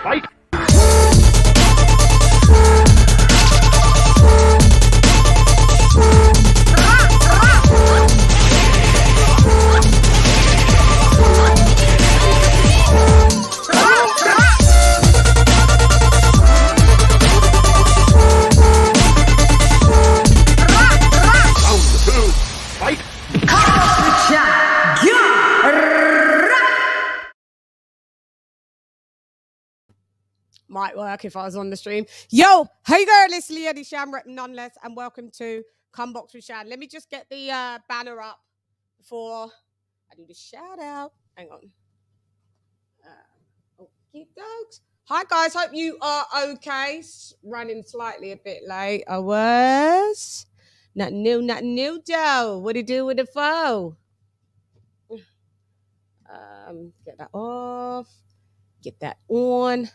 Fight! Might work if I was on the stream. Yo, hey girl, it's LadyChann, rep nonetheless, and welcome to Come Box with Shan. Let me just get the banner up before I do the shout out. Hang on. Okie dokes. Hi guys, hope you are okay. Running slightly a bit late. I was. Nothing new, Joe. What do you do with the foe? Get that off. Get that on.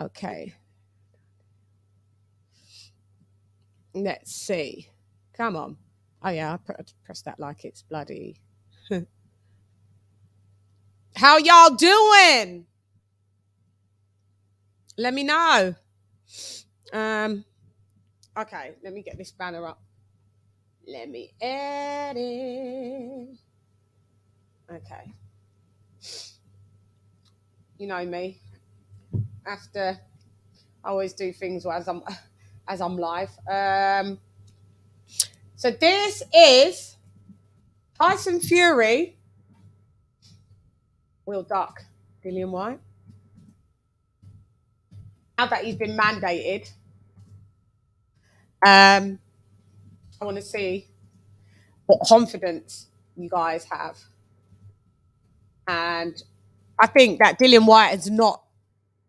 Okay. Let's see. Come on. Oh, yeah, I press that like it's bloody. How y'all doing? Let me know. Okay, let me get this banner up. Let me edit. Okay. You know me. After I always do things as I'm live. So this is Tyson Fury will duck Dillian White. Now that he's been mandated, I want to see what confidence you guys have. And I think that Dillian White has not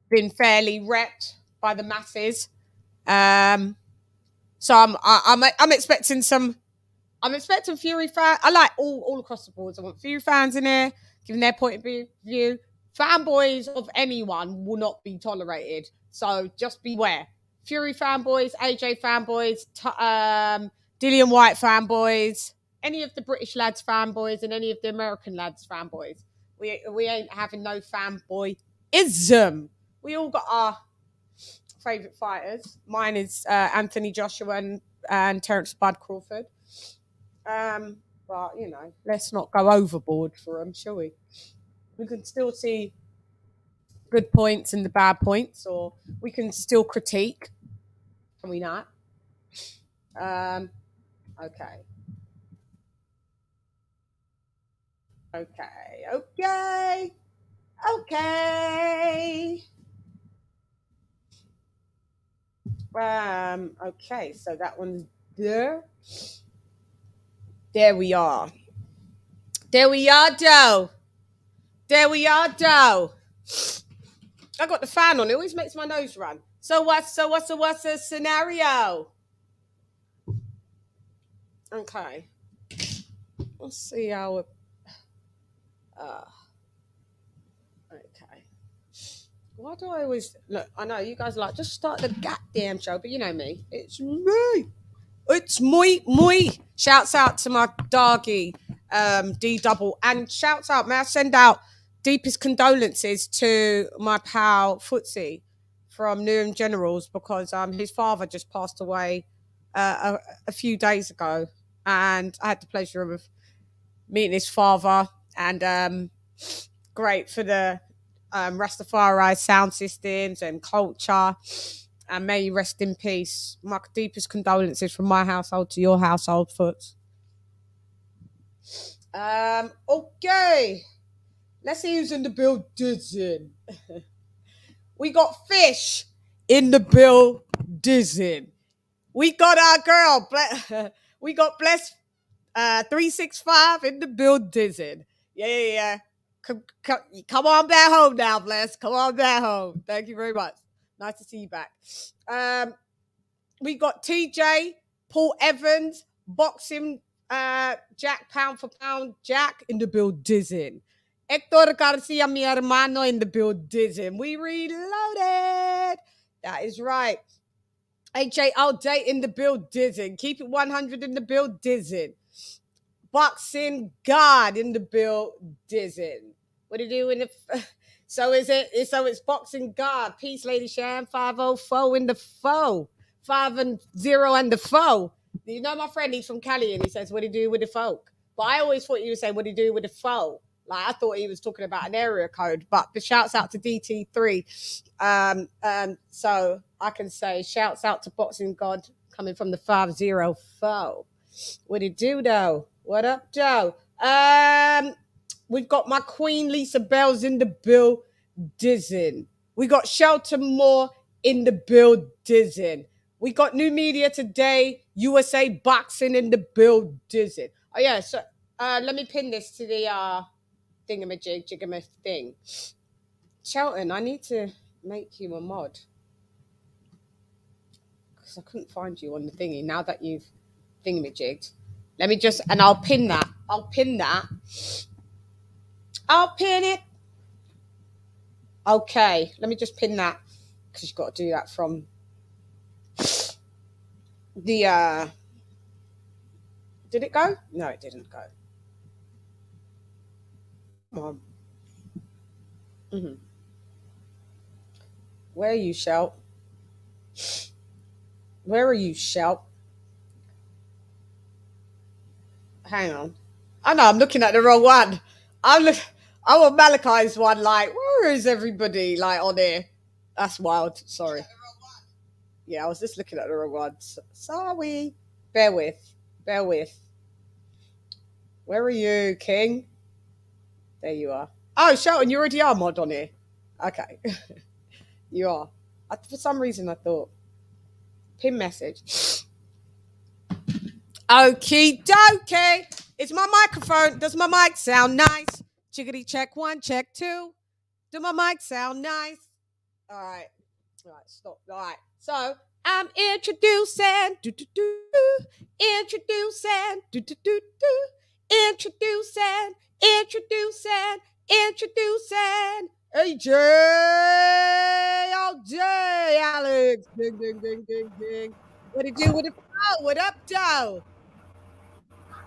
been fairly repped by the masses. So I'm expecting some. I'm expecting Fury fans. I like all across the board. I want Fury fans in there, giving their point of view. Fanboys of anyone will not be tolerated. So just beware. Fury fanboys, AJ fanboys, Dillian White fanboys, any of the British lads fanboys, and any of the American lads fanboys. We ain't having no fanboyism. We all got our favourite fighters. Mine is Anthony Joshua and Terence Bud Crawford. But, you know, let's not go overboard for them, shall we? We can still see good points and the bad points, or we can still critique. Can we not? Okay. Okay, so that one's there. There we are, Joe. I got the fan on. It always makes my nose run. So what's the scenario? Okay. Let's see how it... okay. Why do I always... Look, I know you guys are like, just start the goddamn show, but you know me. It's me. It's me. Shouts out to my doggy, D double. And shouts out, may I send out deepest condolences to my pal Footsie from Newham Generals, because his father just passed away a few days ago, and I had the pleasure of meeting his father, and great for the Rastafari sound systems and culture, and may you rest in peace. My deepest condolences from my household to your household, Foots. Okay. Let's see who's in the building. We got Fish in the building. We got our girl. We got Bless 365 in the building. Yeah. Come on back home now, Bless. Come on back home. Thank you very much. Nice to see you back. We got TJ, Paul Evans, boxing Jack, pound for pound Jack in the building. Hector Garcia, mi hermano, in the building. We reloaded. That is right. AJ all day in the building. Keep it 100 in the building. Boxing God in the building. What do you do in the... So is it? So it's boxing guard. Peace, Lady Shan. 504 in the foe. 5 and 0 and the foe. You know my friend, he's from Cali, and he says, what do you do with the folk? But I always thought you would say, what do you do with the foe? Like, I thought he was talking about an area code. But the shouts out to DT3. So I can say shouts out to boxing god coming from the 5-0 foe. What do you do, though? What up, Joe? We've got my Queen Lisa Bells in the bill, dizzing. We got Shelter Moore in the bill, dizzing. We got New Media Today, USA Boxing in the bill, dizzing. Oh yeah, so let me pin this to the thingamajig, jigama thing. Shelton, I need to make you a mod because I couldn't find you on the thingy. Now that you've thingamajigged, let me just, and I'll pin that. I'll pin it. Okay, let me just pin that because you've got to do that from the. Did it go? No, it didn't go. Come on. Mm-hmm. Where are you, Shelt? Where are you, Shelt? Hang on. I know I'm looking at the wrong one. I'm on Malachi's one. Like, where is everybody? Like on here. That's wild. Sorry. Yeah, I was just looking at the wrong one. Sorry. Bear with. Where are you, King? There you are. Oh, Shelton, you already are mod on here. Okay. You are. For some reason, I thought. Pin message. Okie dokie. It's my microphone. Does my mic sound nice? Chickadee check 1, check 2. Do my mic sound nice? All right. Stop. All right. So I'm introducing. Introducing. AJ all day, Alex. Ding, ding, ding, ding, ding. What do you do with it? Oh, what up, Joe?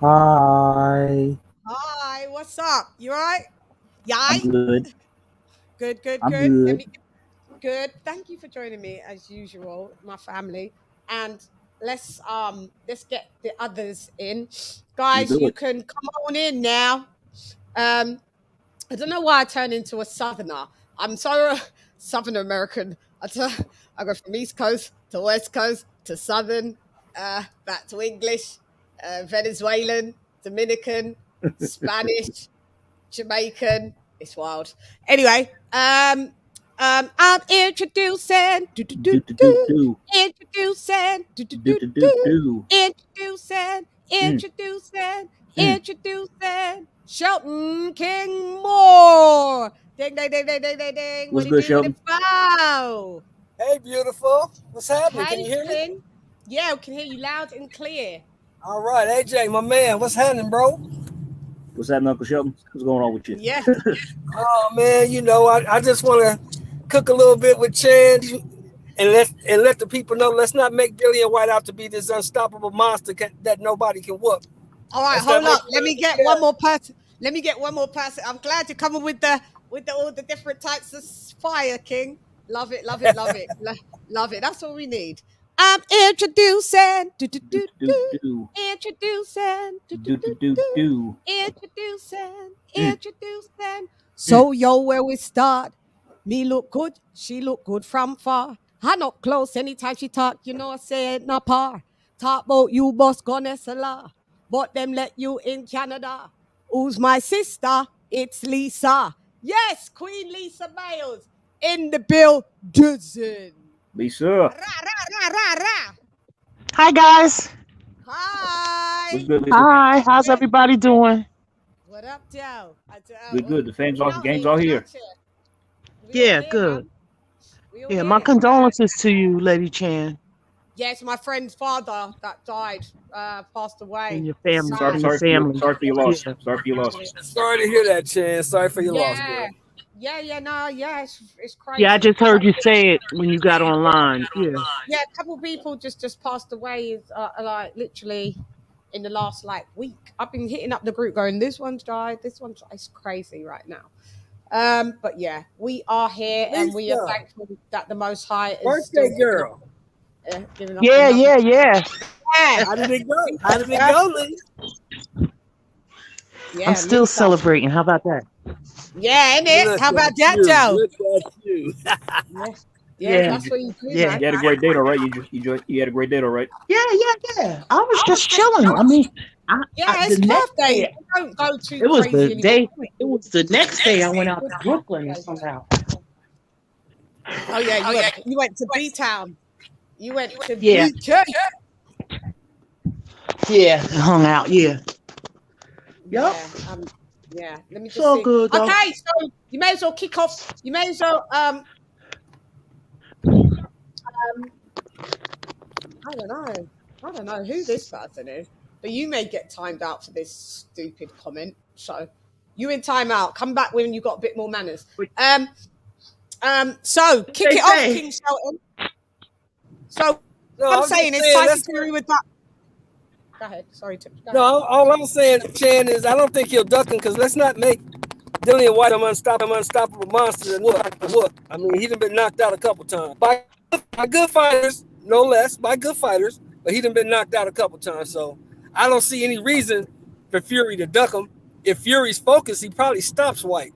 Hi, what's up? You all right? I'm good. Good. I'm good. Good. Thank you for joining me as usual, my family. And let's get the others in. Guys, Do you it. can come on in now. I don't know why I turned into a southerner. I'm so Southern American. I go from East Coast to West Coast to Southern, back to English, Venezuelan, Dominican, Spanish, Jamaican. It's wild. Anyway, I'm introducing, Do do do do introducing, do do do do. introducing Shelton King Moore. Ding, ding, ding, ding, ding, ding, ding. What What's do you good, do with Shelton? it? Wow. Hey, beautiful. What's happening? Can Hey, you hear me? King. Yeah, we can hear you loud and clear. All right, AJ, my man. What's happening, bro? What's happening, Uncle Shelton? What's going on with you? Yeah. Oh man, I just want to cook a little bit with Chan and let the people know. Let's not make DILLIAN White out to be this unstoppable monster that nobody can whoop. All right, hold up. Let me get one more person. I'm glad you're coming with all the different types of fire, King. Love it. Love it. That's all we need. I'm introducing. Do do do Introducing. do do do do. Introducing. So yo, where we start? Me look good, she look good from far. I not close anytime she talk, I say it not par. Talk about you boss Gonessala, but them let you in Canada. Who's my sister? It's Lisa. Yes, Queen Lisa Bales in the building. Lisa. Ra, ra, ra, ra, ra. Hi guys. Hi. What's good, Lisa? Hi. How's everybody doing? What up, Joe? Good. The game's all here. Yeah, good. Yeah, my condolences to you, Lady Chan, Yes, my friend's father that died, passed away. and your family. Sorry. And your family. Sorry for your loss. Yeah. Sorry for your loss. Sorry to hear that, Chan. Sorry for your loss, girl. It's crazy. Yeah, I just heard you say it when you got online. Yeah. Yeah, a couple of people just passed away, like literally in the last week. I've been hitting up the group going, this one's died, this one's. It's crazy right now. But yeah, we are here and we are Lisa. thankful that the Most High is Birthday still girl. giving us Yeah, another. yeah, yeah. Yeah, How did it go? How did it go, Lisa? yeah, I'm still Lisa. celebrating. How about that? Yeah, innit? Look How about at that, you. Joe? Look at you. Yeah, yeah, Yeah, that's what you do, yeah, man. You had a great date, all right? You had a great date, all right? yeah, yeah, yeah. I was just chilling. I mean, Yeah, the it's next birthday. day, Don't go too it was crazy the anymore. day. It was the next day I went out to Brooklyn and hung out. Oh yeah, you went to B Town. You went to Yeah, BK. yeah, hung out. Yeah, yep. Yeah, yeah. Let me It's just all see. good though. Okay, so you may as well kick off. You may as well I don't know. I don't know who this person is, but you may get timed out for this stupid comment. So you in timeout. Come back when you got a bit more manners. So kick They it off, say. King Shelton. So No, what I'm I'm saying just is saying, Tyson Fury with that. Go ahead. Sorry, Tim. Go no, ahead. all I'm saying, Chan, is I don't think he'll duck him because let's not make Dillian White an unstoppable monster and look. I mean, he's been knocked out a couple times by good fighters, no less, by good fighters, but he's been knocked out a couple times. So I don't see any reason for Fury to duck him. If Fury's focused, he probably stops White.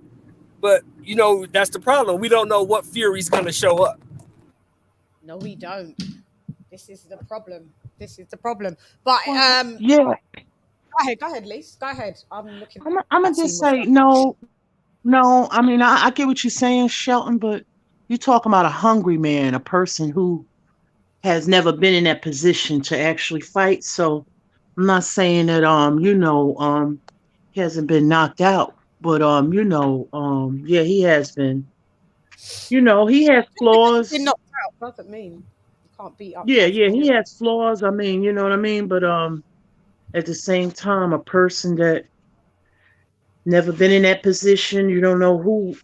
But you know, that's the problem. We don't know what Fury's going to show up. No, we don't. This is the problem. This is the problem. But Yeah, go ahead, Lise. Go ahead. I'm looking. I'm gonna just say no, no. I mean, I get what you're saying, Shelton, but you're talking about a hungry man, a person who has never been in that position to actually fight. So I'm not saying that he hasn't been knocked out, but yeah, he has been. He has You're flaws. knocked out doesn't mean you can't beat up Yeah, Tyson yeah, he Fury. has flaws. I mean, you know what I mean? But at the same time, a person that never been in that position, you don't know who,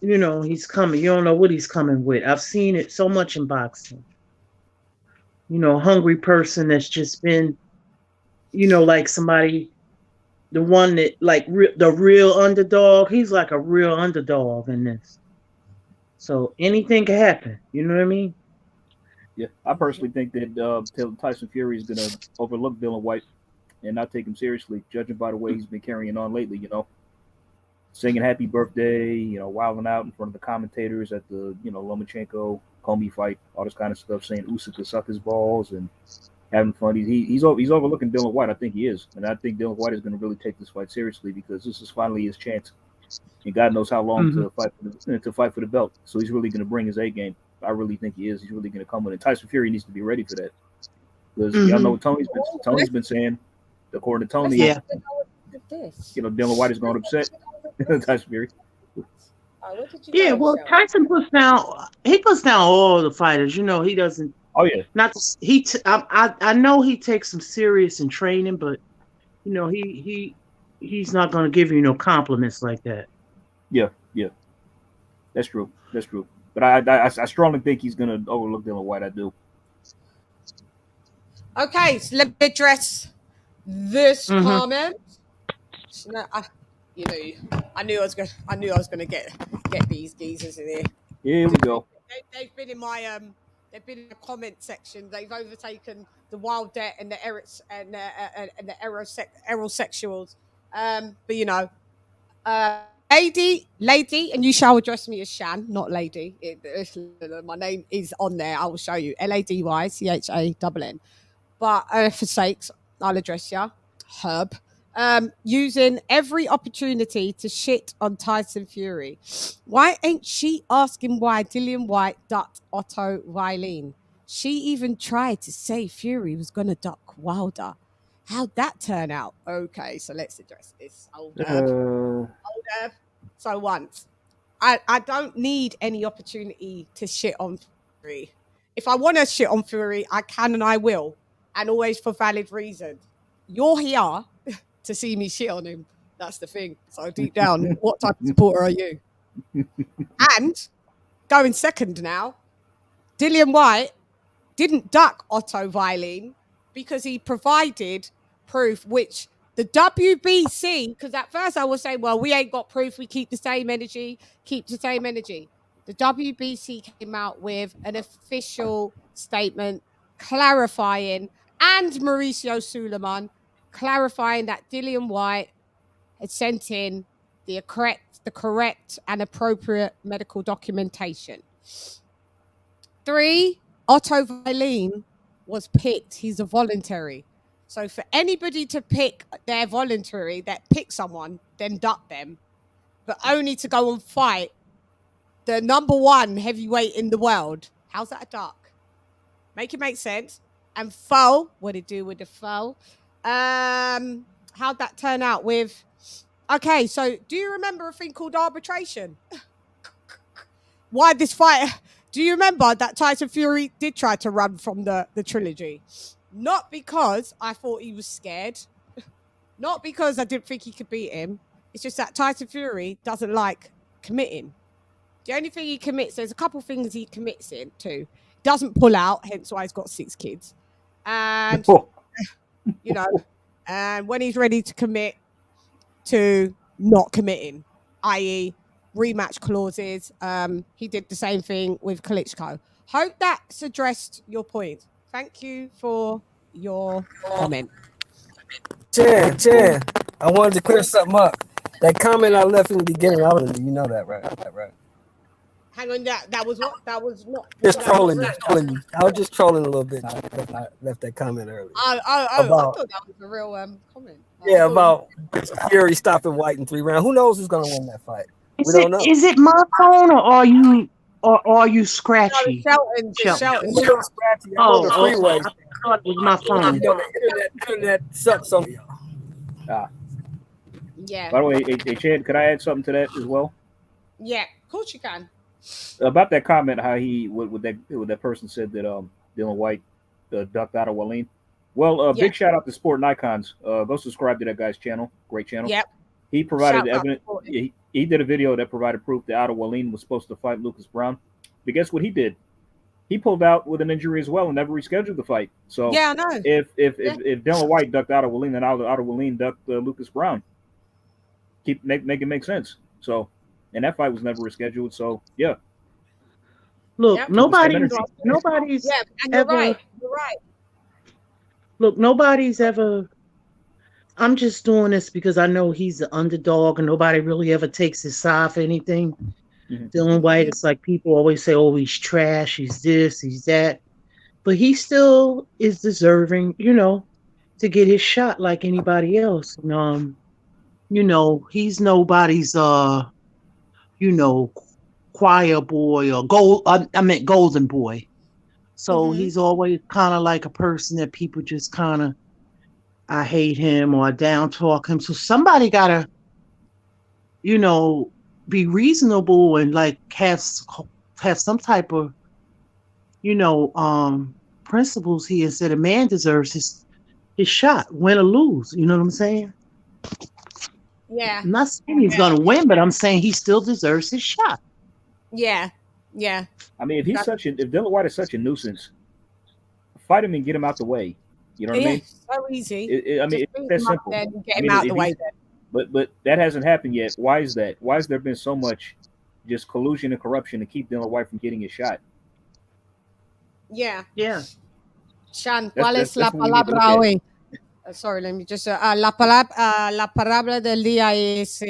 he's coming. You don't know what he's coming with. I've seen it so much in boxing. A hungry person that's just been, like somebody, the one that like the real underdog. He's like a real underdog in this. So anything can happen. You know what I mean? Yeah, I personally think that Tyson Fury is going to overlook Dillian White and not take him seriously, judging by the way he's been carrying on lately. Singing "Happy Birthday," wilding out in front of the commentators at the Lomachenko Comey fight, all this kind of stuff, saying Usyk could suck his balls and having fun. He's overlooking Dillian White. I think he is, and I think Dillian White is going to really take this fight seriously because this is finally his chance, and God knows how long to fight for the belt. So he's really going to bring his A game. I really think he is. He's really going to come with it. Tyson Fury needs to be ready for that because y'all know what Tony's been saying. According to Tony, Yeah. Dillian White is going to upset Tyson Fury. Yeah, well, Tyson puts down all the fighters. He doesn't. Oh yeah. Not he. I know he takes some serious in training, but he's not going to give you no compliments like that. Yeah, that's true. But I strongly think he's going to overlook Dillian White. I do. Okay, so let me address this comment. I knew I was going to get these geezers in here. Here we go. They've been in my they've been in the comment section. They've overtaken the Wild Debt and the aerosexuals. But lady, and you shall address me as Shan, not lady. My name is on there. I will show you. LadyChann. But for sakes, I'll address ya, Herb. Using every opportunity to shit on Tyson Fury. Why ain't she asking why Dillian White ducked Otto Wylien? She even tried to say Fury was going to duck Wilder. How'd that turn out? Okay, so let's address this. Old Herb. So once. I don't need any opportunity to shit on Fury. If I want to shit on Fury, I can and I will. And always for valid reason. You're here to see me shit on him. That's the thing. So deep down, what type of supporter are you? And going second now, Dillian White didn't duck Otto Wylien because he provided proof which The WBC, because at first I was saying, well, we ain't got proof. We keep the same energy, keep the same energy. The WBC came out with an official statement clarifying, and Mauricio Suleiman clarifying that Dillian White had sent in the correct and appropriate medical documentation. 3, Otto Wallin was picked. He's a voluntary. So for anybody to pick their voluntary, that pick someone, then duck them, but only to go and fight the #1 heavyweight in the world. How's that a duck? Make it make sense. And foul, what did it do with the foul? How'd that turn out with... Okay, so do you remember a thing called arbitration? Why this fight... Do you remember that Tyson Fury did try to run from the trilogy? Not because I thought he was scared. Not because I didn't think he could beat him. It's just that Tyson Fury doesn't like committing. The only thing he commits, there's a couple things he commits into. Doesn't pull out, hence why he's got 6 kids. And, you know, and when he's ready to commit to not committing, i.e., rematch clauses. He did the same thing with Klitschko. Hope that's addressed your point. Thank you for your comment. Chan, I wanted to clear something up. That comment I left in the beginning, you know that, right? Hang on, that was what? That was not. Just trolling you. I was just trolling a little bit. I left that comment earlier. I thought that was a real comment. Yeah, about Fury stopping White in 3 rounds. Who knows who's gonna win that fight? We don't know. Is it my phone or are you scratchy? Shelton. Oh, the freeway. I thought it was my phone. The internet sucks on me. Yeah. By the way, hey, Chad, could I add something to that as well? Yeah, of course you can. About that comment, how what that person said that Dillian White ducked out of Wallin. Well, big shout out to Sport and Icons. Go subscribe to that guy's channel. Great channel. Yep. He provided evidence. He did a video that provided proof that Otto Wallin was supposed to fight Lucas Brown. But guess what he did? He pulled out with an injury as well and never rescheduled the fight. So yeah, I know. If Dillian White ducked Otto Wallin, then Otto Wallin ducked Lucas Brown. Make it make sense. So, and that fight was never rescheduled. So yeah. Look, nobody's yeah, and you're right. You're right. Look, nobody's ever. I'm just doing this because I know he's the underdog and nobody really ever takes his side for anything. Mm-hmm. Dillian White, it's like people always say, oh, he's trash, he's this, he's that. But he still is deserving, to get his shot like anybody else. He's nobody's, choir boy or golden boy. So he's always kind of like a person that people just kind of, I hate him or I down talk him. So somebody gotta, be reasonable and like have some type of, principles here and said a man deserves his shot, win or lose. You know what I'm saying? Yeah. I'm not saying he's gonna win, but I'm saying he still deserves his shot. Yeah. Yeah. I mean, if Dillian White is such a nuisance, fight him and get him out the way. You know what I mean? So easy. It's that simple. Get him out the way then. But that hasn't happened yet. Why is that? Why has there been so much just collusion and corruption to keep Dillian White from getting his shot? Yeah. Yeah. Chan, ¿cuál es la palabra hoy? Sorry, let me just la palabra del día es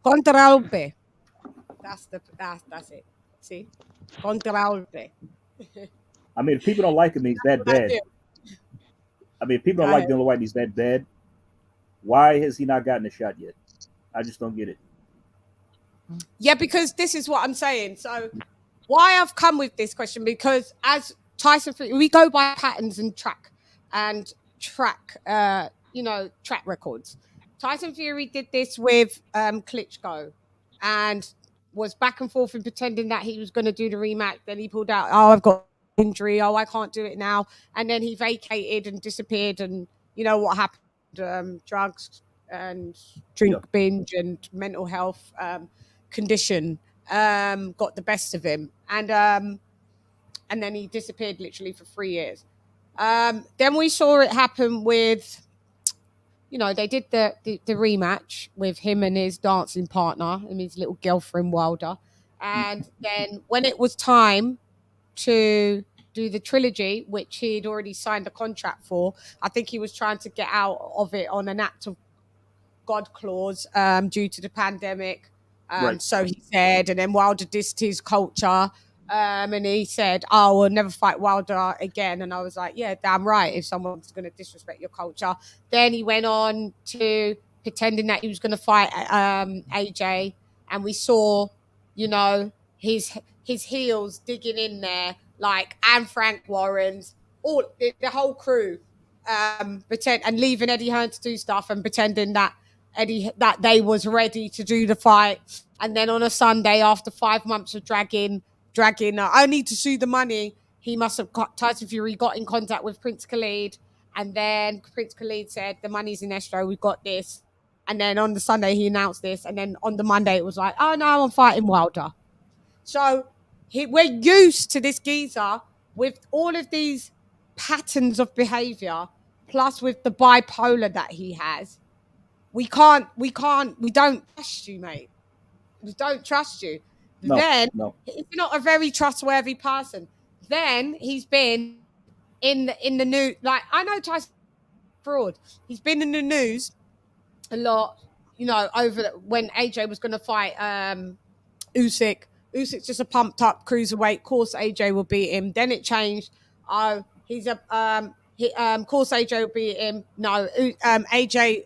contragolpe. That's it. See? Contragolpe. I mean, if people don't like him, he's that bad. I mean, if people don't like Dillian White, he's that bad. Why has he not gotten a shot yet? I just don't get it. Yeah, because this is what I'm saying. So why I've come with this question, because as Tyson, we go by patterns and track records. Tyson Fury did this with Klitschko and was back and forth and pretending that he was going to do the rematch. Then he pulled out, oh, I've got injury, oh, I can't do it now. And then he vacated and disappeared, and you know what happened? Drugs and drink binge and mental health condition got the best of him. And then he disappeared literally for 3 years. Then we saw it happen with, you know, they did the rematch with him and his dancing partner and his little girlfriend Wilder. And then when it was time to do the trilogy, which he'd already signed a contract for, I think he was trying to get out of it on an act of God clause due to the pandemic. Right. So he said, and then Wilder dissed his culture. And he said, "Oh, we'll never fight Wilder again." And I was like, "Yeah, damn right. If someone's going to disrespect your culture." Then he went on to pretending that he was going to fight AJ, and we saw, you know, his heels digging in there, like, and Frank Warren's, all the whole crew, pretend and leaving Eddie Hearn to do stuff and pretending that they was ready to do the fight. And then on a Sunday, after 5 months of dragging, I need to see the money. He must have Tyson Fury got in contact with Prince Khalid, and then Prince Khalid said, "The money's in escrow. We've got this." And then on the Sunday, he announced this, and then on the Monday, it was like, "Oh no, I'm fighting Wilder." So we're used to this geezer with all of these patterns of behavior, plus with the bipolar that he has. We don't trust you, mate. We don't trust you. No, Then, no. if you're not a very trustworthy person, then he's been in the news. Like, I know Tyson fraud. He's been in the news a lot, you know, over when AJ was going to fight Usyk. Usyk's just a pumped up cruiserweight. Of course, AJ will beat him. Then it changed. Oh, he's a course AJ will beat him. No, AJ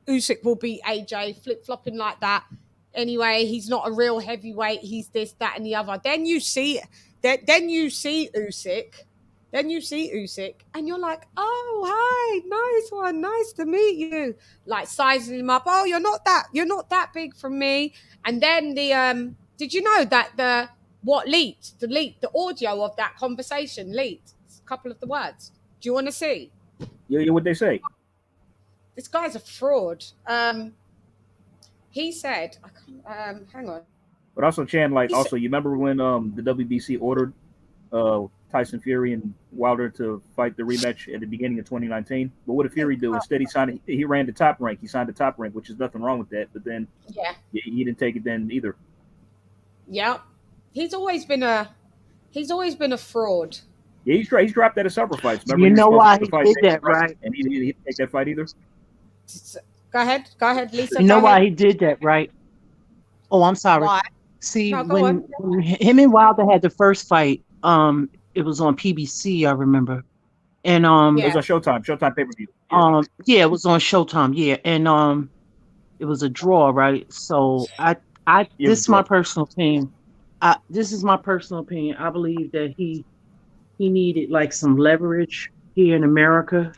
Usyk will beat AJ, flip flopping like that. Anyway, he's not a real heavyweight. He's this, that, and the other. Then you see Usyk. Then you see Usyk, and you're like, "Oh, hi, nice one, nice to meet you." Like, sizing him up. "Oh, you're not that big for me." And then did you know that the audio of that conversation leaked? A couple of the words. Do you want to see? Yeah, what they say? This guy's a fraud. He said, hang on. But also, Chan, like, also, you remember when the WBC ordered Tyson Fury and Wilder to fight the rematch at the beginning of 2019? But what did Fury do? Instead, he ran the top rank. He signed the top rank, which is nothing wrong with that. But then, he didn't take it then either. Yeah, he's always been a fraud. Yeah, he's dropped out of several fights. Remember, You know why he did that, right? And he didn't take that fight either. Go ahead, Lisa. You know why he did that, right? Oh, I'm sorry. Why? See, No, when him and Wilder had the first fight, it was on PBC, I remember, and it was on Showtime pay-per-view. Yeah, it was on Showtime, yeah, and it was a draw, right? So this is my personal opinion. This is my personal opinion. I believe that he needed like some leverage here in America,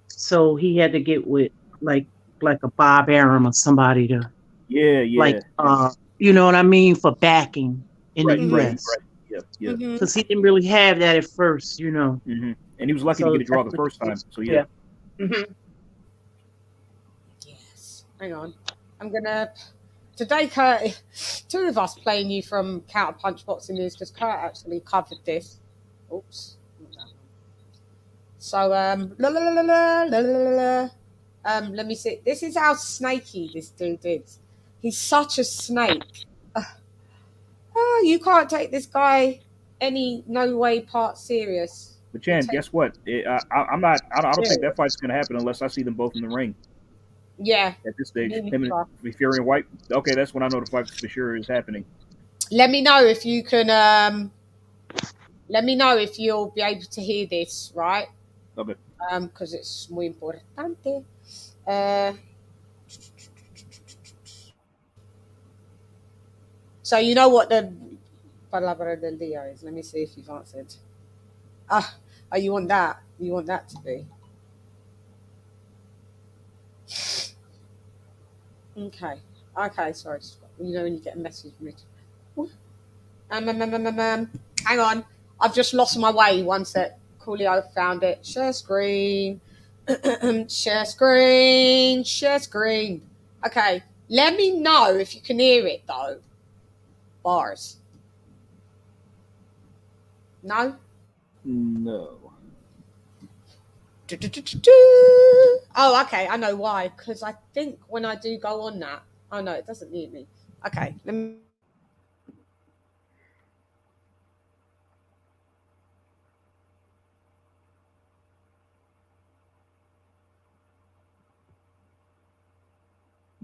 so he had to get with like a Bob Arum or somebody to like you know what I mean, for backing in the US. Right. Yeah. Because he didn't really have that at first, you know. Mm-hmm. And he was lucky to get a draw the first time. So yeah. Mm-hmm. Yes. Hang on. I'm gonna today, Kurt. Two of us playing you from Counter Punch Boxing News because Kurt actually covered this. Oops. So let me see. This is how snaky this dude is. He's such a snake. You can't take this guy no way part serious. But Chan, guess what? I don't think that fight's gonna happen unless I see them both in the ring. Yeah. At this stage, him and Fury and White. Okay, that's when I know the fight for sure is happening. Let me know if you can. Let me know if you'll be able to hear this, right? Okay. Because it's muy importante. So you know what the palabra del día is. Let me see if you've answered. You want that? You want that to be? Okay. Sorry. You know when you get a message from me. Hang on. I've just lost my way. One sec. Coolio found it. Share screen. Share screen. Okay. Let me know if you can hear it though. Bars. No? No. Oh, okay. I know why. Because I think when I do go on that, oh no, it doesn't need me. Okay, let me.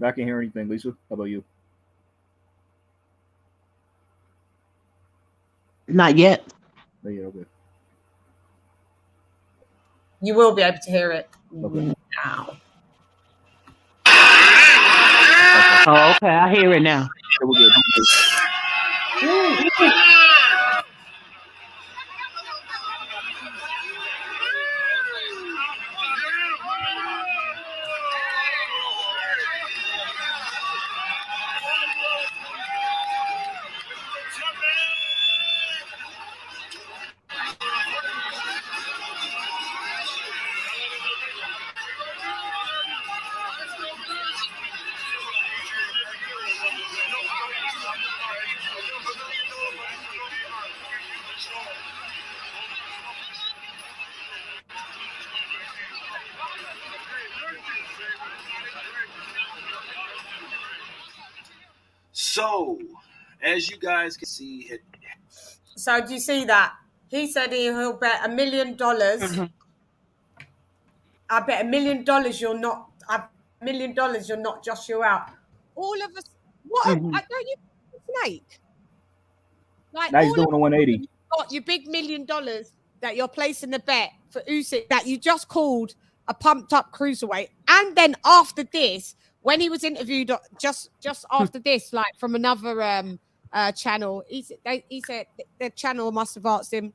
I can't hear anything, Lisa. How about you? Not yet. Oh, yeah, okay. You will be able to hear it Okay. now. Oh, okay. I hear it now. Yeah, we're good. So, as you guys can see, So do you see that? He said he'll bet $1 million. I bet $1 million you're not. $1 million you're not Josh you out. All of us. What? Don't you snake? Like Now he's all doing of a 180. you got your big $1 million that you're placing the bet for Usyk that you just called a pumped up cruiserweight, and then after this, when he was interviewed just after this, like from another channel, he said the channel must have asked him,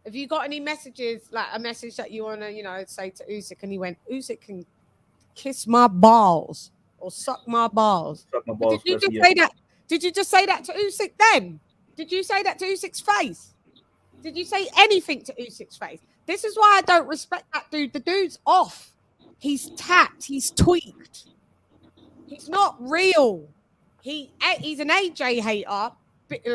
have you got any messages, like a message that you want to, say to Usyk? And he went, Usyk can kiss my balls or suck my balls. Suck my balls. Did you just say that? Did you just say that to Usyk then? Did you say that to Usyk's face? Did you say anything to Usyk's face? This is why I don't respect that dude. The dude's off. He's tapped. He's tweaked. He's not real. He's an AJ hater,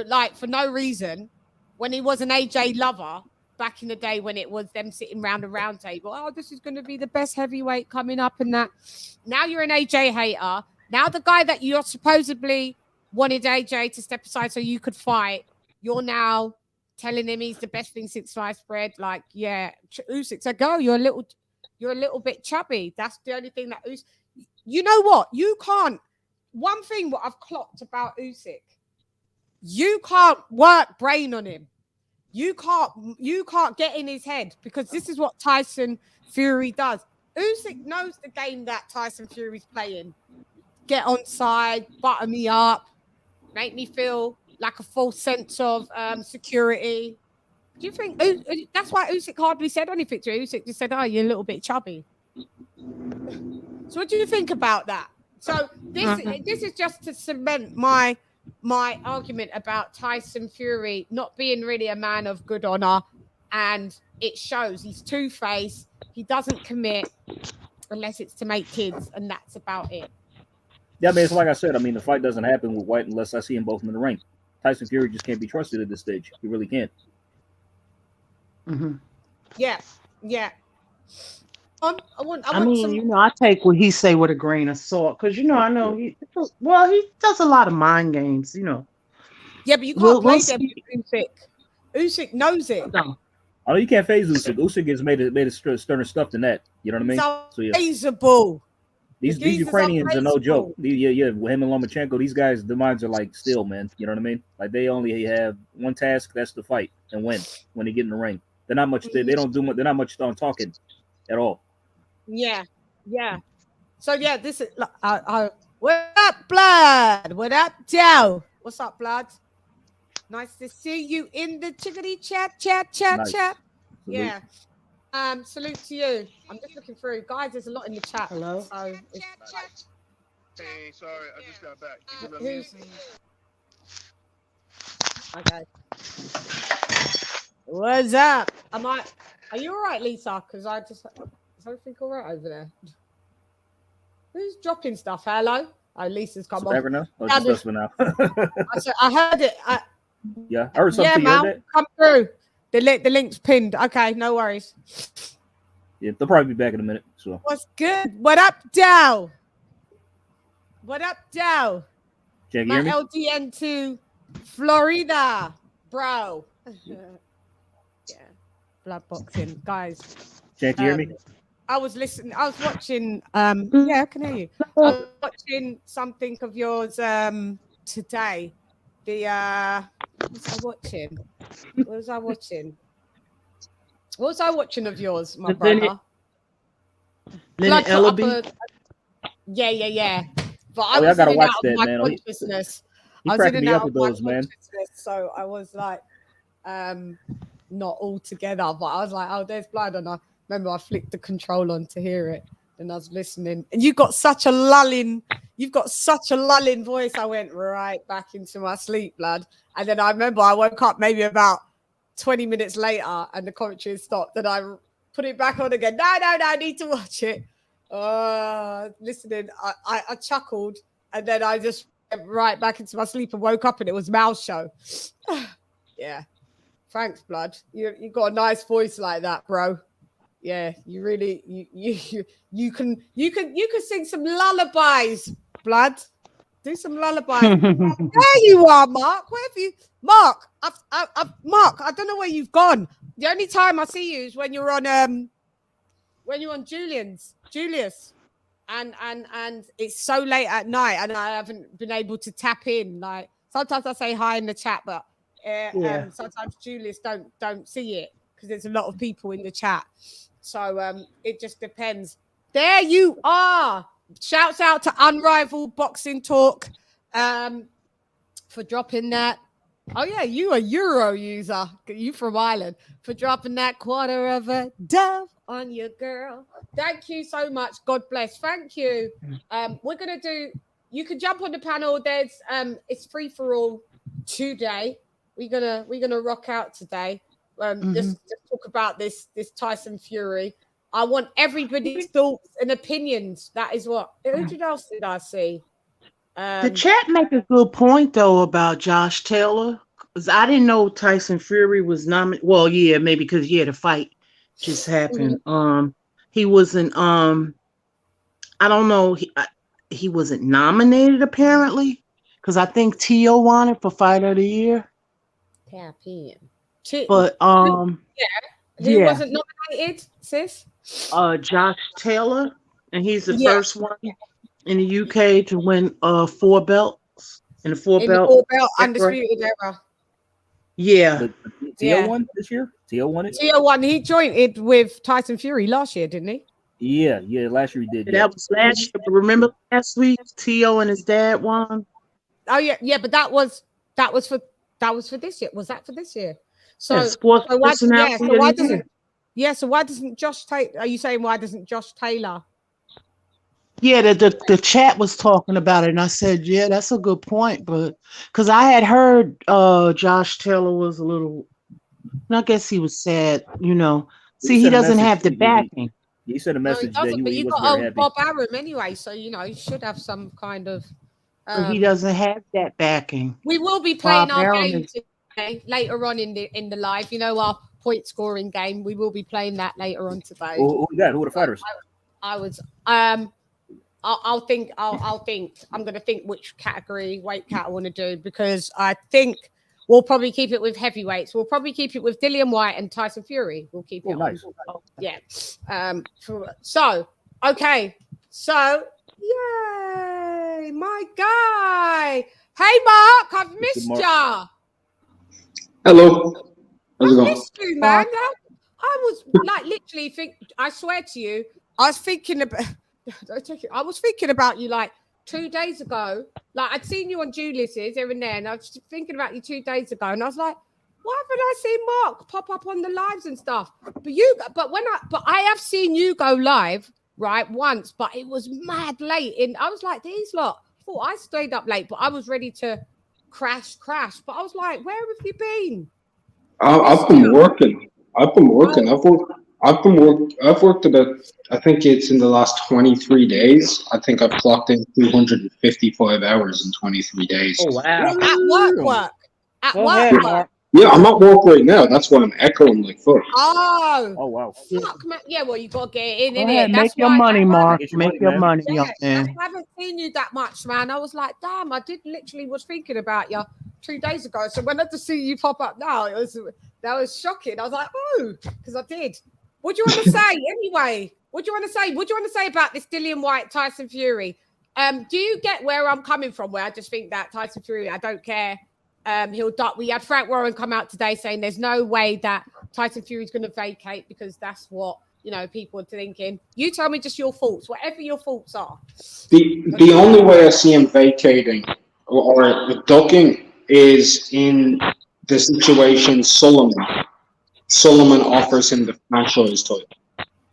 like for no reason. When he was an AJ lover back in the day, when it was them sitting round a round table. Oh, this is going to be the best heavyweight coming up and that. Now you're an AJ hater. Now the guy that you're supposedly wanted AJ to step aside so you could fight, you're now telling him he's the best thing since sliced bread. Like, yeah, Usyk's a go. You're a little bit chubby. That's the only thing that Usyk. You know what? You can't. One thing what I've clocked about Usyk, you can't work brain on him. You can't get in his head, because this is what Tyson Fury does. Usyk knows the game that Tyson Fury's playing. Get on side, butter me up, make me feel like a false sense of security. Do you think that's why Usyk hardly said anything to Usyk? Just said, "Oh, you're a little bit chubby." So, what do you think about that? So, this is just to cement my argument about Tyson Fury not being really a man of good honor, and it shows he's two-faced. He doesn't commit unless it's to make kids, and that's about it. Yeah, I mean, it's like I said. I mean, the fight doesn't happen with White unless I see them both in the ring. Tyson Fury just can't be trusted at this stage. He really can't. Yeah. I mean, I take what he say with a grain of salt, because I know he does a lot of mind games, Yeah, but you can't play them with Usyk. Usyk knows it. No. Oh, you can't phase Usyk. Usyk has made it sterner stuff than that. You know what I mean? So yeah. Feasible. These Ukrainians are no joke. Yeah. With him and Lomachenko, these guys, the minds are like steel, man. You know what I mean? Like they only have one task, that's to fight and win when they get in the ring. They're not much. They don't do much. They're not much on talking at all. Yeah. So yeah, this is. What up, Blood? What up, Joe? What's up, Blood? Nice to see you in the chickadee chat. Nice. Yeah. Salute to you. I'm just looking through, guys. There's a lot in the chat. Hello. So hey, sorry, I just got back. Okay. What's up? Are you all right, Lisa? Because is everything all right over there? Who's dropping stuff? Hello? Oh, Lisa's come on. Now? Oh, just us for now. I heard it. Yeah, I heard something. Yeah, Mal, come through. The link's pinned. Okay, no worries. Yeah, they'll probably be back in a minute. So What's good? What up, Dow? What up, Dow? Jack, you My hear me? LDN to Florida, bro. Yeah, blood boxing, guys. Jack, you hear me? I was listening. I was watching. Yeah, I can hear you. I was watching something of yours today. The what was I watching? What was I watching? What was I watching of yours, my brother? Lenny Ellaby. Yeah. But I Oh, yeah, I was gotta in and watch out of that, my man. consciousness. He I was in cracking and me up out with of my those, man. consciousness, so I was like, not all together. But I was like, oh, there's blood, and I remember I flicked the control on to hear it, and I was listening. And you've got such a lulling voice. I went right back into my sleep, blood. And then I remember I woke up maybe about 20 minutes later, and the commentary stopped, and I put it back on again. No, I need to watch it. Listening, I chuckled, and then I just went right back into my sleep and woke up, and it was Mal's show. Yeah, thanks, blood. You got a nice voice like that, bro. Yeah, you really you can sing some lullabies, blood. Do some lullabies. There you are, Mark. Where have you, Mark? Mark, I don't know where you've gone. The only time I see you is when you're on Julius, and it's so late at night, and I haven't been able to tap in. Like sometimes I say hi in the chat, but sometimes Julius don't see it because there's a lot of people in the chat. So it just depends. There you are. Shouts out to Unrivaled Boxing Talk for dropping that. Oh yeah, you a Euro user. You from Ireland for dropping that quarter of a dove on your girl. Thank you so much. God bless. Thank you. We're gonna do. You can jump on the panel. There's it's free for all today. We're gonna rock out today. Just talk about this Tyson Fury. I want everybody's thoughts and opinions. That is what. Who else did I see? The chat make a good point though about Josh Taylor, because I didn't know Tyson Fury was nominated. Well, yeah, maybe because the fight just happened. He wasn't. I don't know. He wasn't nominated apparently, because I think T.O. won it for Fight of the Year. Tap in. But Who wasn't nominated, sis? Josh Taylor, and he's the first one in the UK to win 4 belts in the 4-belt undisputed era. Yeah. T.O. won this year? T.O. won it? T.O. won. He joined it with Tyson Fury last year, didn't he? Yeah, last year he did. That was last year, but remember last week T.O. and his dad won? Oh yeah, but that was for this year. Was that for this year? So, so why doesn't Josh Taylor? Are you saying why doesn't Josh Taylor? Yeah, the chat was talking about it, and I said, yeah, that's a good point, but because I had heard Josh Taylor was a little, I guess he was sad, See, he doesn't have the backing. He sent a message that he you was got very happy. Bob Arum anyway, so he should have some kind of. He doesn't have that backing. We will be playing our game today later on in the live. Our point scoring game. We will be playing that later on today. Who are the fighters? I'll think. I'm going to think which weight cat I want to do, because I think we'll probably keep it with heavyweights. We'll probably keep it with Dillian White and Tyson Fury. We'll keep it. Nice. Yeah. Okay. So, yay, my guy. Hey, Mark, I've missed ya. Hello. How's it going? I missed you, man. I was literally I swear to you, I was thinking about. I was thinking about you 2 days ago. I'd seen you on Julius's here and there, and I was thinking about you 2 days ago, and I was like, why haven't I seen Mark pop up on the lives and stuff? But I have seen you go live once, but it was mad late. And I was like, these lot. I thought I stayed up late, but I was ready to crash. But I was like, where have you been? I've been working. I've worked about, I think it's in the last 23 days. I think I've clocked in 255 hours in 23 days. Oh, wow. At work. Yeah, I'm at work right now. That's why I'm echoing like fuck. Oh, wow. fuck, man. Yeah, well, you got to get it in, Go ahead, innit? make That's your why money, Mark. Get your Make money, your man. money, Yeah, young that's man. why I haven't seen you that much, man. I was like, damn, I did literally was thinking about you 2 days ago. So when I just see you pop up now, that was shocking. I was like, oh, because I did. What do you want to say anyway? What do you want to say? What do you want to say about this Dillian White, Tyson Fury? Do you get where I'm coming from? Where I just think that Tyson Fury, I don't care. He'll die. We had Frank Warren come out today saying there's no way that Tyson Fury's going to vacate because that's what people are thinking. You tell me just your thoughts, whatever your thoughts are. The only way I see him vacating or ducking is in the situation Sullivan offers him the franchise title.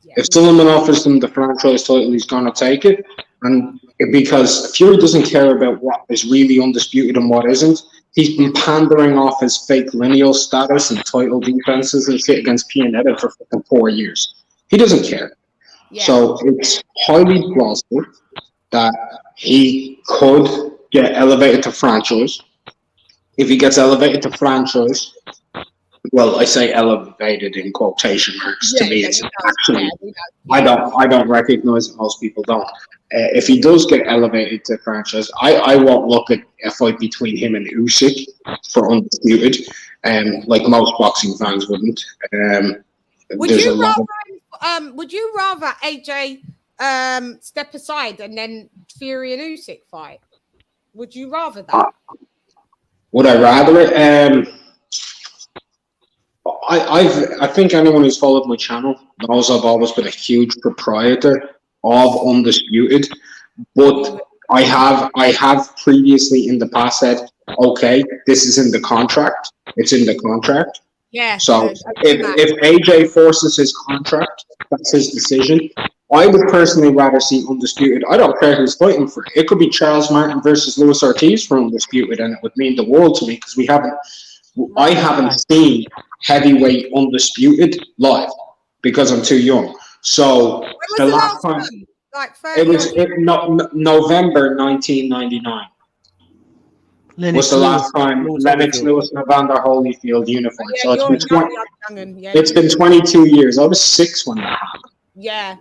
Yeah. If Sullivan offers him the franchise title, he's going to take it. And because Fury doesn't care about what is really undisputed and what isn't, he's been pandering off his fake lineal status and title defenses and shit against Pianetta for 4 years. He doesn't care. Yeah. So it's highly plausible that he could get elevated to franchise. If he gets elevated to franchise, well, I say elevated in quotation marks. To me, it's actually I don't recognize it. Most people don't. If he does get elevated to franchise, I won't look at a fight between him and Usyk for undisputed, like most boxing fans wouldn't. Would you rather AJ step aside and then Fury and Usyk fight? Would you rather that? Would I rather it? I think anyone who's followed my channel knows I've always been a huge proprietor of Undisputed, but I have previously in the past said, okay, this is in the contract. It's in the contract. Yeah. So if AJ forces his contract, that's his decision. I would personally rather see Undisputed. I don't care who's fighting for it. It could be Charles Martin versus Luis Ortiz for Undisputed, and it would mean the world to me because I haven't seen heavyweight Undisputed live because I'm too young. So the last time it was November 1999 was the last time Lennox Lewis and Evander Holyfield unified. So it's been 22 years. I was 6 when that happened. Yeah,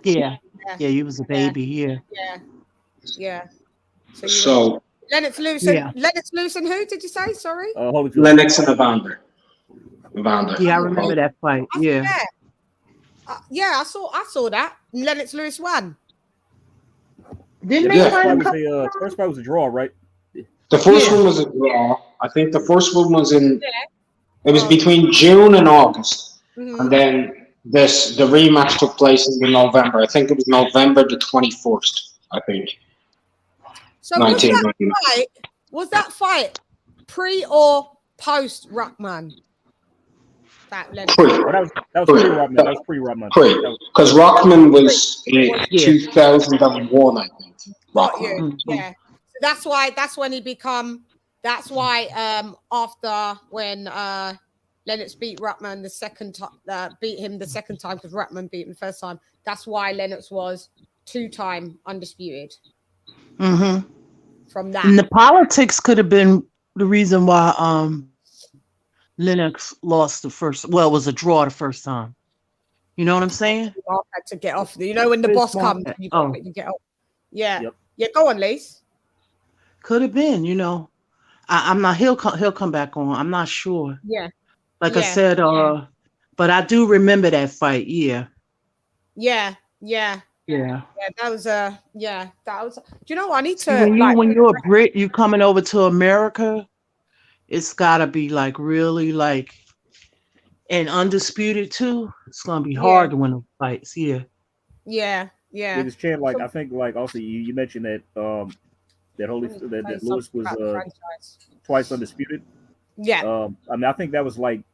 you was a baby here. Yeah. So Lennox Lewis and who did you say? Sorry? Lennox and Evander. Yeah, I remember that fight. Yeah. I saw that. Lennox Lewis won. Didn't the first fight was a draw, right? The first one was a draw. I think the first one was in. It was between June and August, and then the rematch took place in November. I think it was November the 21st. I think. So was that fight pre or post Ruckman? That was pre-Ruckman. That was pre-Ruckman. Because Ruckman was in 2001, I think. Yeah. That's when he become. That's why after when Lennox beat Ruckman the second time, beat him the second time because Ruckman beat him the first time. That's why Lennox was 2-time undisputed. From that, and the politics could have been the reason why Lennox lost the first. Well, it was a draw the first time. You know what I'm saying? I had to get off. You know when the boss comes, you got to get off. Yeah, yeah. Go on, Lise. Could have been. I'm not. He'll come back on. I'm not sure. Yeah. Like I said, but I do remember that fight. Yeah. Yeah. That was that was. Do you know what I need to? When you're a Brit, you coming over to America, it's gotta be like really like, and undisputed too. It's gonna be hard to win the fights. Yeah. This CHANN, I think also you mentioned that that Lewis was twice undisputed. Yeah. I think that was the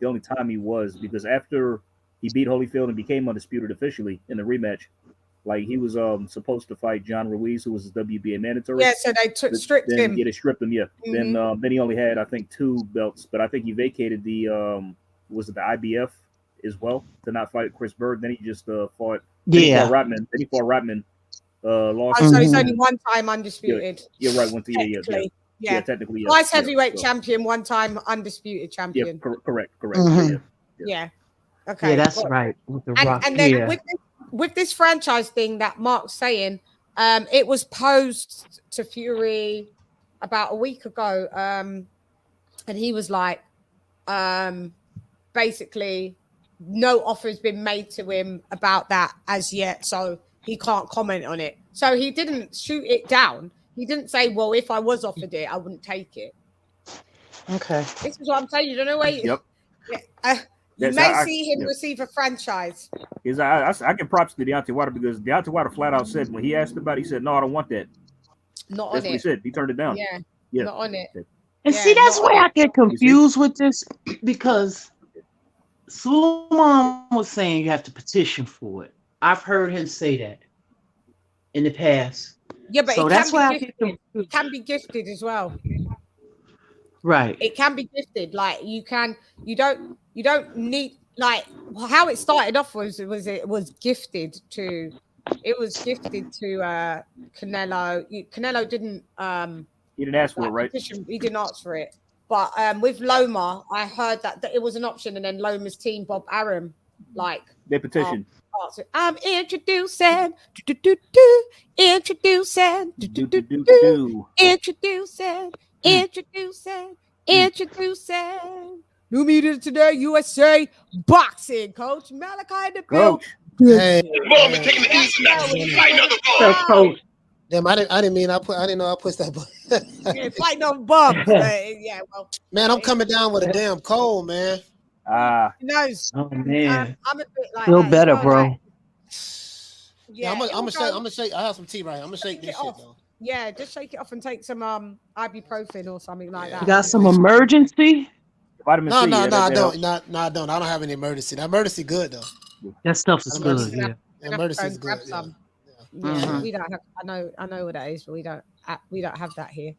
only time he was, because after he beat Holyfield and became undisputed officially in the rematch, he was supposed to fight John Ruiz, who was his WBA mandatory. Yeah, so they stripped him. Yeah, they stripped him. Yeah. Then he only had, I think, 2 belts, but I think he vacated the was it the IBF as well to not fight Chris Bird. Then he just fought. Then he fought Rodman. Lost. So he's only 1 time undisputed. Yeah, right. Went to Yeah, technically, yes. twice heavyweight so, champion, one time undisputed Yeah, champion. correct. Mhm. Yeah. Okay. Yeah, that's well, right. With the and Rock. and then Yeah. with this franchise thing that Mark's saying, it was posed to Fury about a week ago, and he was like, basically, no offer has been made to him about that as yet, so he can't comment on it. So he didn't shoot it down. He didn't say, "Well, if I was offered it, I wouldn't take it." Okay. This is what I'm saying. You don't know where Yep. you Yes, may I- see him yep. receive a franchise. Is I give props to Deontay Wilder because Deontay Wilder flat out said when he asked about it, he said, "No, I don't want that." Not That's on what he it. said. He turned it down. Yeah. Yeah. Not on it. And Yeah, see, that's not where on I get confused with this because Suleiman was saying you have to petition for it. I've heard him say that in the past. Yeah, but So it that's can why be I get gifted. confused. It can be gifted as well. Right. It can be gifted. Like you don't need, like, how it started off was gifted to Canelo. Canelo didn't He didn't ask for like, it, right? petition. He didn't ask for it. But with Loma, I heard that it was an option, and then Loma's team, Bob Arum, like They petitioned. I'm introducing, introducing, introducing. New media today, USA boxing coach Malachi the Coach. Hey, So, Coach, damn, I didn't know I pushed that button. fighting on bums. Yeah, well, Man, I'm coming down with a damn cold, man. who knows? oh man, I'm a bit like feel that as better, well, bro. like, Yeah, I'm gonna shake. I have some tea right here. I'm gonna shake Shake this it shit off. though. Yeah, just shake it off and take some ibuprofen or something like Yeah. that. You got some emergency? Vitamin No, C. no, yeah, no, I that don't. helps. No, I don't. I don't have any emergency. The emergency good though. That stuff is I'm good. gonna- Yeah. The emergency is Grab good. some. Yeah. Yeah, Mhm. we don't have. I know what that is, but we don't have that here.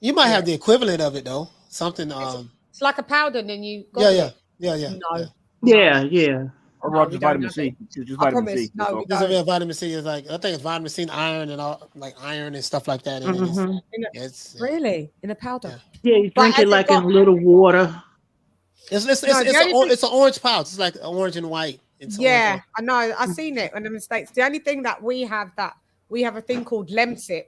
You might Yeah. have the equivalent of it though. Something. It's like a powder, and then you got Yeah, it. yeah. No, Yeah. Or No, Roger's we don't vitamin have C. it. Just I vitamin promise. C. No, that's we all. This don't. is vitamin C is like I think it's vitamin C, and iron, and all like iron and stuff like that. And then Mhm. it's Really, in a powder. Yeah. Yeah, you But drink has it it like got- in a little water. It's No, the only thing- it's an orange pouch. It's like orange and white. It's Yeah, orange. I know. I've seen it in the States. The only thing that we have a thing called Lemsip,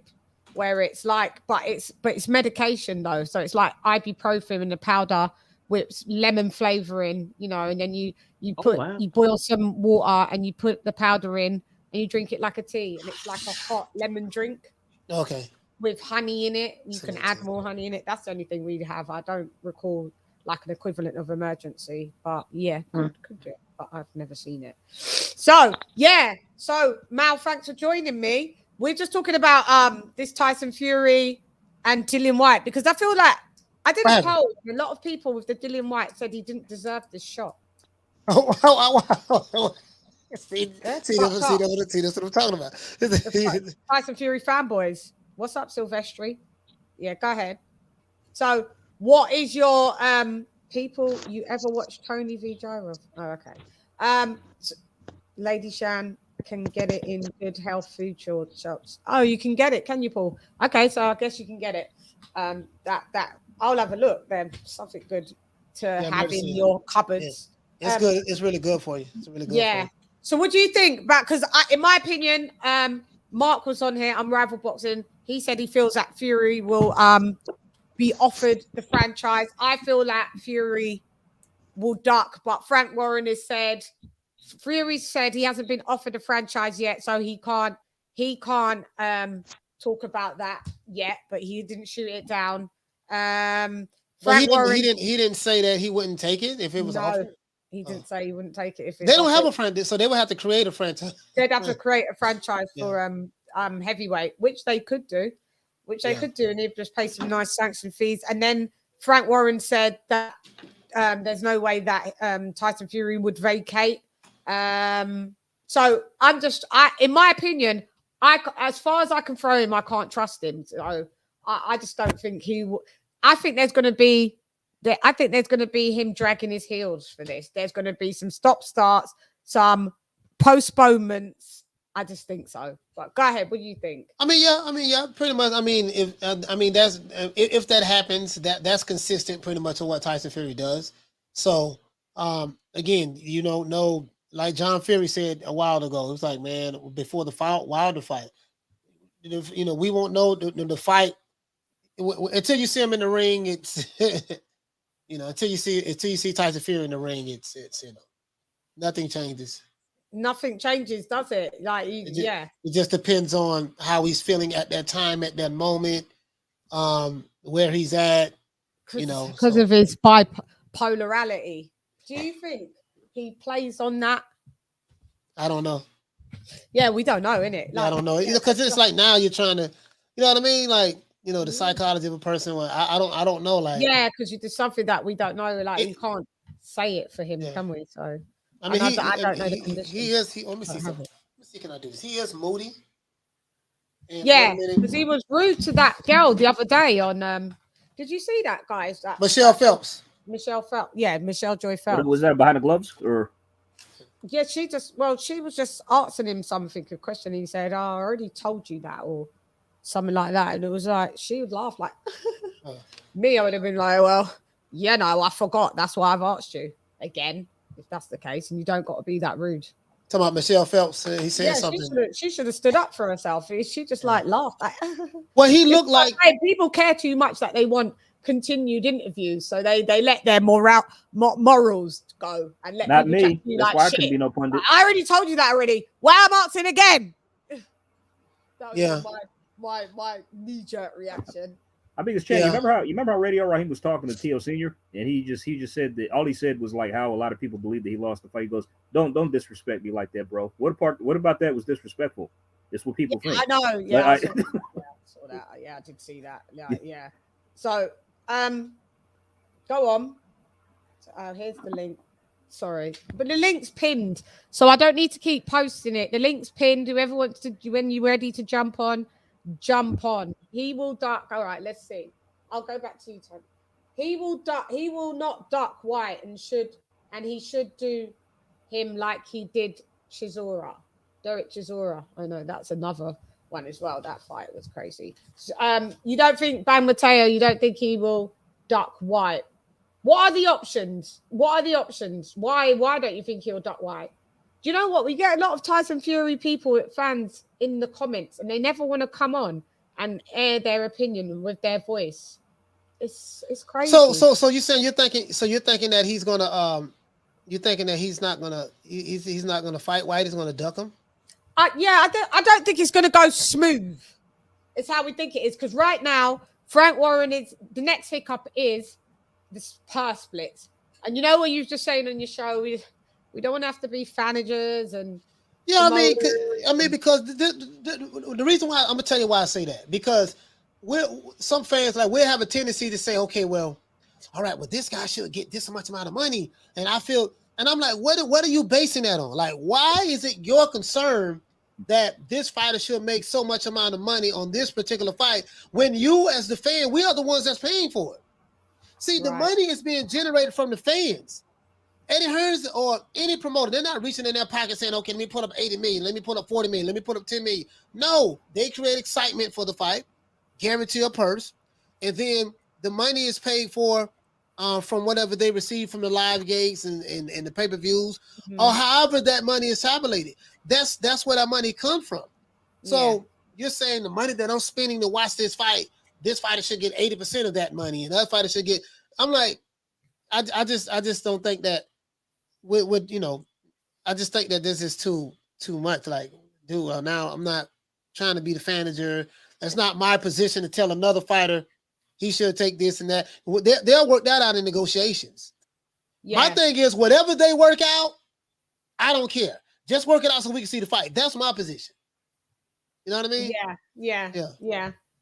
where it's like, but it's medication though. So it's like ibuprofen in a powder with lemon flavoring, and then you Oh, wow. you boil some water and you put the powder in and you drink it like a tea, and it's like a hot lemon drink Okay. with honey in it. You can add Excellent. more honey in it. That's the only thing we have. I don't recall like an equivalent of emergency, but yeah, could do it, but I've never seen it. So yeah, so Mal, thanks for joining me. We're just talking about this Tyson Fury and Dillian White, because I feel like I did a Right. poll, and a lot of people with the Dillian White said he didn't deserve this shot. See, That's that's fucked up. what I'm talking about. The Tyson Fury fanboys. What's up, Silvestri? Yeah, go ahead. So, what is your people you ever watched Tony v. Gyro? Oh, okay. LadyChann can get it in good health food shops. Oh, you can get it, can you, Paul? Okay, so I guess you can get it. That I'll have a look then. Something good to I've have never in seen your cupboards. It's good. It's really good for you. It's really good. Yeah. For you. So what do you think? Because in my opinion, Mark was on here. I'm Rival Boxing. He said he feels that Fury will be offered the franchise. I feel that Fury will duck, but Frank Warren has said, Fury said he hasn't been offered a franchise yet, so he can't talk about that yet. But he didn't shoot it down. But Frank Warren, he didn't say that he wouldn't take it if it was offered. he didn't say he wouldn't take it if They don't have a franchise, so they would have to create a franchise. They'd have to create a franchise for heavyweight, which they could do, and he'd just pay some nice sanction fees. And then Frank Warren said that there's no way that Tyson Fury would vacate. So in my opinion, as far as I can throw him, I can't trust him. So I just don't think he will. I think there's going to be him dragging his heels for this. There's going to be some stop starts, some postponements, I just think so. But go ahead. What do you think? I mean, yeah, pretty much. I mean, if that happens, that's consistent pretty much with what Tyson Fury does. So, again, you know, like John Fury said a while ago, it was like, man, before the Wilder fight, you know, we won't know the fight until you see him in the ring. It's you know, until you see Tyson Fury in the ring, it's you know, nothing changes. Nothing changes, does it? Like, yeah. It just depends on how he's feeling at that time, at that moment, where he's at, you know. Because of his bipolarity. Do you think he plays on that? I don't know. Yeah, we don't know, innit? Like, I don't know. Because it's like now you're trying to, you know what I mean? Like, you know, the psychology of a person. I don't know. Like, yeah, because you do something that we don't know. Like, you can't say it for him, can we? So. I mean, I don't know the condition. He is. Let me see something. Let me see. Can I do this? He is moody. Yeah, because he was rude to that girl the other day on. Did you see that, guys? Michelle Phelps. Michelle Phelps. Yeah, Michelle Joy Phelps. Was that behind the gloves or? Yeah, she was just asking him something, a question. He said, "Oh, I already told you that," or something like that, and it was like she would laugh like. Me, I would have been like, "Well, yeah, no, I forgot. That's why I've asked you again." If that's the case, and you don't got to be that rude. Talking about Michelle Phelps, he said something. She should have stood up for herself. She just like laughed. Well, he looked like people care too much that they want continued interviews, so they let their morals go and let not me. That's like, why I couldn't be no pundit. I already told you that already. Why am I asking again? That was my knee-jerk reaction. I think it's Chan. You remember how Radio Raheem was talking to T.O. Senior, and he just said that all he said was like how a lot of people believe that he lost the fight. He goes, "Don't disrespect me like that, bro. What about that was disrespectful? It's what people think." I know. Yeah, I saw that. Yeah, I did see that. Yeah. So, go on. Here's the link. Sorry, but the link's pinned, so I don't need to keep posting it. The link's pinned. Whoever wants to, when you're ready to jump on. He will duck. All right, let's see. I'll go back to you, Tom. He will duck. He will not duck White, and he should do him like he did Chisora, Derek Chisora. I know that's another one as well. That fight was crazy. You don't think Bam Mateo? You don't think he will duck White? What are the options? Why don't you think he'll duck White? Do you know what? We get a lot of Tyson Fury fans in the comments, and they never want to come on and air their opinion with their voice. It's crazy. So you're thinking that he's gonna you're thinking that he's not gonna fight White. He's gonna duck him. I don't think it's gonna go smooth. It's how we think it is, because right now Frank Warren is the next hiccup is this purse split, and you know what you were just saying on your show. We don't want to have to be managers and because the reason why I'm gonna tell you why I say that, because some fans we have a tendency to say, okay, well, all right, well, this guy should get this much amount of money, and I'm like, what are you basing that on? Like, why is it your concern that this fighter should make so much amount of money on this particular fight when you, as the fan, we are the ones that's paying for it? See, the money is being generated from the fans. Eddie Hearns or any promoter, they're not reaching in their pocket saying, okay, let me put up 80 million, let me put up 40 million, let me put up 10 million. No, they create excitement for the fight, guarantee a purse, and then the money is paid for from whatever they receive from the live gates and the pay-per-views, or however that money is tabulated. That's where that money comes from. So you're saying the money that I'm spending to watch this fighter should get 80% of that money, and that fighter should get. I'm like, I just don't think that. I just think that this is too much. Like, dude, well, now I'm not trying to be the manager. That's not my position to tell another fighter he should take this and that. They'll work that out in negotiations. Yeah. My thing is, whatever they work out, I don't care. Just work it out so we can see the fight. That's my position. You know what I mean?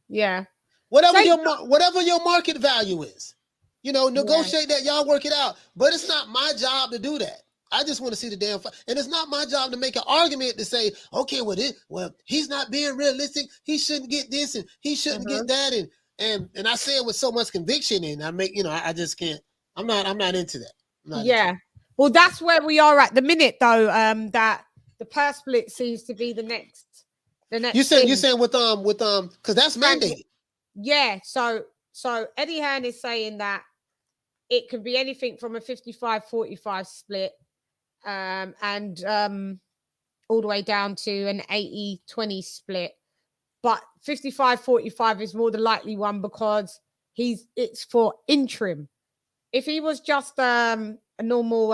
Yeah. Whatever your market value is. Negotiate that, y'all work it out. But it's not my job to do that. I just want to see the damn fight. And it's not my job to make an argument to say, okay, well, he's not being realistic. He shouldn't get this and he shouldn't get that. And I say it with so much conviction, and I just can't. I'm not into that. Well, that's where we are at the minute, though. That the purse split seems to be the next. You thing. saying with because that's mandated. Yeah. So Eddie Hearn is saying that it could be anything from a 55-45 split, and all the way down to an 80-20 split. But 55-45 is more the likely one because it's for interim. If he was just a normal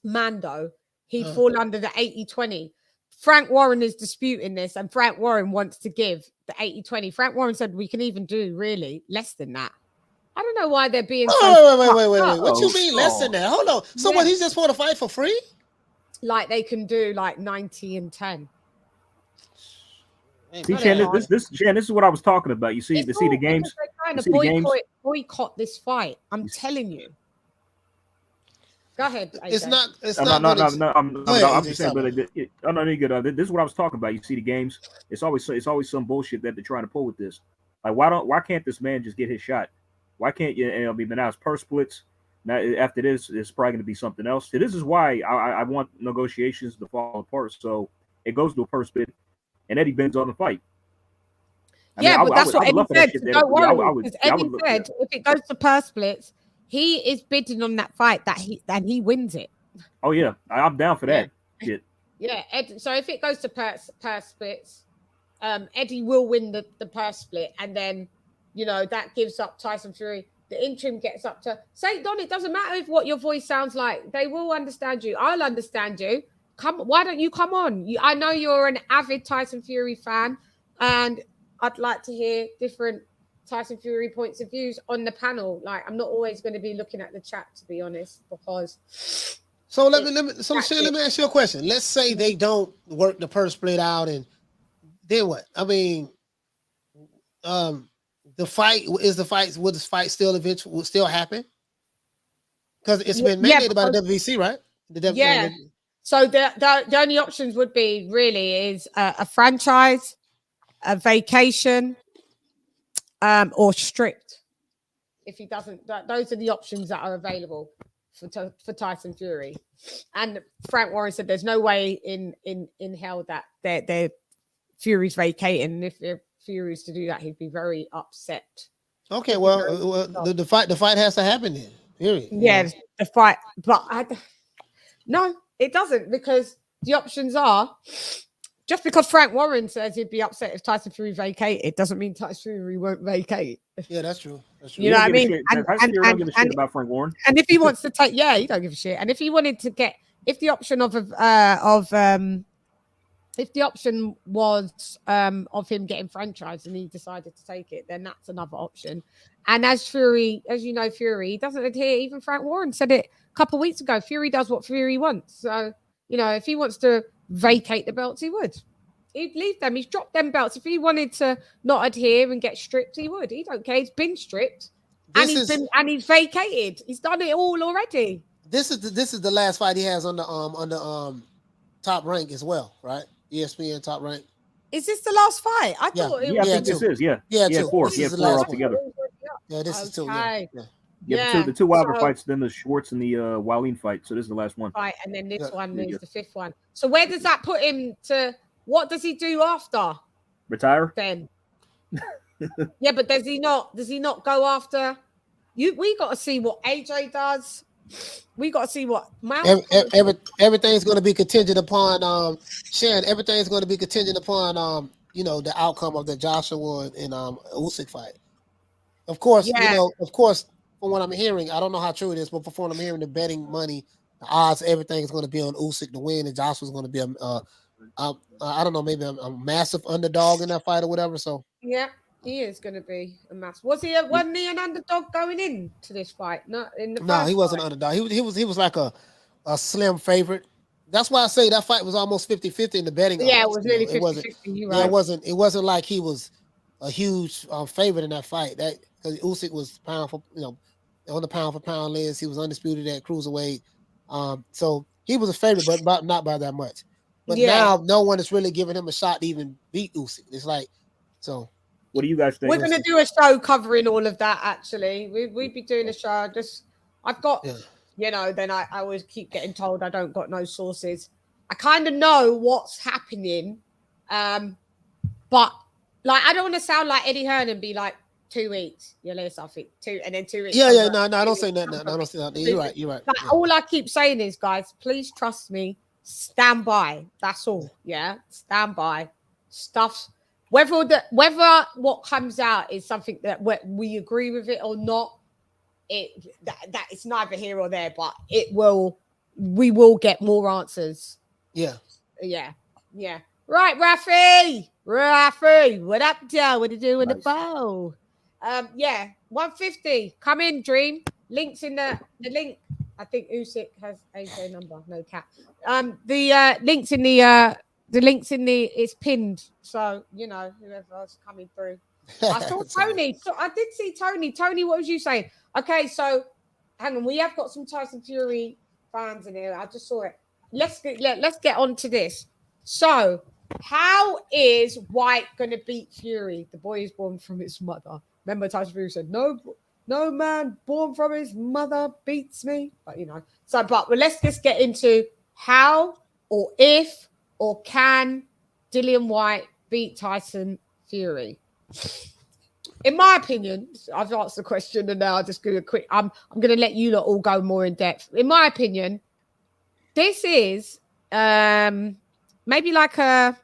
Mando, he'd fall under the 80-20. Frank Warren is disputing this, and Frank Warren wants to give the 80-20. Frank Warren said we can even do really less than that. I don't know why they're being wait. What you mean less than that? Hold on. So what, he's just want to fight for free? Like they can do like 90-10. See, Chan, this is what I was talking about. You see, the games. They're trying to boycott this fight. I'm telling you. Go ahead. AJ. It's not. No. I'm just saying, but this is what I was talking about. You see the games. It's always some bullshit that they're trying to pull with this. Like, why can't this man just get his shot? Why can't you? I mean, now it's purse splits. Now after this, it's probably going to be something else. So this is why I want negotiations to fall apart. So it goes to a purse split, and Eddie bends on the fight. But that's what Eddie said. Don't worry, because Eddie said if it goes to purse splits, he is bidding on that fight and he wins it. Oh yeah, I'm down for that shit. Yeah, so if it goes to purse splits, Eddie will win the purse split, and then that gives up Tyson Fury. The interim gets up to St. Don. It doesn't matter what your voice sounds like. They will understand you. I'll understand you. Why don't you come on? I know you're an avid Tyson Fury fan, and I'd like to hear different Tyson Fury points of views on the panel. Like, I'm not always going to be looking at the chat, to be honest, because. So let me ask you a question. Let's say they don't work the purse split out, and then what? I mean, will this fight still happen? Because it's been mandated by the WBC, right? So the only options would be really is a franchise, a vacation, or stripped. If he doesn't, those are the options that are available for Tyson Fury. And Frank Warren said there's no way in hell that they're Fury's vacating. And if Fury's to do that, he'd be very upset. Okay, well, the fight has to happen then. Period. Yeah, the fight, but no, it doesn't, because the options are just because Frank Warren says he'd be upset if Tyson Fury vacated doesn't mean Tyson Fury won't vacate. Yeah, that's true. You know what I mean? And don't give a shit about Frank Warren. And if he wants to take, he don't give a shit. And if he wanted to get, if the option if the option was of him getting franchised and he decided to take it, then that's another option. And as Fury, Fury doesn't adhere. Even Frank Warren said it a couple of weeks ago. Fury does what Fury wants. So, if he wants to vacate the belts, he would. He'd leave them. He's dropped them belts. If he wanted to not adhere and get stripped, he would. He don't care. He's been stripped and he's vacated. He's done it all already. This is the last fight he has on the Top Rank as well, right? ESPN Top Rank. Is this the last fight? I thought it was. I think this is. Yeah, four. Yeah, four altogether. Yeah, this is two. The two Wilder fights, then the Schwartz and the Wallin fight. So this is the last one. Right, and then this one is the fifth one. So where does that put him to? What does he do after? Retire? Then. Yeah, but does he not go after? We got to see what AJ does. We got to see what everything's going to be contingent upon Shannon. Everything's going to be contingent upon the outcome of the Joshua and Usyk fight. Of course, from what I'm hearing, I don't know how true it is, but from what I'm hearing, the betting money, the odds, everything is going to be on Usyk to win, and Joshua's going to be I don't know, maybe a massive underdog in that fight or whatever. So yeah, he is going to be a massive. Wasn't he an underdog going into this fight? No, he wasn't an underdog. He was like a slim favorite. That's why I say that fight was almost 50-50 in the betting. Yeah, it was really 50-50. It wasn't like he was a huge favorite in that fight. That because Usyk was pound for on the pound for pound list, he was undisputed at cruiserweight. So he was a favorite, but not by that much. But now no one is really giving him a shot to even beat Usyk. It's like, so. What do you guys think? We're going to do a show covering all of that, actually. We'd be doing a show. I've got, then I always keep getting told I don't got no sources. I kind of know what's happening. But like, I don't want to sound like Eddie Hearn and be like 2 weeks, you'll hear something, and then 2 weeks. Yeah, no, I don't say that. No, I don't say that. You're right. But all I keep saying is, guys, please trust me. Stand by. That's all. Yeah, stand by. Stuff. Whether what comes out is something that we agree with it or not, that it's neither here or there. But we will get more answers. Yeah. Right, Rafi, what up, Joe? What you do with the bow? 150. Come in, Dream. Links in the link. I think Usyk has AJ number. No cap. The links in the it's pinned. So whoever's coming through. I saw Tony. So I did see Tony. Tony, what was you saying? Okay, so hang on. We have got some Tyson Fury fans in here. I just saw it. Let's get on to this. So, how is White going to beat Fury? The boy is born from his mother. Remember, Tyson Fury said, "No man born from his mother beats me." But but let's just get into how or if or can Dillian White beat Tyson Fury. In my opinion, I've asked the question and now I'll just do a quick. I'm going to let you lot all go more in depth. In my opinion, this is maybe like I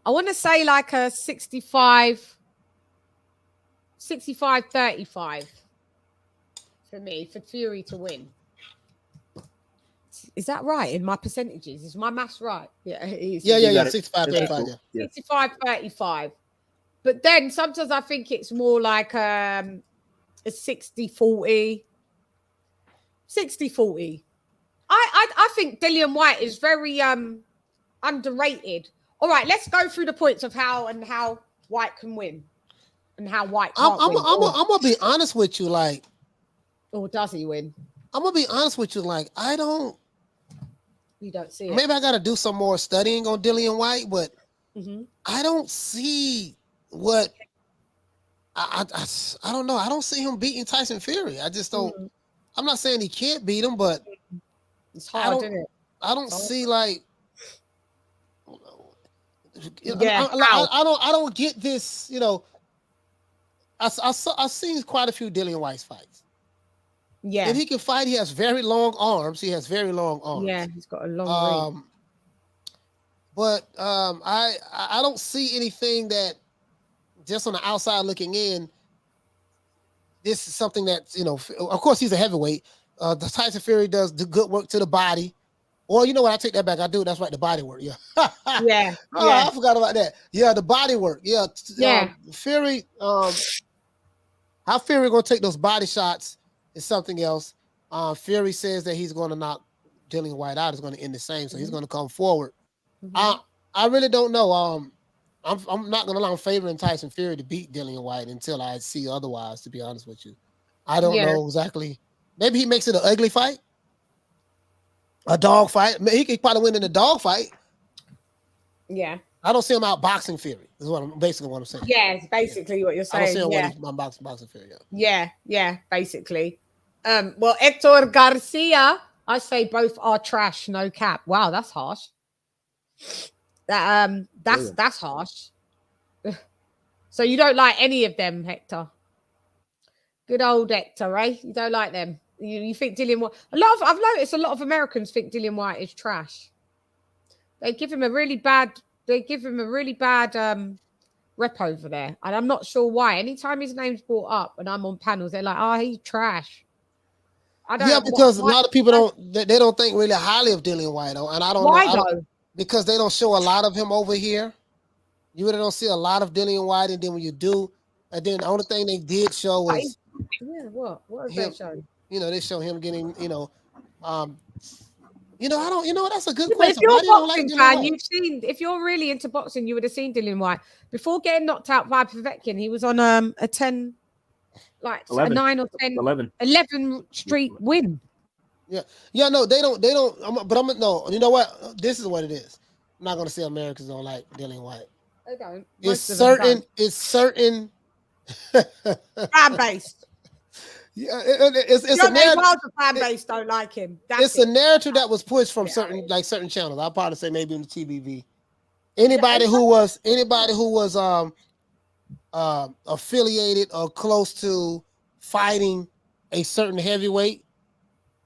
want to say like a 65-35 for me, for Fury to win. Is that right in my percentages? Is my maths right? Yeah, it is. Yeah. 65-35. Yeah. 65-35. But then sometimes I think it's more like a 60-40. 60-40. I think Dillian White is very underrated. All right, let's go through the points of how White can win and how White can't win. I'm gonna be honest with you, like, or does he win? I'm gonna be honest with you, like, you don't see it. Maybe I got to do some more studying on Dillian White, but I don't see what I don't know. I don't see him beating Tyson Fury. I just don't. I'm not saying he can't beat him, but it's hard, isn't it? I don't see like. Yeah, I don't get this. I've seen quite a few Dillian White's fights. Yeah, and he can fight. He has very long arms. He has very long arms. Yeah, he's got a long reach. But I don't see anything that, just on the outside looking in, this is something that, of course he's a heavyweight. The Tyson Fury does the good work to the body. Or you know what? I take that back. I do. That's right. The body work. Yeah. Yeah. I forgot about that. Yeah. The body work. Yeah. Fury, how Fury going to take those body shots is something else. Fury says that he's going to knock Dillian White out. Is going to end the same. So he's going to come forward. I really don't know. I'm not going to lie. I'm favoring Tyson Fury to beat Dillian White until I see otherwise, to be honest with you. I don't know exactly. Maybe he makes it an ugly fight. A dog fight. He could probably win in a dog fight. Yeah. I don't see him out boxing Fury. Is what I'm saying. Yeah, it's basically what you're saying. I don't see him winning boxing Fury. Yeah, basically. Well, Hector Garcia, I say both are trash, no cap. Wow, that's harsh. That's harsh. So you don't like any of them, Hector? Good old Hector, eh? You don't like them. You think Dillian White? I've noticed a lot of Americans think Dillian White is trash. They give him a really bad rep over there, and I'm not sure why. Anytime his name's brought up and I'm on panels, they're like, "Oh, he's trash." Because a lot of people don't think really highly of Dillian White, and I don't know. Because they don't show a lot of him over here. You really don't see a lot of Dillian White, and then when you do, and then the only thing they did show was what is they showing? They show him getting, I don't, that's a good But question. if you're a boxing fan, you've seen, if you're really into boxing, you would have seen Dillian White. Before getting knocked out by Povetkin, he was on a 10, like 11, a 9 or 10, 11 street win. Yeah, no, they don't, no, you know what? This is what it is. I'm not going to say Americans don't like Dillian White. They don't. It's certain. Fan-based. it's a Deontay narrative. Wilder fan base don't like him. It's a narrative that was pushed from certain channels. I'll probably say maybe in the TBV. Anybody who was affiliated or close to fighting a certain heavyweight,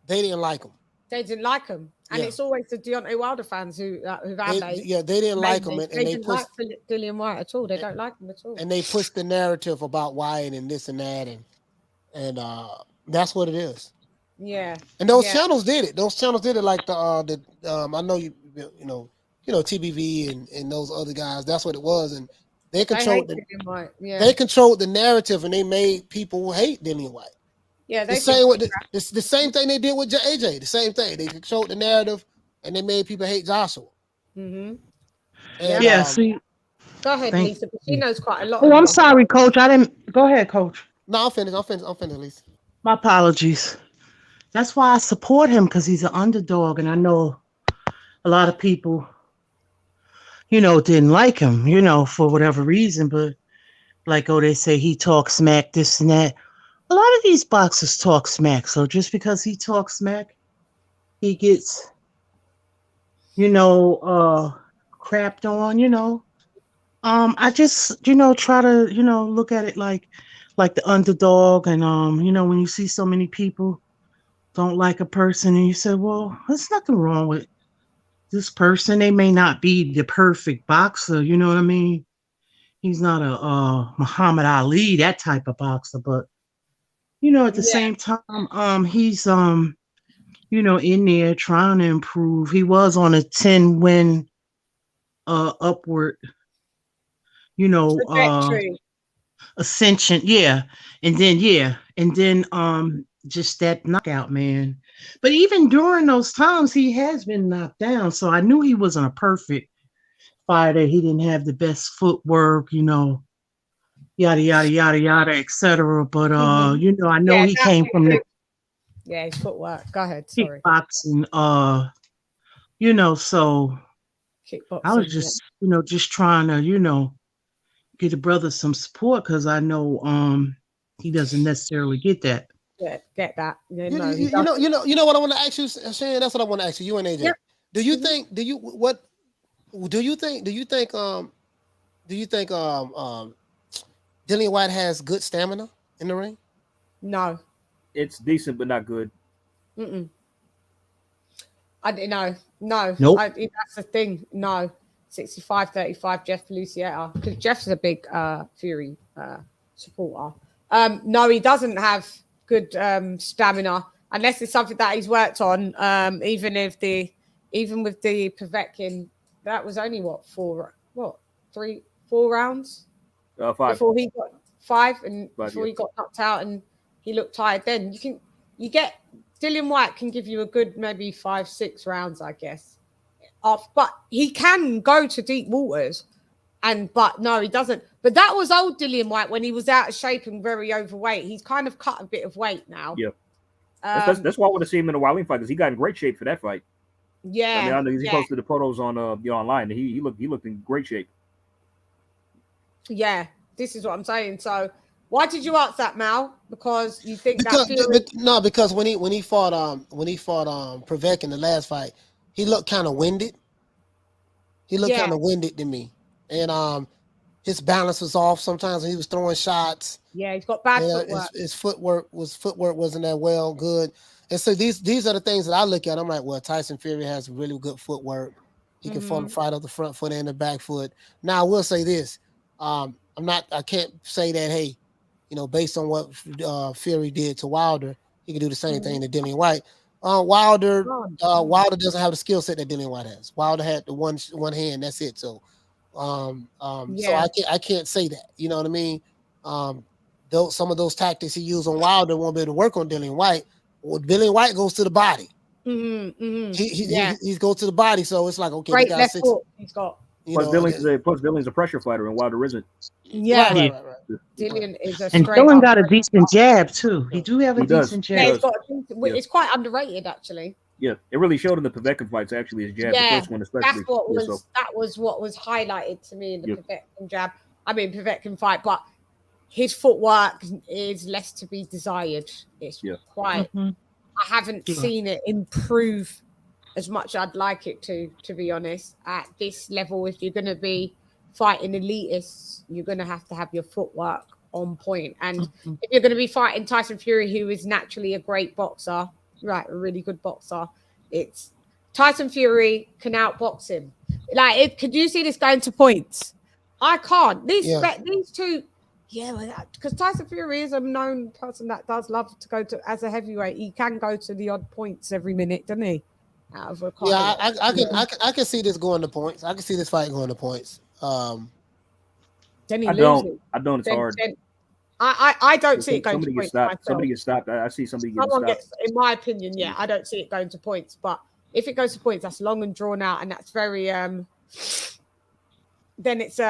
they didn't like him. They didn't like him, and it's always the Deontay Wilder fans who they didn't like him, and they didn't like Dillian White at all. They don't like him at all, and they pushed the narrative about Wyatt and this and that, and that's what it is. Yeah, and those channels did it. Those channels did it, like the I know you know TBV and those other guys. That's what it was, and they controlled they controlled the narrative, and they made people hate Dillian White. Yeah, the same thing they did with AJ. The same thing. They controlled the narrative, and they made people hate Joshua. Mm-hmm. And, see. Go ahead, Lisa. But she knows quite a lot. Oh, I'm sorry, Coach. I didn't. Go ahead, Coach. No, I'm finished, Lisa. My apologies. That's why I support him, because he's an underdog, and I know a lot of people, didn't like him, for whatever reason. But like, they say he talks smack, this and that. A lot of these boxers talk smack. So just because he talks smack, he gets, crapped on, I just, try to, look at it like the underdog. And, when you see so many people don't like a person and you say, well, there's nothing wrong with this person. They may not be the perfect boxer. You know what I mean? He's not a Muhammad Ali, that type of boxer, but at the same time, he's, in there trying to improve. He was on a 10-win upward, ascension. And then, just that knockout, man. But even during those times, he has been knocked down. So I knew he wasn't a perfect fighter. He didn't have the best footwork, yada yada yada yada, etc. But I know he came from the his footwork. Go ahead, sorry. Kickboxing, so kickboxing, I was just just trying to get a brother some support, because I know he doesn't necessarily get that. Get that. You know what I want to ask you, Shan? That's what I want to ask you and AJ. Yep. Do you think Dillian White has good stamina in the ring? No. It's decent, but not good. I didn't know. No. Nope. That's the thing. No. 65-35, Jeff Lucietta. Because Jeff's a big Fury supporter. No, he doesn't have good stamina, unless it's something that he's worked on. Even with the Povetkin, that was only 4 rounds? 5. Before he got 5, and before he got knocked out and he looked tired. Then Dillian White can give you a good maybe 5-6 rounds, I guess. But he can go to deep waters, but no, he doesn't. But that was old Dillian White when he was out of shape and very overweight. He's kind of cut a bit of weight now. Yeah, that's why I want to see him in a Wilding fight, because he got in great shape for that fight. Yeah, I know he posted the photos on online. He looked in great shape. Yeah, this is what I'm saying. So, why did you ask that, Mal? Because you think because when he fought Povetkin in the last fight, he looked kind of winded. He looked kind of winded to me, and his balance was off sometimes when he was throwing shots. Yeah, he's got bad footwork. His footwork wasn't that good, and so these are the things that I look at. I'm like, well, Tyson Fury has really good footwork. He can fight off the front foot and the back foot. Now, I will say this. I can't say that, hey, based on what Fury did to Wilder, he can do the same thing to Dillian White. Wilder doesn't have the skill set that Dillian White has. Wilder had the one hand, that's it. So, so I can't say that. You know what I mean? Some of those tactics he used on Wilder won't be able to work on Dillian White. Well, Dillian White goes to the body. He goes to the body, so it's like, okay, great left foot he's got. Plus, Dillian's a pressure fighter, and Wilder isn't. Yeah, right. Dillian is a and Dylan got a decent jab too. He do have a decent jab. Yeah, he's got it's quite underrated actually. Yeah, it really showed in the Povetkin fights. Actually, his jab, the first one especially. That was what was highlighted to me in the Povetkin jab. I mean Povetkin fight, but his footwork is less to be desired. It's quite. Mhm. I haven't seen it improve as much as I'd like it to be honest. At this level, if you're going to be fighting elitists, you're going to have your footwork on point. And if you're going to be fighting Tyson Fury, who is naturally a great boxer, right, a really good boxer, it's Tyson Fury can outbox him. Like, could you see this going to points? I can't. These two. Yeah, because Tyson Fury is a known person that does love to go to as a heavyweight. He can go to the odd points every minute, doesn't he? Out of a I can see this going to points. I can see this fight going to points. Then he I loses. don't. It's hard. I don't see it going to Somebody points. Somebody gets stopped. I see somebody getting Someone stopped. gets, in my opinion, I don't see it going to points. But if it goes to points, that's long and drawn out, and that's very then it's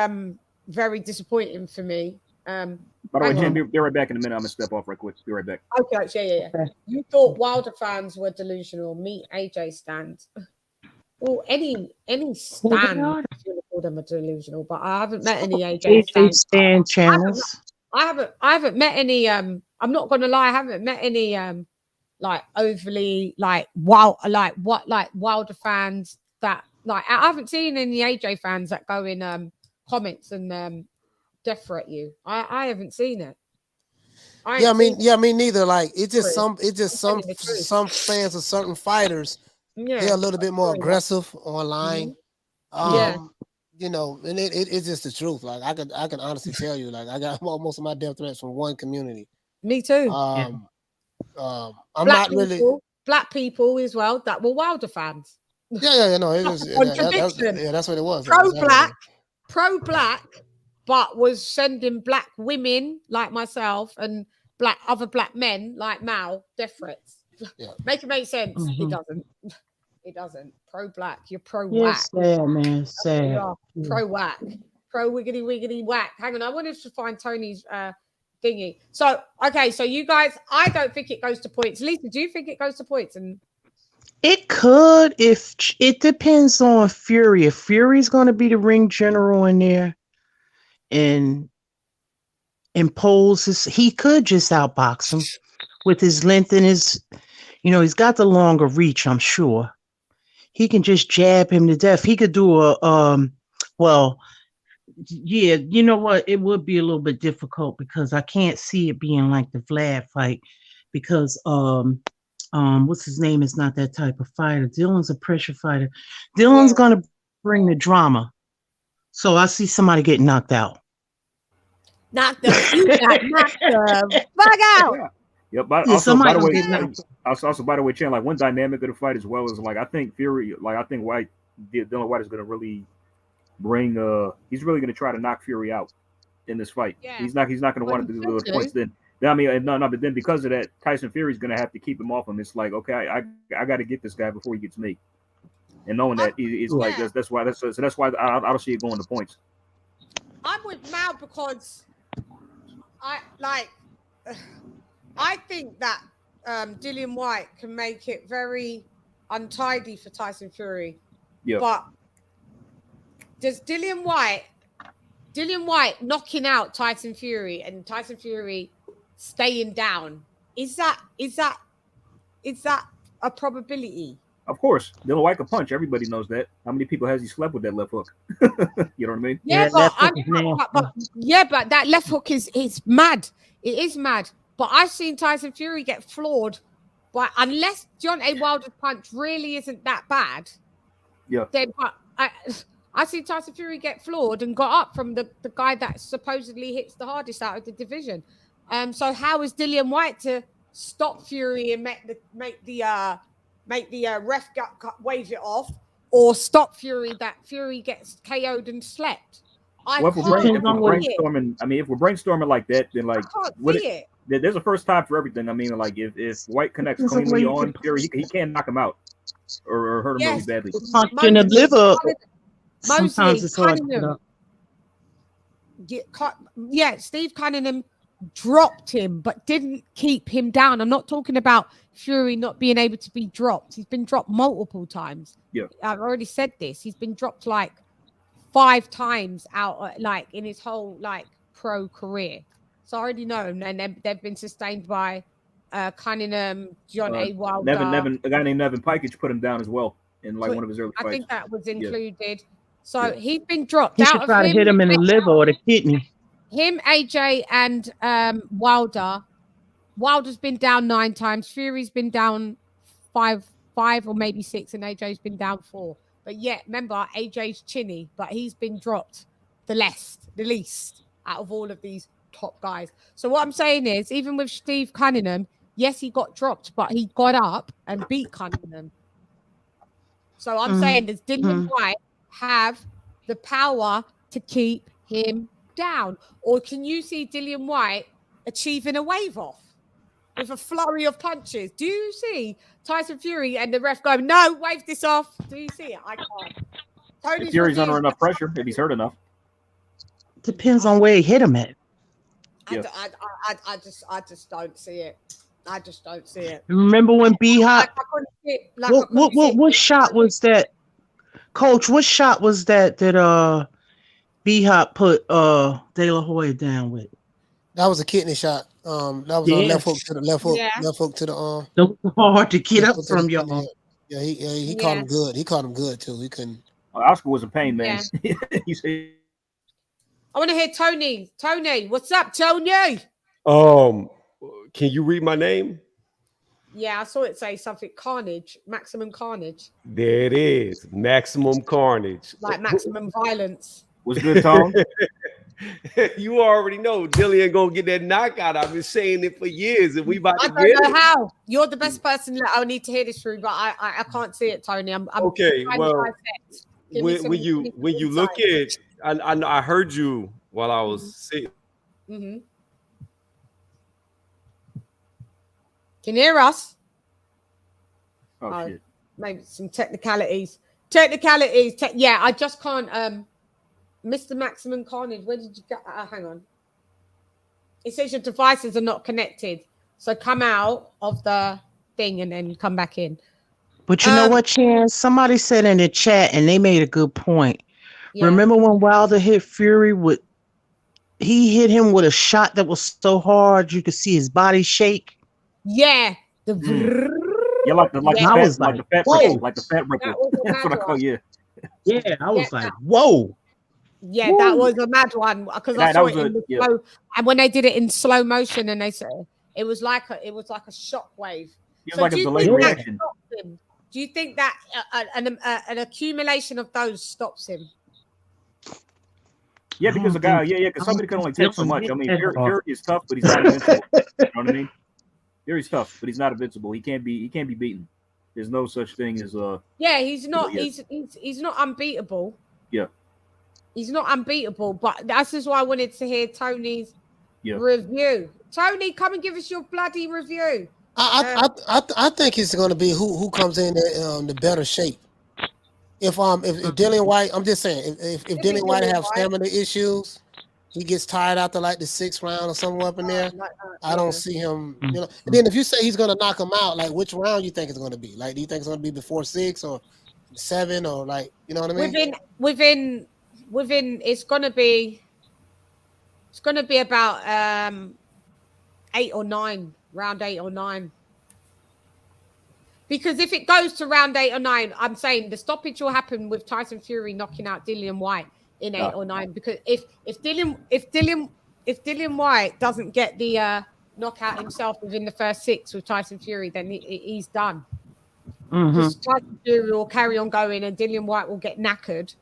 very disappointing for me. By the way, Jen, be right back in a minute. I'm gonna step off right quick. Be right back. Okay, yeah. You thought Wilder fans were delusional. Meet AJ stands. Well, any stand, if you call them a delusional, but I haven't met any AJ stand channels. I haven't met any. I'm not gonna lie, I haven't met any like overly like Wilder fans that like I haven't seen any AJ fans that go in comments and death threat you. I haven't seen it. Me neither. Like some fans of certain fighters, they're a little bit more aggressive online. You know, and it's just the truth. Like I can honestly tell you, like I got most of my death threats from one community. Me too. I'm black black people as well that were Wilder fans. No, it was that's what it was. Pro black, but was sending black women like myself and other black men like Mal death threats. Make it make sense. It doesn't. It doesn't. Pro black, you're pro whack. Sad, man. Sad. Pro whack. Pro wiggity wiggity whack. Hang on, I wanted to find Tony's thingy. So okay, so you guys, I don't think it goes to points. Lisa, do you think it goes to points? And it could, if it depends on Fury. If Fury's going to be the ring general in there and imposes, he could just outbox him with his length and his, he's got the longer reach, I'm sure. He can just jab him to death. He could do you know what? It would be a little bit difficult because I can't see it being like the Vlad fight because what's his name is not that type of fighter. Dylan's a pressure fighter. Dylan's gonna bring the drama. So I see somebody get knocked out. Knocked out. You got knocked the fuck out. Yeah, but also, by the way, Chan, like one dynamic of the fight as well is like I think Fury, like I think Dylan White is gonna really bring he's really gonna try to knock Fury out in this fight. Yeah. He's not gonna want to do the points then. I mean, no, but then because of that, Tyson Fury's gonna have to keep him off him. It's like, okay, I got to get this guy before he gets me, and knowing that he's like that's why I don't see it going to points. I'm with Mal because I think that Dillian White can make it very untidy for Tyson Fury. Yeah, but does Dillian White knocking out Tyson Fury and Tyson Fury staying down, is that a probability? Of course, Dillian White can punch. Everybody knows that. How many people has he slept with that left hook? You know what I mean? Yeah, but that left hook is mad. It is mad. But I've seen Tyson Fury get floored. But unless Deontay Wilder's punch really isn't that bad, then I see Tyson Fury get floored and got up from the guy that supposedly hits the hardest out of the division. So how is Dillian White to stop Fury and make the ref wave it off, or stop Fury that Fury gets KO'd and slept? If we're brainstorming like that, then like there's a first time for everything. I mean, like if White connects cleanly on Fury, he can't knock him out or hurt him really badly. Sometimes it's hard. Steve Cunningham dropped him, but didn't keep him down. I'm not talking about Fury not being able to be dropped. He's been dropped multiple times. Yeah, I've already said this. He's been dropped like 5 times out, like in his whole like pro career. It's already known, and they've been sustained by Cunningham, John A. Wilder. A guy named Nevin Pikich put him down as well in like one of his early fights. I think that was included. So he's been dropped. He should try to hit him in the liver or the kidney. Him, AJ, and Wilder. Wilder's been down 9 times. Fury's been down five or maybe 6, and AJ's been down 4. But yet, remember, AJ's chinny, but he's been dropped the least out of all of these top guys. So what I'm saying is, even with Steve Cunningham, yes, he got dropped, but he got up and beat Cunningham. So I'm saying, does Dillian White have the power to keep him down? Or can you see Dillian White achieving a wave off with a flurry of punches? Do you see Tyson Fury and the ref going, no, wave this off? Do you see it? I can't. If Fury's under enough pressure, if he's hurt enough. Depends on where he hit him at. I just don't see it. I just don't see it. Remember when B-Hop? What shot was that? Coach, what shot was that B-Hop put De La Hoya down with? That was a kidney shot. That was a left hook to the left hook to the arm. That was hard to get up from y'all. Yeah, he caught him good. He caught him good too. He couldn't. Oscar was in pain, man. Yeah. I want to hear Tony. Tony, what's up, Tony? Can you read my name? Yeah, I saw it say something Carnage, Maximum Carnage. There it is, Maximum Carnage. Like maximum violence. Was good, Tom? You already know Dillian gonna get that knockout. I've been saying it for years, and we about to get it. I don't know how. You're the best person that I need to hear this through, but I can't see it, Tony. I'm okay. Well, when you look at, I heard you while I was sitting. Mm-hmm. Can you hear us? Oh shit. Maybe some technicalities. Yeah, I just can't. Mr. Maximum Carnage, where did you go? Hang on. It says your devices are not connected. So come out of the thing and then come back in. But you know what, Chan? Somebody said in the chat, and they made a good point. Yeah. Remember when Wilder hit Fury he hit him with a shot that was so hard you could see his body shake? Yeah. Yeah, like the fat ripper. That's what I call Yeah, I was like, whoa. Yeah, woo. That was a mad one because I saw it in the slow, and when they did it in slow motion, and they said it was like a shock wave. It was like a delayed reaction. Do you think that an accumulation of those stops him? Yeah, because the guy, because somebody can only take so much. I mean, Fury is tough, but he's not invincible. You know what I mean? Fury's tough, but he's not invincible. He can't be beaten. There's no such thing as Yeah, he's not. He's not unbeatable. Yeah. He's not unbeatable, but that's just why I wanted to hear Tony's review. Tony, come and give us your bloody review. I think it's going to be who comes in the better shape. If Dillian White, I'm just saying, if Dillian White have stamina issues, he gets tired after like the 6th round or somewhere up in there. I don't see him. You know. And then if you say he's going to knock him out, like which round you think it's going to be? Like, do you think it's going to be before 6 or 7 or like, you know what I mean? Within it's gonna be about 8 or 9, round 8 or 9. Because if it goes to round 8 or 9, I'm saying the stoppage will happen with Tyson Fury knocking out Dillian White in 8 or 9. Because if Dillian White doesn't get the knockout himself within the first 6 with Tyson Fury, then he's done. Tyson Fury will carry on going, and Dillian White will get knackered.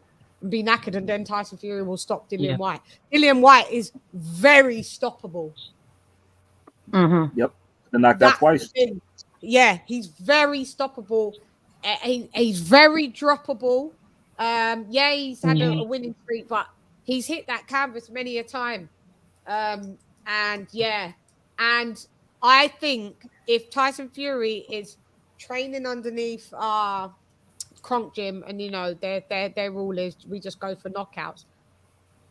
Be knackered, and then Tyson Fury will stop Dillian White. Dillian White is very stoppable. Yep, been knocked out twice. Yeah, he's very stoppable. He's very droppable. Yeah, he's had a winning streak, but he's hit that canvas many a time. And I think if Tyson Fury is training underneath Kronk Gym, and you know their rule is we just go for knockouts.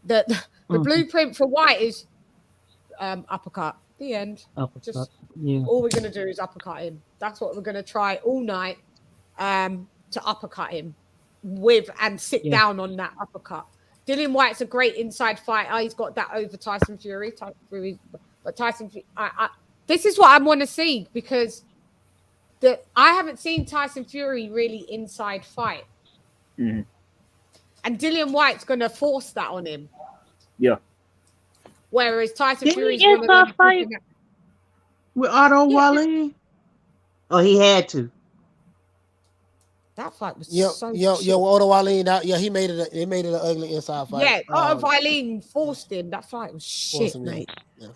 The blueprint for White is uppercut. The end. Uppercut. All we're gonna do is uppercut him. That's what we're gonna try all night to uppercut him with and sit down on that uppercut. Dillian White's a great inside fighter. He's got that over Tyson Fury. But Tyson, this is what I want to see, because I haven't seen Tyson Fury really inside fight. Mm-hmm. And Dillian White's going to force that on him. Yeah. Whereas Tyson Didn't Fury's he going to fight with Otto Wale? Oh, he had to. That fight was so Otto Wale, he made it. It made it an ugly inside fight. Yeah, Otto Wale forced him. That fight was shit, mate. Yeah.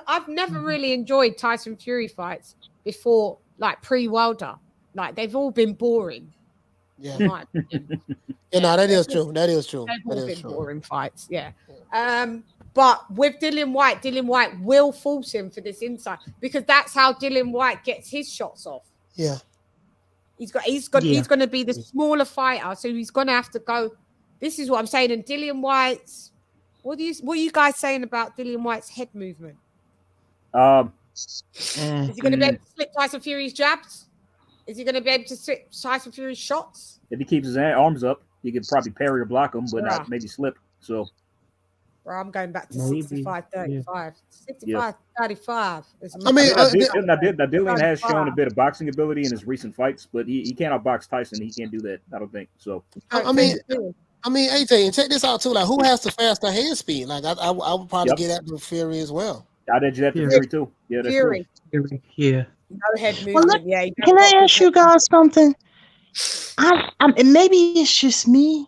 I've never really enjoyed Tyson Fury fights before, like pre-Wilder. Like, they've all been boring. Yeah. That is true. That is true. They've all been boring fights. Yeah. But with Dillian White will force him for this inside, because that's how Dillian White gets his shots off. Yeah. He's going to be the smaller fighter, so he's going to have to go. This is what I'm saying. And Dillian White's, what are you guys saying about Dillian White's head movement? Is he going to be able to slip Tyson Fury's jabs? Is he going to be able to slip Tyson Fury's shots? If he keeps his arms up, he could probably parry or block them, but not maybe slip. So, bro, I'm going back to 65-35. 65-35. I mean, Dillian has shown a bit of boxing ability in his recent fights, but he can't outbox Tyson. He can't do that, I don't think. So, I mean, AJ, and check this out too. Like, who has the faster hand speed? Like, I would probably get that with Fury as well. I'd edge that to Fury too. Yeah, that's Fury. True. Yeah. No head movement. Can I ask you guys something? And maybe it's just me,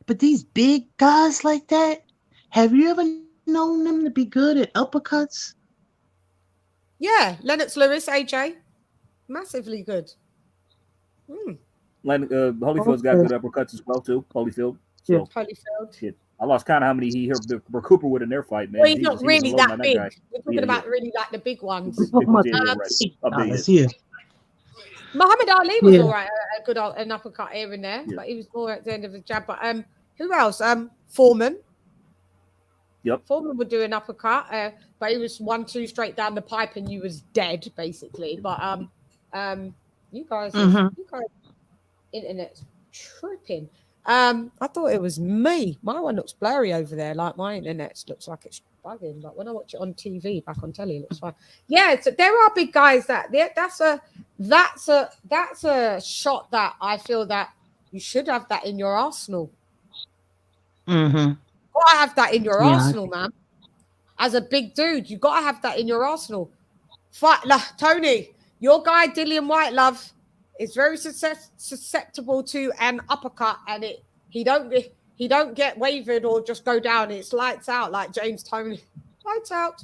but these big guys like that, have you ever known them to be good at uppercuts? Yeah, Lennox Lewis, AJ, massively good. Holyfield's got good uppercuts as well too. Holyfield. So, Holyfield. Shit. I lost count of how many he hit Cooper with in their fight, man. Well, he's not really that big. We're talking about really like the big ones. Muhammad Ali was all right, a good an uppercut here and there, but he was more at the end of the jab. But who else? Foreman. Yep. Foreman would do an uppercut, but he was 1-2 straight down the pipe, and you was dead basically. But you guys, internet's tripping. I thought it was me. My one looks blurry over there. Like, my internet looks like it's bugging. But when I watch it on TV, back on telly, it looks fine. Yeah, so there are big guys that's a shot that I feel that you should have that in your arsenal. Mm-hmm. Gotta have that in your arsenal, man. As a big dude, you gotta have that in your arsenal. Tony, your guy Dillian White, love, is very susceptible to an uppercut, and he don't get wavered or just go down. It's lights out, like James Tony. Lights out.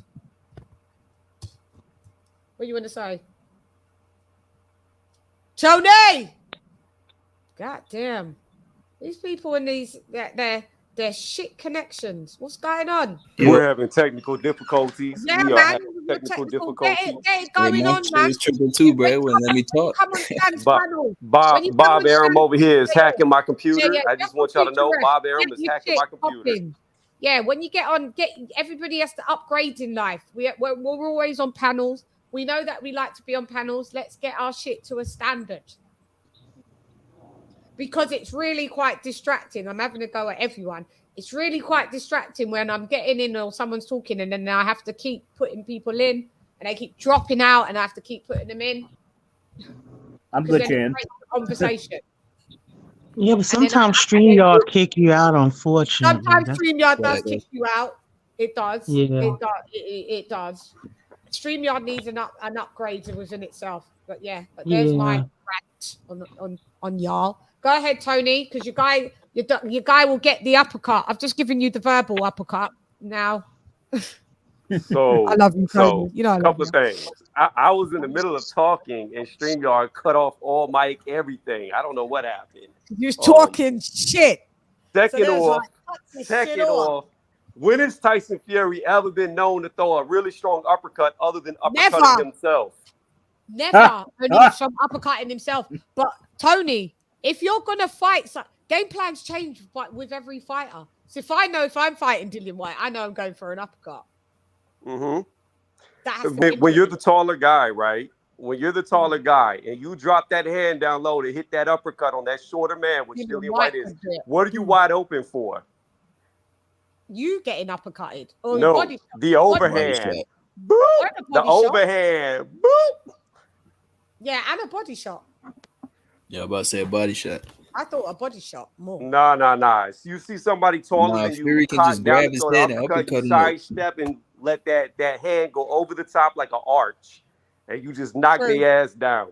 What you want to say, Tony? God damn, these people in these they're shit connections. What's going on? We're having technical difficulties. Yeah, we man. are having technical difficulties. Get going on, man. It's triple two, bro. Wouldn't let me talk. Come on Stan's panel. Bob Arum over here is hacking my computer. I just want y'all to know Bob Arum is hacking my computer. Yeah, when you get everybody has to upgrade in life. We're always on panels. We know that we like to be on panels. Let's get our shit to a standard. Because it's really quite distracting. I'm having a go at everyone. It's really quite distracting when I'm getting in or someone's talking, and then I have to keep putting people in, and they keep dropping out, and I have to keep putting them in. I'm good, Chan. Conversation. Yeah, but sometimes StreamYard kick you out, unfortunately. Sometimes StreamYard does kick you out. It does. Yeah. It does. StreamYard needs an upgrade within itself. But there's my rant on y'all. Go ahead, Tony, because your guy will get the uppercut. I've just given you the verbal uppercut now. So I love you, Tony. You know, a couple of things. I was in the middle of talking, and StreamYard cut off all mic, everything. I don't know what happened. You was talking shit. Second off, when has Tyson Fury ever been known to throw a really strong uppercut other than uppercutting himself? Never. Only from uppercutting himself. But Tony, if you're gonna fight, game plans change with every fighter. So if I'm fighting Dillian White, I know I'm going for an uppercut. Mm-hmm. When you're the taller guy, right? When you're the taller guy and you drop that hand down low to hit that uppercut on that shorter man, which Dillian White is, what are you wide open for? You getting uppercutted? Or No, body shot? the overhand. shot. Boop. And a The body shot. overhand. Boop. Yeah, and a body shot. Yeah, I'm about to say a body shot. I thought a body shot more. Nah. You see somebody taller Nah, than you, Fury can cock just down grab and his throw the head and uppercut, you uppercut him up. sidestep and let that hand go over the top like an arch, and you just knock True. their ass down.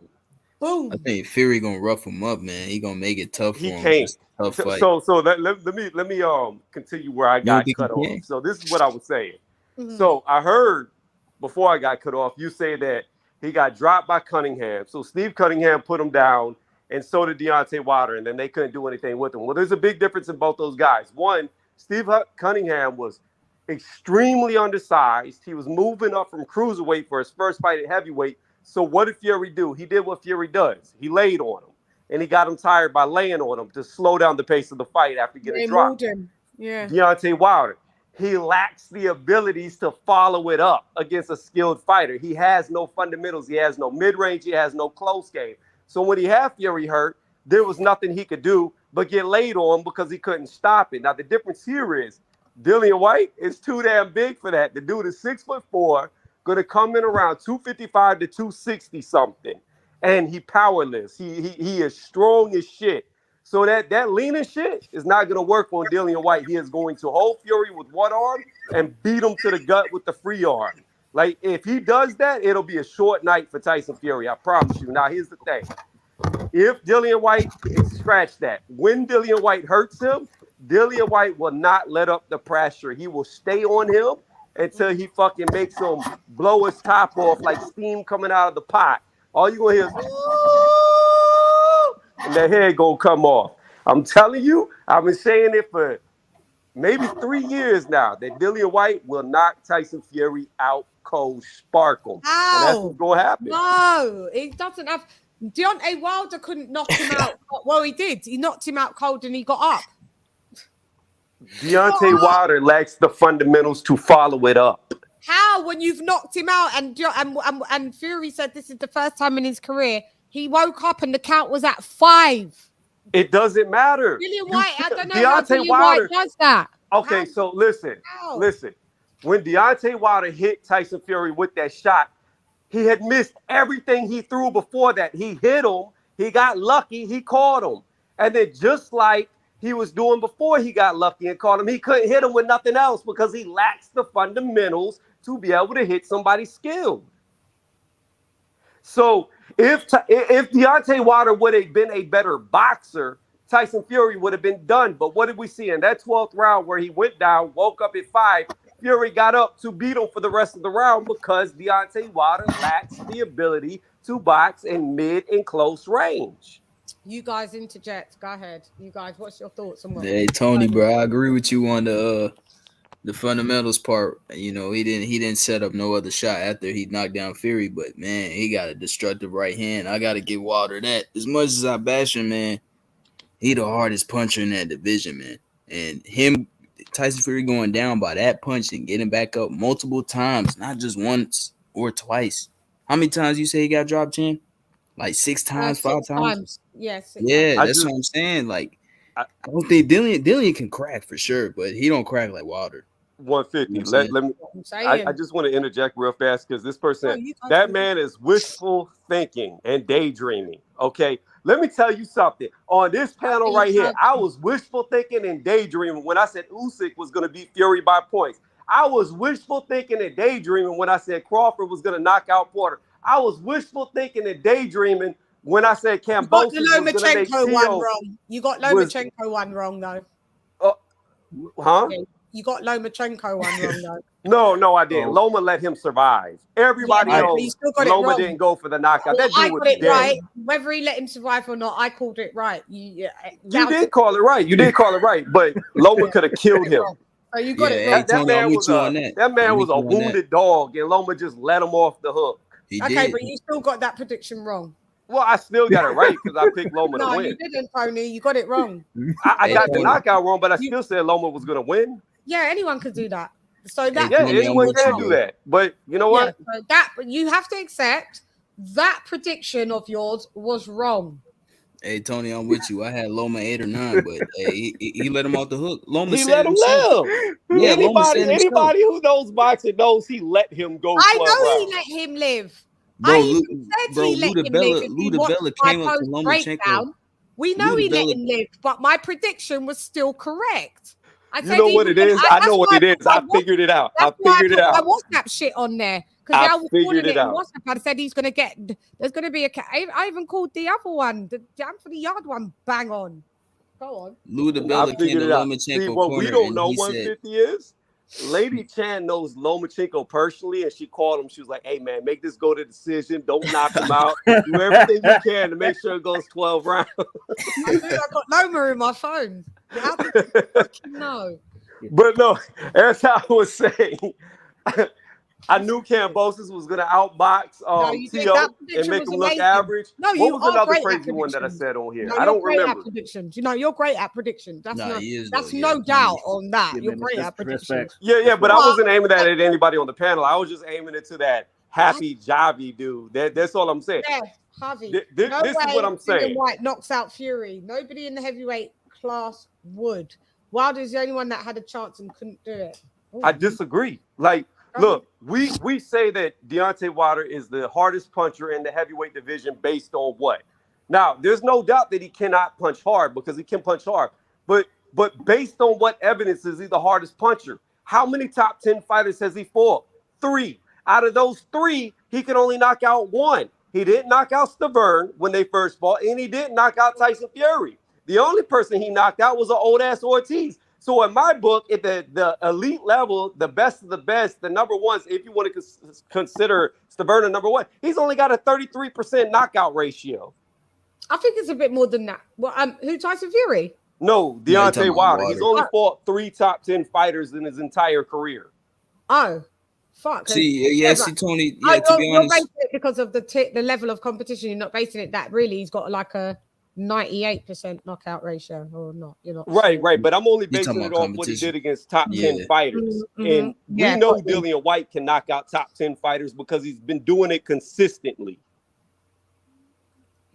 Boom. I think Fury gonna rough him up, man. He gonna make it tough for He him. can't. Just a tough fight. So let me continue where I You don't got think cut he off. can? So this is what I was saying. Mhm. So I heard before I got cut off, you say that he got dropped by Cunningham. So Steve Cunningham put him down, and so did Deontay Wilder, and then they couldn't do anything with him. Well, there's a big difference in both those guys. One, Steve Cunningham was extremely undersized. He was moving up from cruiserweight for his first fight at heavyweight. So what did Fury do? He did what Fury does. He laid on him, and he got him tired by laying on him to slow down the pace of the fight after getting dropped. Yeah. Deontay Wilder, he lacks the abilities to follow it up against a skilled fighter. He has no fundamentals. He has no mid-range. He has no close game. So when he had Fury hurt, there was nothing he could do but get laid on because he couldn't stop it. Now, the difference here is Dillian White is too damn big for that. The dude is 6'4", going to come in around 255 to 260 something. And he powerless. He is strong as shit. So that leaning shit is not going to work on Dillian White. He is going to hold Fury with one arm and beat him to the gut with the free arm. Like, if he does that, it'll be a short night for Tyson Fury. I promise you. Now, here's the thing. If Dillian White, scratch that. When Dillian White hurts him, Dillian White will not let up the pressure. He will stay on him until he fucking makes him blow his top off like steam coming out of the pot. All you're going to hear is, ooh, and the head going to come off. I'm telling you, I've been saying it for maybe 3 years now, that Dillian White will knock Tyson Fury out cold, sparkle. How? And that's what's going to happen. No, it doesn't have. Deontay Wilder couldn't knock him out. Well, he did. He knocked him out cold and he got up. Deontay Wilder lacks the fundamentals to follow it up. How, when you've knocked him out and Fury said this is the first time in his career he woke up and the count was at 5. It doesn't matter. Dillian White, I don't know Deontay how Dillian Wilder White does that. Okay, How? so listen. When Deontay Wilder hit Tyson Fury with that shot, he had missed everything he threw before that. He hit him. He got lucky. He caught him. And then just like he was doing before he got lucky and caught him, he couldn't hit him with nothing else because he lacks the fundamentals to be able to hit somebody skilled. So if Deontay Wilder would have been a better boxer, Tyson Fury would have been done. But what did we see in that 12th round where he went down, woke up at 5? Fury got up to beat him for the rest of the round because Deontay Wilder lacks the ability to box in mid and close range. You guys interject. Go ahead. You guys, what's your thoughts on what? Hey Tony, bro, I agree with you on the fundamentals part. You know, he didn't set up no other shot after he knocked down Fury, but man, he got a destructive right hand. I gotta give Wilder that. As much as I bash him, man, he the hardest puncher in that division, man. And him, Tyson Fury going down by that punch and getting back up multiple times, not just once or twice. How many times you say he got dropped, Chan? Like 6 times, 5 times? Yes. Yeah, that's what I'm saying. Like, I don't think Dillian can crack for sure, but he don't crack like Wilder. 150. You know Let me. I just want to interject real fast because this person, that man is wishful thinking and daydreaming. Okay, let me tell you something. On this panel right here, I was wishful thinking and daydreaming when I said Usyk was going to beat Fury by points. I was wishful thinking and daydreaming when I said Crawford was going to knock out Porter. I was wishful thinking and daydreaming when I said Kambosos was going to make Theo. You got Lomachenko one wrong though. Huh? Okay. You got Lomachenko one wrong though. No, I didn't. Loma let him survive. Everybody knows Loma didn't go for the knockout. Well, that dude I was got it dead. right. Whether he let him survive or not, I called it right. You did call it right. You did call it right, but Loma could have killed him. Oh, you got it wrong. That man was a wounded dog, and Loma just let him off the hook. Okay, but you still got that prediction wrong. Well, I still got it right because I picked Loma to win. No, you didn't, Tony. You got it wrong. I got the knockout wrong, but I still said Loma was going to win. Yeah, anyone could do that. So that anyone can do that. But you know what? So but you have to accept that prediction of yours was wrong. Hey Tony, I'm with you. I had Loma 8 or 9, but hey, he let him off the hook. Loma He said let it him himself. live. Yeah, Loma said Anybody himself. who knows boxing knows he let him go I 12 know he rounds. let him live. Bro, I even said he let him live. If you watch Ludabella my came up to post Lomachenko. breakdown, we know he let Ludabella, him live, but my prediction was still correct. I You said know what even it is? I know that's what why it is. I figured it out. I that's why I figured it put my out. WhatsApp shit on there because I I was figured calling it it in out. WhatsApp. I said he's gonna get. There's gonna be a. I even called the other one, the Anthony Yard one. Bang on. Go on. Ludabella I came figured to it out. See, Lomachenko what we corner don't and know he said, 150 is LadyChann knows Lomachenko personally, and she called him. She was like, "Hey man, make this go to decision. Don't knock him out. Do everything you can to make sure it goes 12 rounds." I got Loma in my phone. How did you fucking know? But no, as I was saying, I knew Kambosos was gonna outbox No, you did. T.O. That and prediction make was him look amazing. average. No, What you was are another great at crazy one that I predictions. said on here? No, I you're don't great at remember. predictions. You know, you're great at predictions. That's nah, no, he is that's though. no Yeah, doubt on that. Yeah, You're man, great at that's predictions. facts. Yeah, That's but I facts. wasn't aiming that at anybody on the panel. I was just aiming it to that happy jobby dude. That's all I'm saying. Yeah, Harvey. This No is what way I'm Dillian saying. White knocks out Fury. Nobody in the heavyweight class would. Wilder's the only one that had a chance and couldn't do it. Ooh. I disagree. Like, look, we say that Deontay Wilder is the hardest puncher in the heavyweight division based on what? Now, there's no doubt that he cannot punch hard because he can punch hard. But based on what evidence is he the hardest puncher? How many top 10 fighters has he fought? 3. Out of those 3, he can only knock out 1. He didn't knock out Stavern when they first fought, and he didn't knock out Tyson Fury. The only person he knocked out was an old-ass Ortiz. So in my book, at the elite level, the best of the best, the number ones, if you want to consider Stavern number 1, he's only got a 33% knockout ratio. I think it's a bit more than that. Well, who, Tyson Fury? No, No, you're talking Deontay about Wilder. Wilder. He's only fought 3 top 10 fighters in his entire career. Oh, fuck. See, yeah, see, Tony. Oh, Yeah, to be you're honest, basing it because of the level of competition. You're not basing it that really he's got like a 98% knockout ratio or not. You're not Right. But I'm only You're talking basing it about off what he competition. did against top 10 Yeah. fighters. And we know Dillian White can knock out top 10 fighters because he's been doing it consistently.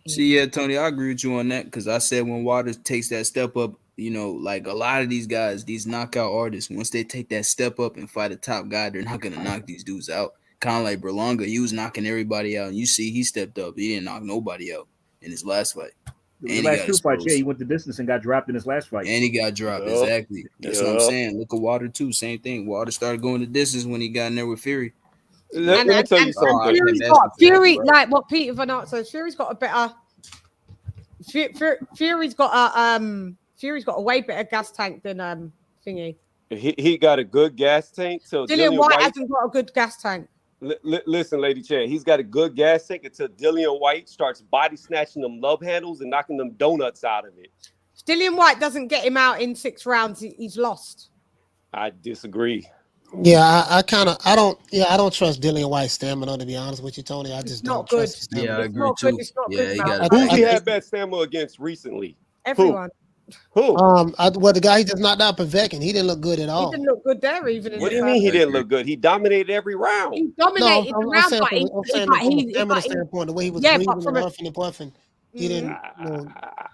See, yeah, Tony, I agree with you on that because I said when Wilder takes that step up, you know, like a lot of these guys, these knockout artists, once they take that step up and fight a top guy, they're not gonna knock these dudes out. Kind of like Berlanga, he was knocking everybody out, and you see he stepped up. He didn't knock nobody out in his last fight. The last 2 fights, yeah, he went the distance and got dropped in his last fight. And he got dropped, exactly. That's what I'm saying. Look at Wilder too, same thing. Wilder started going the distance when he got in there with Fury. Let me tell you something. Fury, like what Peter Van Aert says, Fury's got a better. Fury's got a way better gas tank than thingy. He got a good gas tank. So Dillian White hasn't got a good gas tank. Listen, LadyChann, he's got a good gas tank until Dillian White starts body snatching them love handles and knocking them donuts out of it. If Dillian White doesn't get him out in 6 rounds, he's lost. I disagree. Yeah, I don't trust Dillian White's stamina, to be honest with you, Tony. I just don't trust his stamina. Yeah, I agree too. Who's he had bad stamina against recently? Everyone. Who? Well, the guy he just knocked out Povetkin, he didn't look good at all. He didn't look good there even. What do you mean he didn't look good? He dominated every round. He dominated the round, I'm saying from a stamina standpoint, the way he was breathing and huffing and puffing, he didn't.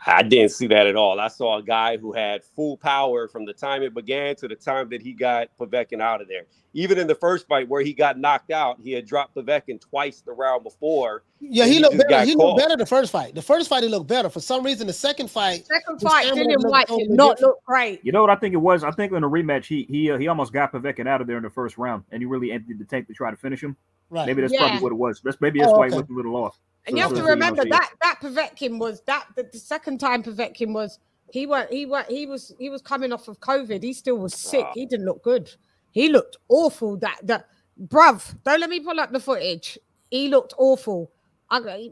I didn't see that at all. I saw a guy who had full power from the time it began to the time that he got Povetkin out of there. Even in the first fight where he got knocked out, he had dropped Povetkin twice the round before. Yeah, he looked better. He looked better the first fight. The first fight he looked better. For some reason, the second fight, Dillian White did not look great. You know what I think it was? I think in the rematch, he almost got Povetkin out of there in the first round, and he really emptied the tank to try to finish him. Right. Probably what it was. That's why he looked a little off. And you have to remember that Povetkin was the second time Povetkin was he was coming off of COVID. He still was sick. He didn't look good. He looked awful. That bruv, don't let me pull up the footage. He looked awful.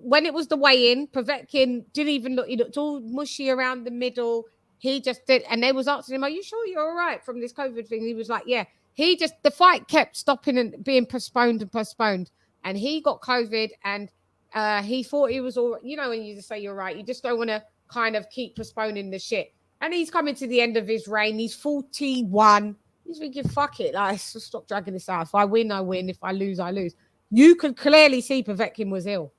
When it was the weigh-in, Povetkin didn't even look. He looked all mushy around the middle. He just did, and they was asking him, "Are you sure you're all right from this COVID thing?" He was like, "Yeah." The fight kept stopping and being postponed, and he got COVID, and he thought he was all. You know, when you just say you're right, you just don't want to kind of keep postponing the shit. And he's coming to the end of his reign. He's 41. He's thinking, "Fuck it, like stop dragging this out. If I win, I win. If I lose, I lose." You could clearly see Povetkin was ill.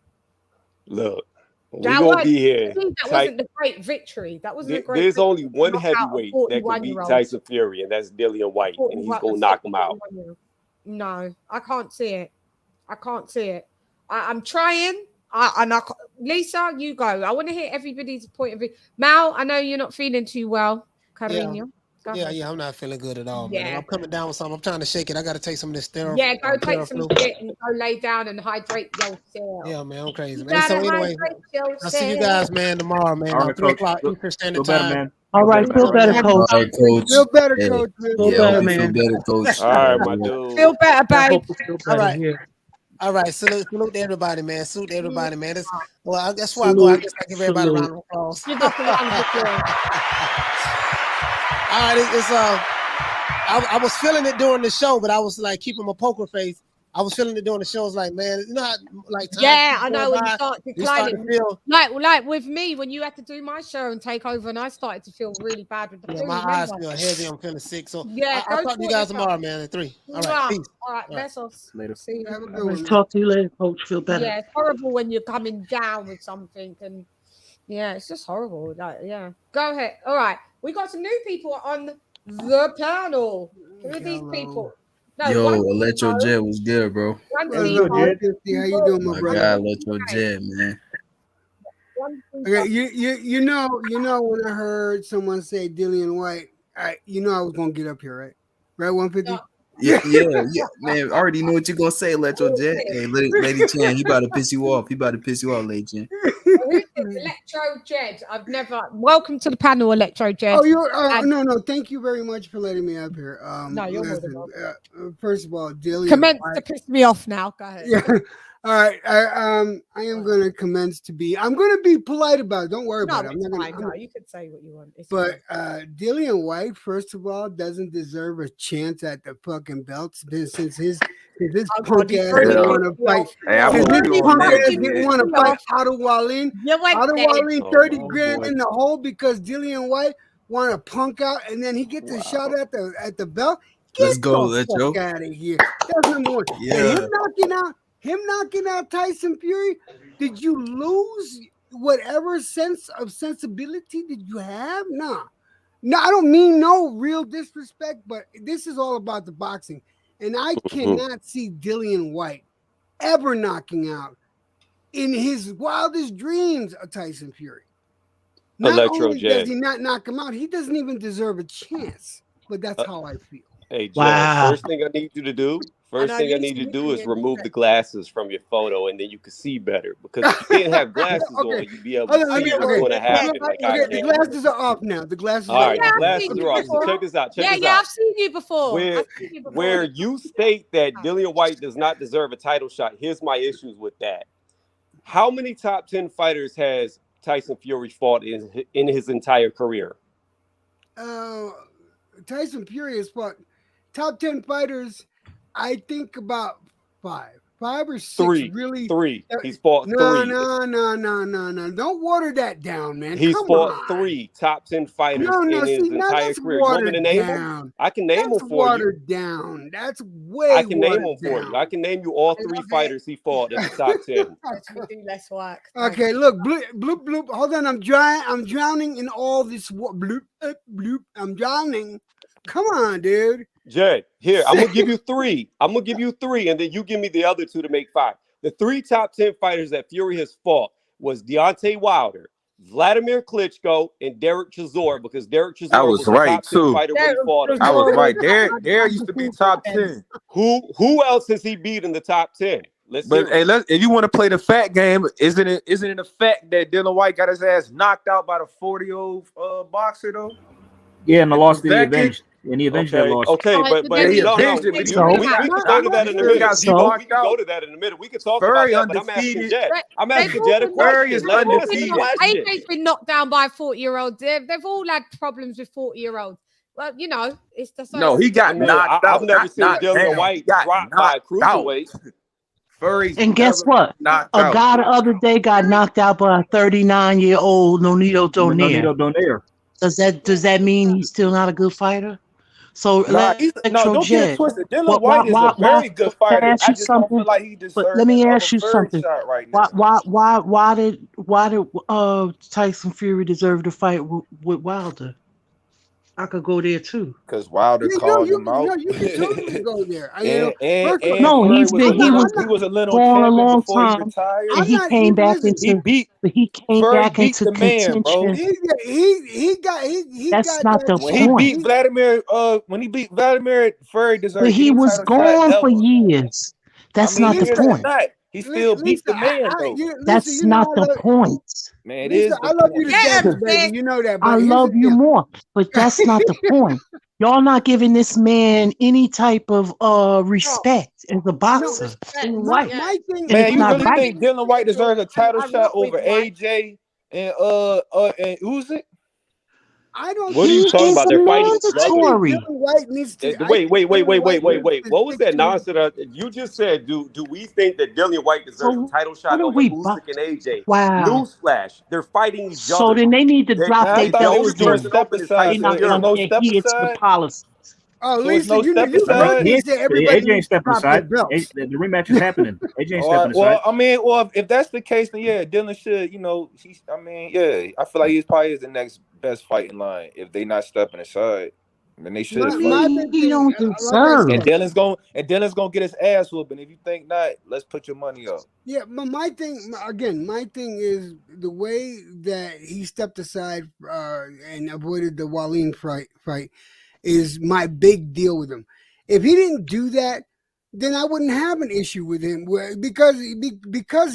Look, We're That gonna was, be here. that wasn't the great victory. That wasn't a great There's victory. only one Knock out a heavyweight that can beat 41-year-old. Tyson Fury, and that's Dillian White, and he's gonna knock him out. No, I can't see it. I can't see it. I'm trying. Lisa, you go. I want to hear everybody's point of view. Mal, I know you're not feeling too well. Carino. Yeah, I'm not feeling good at all, man. Yeah. I'm coming down with something. I'm trying to shake it. I got to take some of this steroid. Yeah, go take some shit and go lay down and hydrate yourself. Yeah, man, I'm crazy, You man. So gotta anyway, hydrate I'll see you guys, man, tomorrow, man. All right, 3 Coach. o'clock Eastern Standard Feel better, Time. man. All right, feel better, coach. All right, coach. Feel better, Hey. coach. Feel Yeah, better, hope you feel man. better, coach. All right, my dude. Feel better, I babe. hope you feel better. All right. Yeah. All right, salute to everybody, man. Salute to everybody, man. That's why I go. I guess I give everybody a round of applause. Give us a round of applause. All right, I was feeling it during the show, but I was like keeping my poker face. I was feeling it during the show. I was like, man, you know how like time Yeah, I know goes when you by, start you start to declining. feel. Like with me, when you had to do my show and take over, and I started to feel really bad with the Yeah, food. my eyes remember? feel heavy. I'm feeling sick. So Yeah, I'll go talk to you sort guys yourself. tomorrow, man. At 3. All right, Wow. peace. All right, besos. Later. See you. Have a good All right, one. talk to you later, coach. Feel better. Yeah, it's horrible when you're coming down with something, and yeah, it's just horrible. Like, yeah, go ahead. All right, we got some new people on the panel. Who are these people? No, Yo, one Electro Timo, Jet was good, bro. one What's Timo, up, 150? How you doing, My my brother? God, Electro Jet, man. one Okay, you know when I heard someone say Dillian White, you know I was gonna get up here, right? Right, 150. Yeah, man. I already know what you're gonna say, Electro Jet. Hey, LadyChann, he about to piss you off. Lady Chan. Who's this? Electro Jed? I've never. Welcome to the panel, Electro Jed. Oh, no. Thank you very much for letting me up here. No, you're more than listen, first of all, Dillian Commence White. to piss me off now. Go ahead. Yeah. All right. I am gonna commence to be. I'm gonna be polite about it. Don't worry No, about it. I'm it's not fine. gonna. No, you can say what you want. It's But fine. Dillian White, first of all, doesn't deserve a chance at the fucking belts since his Oh, punk God, he's ass already didn't pissed want to me fight. off. Hey, I'm Since with his you on punk that, ass Jed. didn't want to fight Otto Wallin. You went Otto there. Wallin 30 Oh, grand boy. in the hole because Dillian White want to punk out, and then he gets a shot at the belt. Let's Get go, the Electro. fuck out of here. That's number one. Yeah. And him knocking out Tyson Fury. Did you lose whatever sense of sensibility did you have? Nah. No, I don't mean no real disrespect, but this is all about the boxing. And I cannot see Dillian White ever knocking out in his wildest dreams of Tyson Fury. Not Electro only Jed. does he not knock him out, he doesn't even deserve a chance. But that's how I feel. Hey, Jed, Wow. first thing I need you to do is remove the glasses from your photo, and then you can see better. Because if you didn't have glasses on, you'd be able to see what's going to happen. Like I The can. glasses are off now. The glasses All right, are the off. glasses are off. So check this out. Check this Yeah, out. I've seen you before. Where you state that Dillian White does not deserve a title shot, here's my issues with that. How many top 10 fighters has Tyson Fury fought in his entire career? Tyson Fury has fought top 10 fighters. I think about 5 or 6. Really? 3. He's fought 3. No. Don't water that down, man. He's Come fought on. 3 top 10 fighters in his entire that's career. You want me to watered name down. them? I can name That's them for you. watered down. That's way I can name them watered for down. you. I can name you all 3 fighters he fought in the top 10. Let's do less work. Okay, look, bloop, bloop, bloop. Hold on, I'm drowning in all this bloop, bloop. I'm drowning. Come on, dude. Jed, here, I'm gonna give you 3. I'm gonna give you 3, and then you give me the other 2 to make 5. The 3 top 10 fighters that Fury has fought was Deontay Wilder, Vladimir Klitschko, and Derek Chisora, because Derek Chisora I was was the right, top 10 too. fighter when he fought him. I was right. There used to be top 10. Who else has he beat in the top 10? Let's But hear it. if you want to play the fat game, isn't it a fact that Dillian White got his ass knocked out by the 40-year-old boxer though? Yeah, and the loss that he That avenged. And he avenged that loss. Okay, but he no, avenged it, but he- we can go to that in a minute. got We can knocked go out. to that in a minute. We can talk Fury about that, but I'm asking undefeated. Jed. I'm They've asking all Jed a been question. Fury is Let him answer the undefeated. question. AJ's been knocked down by a 40-year-old. They've all had problems with 40-year-olds. Well, you know, it's the same. No, he got knocked out. I've never seen Not Dillian down. White Got dropped by a knocked out. cruiserweight. Furry's And guess never what? knocked A out. guy the other day got knocked out by a 39-year-old Nonito Donaire. Nonito Donaire. Does that mean he's still not a good fighter? So Nah, no, Electro don't get it Jet, twisted. Dylan White is a why? very good Let me fighter. ask I you just don't feel something. like he But let deserving me of a ask you Fury something. shot right now. Why did Tyson Fury deserve to fight with Wilder? I could go there too. Because Wilder Yeah, called him out. you can totally go there. First of all, and No, Fury he's was been a he little was I'm not, little gone a champion long before he time, retired. and I'm he not. came back He into beat Fury beat the man, bro. He That's got not that the When he chance. point. beat Vladimir, Fury But deserved he any was title shot gone for ever. years. I That's mean, not the is it Lisa, point. not? He still beat Lisa, the man, though. Lisa, That's not the point. Man, it Lisa, is the I love you point. to Let death, him baby. stick. You know that. I But here's the love you deal. more, but that's not the point. Y'all not giving this man any type of respect as a boxer. Respect. White. My thing, And Man, it's you not really right. think Dylan White deserves a title I shot rock with over White. AJ and Usyk? I don't What are you think. talking It's about? They're fighting each I other. think mandatory. Dylan White needs to. I Wait, think wait, wait, Dylan wait, White wait, wait, needs wait. to What was stick that to. nonsense? You just said, do we think that Dillian White deserves a So title what shot are over we? Usyk and AJ? Wow. Newsflash: they're fighting each So other. then they need to drop Man, I their The thought they belts only was doing then. person step open is They're aside, Tyson so not it's going Fury. no to step adhere to the aside. policy. Oh, So it's Lisa, no step you No, heard aside. he me ain't, say everybody AJ ain't needs to stepping drop their aside. belts. The rematch is happening. AJ ain't Or stepping aside. well, I mean, or if that's the case, then yeah, Dylan should. I mean, yeah, I feel like he's probably is the next best fight in line. If they not stepping aside, then they should My fight. my He, big he thing, don't like I deserve. And said, Dylan's gonna get his ass whooping. If you think not, let's put your money up. yeah. But my thing again, my thing is the way that he stepped aside and avoided the Wallin fight is my big deal with him. If he didn't do that, then I wouldn't have an issue with him because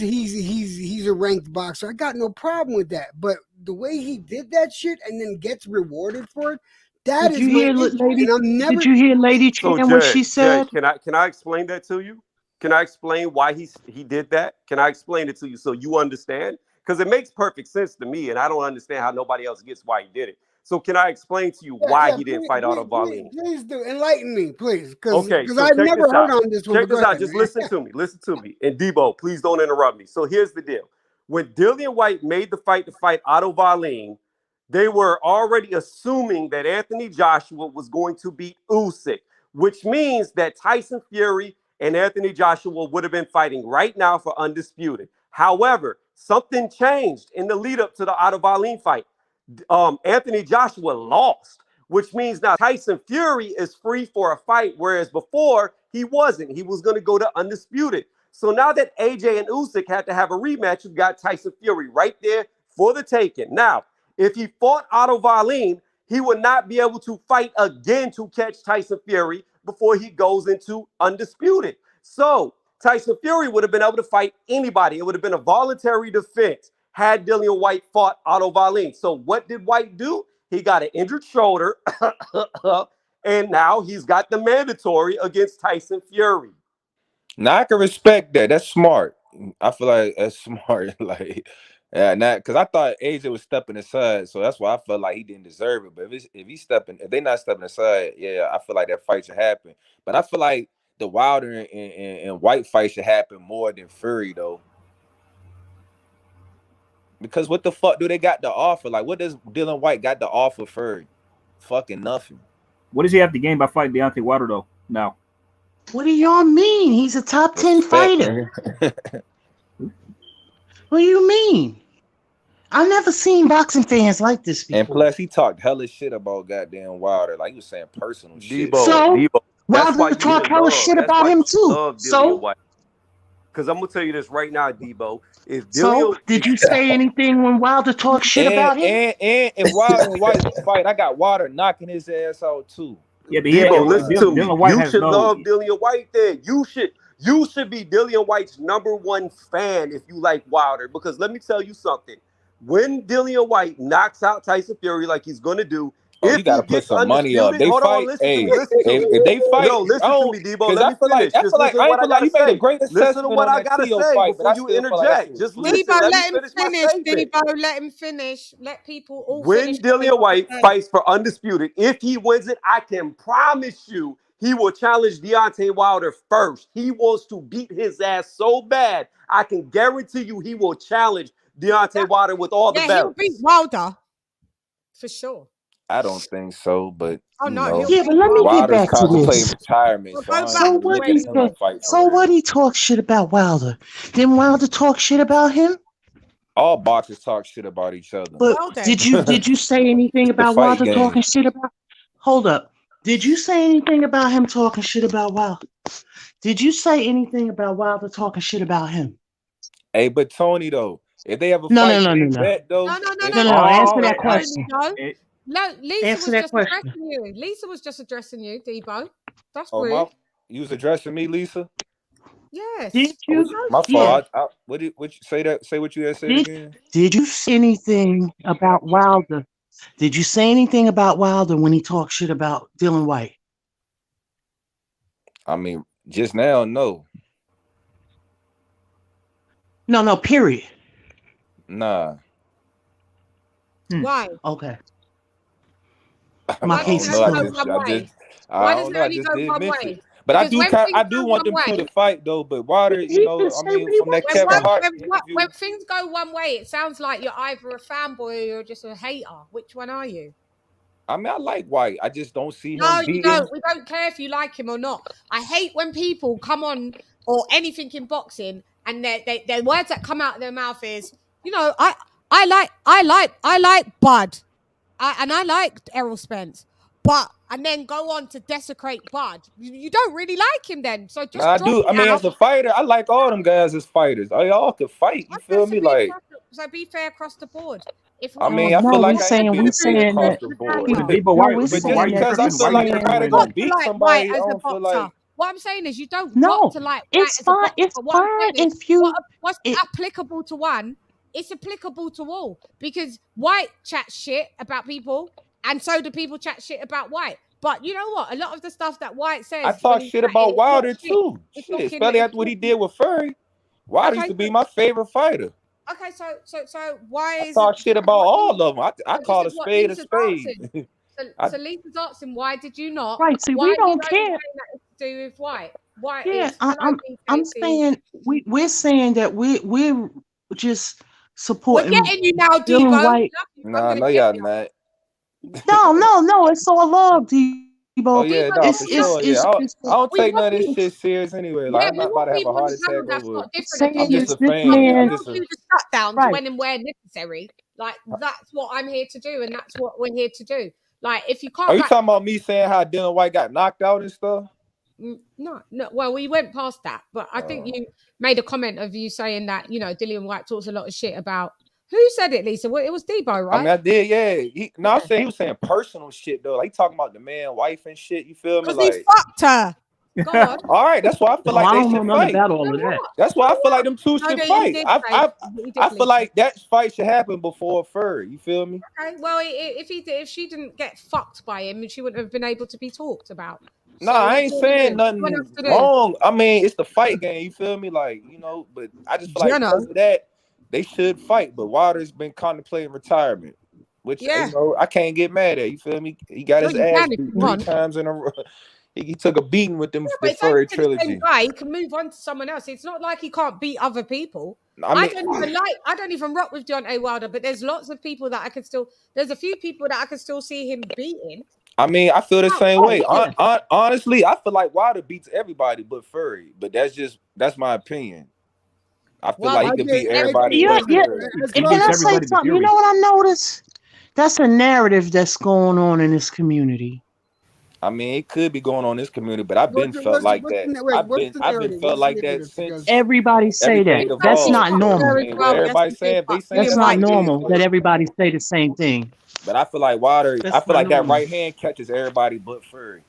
he's a ranked boxer. I got no problem with that. But the way he did that shit and then gets rewarded for it, that Did is you my hear, issue. lady? And I'm Did never. you hear, Lady So Chan, what she Jay, said? can I explain that to you? Can I explain why he did that? Can I explain it to you so you understand? Because it makes perfect sense to me, and I don't understand how nobody else gets why he did it. So can I explain to you why Yeah, he didn't fight Otto Wallin? please do enlighten me, please, because Okay, so I've check never this heard out. on this one. Check But go this out. ahead, Just man. listen to me. Listen to me. And Debo, please don't interrupt me. So here's the deal. When Dillian White made the fight to fight Otto Wallin, they were already assuming that Anthony Joshua was going to beat Usyk, which means that Tyson Fury and Anthony Joshua would have been fighting right now for undisputed. However, something changed in the lead up to the Otto Wallin fight. Anthony Joshua lost, which means now Tyson Fury is free for a fight, whereas before he wasn't. He was going to go to undisputed. So now that AJ and Usyk had to have a rematch, you've got Tyson Fury right there for the taking. Now, if he fought Otto Wallin, he would not be able to fight again to catch Tyson Fury before he goes into undisputed. So Tyson Fury would have been able to fight anybody. It would have been a voluntary defense had Dillian White fought Otto Wallin. So what did White do? He got an injured shoulder, and now he's got the mandatory against Tyson Fury. Now I can respect that. That's smart. I feel like that's smart. Like, yeah, not because I thought AJ was stepping aside, so that's why I felt like he didn't deserve it. But if they not stepping aside, yeah, I feel like that fight should happen. But I feel like the Wilder and White fight should happen more than Fury though. Because what the fuck do they got to offer? Like, what does Dylan White got to offer Fury? Fucking nothing. What does he have to gain by fighting Deontay Wilder though? Now, What do y'all mean? He's a top 10 Respect, fighter. nigga. What do you mean? I've never seen boxing fans like this And before. plus, he talked hella shit about goddamn Wilder. Like, he was saying personal shit. So, That's why Wilder you talk should hella love. shit That's about why him you should too. love Dillian So, White. Because I'm gonna tell you this right now, Debo. If Dillian, did you say anything when Wilder talked shit about him? And if Wilder and White fight, I got Wilder knocking his ass out too. yeah, but Debo, listen to me. Dylan White You has should no. love Dillian White. Then you should be Dillian White's #1 fan if you like Wilder. Because let me tell you something. When Dillian White knocks out Tyson Fury like he's gonna do, Oh, if you gotta he put gets some money up. undisputed, They hold on, fight. listen to Hey, me, listen to me. if they fight, No, I listen to don't me, Debo. because Let I me feel like finish. Just listen to I what ain't I feel like gotta you made a say. great Listen to assessment what on I that gotta Tio say fight, but before I you still feel like that shit interject. was Just fluid. listen. Debo, Let me let him finish my finish. statement. Debo, let him finish. Let people all finish When what they Dillian want to White say. fights for undisputed, if he wins it, I can promise you he will challenge Deontay Wilder first. He wants to beat his ass so bad. I can guarantee you he will challenge Deontay Wilder with all the Yeah, he'll beat belts. Wilder for sure. I don't think so, but Oh you no, know, he'll Yeah, but beat let me get Wilder's back to contemplating this. retirement, Well, so go I back So ain't to what looking he at him to said? wrestling. fight So for what real. he talk shit about Wilder? Didn't Wilder talk shit about him? All boxers talk shit about each other. But Well then, did you say anything It's the about fight Wilder game. talking shit about? Hold up. Did you say anything about him talking shit about Wilder? Did you say anything about Wilder talking shit about him? Hey, but Tony though, if they have a No, no, fight no, to no, be no, bet though, no, no, no, if no, no, no. no. That's Answer Oh, that not question. Tony, though. it, No, Lisa Answer was that just question. addressing you. Lisa was just addressing you, Debo. That's oh rude. you was addressing me, Lisa. Yes. Did Oh, you? my Yeah. fault. What did what you say that? Say what you had said Did again. did you say anything about Wilder? Did you say anything about Wilder when he talked shit about Dylan White? I mean, just now, no, No, no, period. nah. Why? Okay. I My Why does case don't it is know. only I go closed. just, one I just, way? I Why does don't it know. I only just go did one mention, way? but Because when I things do go want one them two to way, fight though. But Water, you He can know, I say mean, what he from that wants to Kevin say. Hart interview, when things go one way, it sounds like you're either a fanboy or you're just a hater. Which one are you? I mean, I like White. I just don't see No, him you beating. don't. We don't care if you like him or not. I hate when people come on or anything in boxing and their words that come out of their mouth is, you know, I like Bud. I liked Errol Spence, but and then go on to desecrate Bud. You don't really like him then, so Nah, just I drop do. I it mean, out. as a fighter, I like all them guys as fighters. They all could fight. You Okay, feel me? Like, so be fair across the board. If I what mean, I No, feel we like I am saying gonna we being do fair is saying across fair that. the to the board. but boxer. Debo, No, why, we're Debo, But why just are saying you that. because I We're tripping? feel Why are you like a tripping saying. fighter when gonna Got to beat like White somebody, I as a don't feel boxer. like. What I'm saying is you don't got No, to like White it's as a fine. boxer. It's But what I'm fine saying is if you. what's It, applicable to one, it's applicable to all. Because White chats shit about people, and so do people chat shit about White. But you know what? A lot of the stuff that White I says when talk he's shit chatting, about it's not Wilder shit. too. It's Shit, talking. especially It's after what he did talking. with Furry. Wilder used Okay, to be my favorite fighter. okay. So why I isn't talk this shit is about what all Lisa? of them. I So this call is a what spade a Lisa's spade. asking. So, I, so Lisa's asking, why did you not? right. See, Why we are you don't only care. saying that it's to do with White? White Yeah, is hello, I'm BKT. saying we're saying that we're just We're supporting getting you now, Debo. Dylan Love White. you. I'm nah, gonna no, get y'all you. not. No, no, no. It's all love, Oh Debo. yeah, Debo, no, no, for we love sure. you. Yeah, I don't We take none want of this people. shit serious anyway. Like Yeah, I'm we not about want to have a people on heart the attack panel that's over. got different Saying I'm just opinions. is a this fan. We I'm man just don't a. do the shutdowns right? when and where necessary. Like that's what I'm here to do, and that's what we're here to do. Like if you Are can't you back, talking about me saying how Dylan White got knocked out and stuff? no, no. Well, we went past that, but I think you made a comment of you saying that Dillian White talks a lot of shit about. Who said it, Lisa? Well, it was Debo, I mean, right? I did, yeah. No, I'm Yeah, saying he was saying personal shit though. Like he talking about the man, wife, and shit. You feel me? because he Like, fucked her. Go on. all right, that's why I feel Oh, like I they don't know should nothing fight. about all So of that. what? That's So why I feel like what? them two No, should that he fight. did I say. I He did, I feel Lisa. like that fight should happen before Furry. You feel me? Okay. Well, if he did, if she didn't get fucked by him, she wouldn't have been able to be talked about. Nah, So I what do ain't you want to saying do? What do you want us nothing to do? wrong. I mean, it's the fight game. You feel me? Like but I just feel like Jenna. because of that, they should fight. But Wilder's been contemplating retirement, which Yeah. I can't get mad at. You feel me? He got Well, his you ass can if you beat three want. times in a row. He took a beating with them Yeah, the but it's only Furry to the same trilogy. guy. He can move on to someone else. It's not like he can't beat other people. I mean, I don't even rock with Deontay Wilder, but there's lots of people that I can still. There's a few people that I can still see him beating. I feel the same Oh way. yeah. Honestly, I feel like Wilder beats everybody but Furry. But that's my opinion. I feel Well, like he I could did. beat I everybody Yeah, but listen. yeah. Furry. As He And far can beats I as say everybody but something? You Fury. know what I noticed? That's a narrative that's going on in this community. I mean, it could be going on in this community, but I've been felt what's like that. what's the I've been narrative? felt What's the like that narrative? Because since Everybody say that. everything He's got That's beat evolved. not up So I there normal. as mean, what well. everybody Yesterday, saying, if but they saying That's Dillian that, not White then it beat is him. normal what that it is. everybody say the same thing. But I feel like Wilder. I That's feel not like that normal. right hand catches everybody but Furry.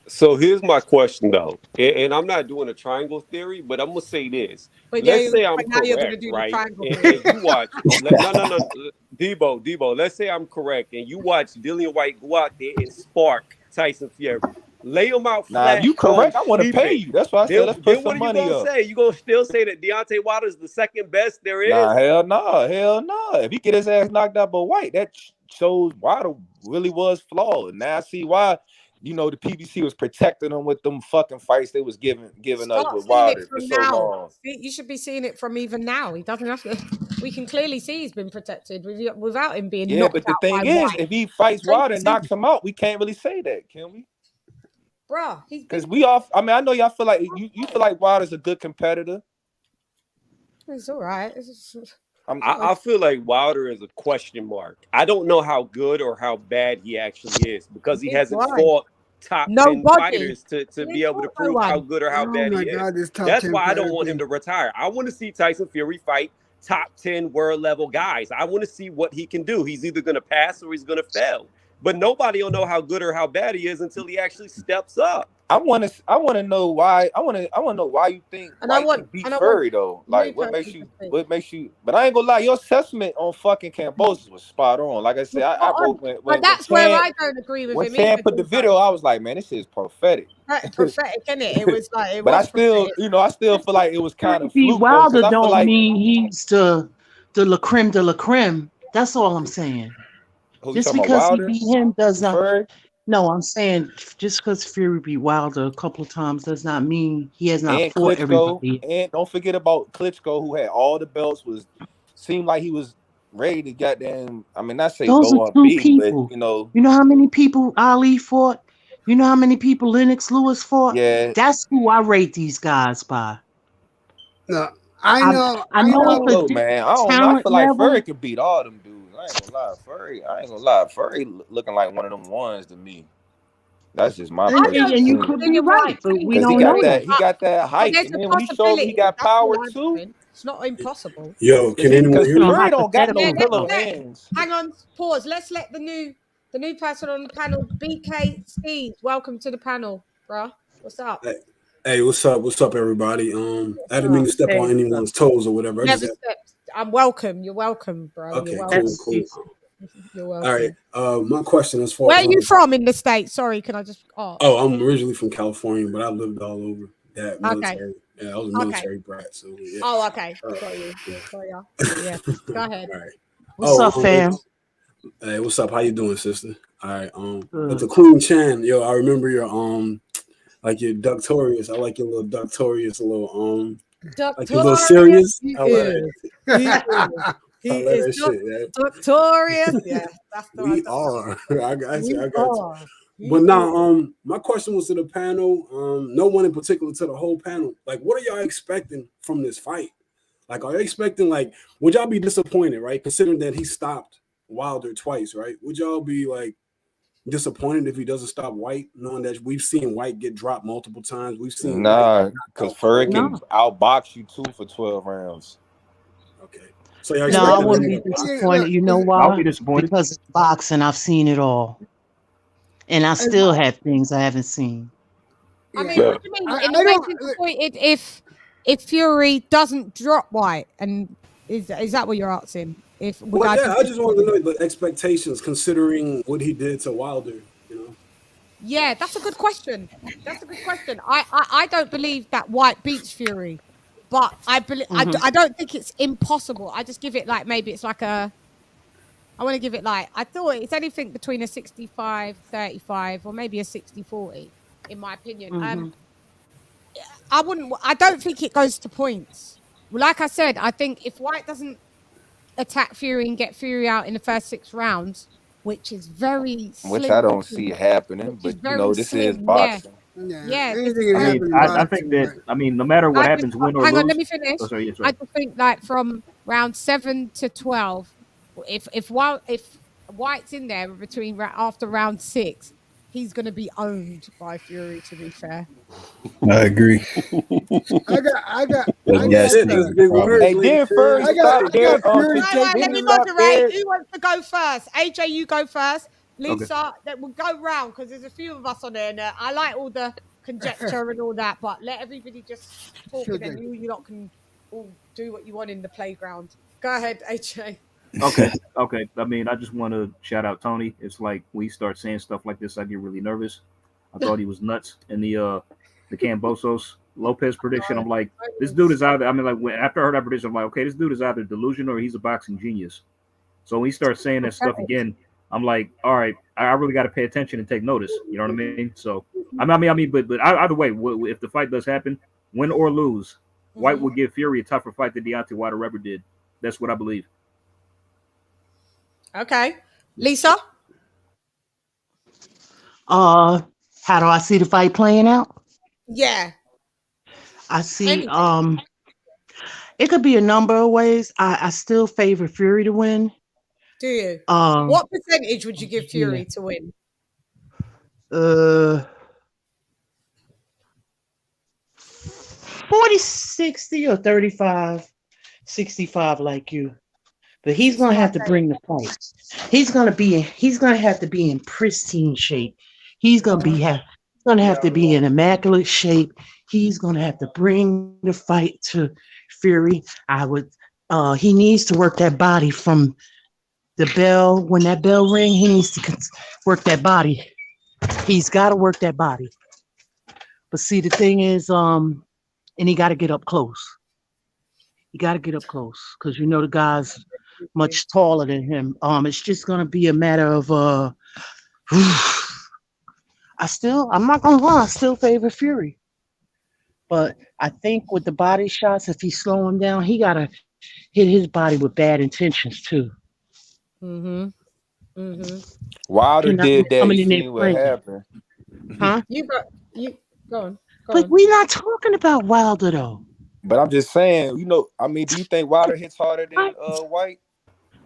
So here's my question though, and I'm not doing a triangle theory, but I'm gonna say this. But Let's say I'm but now you're gonna correct, do the right? triangle And thing. you watch. No, no, no, Debo. Let's say I'm correct, and you watch Dillian White go out there and spark Tyson Fury, lay him out Now, if flat, you boom, correct, I want to sleep pay it. you. That's why I said Then, let's put then what some are you money gonna up. say? You gonna still say that Deontay Wilder is the second best there Nah, is? hell no, hell no. If he get his ass knocked out by White, that shows Wilder really was flawed. Now I see why you know, the PBC was protecting them with them fucking fights they was giving us Start with seeing it Wilder for from so now. long. You should be seeing it from even now. He doesn't have to. We can clearly see he's been protected without him being Yeah, knocked but the out thing by is, White. if he fights Wilder and knocks him out, we can't really say that, can we? Bruh, Because we all, I mean, I know y'all feel like you feel like Wilder's a good competitor. It's all right. I feel like Wilder is a question mark. I don't know how good or how bad he actually is because he hasn't fought top 10 fighters to be able to prove how good or how bad he is. That's why I don't want him to retire. I want to see Tyson Fury fight top 10 world level guys. I want to see what he can do. He's either going to pass or he's going to fail. But nobody will know how good or how bad he is until he actually steps up. I want to know why. I want to know why you think White can beat Fury though. Like, what makes you? But I ain't gonna lie, your assessment on fucking Kambosos was spot on. Like I said, I wrote when that's Chan, where I don't agree with when him. Chan put the video, I was like, man, this is prophetic. Prophetic, isn't it? It was like, but I still feel like it was kind of fluke. Wilder though, I don't feel like mean he's the la creme de la creme. That's all I'm saying. Just because he beat him does not. Fury? No, I'm saying just because Fury beat Wilder a couple of times does not mean he has not and fought Klitschko, everybody. and don't forget about Klitschko, who had all the belts, seemed like he was ready to goddamn. I mean, not say Those go are two unbeaten, people. but you know how many people Ali fought. You know how many people Lennox Lewis fought. Yeah, that's who I rate these guys by. No, I know. I know it's a man. I don't know. I feel like Fury could beat all them dudes. I ain't gonna lie. Furry looking like one of them ones to me. That's just my opinion. And you could be right, but we don't know that. He got that height, and then when he showed he got power too. It's not impossible. Yo, can anyone hear me? Furry don't got no pillow hands. Hang on, pause. Let's let the new person on the panel, BK Steve. Welcome to the panel, bruh. What's up? Hey, what's up? What's up, everybody? I didn't mean to step on anyone's toes or whatever. I'm welcome. You're welcome, bro. Okay, You're welcome. cool. You're welcome. All right. My question is for where are you from in the States? Sorry, can I just ask? Oh, I'm originally from California, but I lived all over. That military. Okay. Yeah, I was a military brat. So yeah. Oh, okay. Got you. Yeah. Go ahead. All right. What's up, fam? Hey, what's up? How you doing, sister? All right. But the Queen Chan, yo, I remember your like your Ductorious. I like your little Ductorious, like your little serious. He is Ductorious. Yeah, that's the we are. I got you. But now, my question was to the panel. No one in particular, to the whole panel. Like, what are y'all expecting from this fight? Like, are you expecting, like, would y'all be disappointed, right? Considering that he stopped Wilder twice, right? Would y'all be like disappointed if he doesn't stop White, knowing that we've seen White get dropped multiple times? We've seen because Fury can outbox you too for 12 rounds. Okay. So y'all I wouldn't be disappointed. You know why? I'll be disappointed because it's boxing. I've seen it all, and I still have things I haven't seen. I mean, what do you mean? It makes me disappointed if Fury doesn't drop White, and is that what you're asking? I just want to know the expectations considering what he did to Wilder. You know. Yeah, that's a good question. I don't believe that White beats Fury. But I believe I don't think it's impossible. I just give it like maybe it's like I want to give it like I thought it's anything between a 65-35 or maybe a 60-40 in my opinion. I don't think it goes to points. Like I said, I think if White doesn't attack Fury and get Fury out in the first 6 rounds, which is very slim, which I don't see happening, but you know this is boxing. Yeah. I think that no matter what happens, win or lose. Hang on, let me finish. Oh, sorry, I just think like from round 7 to 12, if White's in there between after round 6, he's going to be owned by Fury. To be fair, I agree. I got. Hey, dear first, let me moderate. Who wants to go first? AJ, you go first. Lisa, that will go round because there's a few of us on there, and I like all the conjecture and all that, but let everybody just talk, and then you lot can all do what you want in the playground. Go ahead, AJ. Okay. I mean, I just want to shout out Tony. It's like when you start saying stuff like this, I get really nervous. I thought he was nuts in the Kambosos Lopez prediction. I'm like, this dude is either. I mean, like after I heard that prediction, I'm like, okay, this dude is either delusional or he's a boxing genius. So when he starts saying that stuff again, I'm like, all right, I really got to pay attention and take notice. You know what I mean? So but either way, if the fight does happen, win or lose, White will give Fury a tougher fight than Deontay Wilder ever did. That's what I believe. Okay, Lisa. How do I see the fight playing out? Yeah. I see. It could be a number of ways. I still favor Fury to win. Do you? What percentage would you give Fury to win? 40-60 or 35-65 like you. But he's gonna have to bring the fight. He's gonna have to be in pristine shape. He's gonna have to be in immaculate shape. He's gonna have to bring the fight to Fury. He needs to work that body from the bell. When that bell ring, he needs to work that body. He's got to work that body. But see, the thing is, and he got to get up close. You got to get up close because the guy's much taller than him. It's just gonna be a matter of I'm not gonna lie, I still favor Fury. But I think with the body shots, if he's slowing down, he gotta hit his body with bad intentions too. Wilder did that. You seen what happened? Huh? You go on. But we're not talking about Wilder though. But I'm just saying, do you think Wilder hits harder than White?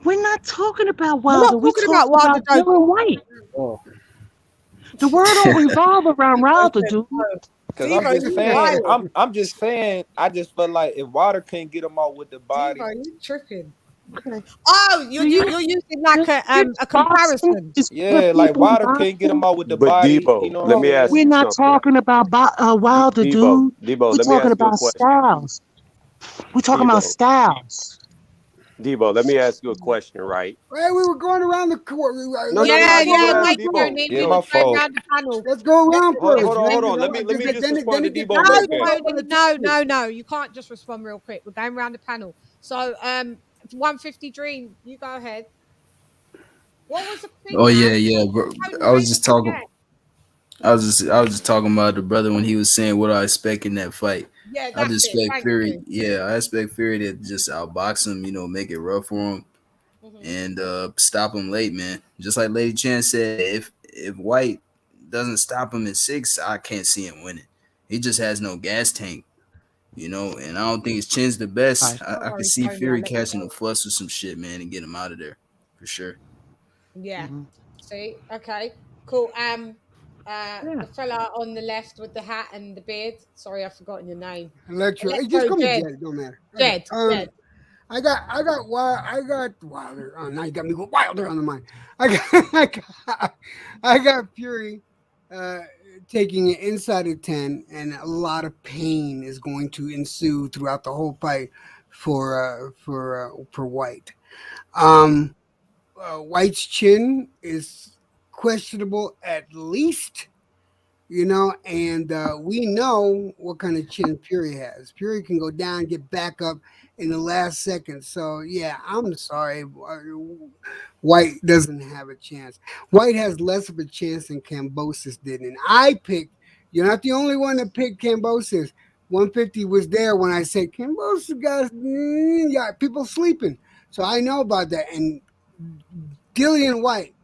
We're not talking about Wilder. We're talking about Wilder. Dylan White. Oh. The world don't revolve around Wilder, dude. Because I'm just saying, I just feel like if Wilder can't get him out with the body, you tripping. Oh, you're using like a comparison. Yeah, like Wilder can't get him out with the body. Debo, let me ask We're not talking about Wilder, dude. Debo, we're talking about styles. We're talking about styles. Debo, let me ask you a question, right? Hey, we were going around the court. My fault. Let's go around first. Hold on. Let me just respond to Debo. No. You can't just respond real quick. We're going around the panel. So, 150 Dream, you go ahead. What was the thing? Oh yeah, bro. I was just talking about the brother when he was saying what I expect in that fight. Yeah, I just expect Fury. Yeah, I expect Fury to just outbox him, make it rough for him, and stop him late, man. Just like LadyChann said, if White doesn't stop him at 6, I can't see him winning. He just has no gas tank, and I don't think his chin's the best. I can see Fury catching a fuss with some shit, man, and get him out of there for sure. Yeah. See, okay, cool. The fella on the left with the hat and the beard. Sorry, I've forgotten your name. Electro. Just call me Jed. It don't matter. Jed. I got Wilder. Oh, now you got me with Wilder on the mind. I got Fury taking it inside of 10, and a lot of pain is going to ensue throughout the whole fight for White. White's chin is questionable at least, and we know what kind of chin Fury has. Fury can go down, get back up in the last second. So yeah, I'm sorry, White doesn't have a chance. White has less of a chance than Kambosos did, and I picked. You're not the only one that picked Kambosos. 150 was there when I said Kambosos got people sleeping, so I know about that. And Dillian White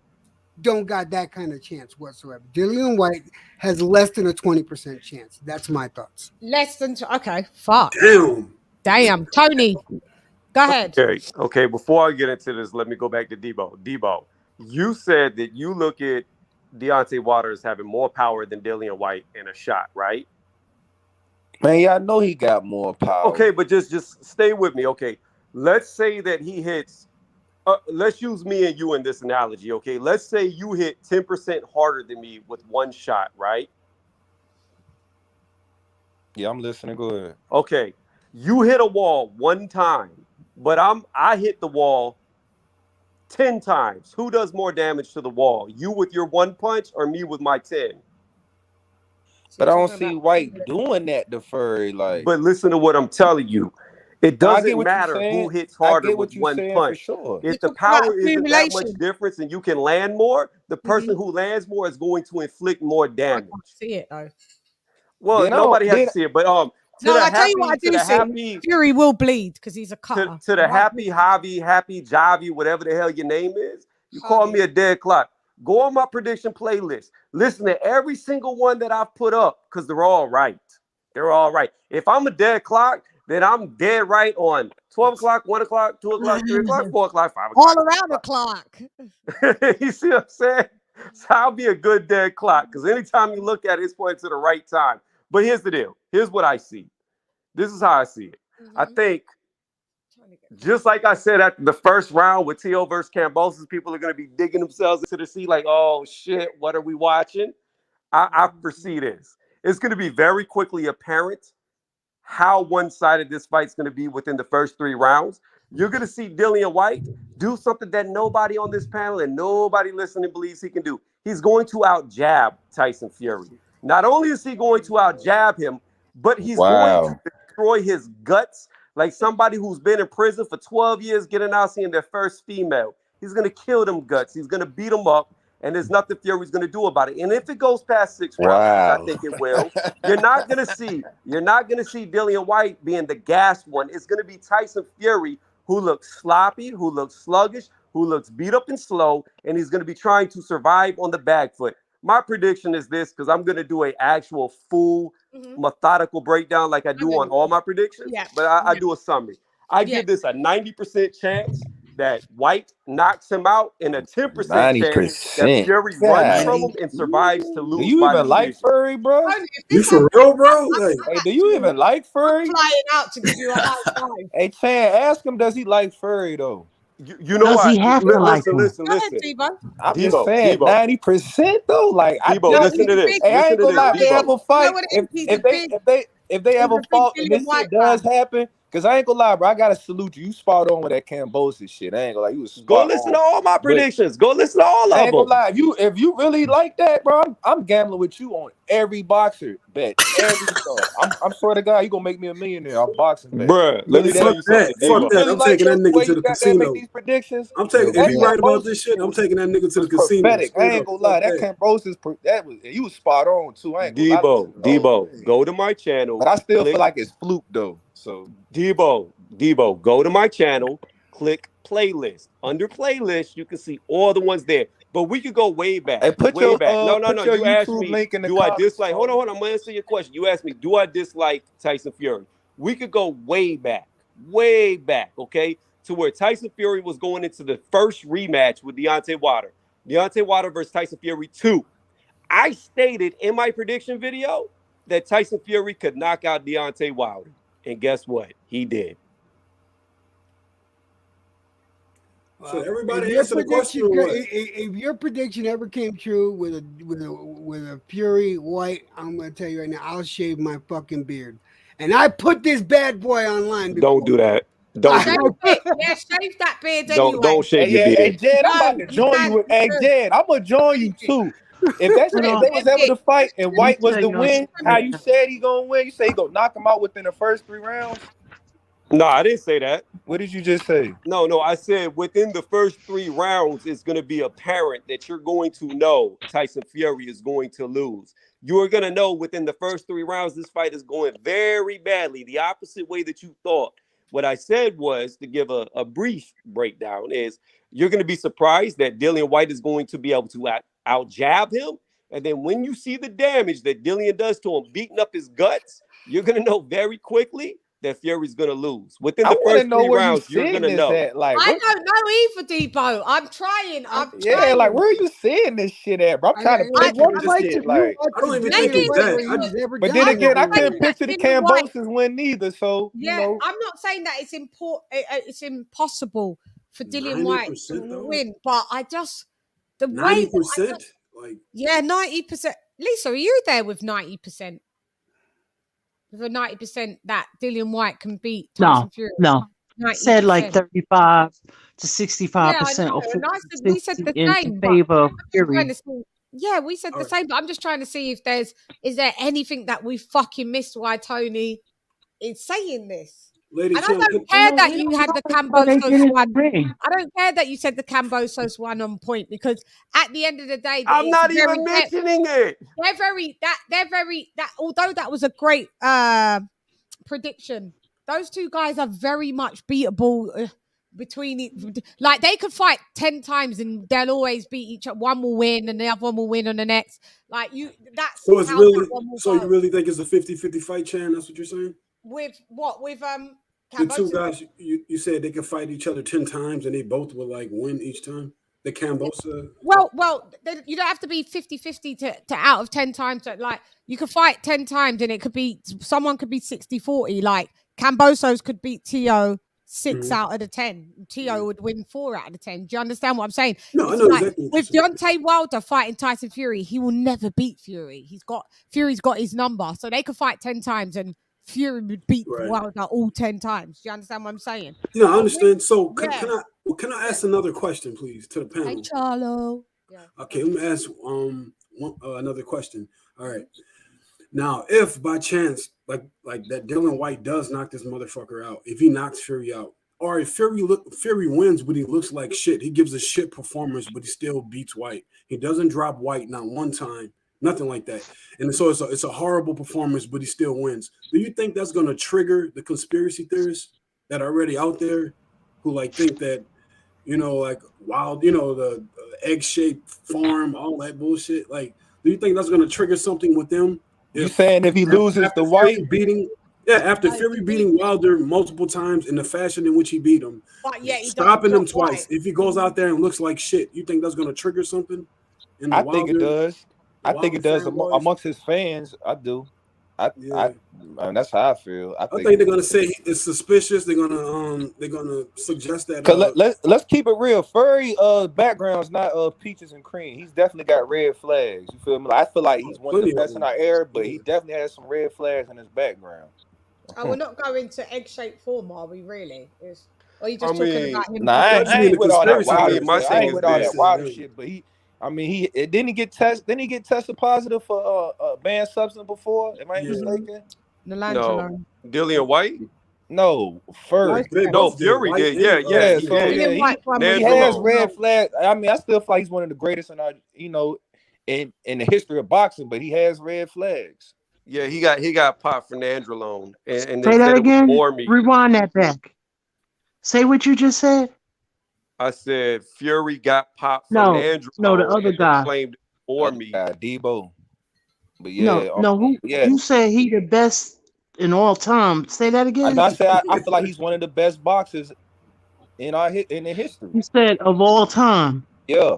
don't got that kind of chance whatsoever. Dillian White has less than a 20% chance. That's my thoughts. Less than okay. Fuck. Damn. Tony, go ahead. Okay. Before I get into this, let me go back to Debo. Debo, you said that you look at Deontay Wilder as having more power than Dillian White in a shot, right? Man, yeah, I know he got more power. Okay, but just stay with me. Okay, let's say that he hits. Let's use me and you in this analogy, okay? Let's say you hit 10% harder than me with one shot, right? Yeah, I'm listening. Go ahead. Okay, you hit a wall one time, but I hit the wall 10 times. Who does more damage to the wall? You with your one punch or me with my 10? But I don't see White doing that to Fury. But listen to what I'm telling you. It No, I get doesn't what you're matter who saying. hits I harder get with what you're one saying for punch. sure. You're If the talking about power isn't that much accumulation. difference and you can land more, the person Mm-hmm. who lands more is going to inflict more I damage. can't see it though. Well, Then I don't. nobody has Then to see it, but No, I tell you what I do see. Fury will bleed because he's a cutter. to the happy Javi, whatever the hell your name is, you call me a dead clock. Go on my prediction playlist. Listen to every single one that I've put up because they're all right. They're all right. If I'm a dead clock, then I'm dead right on 12 o'clock, 1 o'clock, 2 o'clock, 3 o'clock, 4 o'clock, 5 o'clock. All around the clock. You see what I'm saying? So I'll be a good dead clock because anytime you look at it, it's pointing to the right time. But here's the deal. Here's what I see. This is how I see it. I think, just like I said at the first round with T.O. versus Kambosos, people are going to be digging themselves into the sea like, oh, shit, what are we watching? I foresee this. It's going to be very quickly apparent how one-sided this fight's going to be within the first 3 rounds. You're going to see Dillian White do something that nobody on this panel and nobody listening believes he can do. He's going to out-jab Tyson Fury. Not only is he going to out-jab him, but he's going to destroy his guts like somebody who's been in prison for 12 years getting out seeing their first female. He's going to kill them guts. He's going to beat them up, and there's nothing Fury's going to do about it. And if it goes past 6 rounds, which I think it will, you're not going to see Dillian White being the gassed one. It's going to be Tyson Fury who looks sloppy, who looks sluggish, who looks beat up and slow, and he's going to be trying to survive on the back foot. My prediction is this, because I'm going to do an actual full methodical breakdown like I do on all my predictions, but I do a summary. I give this a 90% chance that White knocks him out and a 10% chance that Fury runs from him and survives to lose. Do you even like Furry, bro? You for real, bro? Like, hey, do you even like Furry? I'm flying out to give you a high five. Hey, Chan, ask him, does he like Furry though? You know what? Listen. I'm just saying, 90% though. Like, listen to this. Hey, I ain't gonna lie. If they Debo. ever fight, if they ever fought, and this shit does happen, because I ain't gonna lie, bro. I gotta salute you. You spot on with that Kambosos shit. I ain't gonna lie. You was spot Go listen to all my predictions. Go listen to all of them. I ain't gonna lie. If you really like that, bro, I'm gambling with you on every boxer bet. I'm swear to God, you gonna make me a millionaire off boxing bet. Bruh, let me tell you something. Fuck that. I'm taking that nigga to the casino. Make these predictions. I'm taking. If you right about this shit, I'm taking that nigga to the casino. I ain't gonna lie. That Kambosos, you was spot on too. I ain't gonna lie. Debo, go to my channel. But I still feel like it's fluke though. So Debo, go to my channel, click playlist. Under playlist, you can see all the ones there. But we could go way back. Hey, put way your, back. No. your You asked YouTube me, link in the do I comments, dislike? Hold on. I'm gonna answer your question. You asked me, do I dislike Tyson Fury? We could go way back, okay, to where Tyson Fury was going into the first rematch with Deontay Wilder versus Tyson Fury 2. I stated in my prediction video that Tyson Fury could knock out Deontay Wilder. And guess what? He did. So everybody answer the question. If your prediction ever came true with a Fury White, I'm gonna tell you right now, I'll shave my fucking beard. And I put this bad boy online. Don't do that. Don't do it. Yeah, shave that beard anyway. Don't shave your beard. Hey, Jed, I'm about to join you. Hey, Jed, I'm gonna join you too. If they was able to fight and White was the win, how you said he gonna win? You say he gonna knock him out within the first 3 rounds? No, I didn't say that. What did you just say? No, I said within the first 3 rounds, it's going to be apparent that you're going to know Tyson Fury is going to lose. You're going to know within the first 3 rounds, this fight is going very badly, the opposite way that you thought. What I said was, to give a brief breakdown, is you're going to be surprised that Dillian White is going to be able to out-jab him. And then when you see the damage that Dillian does to him, beating up his guts, you're going to know very quickly that Fury's gonna lose. Within the first 3 rounds, you're gonna know. Like, I don't know either, Debo. I'm trying. Like, where are you seeing this shit at, bro? I'm trying to picture this shit. Like, I don't even think it's that. But then again, I couldn't picture the Kambosos win neither. So yeah, you know. I'm not saying that it's impossible for Dillian White to win, but I just the 90%. Like 90%. Lisa, are you there with 90%? With a 90% that Dillian White can beat Tyson Fury. No. Said like 35 to 65%. We said the same. In favor of Fury. Yeah, we said the same, but I'm just trying to see if is there anything that we fucking missed why Tony is saying this. Lady And I Chan, don't care that you had the They Cambosos didn't one. ring. I don't care that you said the Cambosos one on point because at the end of the day, I'm it's not very, even mentioning it. they're very that. Although that was a great prediction, those two guys are very much beatable. Between it, like they could fight 10 times and they'll always beat each other. One will win and the other one will win on the next. Like that's so it's how really that one will so you go. really think it's a 50-50 fight, Chan? That's what you're saying? With what? With The two Cambosos? guys you said they could fight each other 10 times and they both will like win each time. The Cambosa. Well, you don't have to be 50-50 to out of 10 times. Like you could fight 10 times and it could be someone could be 60-40. Like Cambosos could beat Tio 6 out of the 10. Tio would win 4 out of the 10. Do you understand what I'm saying? No, I It's know like exactly what with you're saying. Deontay Wilder fighting Tyson Fury, he will never beat Fury. Fury's got his number, so they could fight 10 times and Fury would beat Right. Wilder all 10 times. Do you understand what I'm saying? Yeah, I understand. So Yeah. can I ask another question, please, to the panel? Hey, Charlo. Yeah. Okay, let me ask another question. All right. Now, if by chance, like that Dillian White does knock this motherfucker out, if he knocks Fury out, or if Fury wins, but he looks like shit, he gives a shit performance, but he still beats White. He doesn't drop White not one time, nothing like that. And so it's a horrible performance, but he still wins. Do you think that's going to trigger the conspiracy theorists that are already out there, who like think that, like wild, the egg-shaped farm, all that bullshit? Like, do you think that's going to trigger something with them? You saying if he loses the White beating? Yeah, after Fury beating Wilder multiple times in the fashion in which he beat him, but yeah, stopping him twice. If he goes out there and looks like shit, you think that's going to trigger something? I think it does. I think it does amongst his fans. I do. I mean, that's how I feel. I think they're gonna say it's suspicious. They're gonna suggest that. Cause let's keep it real. Furry background's not peaches and cream. He's definitely got red flags. You feel me? I feel like he's one of the best in our era, but he definitely has some red flags in his background. Oh, we're not going to egg-shaped form, are we? Really? Or are you just talking about him? Nah, I ain't with all that Wilder shit. I ain't with all that this, Wilder shit. But didn't he get tested positive for banned substance before? Am I mistaken? No, Dillian White. No, Fury. No, Fury did. Yeah. So he has red flags. I mean, I still feel like he's one of the greatest in our, in the history of boxing. But he has red flags. Yeah, he got popped for nandrolone, and Say that again. Rewind that back. Say what you just said. I said Fury got popped for nandrolone. No, the other guy claimed for me, Debo. But yeah, you said he the best in all time. Say that again. I said I feel like he's one of the best boxers in the history. You said of all time. Yeah.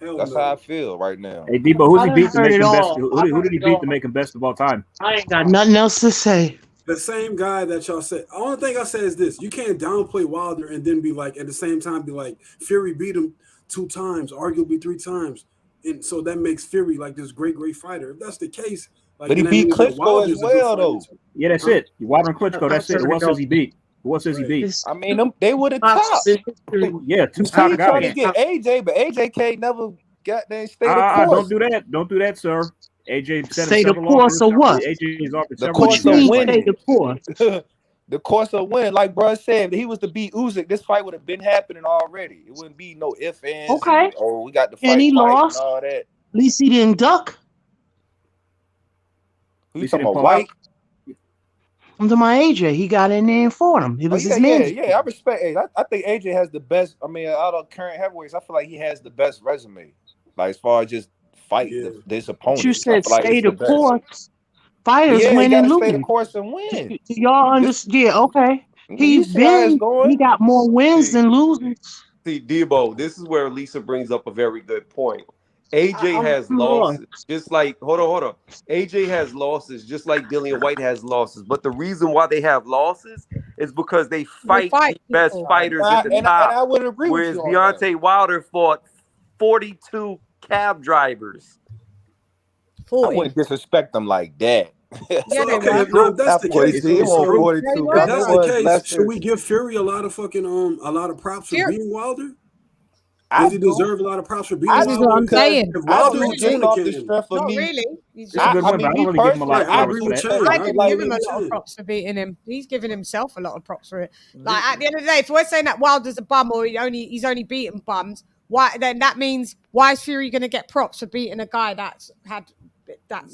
That's how I feel right now. Hey Debo, who's he beat to make him best? Who did he beat to make him best of all time? I ain't got nothing else to say. The same guy that y'all said. The only thing I said is this: you can't downplay Wilder and then be like, at the same time, be like, Fury beat him 2 times, arguably 3 times, and so that makes Fury like this great fighter. If that's the case, like, but he beat Klitschko as well, though. Yeah, that's it. Wilder and Klitschko. That's it. Who else says he beat? Who else says he beat? I mean, they would have topped. Yeah, 2 top guys. Trying to get AJ, but AJ can't never got that stay the course. Don't do that. Don't do that, sir. AJ said stay the course or what? AJ's offered the course of winning. The course. The course of winning. Like bro said, if he was to beat Usyk, this fight would have been happening already. It wouldn't be no ifs, ands. Okay. And, we got the fight. And he lost. And all that. At least he didn't duck. Who you talking about, White? I'm to my AJ. He got in there and fought him. It was his man. Yeah. I respect AJ. I think AJ has the best. I mean, out of current heavyweights, I feel like he has the best resume. Like as far as just fight this opponent. You said like stay the course. Fighters win and lose. Stay the course and win. Do y'all understand? Yeah, okay. He got more wins than losing. See, Debo, this is where Lisa brings up a very good point. AJ has losses, just like hold on. AJ has losses, just like Dillian White has losses. But the reason why they have losses is because they fight the best fighters at the top. And I would agree whereas with you Deontay Wilder fought 42 cab drivers. 40. I wouldn't disrespect them like that. If that's the case, should we give Fury a lot of fucking props for beating Wilder? Does he deserve a lot of props for beating This is what Wilder? I'm saying. If I Wilder do was just off the tourniqueting him, strength of Not me. really. It's a good I win, mean, but I don't me really give him a lot personally, of I flowers agree for with that. Chan. I I didn't agree give with him a Lady lot of Chan. props for beating him. He's giving himself a lot of props for it. Like at the end of the day, if we're saying that Wilder's a bum or he's only beaten bums, why then that means why is Fury going to get props for beating a guy that's a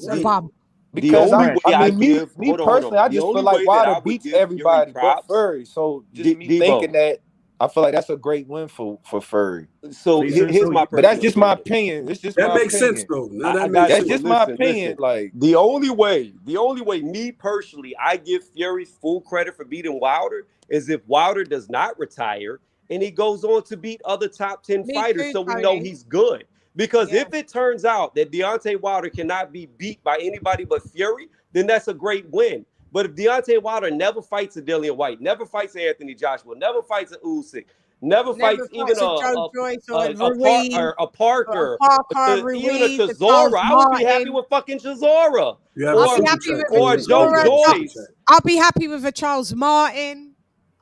Right. bum? The Because only Right. way I me give hold personally, on. I The just feel only like way that Wilder I would beats give Fury everybody but props, Furry. So just me Debo. thinking that, I feel like that's a great win for Furry. So So you said here's so. my But that's personal just my opinion. opinion. It's just That my makes sense, opinion. though. Now I that got makes you, That's sense. but just my listen. opinion. Like, The only way, me personally, I give Fury full credit for beating Wilder is if Wilder does not retire and he goes on to beat other top 10 Me fighters, too, so we know Tony. he's good. Because Yeah. if it turns out that Deontay Wilder cannot be beat by anybody but Fury, then that's a great win. But if Deontay Wilder never fights a Dillian White, never fights an Anthony Joshua, never fights a Usyk, never fights even a Joe Joyce or a Ruiz, Parker, even a Ruiz, a Charles Chisora, I would be happy Martin. with fucking Chisora. You have a I'll be super happy chat. with Or a Joe Chisora. Joyce. I'll be happy with a Charles Martin.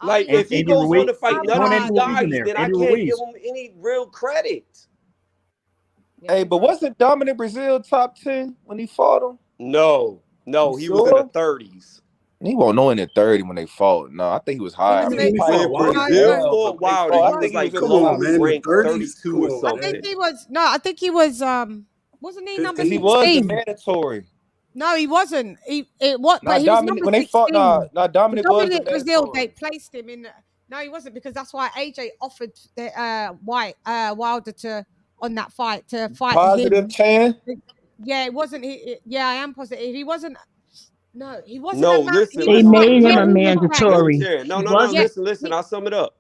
Like And if he Andy goes on Ruiz, to fight none throwing of Andy these Ruiz in guys, there. then I Andy can't give Ruiz. him any real credit. hey, but wasn't Dominic Brazil top 10 when he fought him? No, You he was in the sure? 30s. He won't know in the 30 when they fought. No, I think he was high. was I mean, in he the- probably When was Brazil well, fought but when they Wilder, fought, he I was think he like was in the Come on, top lowly man. The 10. ranked 30s? 32 Come or on, I something. think he was I think he was wasn't he number Because he was the 16? mandatory. No, he wasn't. It what Nah, but he was Dominic, number when they 16. fought, Dominic was the Dominic Brazil, mandatory. they placed him in. No, he wasn't because that's why AJ offered the Wilder to on that fight to fight Positive, him. Chan? Yeah, it wasn't. Yeah, I am positive. He wasn't. No, he wasn't. No, a man. listen, He They was listen, ranked. made him Yeah, a he was ranked. Lady mandatory. Chan. No, He Yeah, listen. I'll sum it up.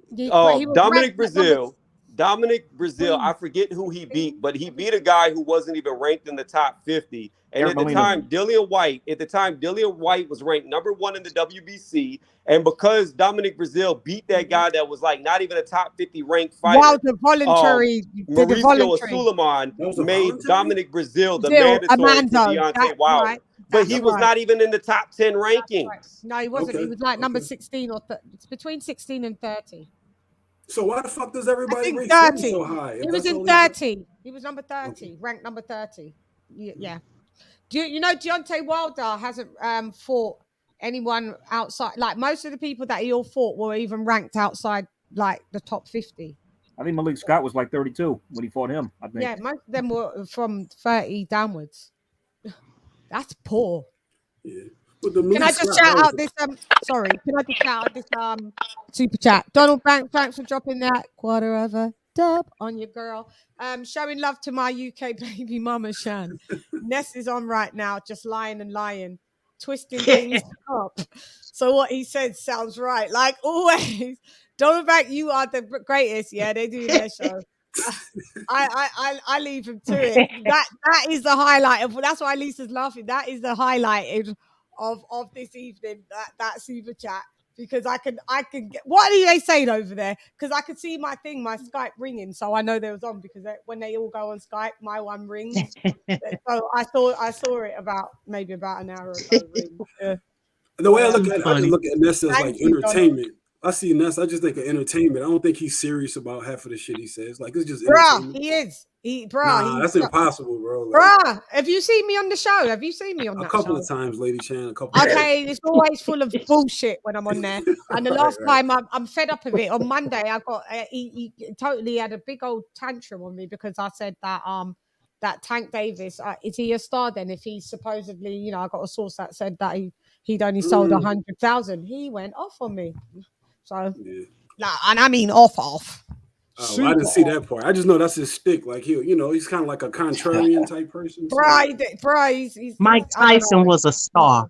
but he was Dominic ranked at number. Brazil, I forget who he beat, but he beat a guy who wasn't even ranked in the top 50. And Eric at the Molina. time, Dillian White was ranked number 1 in the WBC. And because Dominic Brazil beat that guy that was like not even a top 50 ranked fighter, Wilder voluntary. Did the Mauricio voluntary. Suleiman That was a made voluntary? Dominic Brazil the Brazil, mandatory for Amando. Deontay That's Wilder. right. But he That's was right. not even in the top 10 Right. rankings. No, he wasn't. He Okay, was like number okay. 16 or it's between 16 and 30. So why the fuck does I everybody think rate Fury 30. so high? He was in 30. He was number 30, ranked number 30. Yeah. Do you know Deontay Wilder hasn't fought anyone outside? Like most of the people that he all fought were even ranked outside like the top 50. I think Malik Scott was like 32 when he fought him. I think. Yeah, most of them were from 30 downwards. That's poor. Yeah. But the Can I just shout out this sorry, can I just shout out this super chat? Donald Banks, thanks for dropping that quarter of a dub on your girl. Showing love to my UK baby mama Shan. Ness is on right now, just lying, twisting things up. So what he said sounds right. Like always. Donald Banks, you are the greatest. Yeah, they do their show. I leave him to it. That is the highlight of that's why Lisa's laughing. That is the highlight of this evening, that super chat, because I can get what are they saying over there? Because I could see my Skype ringing, so I know they was on because when they all go on Skype, my one rings. So I saw it maybe about an hour ago. Ring. The way I look at it, I just look at Ness as like you, entertainment. I see Ness, I just think of entertainment. I don't think he's serious about half of the shit he says. Like it's just Bruh, he is. That's impossible, bro. Bruh, have you seen me on the show? Have you seen me on that a couple show? of times, Lady Chan. A couple. Okay, it's always full of bullshit when I'm on there. And the last time I'm fed up of it. On Monday, I got he totally had a big old tantrum on me because I said that Tank Davis is he a star then? If he's supposedly, I got a source that said that he'd only sold 100,000. He went off on me. So, and I mean off. Oh, I didn't see that part. I just know that's his stick. Like he's kind of like a contrarian type person. He's Mike Tyson was a star.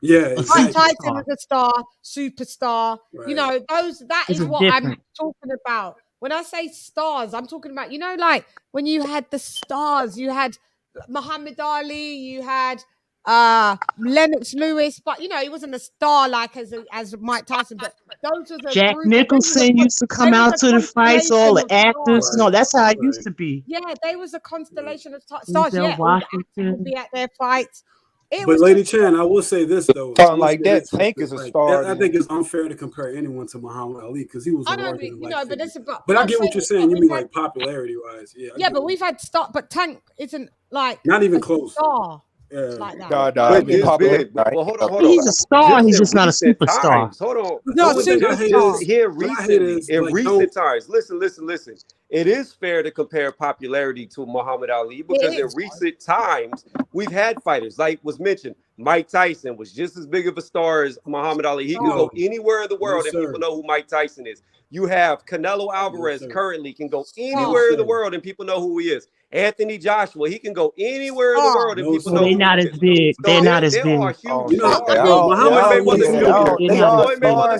Yeah, exactly. Mike Tyson was a star, superstar. Right. That is what I'm talking about. When I say stars, I'm talking about, like when you had the stars, you had Muhammad Ali, you had Lennox Lewis, but he wasn't a star like as Mike Tyson. But those were the Jack group, Nicholson used to come out to the fights. All the actors, stars. that's how it used to be. Yeah, they was a constellation of stars. Denzel Yeah, all the actors Washington. would be at their fights. But Lady Chan, I will say this though. Talking like that, Tank is a star. I think it's unfair to compare anyone to Muhammad Ali because he was a larger than life but figure. that's But I get what you're saying. You mean like popularity wise? Yeah. Yeah, but we've had but Tank isn't like not even close. Star. Like that. But hold on. He's a star. He's just not a recent superstar. Times, hold on. No, Just here recently, in recent times. Listen. It is fair to compare popularity to Muhammad Ali because in recent times we've had fighters like was mentioned. Mike Tyson was just as big of a star as Muhammad Ali. He can go anywhere in the world and people know who Mike Tyson is. You have Canelo Alvarez currently can go anywhere in the world and people know who he is. Anthony Joshua, he can go anywhere in the world and people know. They're not as big. They're not as big. Floyd Mayweather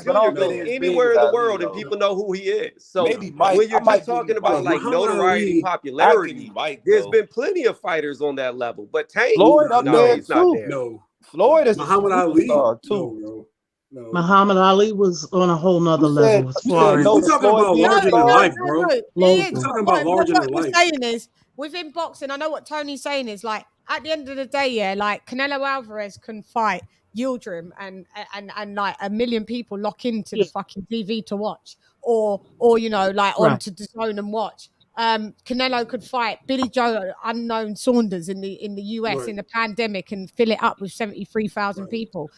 Jr. can go anywhere in the world and people know who he is. So when you're just talking about like notoriety, popularity, there's been plenty of fighters on that level. But Tank, Floyd up there he's not there. No, Floyd is Muhammad Ali too. No. Muhammad Ali was on a whole nother level. We're talking about larger than life, bro. We're talking about larger than life. What I'm saying is, within boxing, I know what Tony's saying is like at the end of the day, yeah, like Canelo Alvarez can fight Yildirim and like 1 million people lock into the fucking TV to watch, or you know, like onto the zone and watch. Canelo could fight Billy Joe, unknown Saunders in the US in the pandemic and fill it up with 73,000 people.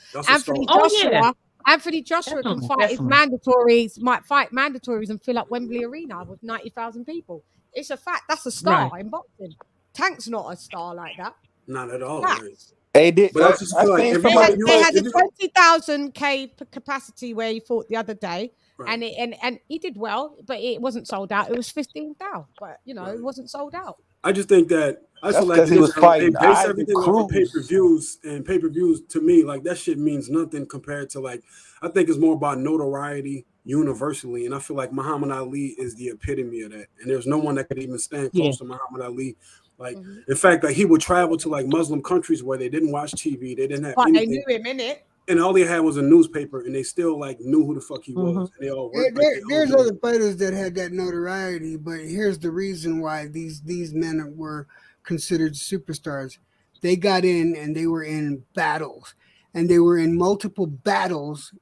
Anthony Joshua can fight his mandatories, might fight mandatories and fill up Wembley Arena with 90,000 people. It's a fact. That's a star in boxing. Tank's not a star like that. Not at all. They did. But they had a 20,000 capacity where he fought the other day. And he did well, but it wasn't sold out. It was 15,000, but you know, it wasn't sold out. I just think that I feel like he was fighting. They base everything off of pay-per-views, and pay-per-views to me, like that shit means nothing compared to like I think it's more about notoriety universally, and I feel like Muhammad Ali is the epitome of that. And there's no one that could even stand close to Muhammad Ali. Like in fact, like he would travel to like Muslim countries where they didn't watch TV, they didn't have anything. They knew him in it. And all they had was a newspaper, and they still like knew who the fuck he was. And they all worked there's other fighters that had that notoriety, but here's the reason why these men were considered superstars. They got in and they were in battles, and they were in multiple battles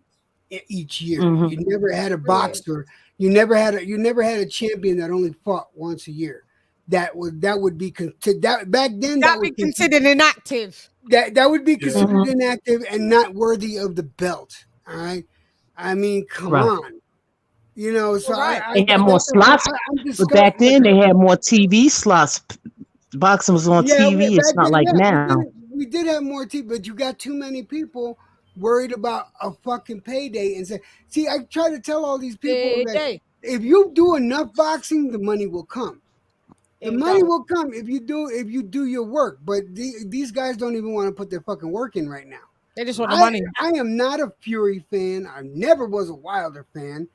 each year. You never had a boxer. You never had a champion that only fought once a year. That would be that back then. That would be considered inactive. That would be considered inactive and not worthy of the belt. All right, I mean, come on, you know. So they had more slots, but back then they had more TV slots. Boxing was on TV. It's not like now. We did have more TV, but you got too many people worried about a fucking payday and say, see, I try to tell all these people that if you do enough boxing, the money will come. The money will come if you do your work, but these guys don't even want to put their fucking work in right now. They just want the money. I am not a Fury fan. I never was a Wilder fan.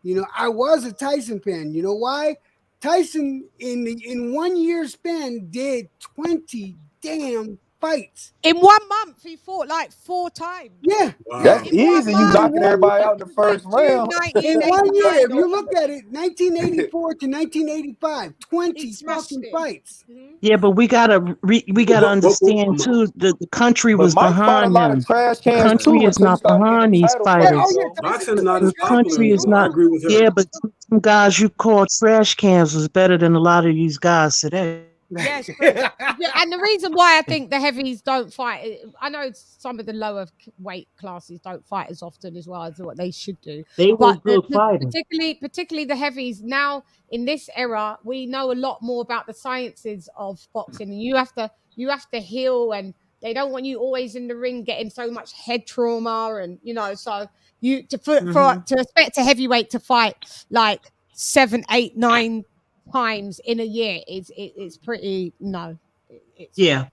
You know, I was a Tyson fan. You know why? Tyson in 1 year span did 20 damn fights. In 1 month, he fought like 4 times. Yeah. Wow. That's easy. You knocking everybody out in the first round. In 1 year, if you look at it, 1984 to 1985, 20 fucking fights. Yeah, but we gotta understand too. The country was behind them. The country is not behind these fighters. The country is not. Yeah, but some guys you call trash cans was better than a lot of these guys today. Yes, and the reason why I think the heavies don't fight, I know some of the lower weight classes don't fight as often as well as what they should do. They were good fighters. Particularly the heavies. Now in this era, we know a lot more about the sciences of boxing. And you have to heal, and they don't want you always in the ring getting so much head trauma, and you know. So you to expect a heavyweight to fight like 7, 8, 9 times in a year it's pretty yeah.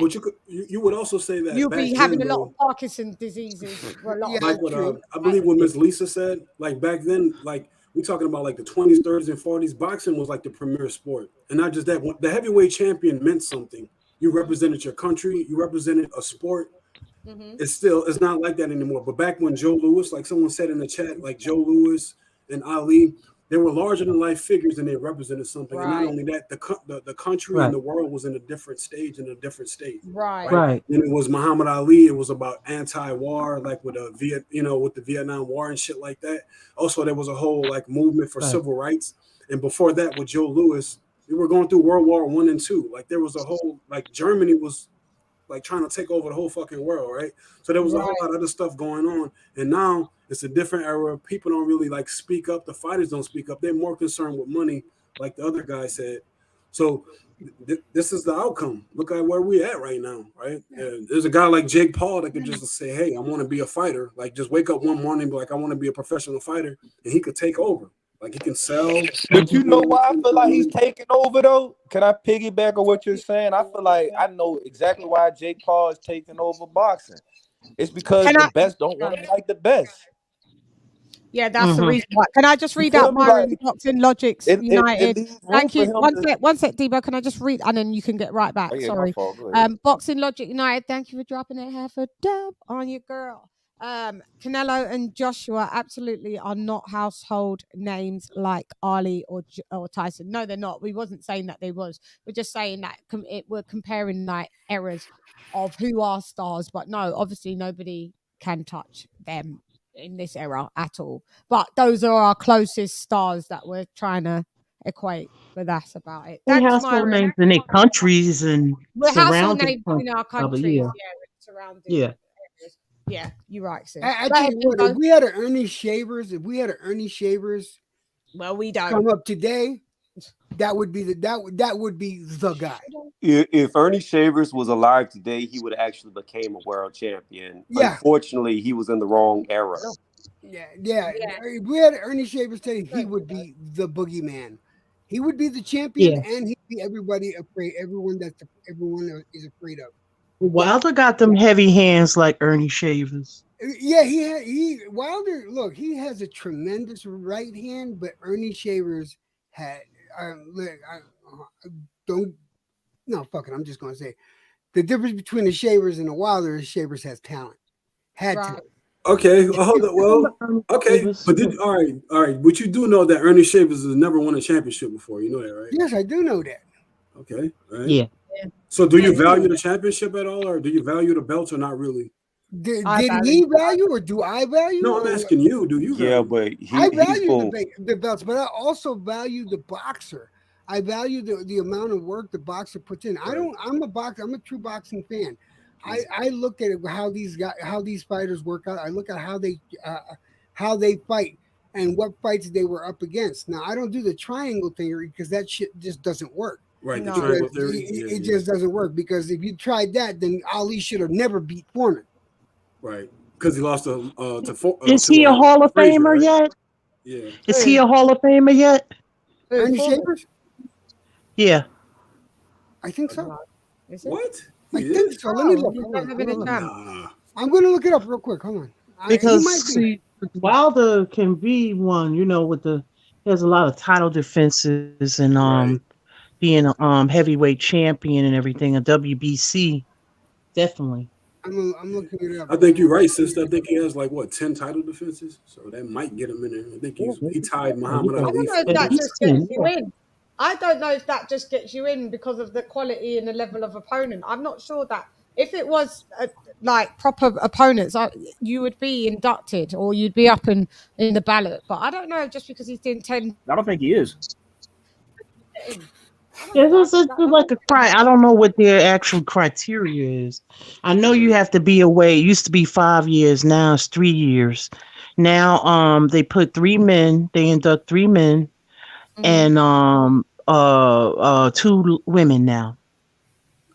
But you would also say that you'll be having a lot of Parkinson's diseases for a lot of like what I believe what Miss Lisa said, like back then, like we're talking about like the 20s, 30s, and 40s, boxing was like the premier sport. And not just that, the heavyweight champion meant something. You represented your country, you represented a sport. It's not like that anymore. But back when Joe Louis, like someone said in the chat, like Joe Louis and Ali, they were larger than life figures and they represented something. And not Right. only that, the country Right. and the world was in a different stage, in a different state. Right. Right. Then it was Muhammad Ali. It was about anti-war, like with with the Vietnam War and shit like that. Also, there was a whole like movement for Right. civil rights. And before that, with Joe Louis, we were going through World War I and II. Like there was a whole like Germany was like trying to take over the whole fucking world, right? So there was a whole lot of other stuff going on. And now it's a different era. People don't really like speak up. The fighters don't speak up. They're more concerned with money, like the other guy said. So this is the outcome. Look at where we're at right now, right? And there's a guy like Jake Paul that could just say, hey, I want to be a fighter. Like just wake up one morning and be like, I want to be a professional fighter. And he could take over. Like he can sell. But you know why I feel like he's taking over though? Can I piggyback on what you're saying? I feel like I know exactly why Jake Paul is taking over boxing. It's because the best don't want to like the best. Yeah, that's the reason why. Can I just read out Myron Boxing Logics United? Thank you. One sec, Debo. Can I just read and then you can get right back? Oh, yeah, Sorry. my fault. Boxing Logic United. Thank you for dropping it. Half a dub on your girl. Canelo and Joshua absolutely are not household names like Ali or Tyson. No, they're not. We wasn't saying that they was. We're just saying that we're comparing like eras of who are stars, but no, obviously nobody can touch them in this era at all. But those are our closest stars that we're trying to equate. But that's about it. We Thanks, household Myron. names in their countries and We're household surrounding names in our countries. yeah. Surrounding. Yeah. Areas. Yeah, you're right, sis. I tell you what, if we had an Ernie Shavers, well, we don't come up today, that would be the guy. If Ernie Shavers was alive today, he would have actually became a world champion. Yeah. Unfortunately, he was in the wrong era. Yeah. If we had Ernie Shavers today, he would be the boogeyman. He would be the champion, and he'd be everybody afraid. Everyone is afraid of. Wilder got them heavy hands like Ernie Shavers. Yeah, Wilder. Look, he has a tremendous right hand, but Ernie Shavers had. Fuck it. I'm just gonna say the difference between the Shavers and the Wilder is Shavers has talent. Talent. Okay, hold on. Well, okay, but all right. But you do know that Ernie Shavers has never won a championship before. You know that, right? Yes, I do know that. Okay, all right. Yeah. So, do you value the championship at all, or do you value the belts, or not really? Did he value, or do I value? No, I'm asking you. Do you? Yeah, value? but I value the belts, but I also value the boxer. I value the amount of work the boxer puts in. I'm a boxer. I'm a true boxing fan. I look at it, how these fighters work out. I look at how they fight and what fights they were up against. Now I don't do the triangle theory because that shit just doesn't work. Right, no, it just doesn't work, because if you tried that, then Ali should have never beat Foreman. Right, because he lost to Is he a Hall of Frazier, Famer right? yet? Yeah. Is he a Hall of Famer yet? Ernie Shavers? Yeah. I think so. What? I think so. Let me look. I'm going to look it up real quick. Hold on. Because Wilder can be one, he has a lot of title defenses and being a heavyweight champion and everything, a WBC, definitely. I'm looking it up. I think you're right, sister. I think he has 10 title defenses, so that might get him in there. I think he tied Muhammad Ali. I don't know if that just gets you in. I don't know if that just gets you in because of the quality and the level of opponent. I'm not sure that if it was proper opponents, you would be inducted or you'd be up in the ballot. But I don't know, just because he's in 10. I don't think he is. It's like a cry. I don't know what their actual criteria is. I know you have to be away. It used to be 5 years. Now it's 3 years. Now they put 3 men. They induct 3 men, and 2 women now.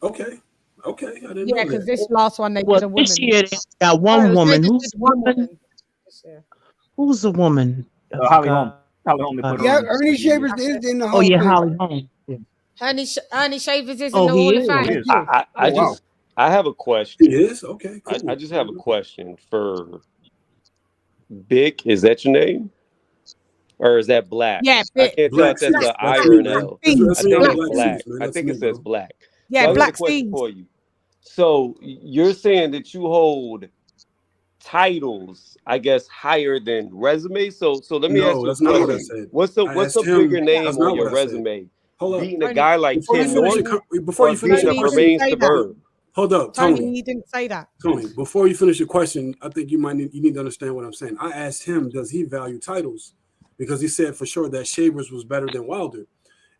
Okay. I didn't know because this last one they put a woman. This year they got one woman. Who's one woman? Who's the woman? Holly Holm. Ernie Shavers is in the Hall. Oh yeah, Holly Holm. Yeah. Ernie Shavers is in the Hall of Fame. I have a question. He is? Okay, cool. I just have a question for Bick. Is that your name? Or is that Black? Yeah, I can't tell if that's an I or an L. I think it's Black. I think it says Black. Yeah, so Black question for you. So you're saying that you hold titles, I guess, higher than resumes. So let me ask No, you a that's not what I question. said. What's I a asked him. bigger name That's on not your what I said. resume? Hold up. Beating a Tony, guy like Before you Ken finish Norton before or you finish beating your a Tony, he question, didn't Bermain say that. Stabur? hold up, Tony, Tony. he didn't say that. Tony, before you finish your question, I think you need to understand what I'm saying. I asked him, does he value titles? Because he said for sure that Shavers was better than Wilder.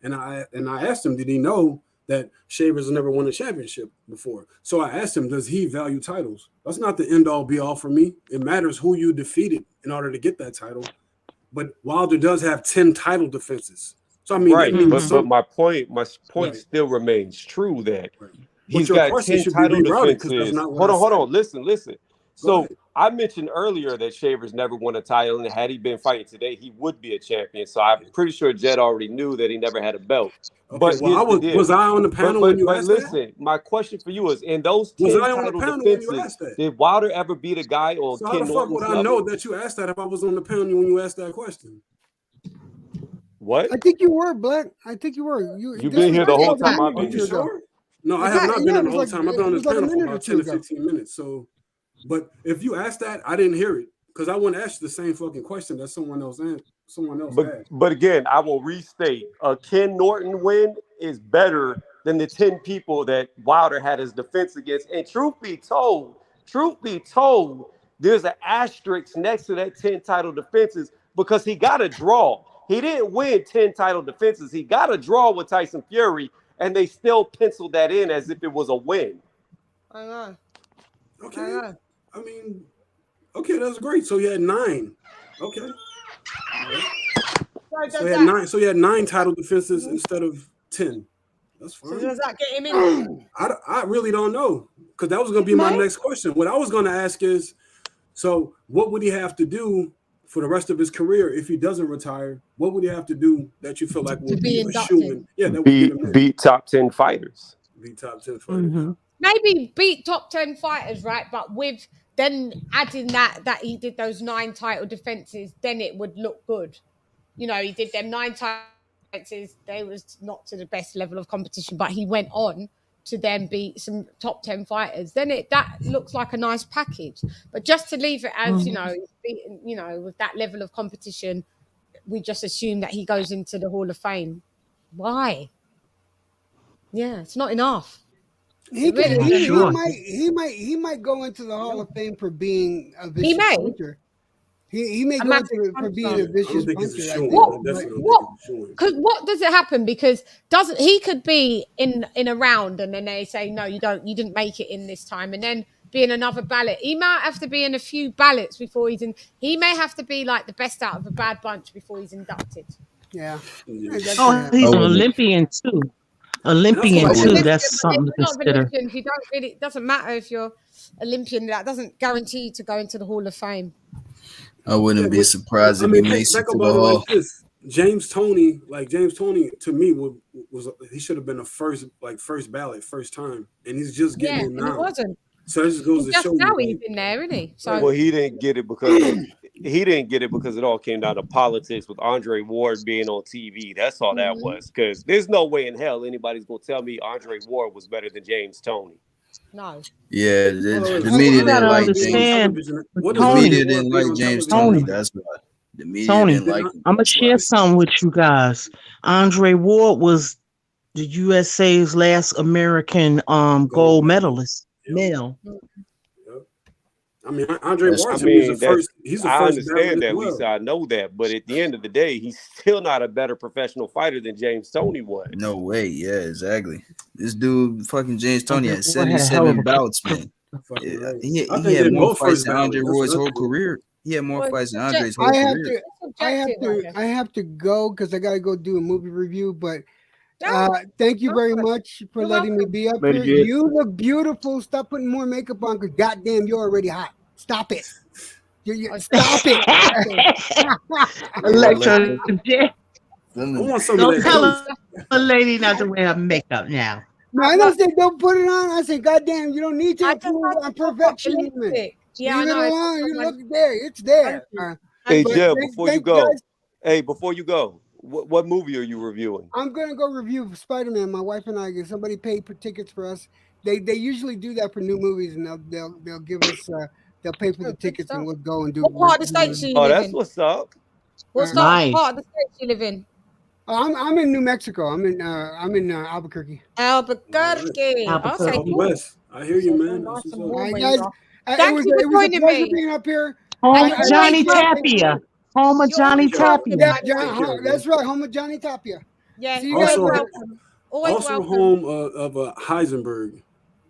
And I asked him, did he know that Shavers never won a championship before? So I asked him, does he value titles? That's not the end all be all for me. It matters who you defeated in order to get that title. But Wilder does have 10 title defenses. So I mean, Right, that means but my point right, still remains true that right. But he's your got question 10 should be title rerouted because that's defenses. not what I Hold said. on, listen. Go So ahead. I mentioned earlier that Shavers never won a title, and had he been fighting today, he would be a champion. So I'm pretty sure Jed already knew that he never had a belt. Okay, But well, here's the was deal. I on the panel when you But asked that? listen, my question for you is: in those Was 10 I on the title panel when you defenses, asked that? did Wilder ever beat a guy on So how the Ken fuck would Norton's I know level? that you asked that if I was on the panel when you asked that question? What? I think you were, Black. I think you were. You've been here the whole time I've Are been you here. sure? No, I have not been Yeah, in it the was whole like time. I've been on it this was like a panel for minute or about two 10 to ago. 15 minutes. So, but if you asked that, I didn't hear it because I wouldn't ask you the same fucking question that someone else asked. But again, I will restate: a Ken Norton win is better than the 10 people that Wilder had his defense against. And truth be told, there's an asterisk next to that 10 title defenses because he got a draw. He didn't win 10 title defenses. He got a draw with Tyson Fury, and they still penciled that in as if it was a win. I know. Okay. I know. I mean, okay, that's great. So you had 9. Okay. So he had 9 title defenses instead of 10. That's fine. So does that get him in? I really don't know because that was going to be my next question. What I was going to ask is, so what would he have to do for the rest of his career if he doesn't retire? What would he have to do that you feel like would be a shoo-in? Yeah, that would get him in. Beat top 10 fighters. Beat top 10 fighters. Maybe beat top 10 fighters, right? But with then adding that he did those 9 title defenses, then it would look good. You know, he did them 9 title defenses. They was not to the best level of competition, but he went on to then beat some top 10 fighters. Then that looks like a nice package. But just to leave it as, beaten, with that level of competition, we just assume that he goes into the Hall of Fame. Why? Yeah, it's not enough. He might go into the Hall of Fame for being a vicious puncher. He may go into for being a vicious puncher. Because what does it happen? Because he could be in a round and then they say no, you didn't make it in this time, and then be in another ballot. He might have to be in a few ballots before he's in. He may have to be like the best out of a bad bunch before he's inducted. Yeah. He's an Olympian too. That's something to consider. It doesn't matter if you're Olympian. That doesn't guarantee you to go into the Hall of Fame. I wouldn't be surprised if he makes it to the Hall. Like this. James Toney to me was he should have been a first ballot first time, and he's just getting in now. He wasn't. So it just goes to show now you. He's in there, isn't he? So well, he didn't get it because it all came down to politics with Andre Ward being on TV. That's all that was. Because there's no way in hell anybody's gonna tell me Andre Ward was better than James Toney. No. Yeah, the media didn't like James. The media didn't like James Toney. That's why. The media didn't like him. I'm gonna share something with you guys. Andre Ward was the USA's last American gold medalist. Male. I mean, Andre Ward is the first. He's the first. I understand that, Lisa. I know that, but at the end of the day, he's still not a better professional fighter than James Toney was. No way. Yeah, exactly. This dude, fucking James Toney, had 77 bouts, man. He had more fights than Andre Ward's whole career. He had more fights than Andre's whole career. I have to go because I gotta go do a movie review, but. Thank you very much for letting me be up here. You look beautiful. Stop putting more makeup on because goddamn, you're already hot. Stop it. Stop it. Electro. Don't tell a lady not to wear makeup now. No, I don't say don't put it on. I say, goddamn, you don't need to improve on perfection. Yeah, leave it alone. You look there. It's there. Hey, Jeb, before you go, what movie are you reviewing? I'm gonna go review Spider-Man. My wife and I, somebody paid for tickets for us. They usually do that for new movies, and they'll give us They'll pay for the Good tickets and stuff. we'll go and do. What part of the states do you Oh, live that's in? what's up. What Nice. part of the states you live in? I'm in New Mexico. I'm in Albuquerque. Albuquerque. Albuquerque. Okay, Out cool. west. I hear you, So man. nice That's what's and up. warm where Guys, you are. it Thank was you for a joining pleasure me. being up here. Home And of you're Johnny always welcome. Tapia. Home of You're Johnny always welcome, Tapia. Yeah, by the John, way. Take care, bro. that's right. Home of Johnny Tapia. Yeah, See you always guys Also, later. welcome. Always also welcome. home of Heisenberg.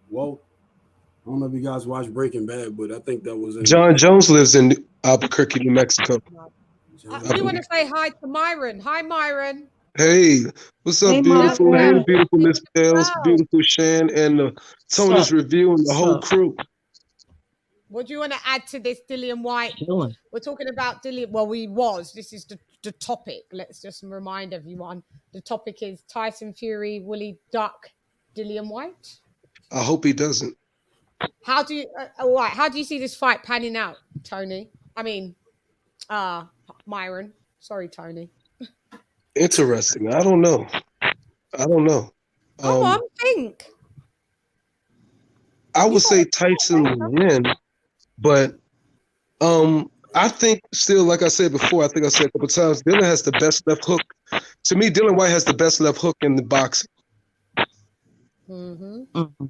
Well, I don't know if you guys watch Breaking Bad, but I think that was in John Jones lives in Albuquerque, New Mexico. You want to say hi to Myron? Hi, Myron. Hey, what's up, Hey, beautiful? Hey, Myron. beautiful Miss Bells, Wow. beautiful Shan, and Tony's review and the whole crew. What do you want to add to this, Dillian White? Chilling. We're talking about Dillian. Well, this is the topic. Let's just remind everyone. The topic is Tyson Fury. Will he duck Dillian White? I hope he doesn't. How do you? All right. How do you see this fight panning out, Tony? I mean, Myron. Sorry, Tony. Interesting. I don't know. Come on, think. I would say Tyson will win, but I think still, like I said before, I think I said a couple times, Dylan has the best left hook. To me, Dillian White has the best left hook in the boxing. Mm-hmm.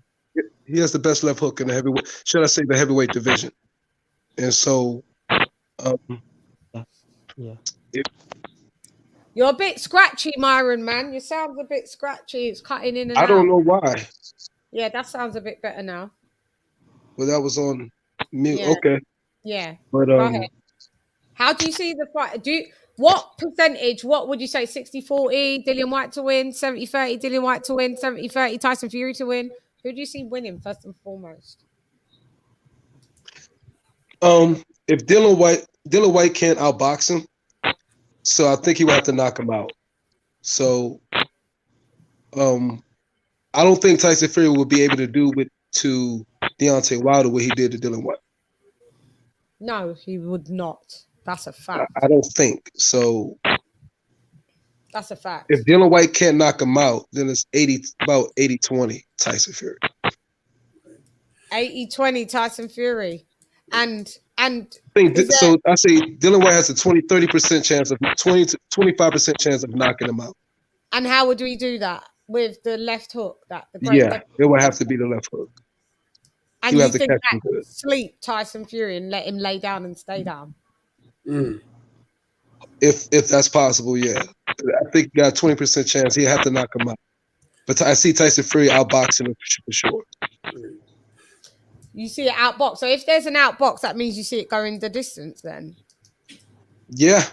He has the best left hook in the heavyweight, should I say the heavyweight division. And so, You're a bit scratchy, Myron, man. You sound a bit scratchy. It's cutting in and out. I don't know why. Yeah, that sounds a bit better now. But that was on mute. Yeah. Okay. Yeah. But Go ahead. How do you see the fight? What percentage? What would you say? 60-40, Dillian White to win, 70-30, Dillian White to win, 70-30, Tyson Fury to win. Who do you see winning first and foremost? if Dillian White can't outbox him, so I think he would have to knock him out. So I don't think Tyson Fury will be able to do to Deontay Wilder what he did to Dillian White. No, he would not. That's a fact. I don't think so. That's a fact. If Dillian White can't knock him out, then it's about 80-20 Tyson Fury. 80-20 Tyson Fury. And I say Dillian White has a 30% chance of 20 to 25% chance of knocking him out. And how would we do that? With the left hook? It would have to be the left hook. And you think that could sleep Tyson Fury and let him lay down and stay down? If that's possible, yeah. I think he got a 20% chance. He'd have to knock him out. But I see Tyson Fury outboxing him for sure. You see it outbox. So if there's an outbox, that means you see it going the distance then? Yeah,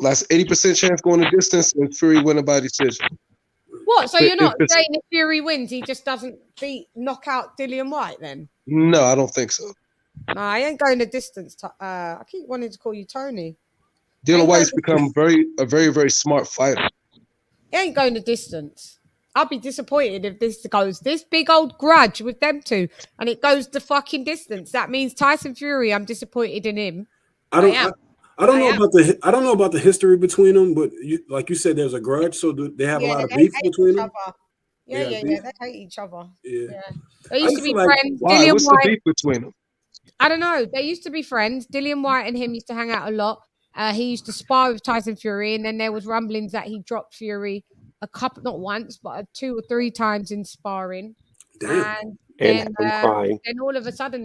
that's 80% chance going the distance and Fury winning by decision. What? So you're not saying if Fury wins, he just doesn't knock out Dillian White then? No, I don't think so. No, I ain't going the distance. I keep wanting to call you Tony. Dillian White's become a very, very smart fighter. He ain't going the distance. I'll be disappointed if this goes this big old grudge with them two and it goes the fucking distance. That means Tyson Fury, I'm disappointed in him. I don't know about the history between them, but like you said, there's a grudge. So they have a lot of beef between them. Yeah, they hate each other. Yeah. They used to be friends. Why? What's the beef between them? I don't know. They used to be friends. Dillian White and him used to hang out a lot. He used to spar with Tyson Fury, and then there was rumblings that he dropped Fury not once, but 2 or 3 times in sparring. Damn. And then all of a sudden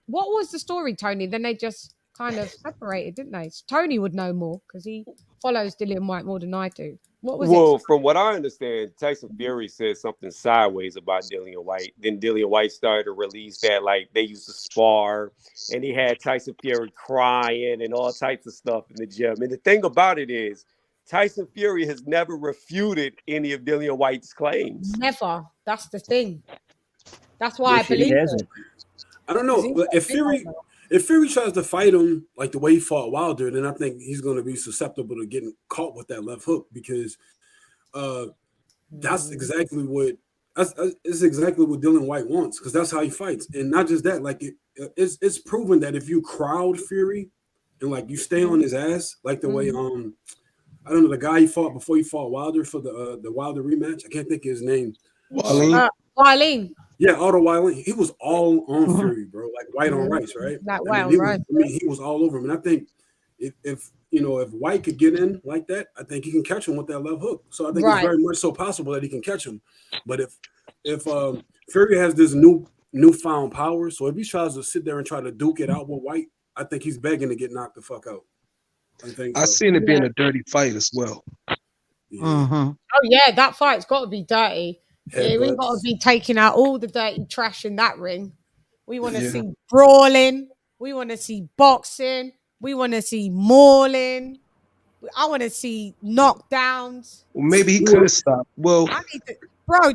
what was the story, Tony? Then they just kind of separated, didn't they? So Tony would know more because he follows Dillian White more than I do. What was it? From what I understand, Tyson Fury said something sideways about Dillian White. Then Dillian White started to release that like they used to spar, and he had Tyson Fury crying and all types of stuff in the gym. And the thing about it is, Tyson Fury has never refuted any of Dillian White's claims. Never. That's the thing. That's why I believe it. I don't know, but if Fury tries to fight him like the way he fought Wilder, then I think he's going to be susceptible to getting caught with that left hook because that's exactly what Dillian White wants because that's how he fights. And not just that, like it's proven that if you crowd Fury and like you stay on his ass, like the way I don't know the guy he fought before he fought Wilder for the Wilder rematch. I can't think of his name. Wylene. Yeah, Otto Wylin, he was all on Fury, bro. Like white on rice, right? Like I white mean, on rice. he was all over him. And I think if White could get in like that, I think he can catch him with that left hook. So I think it's very much so possible that he can catch him. But if Fury has this newfound power, so if he tries to sit there and try to duke it out with White, I think he's begging to get knocked the fuck out. I seen it being a dirty fight as well. Oh yeah, that fight's got to be dirty. Yeah, we got to be taking out all the dirty trash in that ring. We want to see brawling. We want to see boxing. We want to see mauling. I want to see knockdowns. Well, maybe he could have stopped. Well, bro,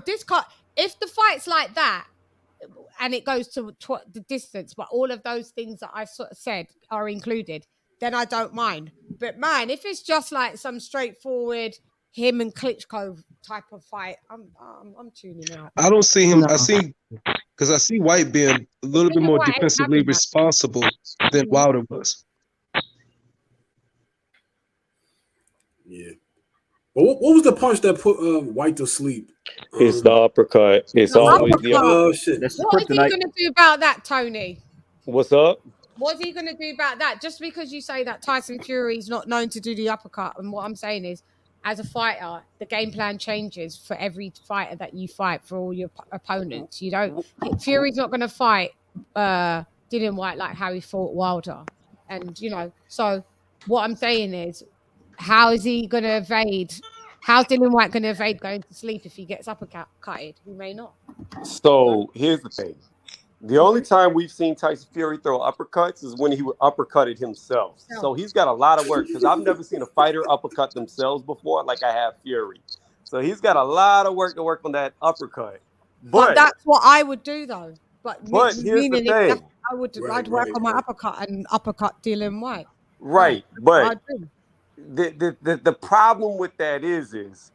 if the fight's like that and it goes to the distance, but all of those things that I sort of said are included, then I don't mind. But man, if it's just like some straightforward him and Klitschko type of fight, I'm tuning out. I don't see him. I see White being a little bit more defensively responsible than Wilder was. Yeah. Well, what was the punch that put White to sleep? It's the uppercut. It's always the uppercut. Oh shit! What is he going to do about that, Tony? What's up? What's he going to do about that? Just because you say that Tyson Fury is not known to do the uppercut, and what I'm saying is, as a fighter, the game plan changes for every fighter that you fight, for all your opponents. You don't. Fury's not going to fight Dillian White like how he fought Wilder, and So what I'm saying is, how is he going to evade? How's Dillian White going to evade going to sleep if he gets uppercutted? He may not. So here's the thing. The only time we've seen Tyson Fury throw uppercuts is when he uppercutted himself. So he's got a lot of work, because I've never seen a fighter uppercut themselves before like I have Fury. So he's got a lot of work to work on that uppercut. But that's what I would do, though. But here's the thing. I'd work on my uppercut and uppercut Dillian White. Right, but the problem with that is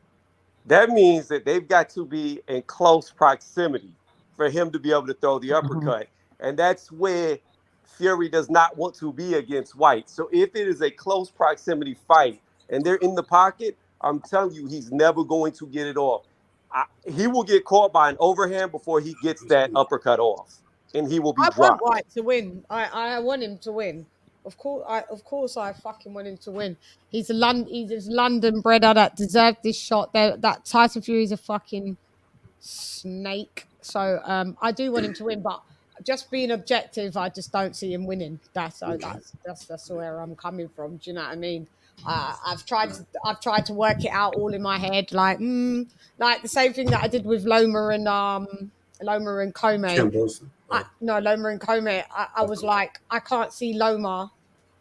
that means that they've got to be in close proximity for him to be able to throw the uppercut. And that's where Fury does not want to be against White. So if it is a close proximity fight and they're in the pocket, I'm telling you, he's never going to get it off. He will get caught by an overhand before he gets that uppercut off, and he will be dropped. I want White to win. I want him to win. Of course, I fucking want him to win. He's this London bredder that deserved this shot. That Tyson Fury is a fucking snake. So I do want him to win, but just being objective, I just don't see him winning. That's where I'm coming from. Do you know what I mean? I've tried to work it out all in my head, like the same thing that I did with Loma and Comey. Loma and Comey. I was like, I can't see Loma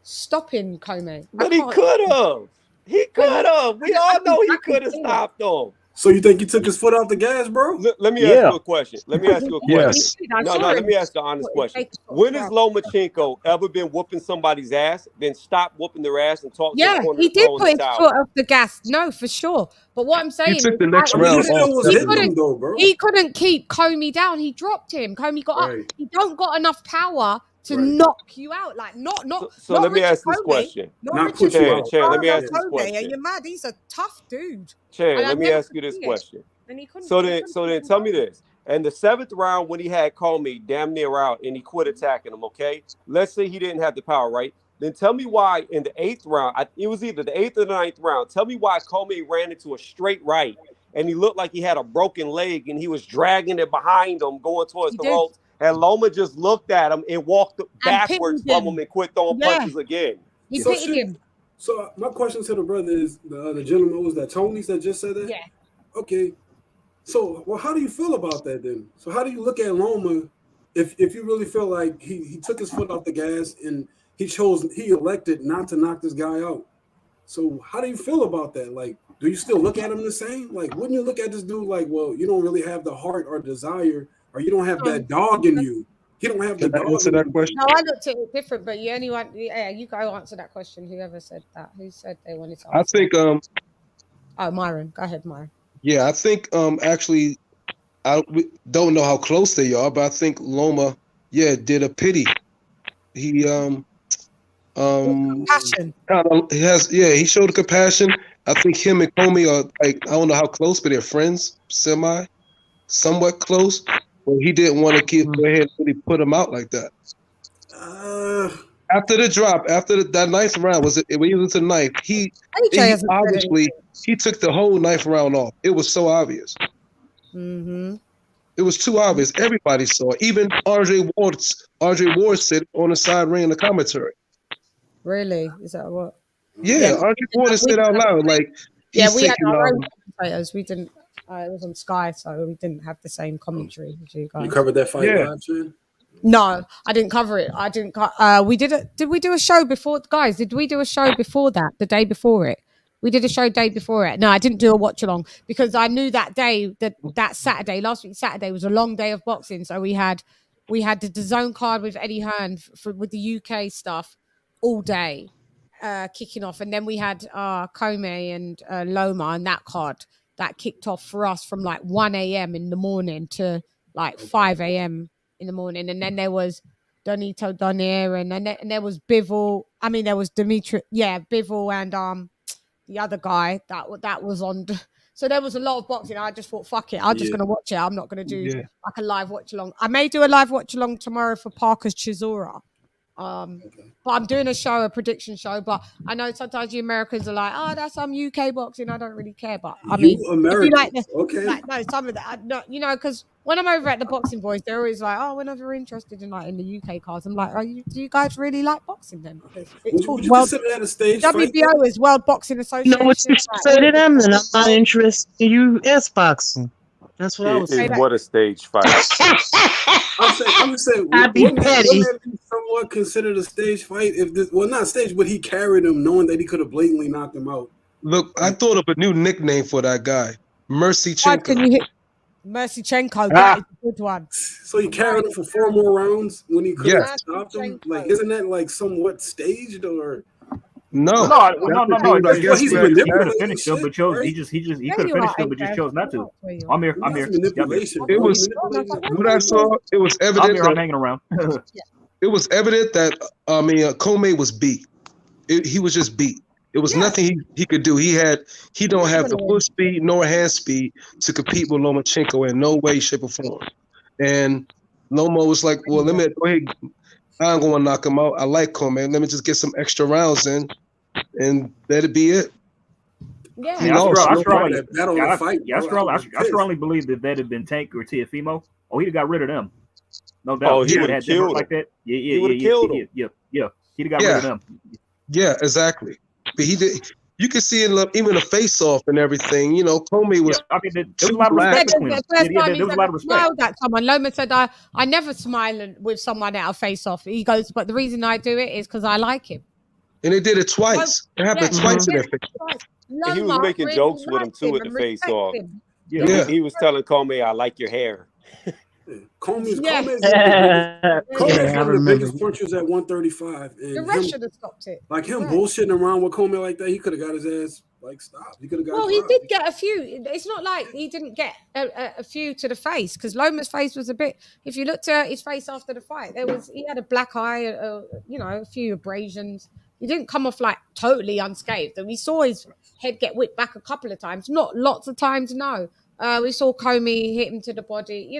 stopping Comey. But he could have. He could have. We all know he could have stopped him. So you think he took his foot off the gas, bro? Let me ask you a question. Let me ask you a question. Let me ask an honest question. When has Lomachenko ever been whooping somebody's ass, then stop whooping their ass and talk to the corner? He did put his foot off the gas. No, for sure. But what I'm saying is, the next round he couldn't keep Comey down. He dropped him. Comey got up. He don't got enough power to knock you out. Like So let me ask this question. Chan, let me ask this question. Are you mad? He's a tough dude. Chan, let me ask you this question. So then tell me this. And the 7th round, when he had Comey damn near out and he quit attacking him, okay? Let's say he didn't have the power, right? Then tell me why in the 8th round, it was either the 8th or the 9th round, tell me why Comey ran into a straight right and he looked like he had a broken leg and he was dragging it behind him going towards the ropes. And Loma just looked at him and walked backwards from him and quit throwing punches again. He pitted him. So my question to the brother is, the gentleman was that Tony's that just said that? Yeah. Okay. So, how do you feel about that then? So how do you look at Loma if you really feel like he took his foot off the gas and he elected not to knock this guy out? So how do you feel about that? Like, do you still look at him the same? Like, wouldn't you look at this dude like, well, you don't really have the heart or desire, or you don't have that dog in you. He don't have the dog. Answer that question. No, I looked at it different, but you go answer that question. Whoever said that, who said they wanted to answer. I think Myron, go ahead, Myron. Yeah, I think actually I don't know how close they are, but I think Loma, did a pity. He compassion. He showed compassion. I think him and Comey are like, I don't know how close, but they're friends, somewhat close. but he didn't want to go ahead and really put him out like that. After the drop, after that ninth round, was it when he was into the ninth? He obviously he took the whole ninth round off. It was so obvious. Mm-hmm. It was too obvious. Everybody saw it. Even RJ Ward said on the side ring in the commentary. Really? Is that what? Yeah, RJ Ward said out loud like. Yeah, we had our own commentators. We didn't. It was on Sky, so we didn't have the same commentary as you guys. You covered that fight live, Chan? No, I didn't cover it. I didn't. We did it. Did we do a show before, guys? Did we do a show before that? The day before it, we did a show day before it. No, I didn't do a watch along because I knew that day that Saturday, last week Saturday, was a long day of boxing. So we had the DAZN card with Eddie Hearn with the UK stuff all day, kicking off, and then we had Comey and Loma, and that card that kicked off for us from like 1 a.m. in the morning to like 5 a.m. in the morning, and then there was Donito Donaire, and there was Bivol. I mean, there was Dimitri, Bivol, and the other guy that was on. So there was a lot of boxing. I just thought, fuck it, I'm just gonna watch it. I'm not gonna do like a live watch along. I may do a live watch along tomorrow for Parker's Chisora. But I'm doing a prediction show. But I know sometimes you Americans are like, oh, that's some UK boxing. I don't really care. But I mean, if you like this, no, some of that, because when I'm over at the Boxing Boys, they're always like, oh, we're never interested in in the UK cards. I'm like, do you guys really like boxing then? It's called World WBO is World Boxing Association. You know what you say to them? Then I'm not interested in US boxing. That's what I was saying. What a stage fight. I'm saying, I'd be petty. Wouldn't that be somewhat considered a stage fight? If this, well, not stage, but he carried him, knowing that he could have blatantly knocked him out. Look, I thought of a new nickname for that guy, Mercychenko. Mercychenko, that is a good one. So he carried him for 4 more rounds when he could have stopped him. Like, isn't that like somewhat staged or? No. Well, He could have finished him, but chose. He could have finished him, but just chose not to. I'm here. It was what I saw. It was evident. I'm hanging around. It was evident that Comey was beat. He was just beat. It was nothing he could do. He don't have the foot speed nor hand speed to compete with Lomachenko in no way, shape, or form. And Loma was like, well, let me go ahead. I'm going to knock him out. I like Comey. Let me just get some extra rounds in, and that'd be it. Yeah, I strongly believe that had been Tank or Teofimo. Oh, he'd have got rid of them. No doubt. Oh, he would have killed him like that. He would have killed him. Yeah. He'd have got rid of them. Yeah, exactly. But he did. You can see it even the face-off and everything. You know, Comey was. I mean, there was a lot of respect between them. There was a lot of respect. At someone. Loma said, I never smile with someone at a face-off. He goes, but the reason I do it is because I like him. And they did it twice. It happened twice in their face. And he was making jokes with him too at the face-off. Yeah. He was telling Comey, I like your hair. Comey's one of the biggest punchers at 135. And the rest should have stopped it. Like him bullshitting around with Comey like that, he could have got his ass stopped. He could have got. Well, he did get a few. It's not like he didn't get a few to the face because Loma's face was a bit. If you looked at his face after the fight, he had a black eye, a few abrasions. He didn't come off like totally unscathed, and we saw his head get whipped back a couple of times. Not lots of times, no. We saw Comey hit him to the body.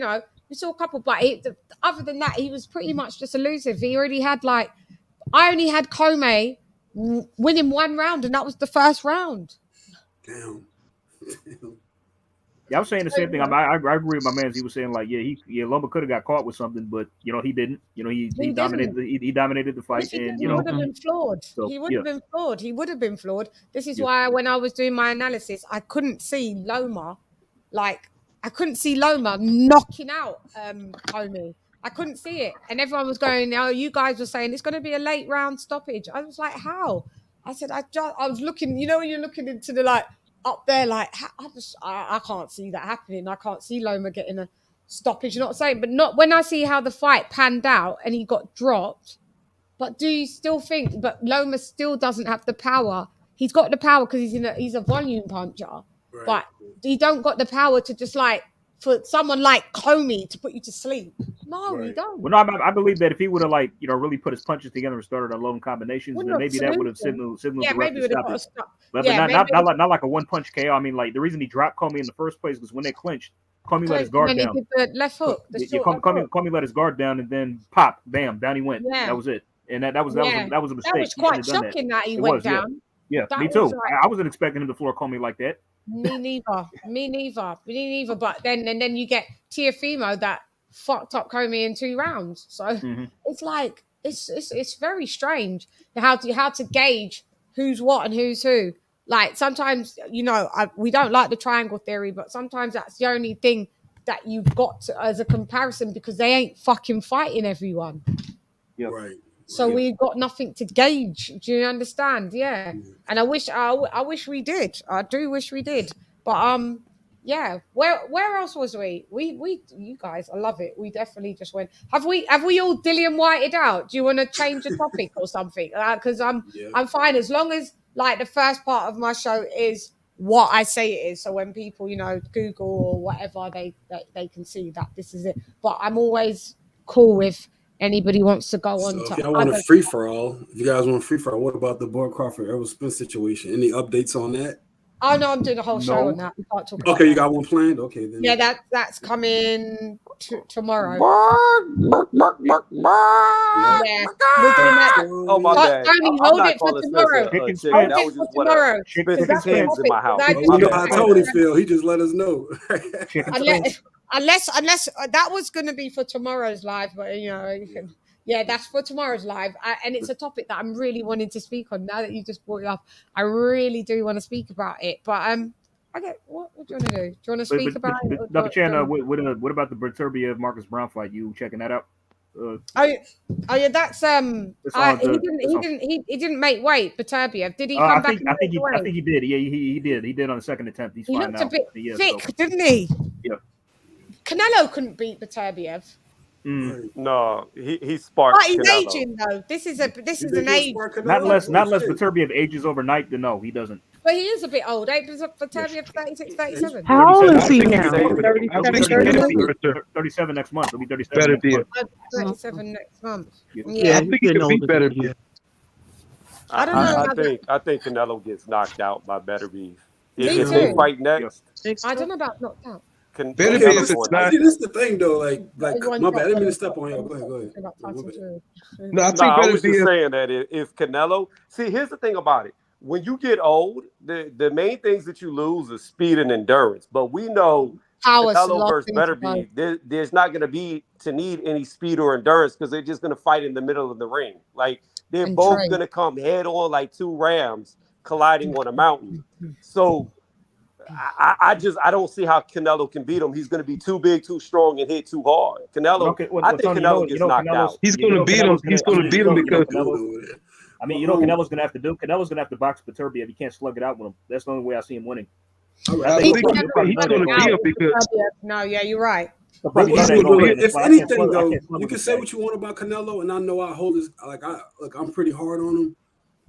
We saw a couple, but other than that, he was pretty much just elusive. He already had I only had Comey winning 1 round, and that was the first round. Damn. Yeah, I was saying the same thing. I agree with my man. He was saying Loma could have got caught with something, but he didn't. He dominated. He dominated the fight, and he would have been flawed. So, he would have been flawed. He would have been flawed. This is why when I was doing my analysis, I couldn't see Loma, I couldn't see Loma knocking out Comey. I couldn't see it, and everyone was going, "Oh, you guys were saying it's going to be a late round stoppage." I was like, "How?" I said, "I was looking. When you're looking into the up there, I can't see that happening. I can't see Loma getting a stoppage. You're not saying, but not when I see how the fight panned out and he got dropped. But do you still think? But Loma still doesn't have the power. He's got the power because he's a volume puncher, but he don't got the power to just for someone like Comey to put you to sleep. No, he don't. Well, no, I believe that if he would have really put his punches together and started unloading combinations, then maybe that would have signaled the ref to stop it. But not like a 1-punch KO. I mean, the reason he dropped Comey in the first place was when they clinched, Call me, let his guard And he down. did the left hook. The Yeah, short call me, let his guard down, and then pop, bam, down he went. Yeah. That was it. And that was Yeah. a mistake. That was He shouldn't quite have done shocking that he It went was, yeah. down. Yeah, That me was too. like- I wasn't expecting him to floor call me like that. Me neither. Me neither. But then you get Tiafimo that fucked up Comey in 2 rounds. So it's like it's very strange how to gauge who's what and who's who. Like sometimes, you know, we don't like the triangle theory, but sometimes that's the only thing that you've got as a comparison because they ain't fucking fighting everyone. Yeah. Right. So we've got nothing to gauge. Do you understand? Yeah. And I wish we did. I do wish we did. But yeah. Where else was we? We you guys, I love it. We definitely just went. Have we all Dillian Whited out? Do you want to change the topic or something? Because I'm fine as long as like the first part of my show is what I say it is. So when people, you know, Google or whatever, they can see that this is it. But I'm always cool with anybody wants to go on So to if y'all want a free for all, if you guys want a free for all, what about the Boyd Crawford Errol Spence situation? Any updates on that? Oh no, I'm doing a whole show on that. We can't talk about Okay, you that. got one planned? Okay, then. Yeah, that's coming tomorrow. Yeah. We're doing that. Oh my bad. Tony, I'm hold not it for calling tomorrow. Spence a chicken. Hold That it was for just what tomorrow. Spencer's hens in my house. You know how Tony feel. He just let us know. Unless that was going to be for tomorrow's live, but you know, you can. Yeah, that's for tomorrow's live, and it's a topic that I'm really wanting to speak on. Now that you just brought it up, I really do want to speak about it. But okay, what do you want to do? Do you want to speak about it? Dr. Chan, what about the Beterbiev Marcus Brown fight? You checking that out? Oh yeah, that's he didn't make weight. Beterbiev, did he come back? I think he did. Yeah, he did. He did on the second attempt. He's fine now. He looked a bit thick, didn't he? Yeah. Canelo couldn't beat Beterbiev. No, he sparked. But he's Canelo. aging though. This is an age. Not unless Beterbiev ages overnight. Then no, he doesn't. But he is a bit old. Beterbiev 36, 37. How old is he now? 37 next month. He'll be 37 Better next be month. 37 next month. Yeah, I think he could be better. I don't know. I think Canelo gets knocked out by Beterbiev. Me If too. they fight next, I don't know about knocked out. See, this is the thing though. Like my bad. I didn't mean to step on you. Go ahead. No, I think I was just saying that if Canelo, see, here's the thing about it. When you get old, the main things that you lose is speed and endurance. But we know Canelo versus Beterbiev, there's not going to need any speed or endurance because they're just going to fight in the middle of the ring. Like they're both going to come head on like two rams colliding on a mountain. So I don't see how Canelo can beat him. He's going to be too big, too strong, and hit too hard. Canelo, I think Canelo gets knocked out. He's going to beat him. He's going to beat him because. I mean, you know, Canelo's going to have to do. Canelo's going to have to box Beterbiev. He can't slug it out with him. That's the only way I see him winning. I think he's going to beat him because. No, yeah, you're right. If anything, though, you can say what you want about Canelo, and I know I hold this. I'm pretty hard on him.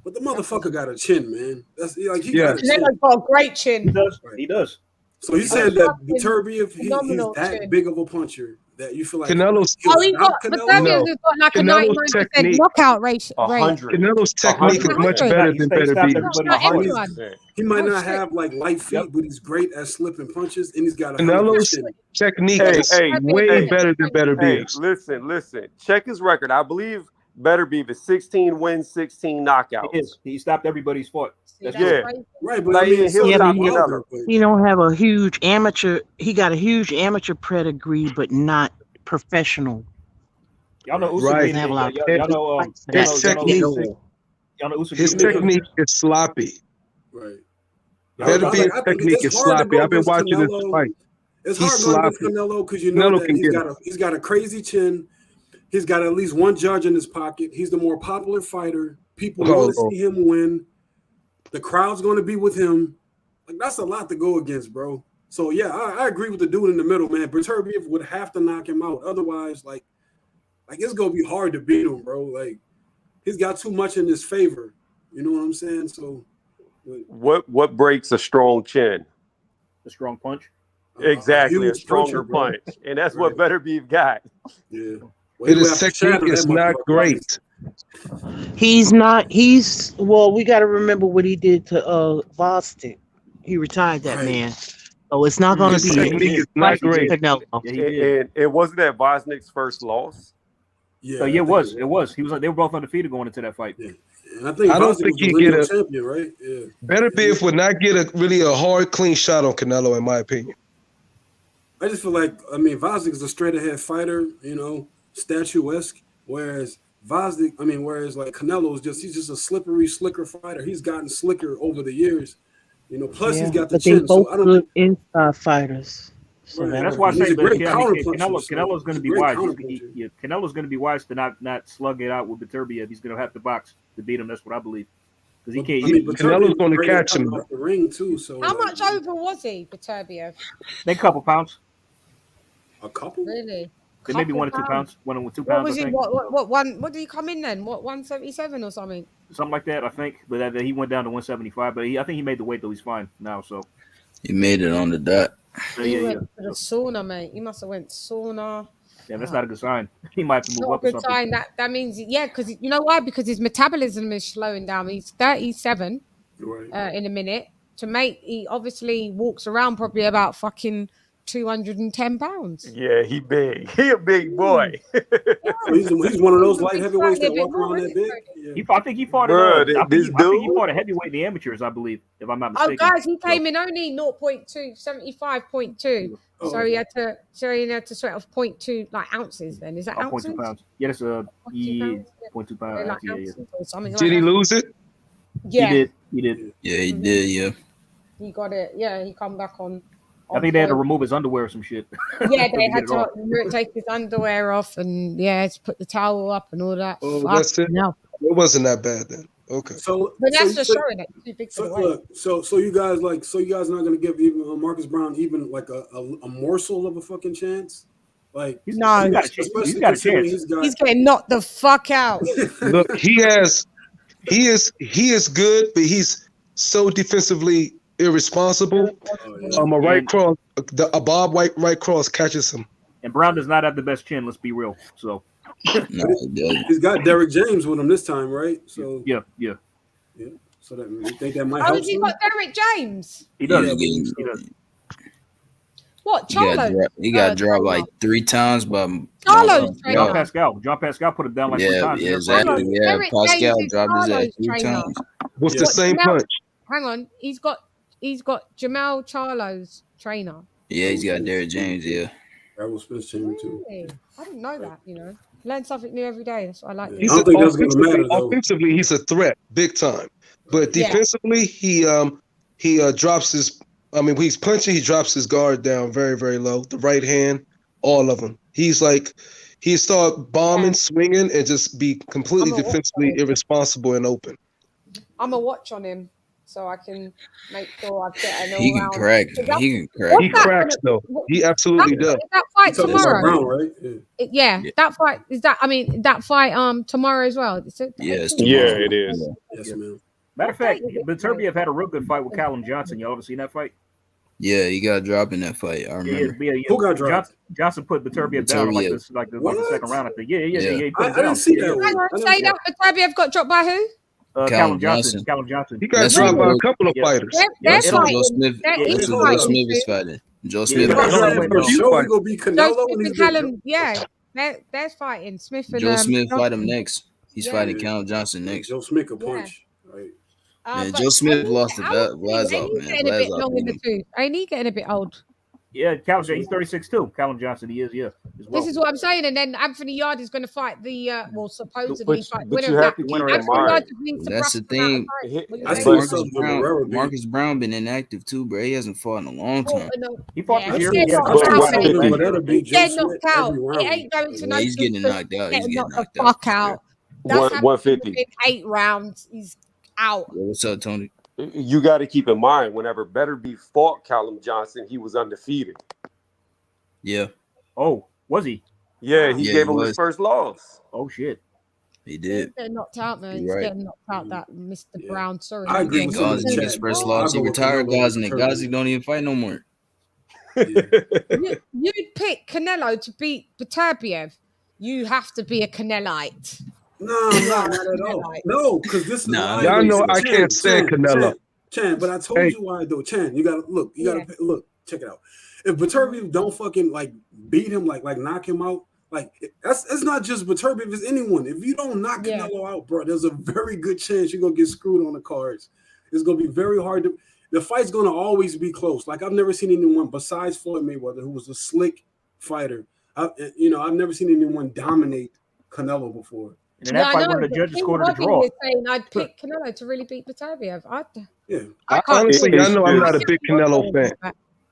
But the motherfucker got a chin, man. That's like he got a chin. Canelo's got a great chin. He does. He does. So he's saying that Beterbiev, he's that big of a puncher that you feel like Canelo's. Beterbiev's got like a 99% knockout rate. 100. Canelo's technique is much better than Beterbiev. He might not have like light feet, but he's great at slipping punches, and he's got a Canelo's technique is way better than Beterbiev's. Listen. Check his record. I believe Beterbiev is 16 wins, 16 knockouts. He stopped everybody's fight. Right, but like, I mean, he don't have a huge amateur. He got a huge amateur pedigree, but not professional. Y'all know right. His technique is sloppy. Right. Beterbiev technique is sloppy. I've been watching this fight. It's hard going against Canelo because you know that he's got a crazy chin. He's got at least one judge in his pocket. He's the more popular fighter. People want to see him win. The crowd's going to be with him. Like that's a lot to go against, bro. So yeah, I agree with the dude in the middle, man. Beterbiev would have to knock him out. Otherwise, like it's going to be hard to beat him, bro. Like he's got too much in his favor. You know what I'm saying? So what breaks a strong chin? A strong punch. Exactly, a stronger punch. And that's what Beterbiev got. Yeah. His technique is not great. He's not. Well, we got to remember what he did to Boston. He retired that man. So it's not going His to be technique is not great. Canelo. Yeah, he did. And it wasn't that Vosnick's first loss. Yeah, So I yeah, it think was. It was. He was like they were both undefeated going into that fight. Yeah. And I think I don't Vosnick think was he the get lineal a champion, right? Yeah. better Biff would not get a hard, clean shot on Canelo, in my opinion. I just feel like Vosnick is a straight ahead fighter, statuesque, whereas whereas like Canelo is he's just a slippery, slicker fighter. He's gotten slicker over the years, plus he's got the But they chin. both So I don't good think inside fighters. So Right. that That's would why I be- say He's a great counter Canelo's going to be great wise. counter Canelo's going to be wise to not slug it out with Beterbiev. He's going to have to box to beat him. That's what I believe. Because he can't. Canelo's going to catch him. off the ring too. So How much over was he, Beterbiev? They a couple pounds. A couple? Really? They maybe 1 or 2 pounds. 1 or 2 pounds. What was I he? think. What did he come in then? What 177 or something? Something like that, I think. But he went down to 175. But I think he made the weight though. He's fine now. So He made it on the dot. He went to the sauna, mate. He must have went sauna. Yeah, that's not a good sign. He might have to move Not a up or good something. sign. That means because you know why? Because his metabolism is slowing down. He's 37 in a minute. He obviously walks around probably about fucking 210 pounds. Yeah, he big. He a big boy. So he's one of those light heavyweights that walk around that big. I think he fought. Bruh, I think this he dude- fought a heavyweight in the amateurs, I believe, if I'm not Oh, mistaken. guys, he came in only 0.2, 75.2. Oh, So he had to sweat off 0.2 like ounces. Then is that Oh, ounces? 0.2 pounds. Yeah, that's 0.2 They're pounds. like Yeah, ounces or something Did like he that. lose it? Yeah, He did. Yeah, he did. Yeah. he got it. Yeah, he come back on. I think they had to remove his underwear or some shit. Yeah, they get had it off. to take his underwear off and to put the towel up and all that. Oh, Fuck that's it. no. It wasn't that bad then. Okay. So, But that's so, just so, showing that he's too big for so the weight. look, so you guys not gonna give even Marcus Brown even like a morsel of a fucking chance? Like No. He's got a chance. especially He's got a considering chance. He's getting knocked the fuck out. Look, he is good, but he's so defensively irresponsible. A right cross, a Bob White right cross catches him. And Brown does not have the best chin. Let's be real. So No, he doesn't. He's got Derrick James with him this time, right? So yeah. So that you think that might Oh, help has he him? got Derrick James? He does. Yeah, He does. What? He got Charlo? dropped. He got dropped like 3 times by Charlo's John trainer. Pascal put him down like 3 Yeah, times. yeah, exactly. on. Yeah, Derrick Pascal James is dropped his ass Charlo's 3 trainer. times. What's the What, same Jamel- punch? Hang on, he's got Jamal Charlo's trainer. Yeah, he's got Derrick James. Yeah. That was Smith's chamber too. Really? I didn't know that. Learn something new every day. That's what I like. I don't think that's gonna matter though. Offensively, he's a threat, big time. But Yeah. defensively, he drops his. I mean, when he's punching, he drops his guard down very, very low. The right hand, all of them. He's like, he start bombing, swinging, and just be completely I'm a defensively irresponsible and open. I'm a watch on him, so I can make sure I get an He can all-round. crack. Is that- He can crack. He cracks though. He absolutely does. Is that fight You're talking about tomorrow? Brown, right? Yeah. That fight is that. I mean, that fight tomorrow as well. Yes. Yeah, it is. Yes, ma'am. Matter of fact, Beterbiev had a real good fight with Callum Johnson. Y'all ever seen that fight? Yeah, he got dropped in that fight. I remember. Who got dropped? Johnson put Beterbiev down like Beterbiev. the second round. I think. Yeah. He put I him didn't down. see that one. Hang on, say that Beterbiev got dropped by who? Callum Johnson. Callum Johnson. He got That's dropped what by a was- couple of fighters. They're That's what Joe fighting. Smith. They're That's each what Joe fighting. Smith is fighting. Joe Yeah, Smith. yeah, got yeah. dropped. For sure, he gonna be Canelo. Joe and Smith he's and gonna- Callum, they're fighting. Smith and Joe Smith fight him Johnson. next. He's Yeah. fighting Callum Johnson next. Joe Smith could punch. Right. Man, But Joe Smith ain't lost to how old is he? Vlasov, Ain't he man. getting a bit Vlasov long in beat the him. tooth? Ain't he getting a bit old? Yeah, Callum Johnson. He's 36 too. Callum Johnson. He is. Yeah. As well. This is what I'm saying. And then Anthony Yard is going to fight the supposedly fight But winner you of have that. to keep in Winner of Anthony Yard mind. just needs to That's the brush him out of thing. fight. What do you I think? still Marcus saw Brown. Guerrero beat. Marcus Brown been inactive too, bro. He hasn't fought in a long time. He fought Yeah, this year. he's getting Yeah. knocked But out, what- man. But that'll be Joe Getting Smith knocked out. every It round. ain't going to Yeah, no he's getting good. knocked out. He's Getting getting knocked the knocked out. fuck out. That's happened 150. within 8 rounds. He's out. Yeah, what's up, Tony? You got to keep in mind, whenever Beterbiev fought Callum Johnson, he was undefeated. Yeah, Oh, was he? Yeah, he Yeah, gave he him was. his first loss. Oh shit. he He's did. getting knocked out, man. You're He's right. getting knocked out. That Mr. Yeah. Brown. Sorry. I agree Yeah, with Gosling Chat. his first I'll loss. He go with retired Canelo Gosling. over Gosling don't even fight no more. You'd pick Canelo to beat Beterbiev. You have to be a Canelite. No, not at all. No, because this is Nah, why y'all know I Chan, can't stand Canelo. Chan, but I told Hey. you why I do. Chan, you gotta look. You gotta look. check it out. If Beterbiev don't fucking like beat him, like knock him out, like it's not just Beterbiev, it's anyone. If you don't knock Canelo out, bro, there's a very good chance you're gonna get screwed on the cards. It's gonna be very hard to. The fight's gonna always be close. Like I've never seen anyone besides Floyd Mayweather, who was a slick fighter. I've never seen anyone dominate Canelo before. And in that fight, one of the judges scored a draw. Saying I'd pick Canelo to really beat Beterbiev. Honestly, I know I'm not a big Canelo fan.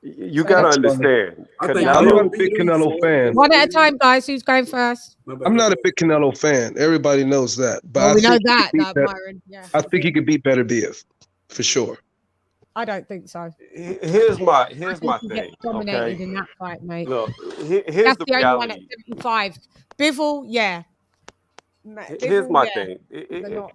You gotta understand. I'm not a big Canelo fan. One at a time, guys. Who's going first? I'm not a big Canelo fan. Everybody knows that. But we know that, Byron. Yeah. I think he could beat Beterbiev for sure. I don't think so. Here's my thing. Dominated in that fight, mate. Look, here's That's the the only one reality. at 75. Bivol, yeah. Here's my thing.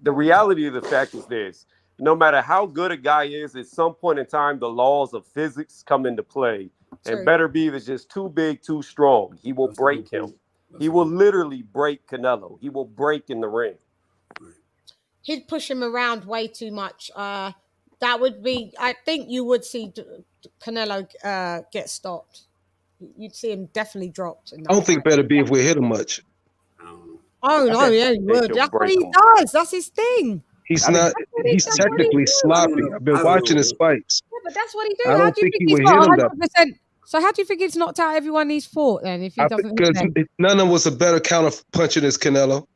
The reality of the fact is this. No matter how good a guy is, at some point in time, the laws of physics come into play. True. And Beterbiev is just too big, too strong. He will break him. He will literally break Canelo. He will break in the ring. He'd push him around way too much. That would be, I think you would see Canelo get stopped. You'd see him definitely dropped. I don't think Beterbiev will hit him much. Oh, no, yeah, he would. That's what he does. That's his thing. He's not. He's technically sloppy. I've been watching his fights. Yeah, but that's what he does. I don't think he would hit him that. 100%? So how do you think he's knocked out everyone he's fought then? If he doesn't, because none of them was a better counter punching as Canelo.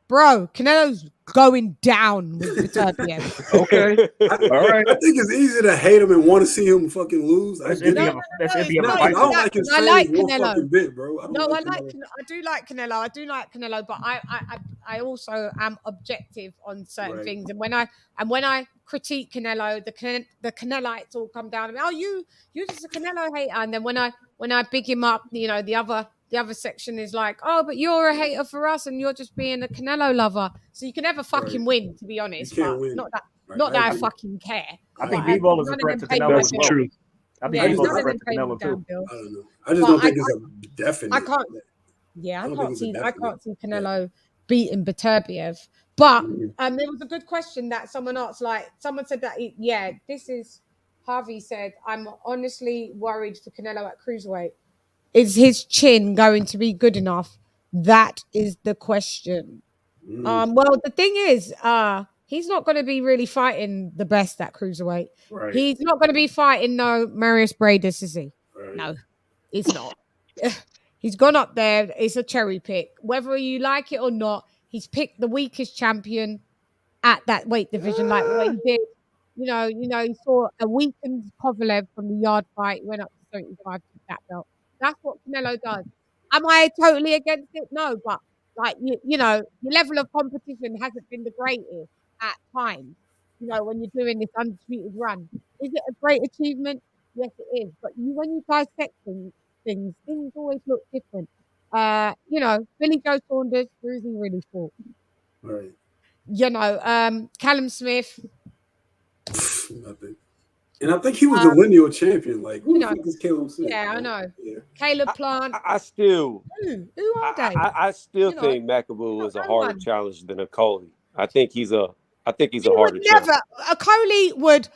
Bro, Canelo's going down with Beterbiev. Okay, all right. I think it's easy to hate him and want to see him fucking lose. I don't like his training one fucking bit, bro. I do like Canelo, but I also am objective on certain things. And when I critique Canelo, the Canelites all come down and oh, you just a Canelo hater. And then when I big him up, the other section is like, oh, but you're a hater for us and you're just being a Canelo lover. So you can never fucking win, to be honest. But not that I fucking care. I think Bivol is a threat to Canelo. That's true. I think Bivol is a threat to Canelo too. I don't know. I just don't think it's a definite. I can't see Canelo beating Beterbiev. But there was a good question that someone asked. Like someone said that, this is Harvey said, I'm honestly worried for Canelo at cruiserweight. Is his chin going to be good enough? That is the question. Well, the thing is, he's not going to be really fighting the best at cruiserweight. Right. He's not going to be fighting no Marius Bradis, is he? Right. No, he's not. He's gone up there. It's a cherry pick. Whether you like it or not, he's picked the weakest champion at that weight division, like what he did. He saw a weakened Kovalev from the yard fight, went up to 75 to that belt. That's what Canelo does. Am I totally against it? No, but your level of competition hasn't been the greatest at times. When you're doing this undisputed run, is it a great achievement? Yes, it is. But when you dissect things always look different. Billy Joe Saunders, who's he really fought? Right. Callum Smith. Nothing. And I think he was the lineal champion. Like, who the fuck is Caleb Smith? Yeah, I know. Yeah. Caleb Plant. I still. Who are they? I still think McAboo is a harder challenge than Okolie. I think he's a harder challenge. Okolie would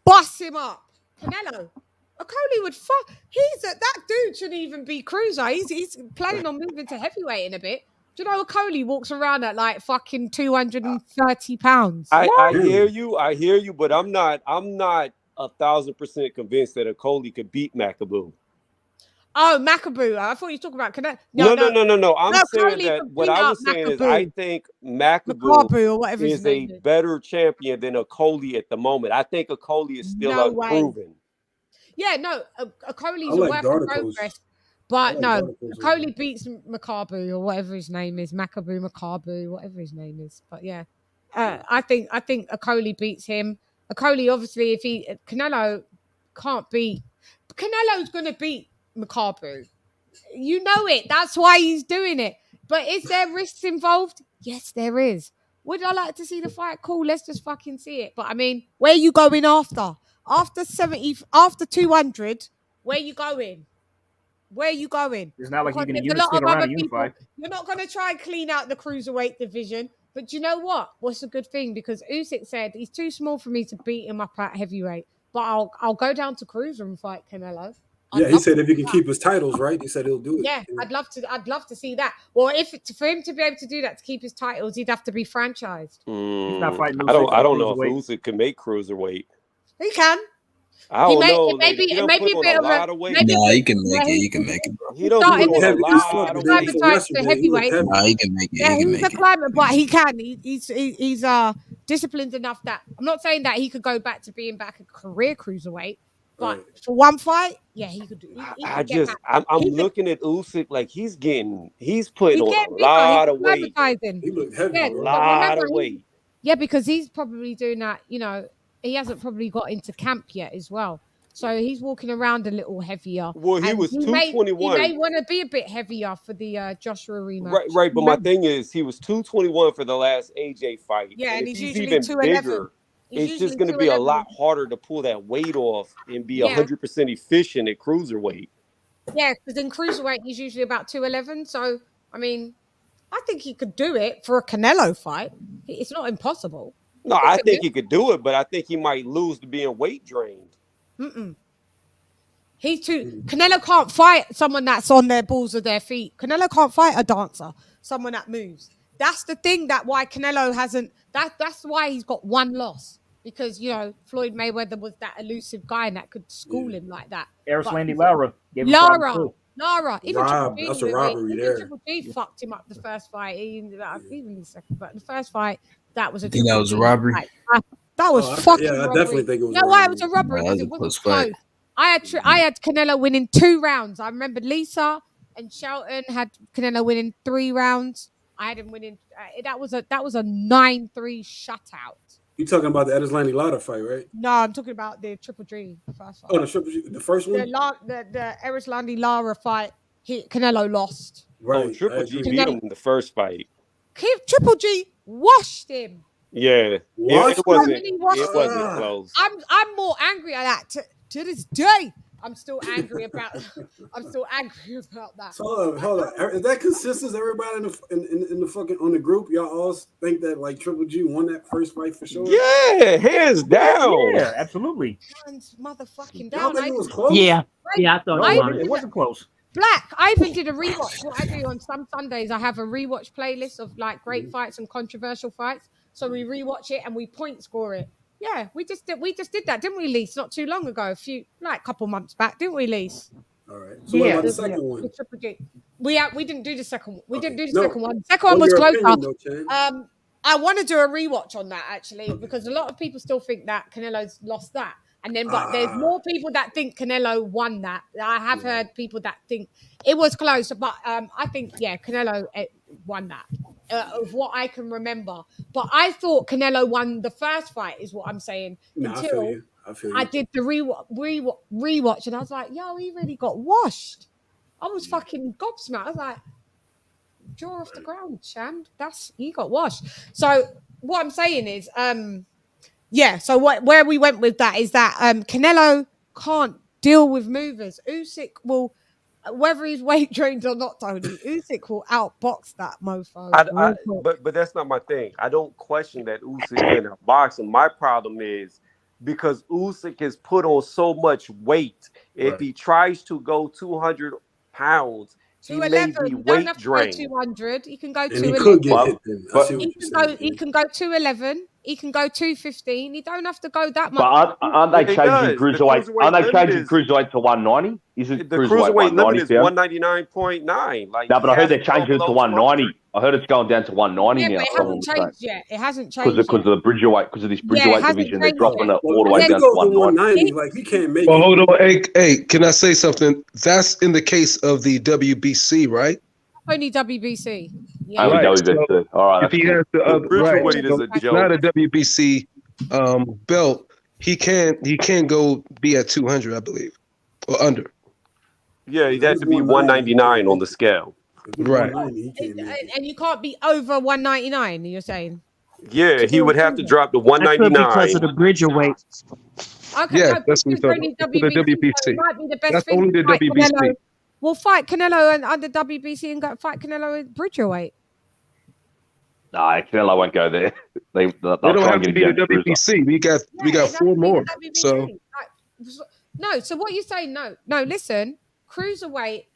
bust him up. Canelo. Okolie would fuck. That dude shouldn't even be cruiser. He's planning on moving to heavyweight in a bit. Do you know Okolie walks around at like fucking 230 pounds? I hear you, but I'm not 1,000% convinced that Okolie could beat McAboo. Oh, McAboo. I thought you were talking about Canelo. No. I'm saying that what I was saying is I think McAboo is a better champion than Okolie at the moment. I think Okolie is still unproven. Yeah, no, Okolie's a work in progress. But Okolie beats Makabu or whatever his name is, Makabu, whatever his name is. But yeah, I think Okolie beats him. Okolie, obviously, Canelo can't beat. Canelo's going to beat Makabu. You know it. That's why he's doing it. But is there risks involved? Yes, there is. Would I like to see the fight? Cool, let's just fucking see it. But I mean, where are you going after? After 200, where are you going? Where are you going? It's not like you're going to stick around and unify. You're not going to try and clean out the cruiserweight division. But you know what? What's a good thing? Because Usyk said he's too small for me to beat him up at heavyweight. but I'll go down to cruiser and fight Canelo. Yeah, he said if he can keep his titles, right? He said he'll do it. Yeah, I'd love to see that. Well, for him to be able to do that, to keep his titles, he'd have to be franchised. He's not fighting I don't know if cruiserweight. Usyk can make cruiserweight. He can. I don't know. It may be a bit of a Nah, he can make it. He can make it, bro. He don't put on a lot of weight. The heavyweight. Nah, he can make it. Yeah, He can he's make a it. climber, but he can. He's disciplined enough that I'm not saying that he could go back to being a career cruiserweight, but for one fight, yeah, he could do. I'm looking at Usyk like he's putting on a bigger. lot He's of weight. advertising. He looked heavy. Yeah, A lot of weight. Yeah, because he's probably doing that. You know, he hasn't probably got into camp yet as well. So he's walking around a little heavier. Well, he was 221. He may want to be a bit heavier for the Joshua rematch. Right. But my thing is, he was 221 for the last AJ fight. Yeah, and if he's he's usually even 211. bigger, it's just going to be a lot harder to pull that weight off and be 100% efficient at cruiserweight. Yeah, because in cruiserweight he's usually about 211. So I mean, I think he could do it for a Canelo fight. It's not impossible. No, I think he could do it, but I think he might lose to being weight drained. He's too. Canelo can't fight someone that's on their balls of their feet. Canelo can't fight a dancer, someone that moves. That's the thing why Canelo hasn't. That's why he's got one loss, because Floyd Mayweather was that elusive guy and that could school him like that. Landy Lara. Lara. Even that's a robbery there. Triple G fucked him up the first fight. Even the second, but the first fight that was a. I think that was a robbery. That was fucking. I definitely think it was. Why it was a robbery? Because it wasn't close. I had Canelo winning 2 rounds. I remember Lisa and Shelton had Canelo winning 3 rounds. I had him winning. That was a 9-3 shutout. You talking about the Landy Lara fight, right? No, I'm talking about the Triple G first fight. Oh, the first one. The Landy Lara fight. Canelo lost. Right. Triple G beat him in the first fight. Triple G washed him. Yeah, it wasn't close. I'm more angry at that to this day. I'm still angry about that. So hold on. Is that consistent? Everybody in the fucking on the group, y'all all think that like Triple G won that first fight for sure? Yeah, hands down. Yeah, absolutely. Hands motherfucking Y'all down. think it was close? Yeah, I thought it wasn't close. Black, I even did a rewatch. What I do on some Sundays, I have a rewatch playlist of like great fights and controversial fights. So we rewatch it and we point score it. Yeah, we just did that, didn't we, Lise? Not too long ago, a couple months back, didn't we, Lise? All right. So what about the second one? We didn't do the second one. We didn't do the No. second one. The second one was closer. Opinion, though, I want to do a rewatch on that actually, because a lot of people still think that Canelo's lost that. And then, but there's more people that think Canelo won that. I have heard people that think it was close, but I think, Canelo won that, of what I can remember. But I thought Canelo won the first fight, is what I'm saying. Until I feel you. I did the rewatch, and I was like, yo, he really got washed. I was fucking gobsmacked. I was like, jaw off the ground, Chan. He got washed. So what I'm saying is, so where we went with that is that Canelo can't deal with movers. Usyk will, whether he's weight trained or not, Tony, Usyk will outbox that mofo. But that's not my thing. I don't question that Usyk can outbox him. My problem is because Usyk has put on so much weight. If he tries to go 200 pounds, he may be weight drained. 200. He can go 211. He could get hit. He can go 211. He can go 215. He don't have to go that much. But aren't they changing cruiserweight? Aren't they changing cruiserweight to 190? Isn't the cruiserweight limit is 199.9? Like, no, but I heard they're changing it to 190. I heard it's going down to 190 now. But it hasn't changed yet. It hasn't changed because of the bridgerweight, because of this bridgerweight division, they're dropping it all the way down to 190. Like he can't make. Well, hold on. Hey, can I say something? That's in the case of the WBC, right? Only WBC. Yeah. Only WBC. All right. If he has the not a WBC belt, he can't go be at 200, I believe, or under. Yeah, he'd have to be 199 on the scale. Right. And you can't be over 199, you're saying? Yeah, he would have to drop to 199. Because of the bridger weight. Okay, yeah, that's what the WBC. Might be the best that's thing only the WBC. Canelo. We'll fight Canelo and under WBC and go fight Canelo at bridger weight. Nah, Canelo won't go there. They'll They try don't and have get to him be the down to Cruiser. WBC. We got it has four to be more. the WBC. So Like, no, so what you say? No, listen, cruiserweight.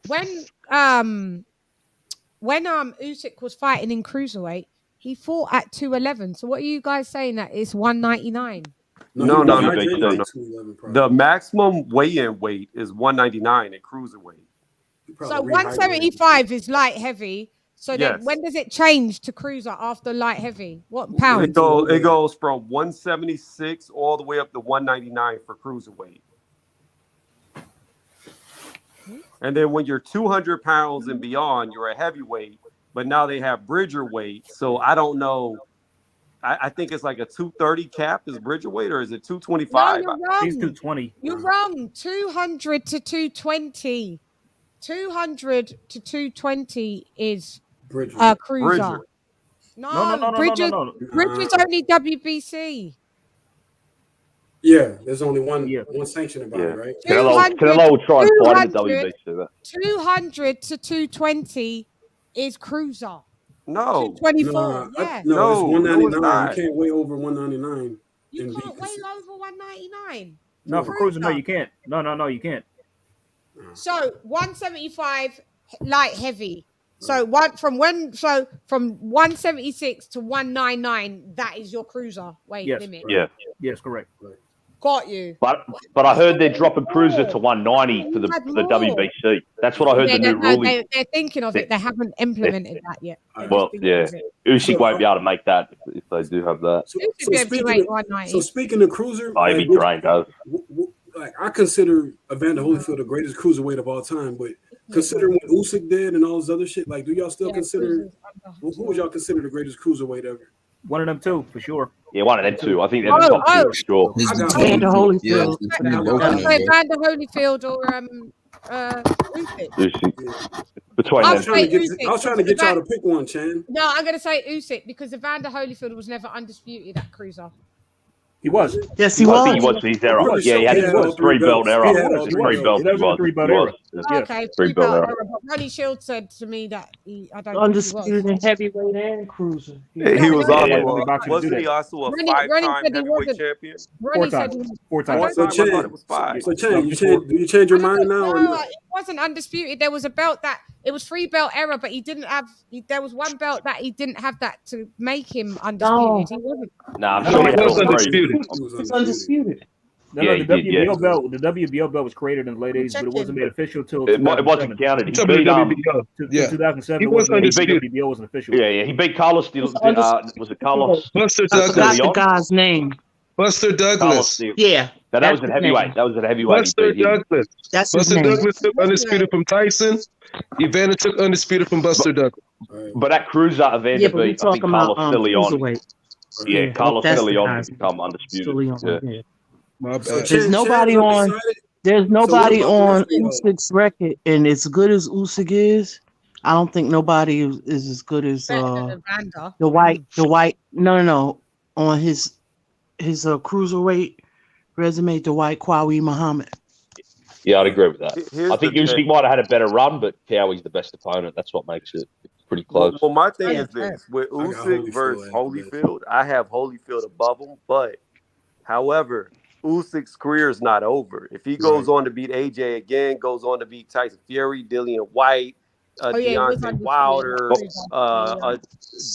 When Usyk was fighting in cruiserweight, he fought at 211. So what are you guys saying that it's 199? No. WBC. The maximum weigh-in weight is 199 at cruiserweight. So 175 is light heavy. So then when does it change to cruiser after light heavy? What pounds? It goes from 176 all the way up to 199 for cruiserweight. And then when you're 200 pounds and beyond, you're a heavyweight. But now they have Bridger weight. So I don't know. I think it's like a 230 cap is Bridger weight, or is it 225? No, you're wrong. He's 220. You're wrong. 200 to 220. 200 to 220 is cruiser. Bridger. No. Bridger's only WBC. Yeah, there's only one sanction about it, right? Canelo will try and fight him at WBC. 200 to 220 is cruiser. No. 224. It's 199. You can't weigh over 199. You can't weigh over 199. No, for cruiser, no, you can't. No, you can't. So 175 light heavy. So from 176 to 199, that is your cruiser weight limit. Yeah. Yes, correct. Got you. But I heard they're dropping cruiser to 190 for the WBC. That's what I heard the new ruling. They're thinking of it. They haven't implemented that yet. Well, yeah. Usyk won't be able to make that if they do have that. So speaking of cruiser, Ivy Drain does. Like I consider Evander Holyfield the greatest cruiserweight of all time, but considering what Usyk did and all this other shit, like, do y'all still consider who would y'all consider the greatest cruiserweight ever? One of them two, for sure. Yeah, one of them two. I think they're the top two for sure. Evander Holyfield or Usyk. Between I them. was trying to get y'all to pick one, Chan. No, I'm going to say Usyk because Evander Holyfield was never undisputed at cruiser. He was. Yes, he was. I think he was for his era. Yeah, he had his three-belt era. Three-belt. Okay, three-belt era. But Ronnie Shields said to me that I don't undisputed in heavyweight and cruiser. He was wasn't he also a five-time heavyweight champion? Ronnie said four times. So Chan, do you change your mind now? Or no, it wasn't undisputed. There was a belt that it was three-belt era, but he didn't have. There was one belt that he didn't have that to make him undisputed. He wasn't. No, I'm sure he was undisputed. It's undisputed. No, the WBO belt. The WBO belt was created in the late 80s, but it wasn't made official till it wasn't counted. He beat 2007. He was undisputed. WBO wasn't official. Yeah. He beat Carlos. Was it Carlos? I forgot the guy's name. Buster Douglas. Yeah. That was at heavyweight. That was at heavyweight. Buster Douglas. That's Buster Douglas took undisputed from Tyson. Evander took undisputed from Buster Douglas. But that cruiser Evander beat, I think, Carlos Leon. Yeah, Carlos Leon become undisputed. Yeah. My bad. There's nobody on Usyk's record, and as good as Usyk is, I don't think nobody is as good as the white. No. On his cruiserweight resume, the white Kwawi Muhammad. Yeah, I'd agree with that. I think Usyk might have had a better run, but Cowie's the best opponent. That's what makes it pretty close. Well, my thing is this: with Usyk versus Holyfield, I have Holyfield above him, but however, Usyk's career is not over. If he goes on to beat AJ again, goes on to beat Tyson Fury, Dillian White, Deontay Wilder,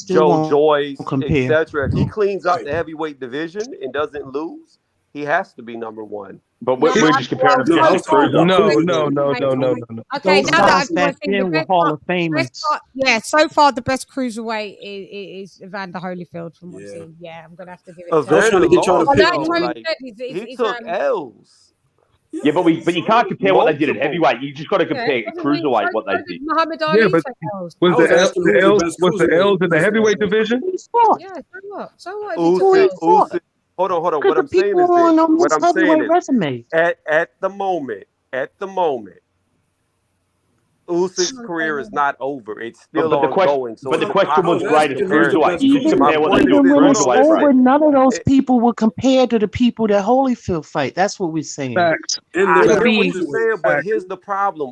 Joe Joyce, etc. If he cleans up the heavyweight division and doesn't lose, he has to be number one. But we're just comparing him to Cruiser. No. Okay, those now guys that back then were Hall of Famers. So far the best cruiserweight is Evander Holyfield from what I've seen. Yeah, I'm gonna have to give it. I was trying to get y'all to pick he took L's. Yeah, but you can't compare what they did at heavyweight. You just got to compare cruiserweight what they did. Muhammad Ali. Yeah, but was the L's in the heavyweight division? Yeah, so what? Usyk. Hold on. What I'm saying is at the moment, Usyk's career is not over. It's still ongoing. But the question was greatest cruiserweight. You just compare what they do Even at when it's cruiserweight. over, none of those people were compared to the people that Holyfield fight. That's what we're saying. Facts. I hear what you're saying, but here's the problem.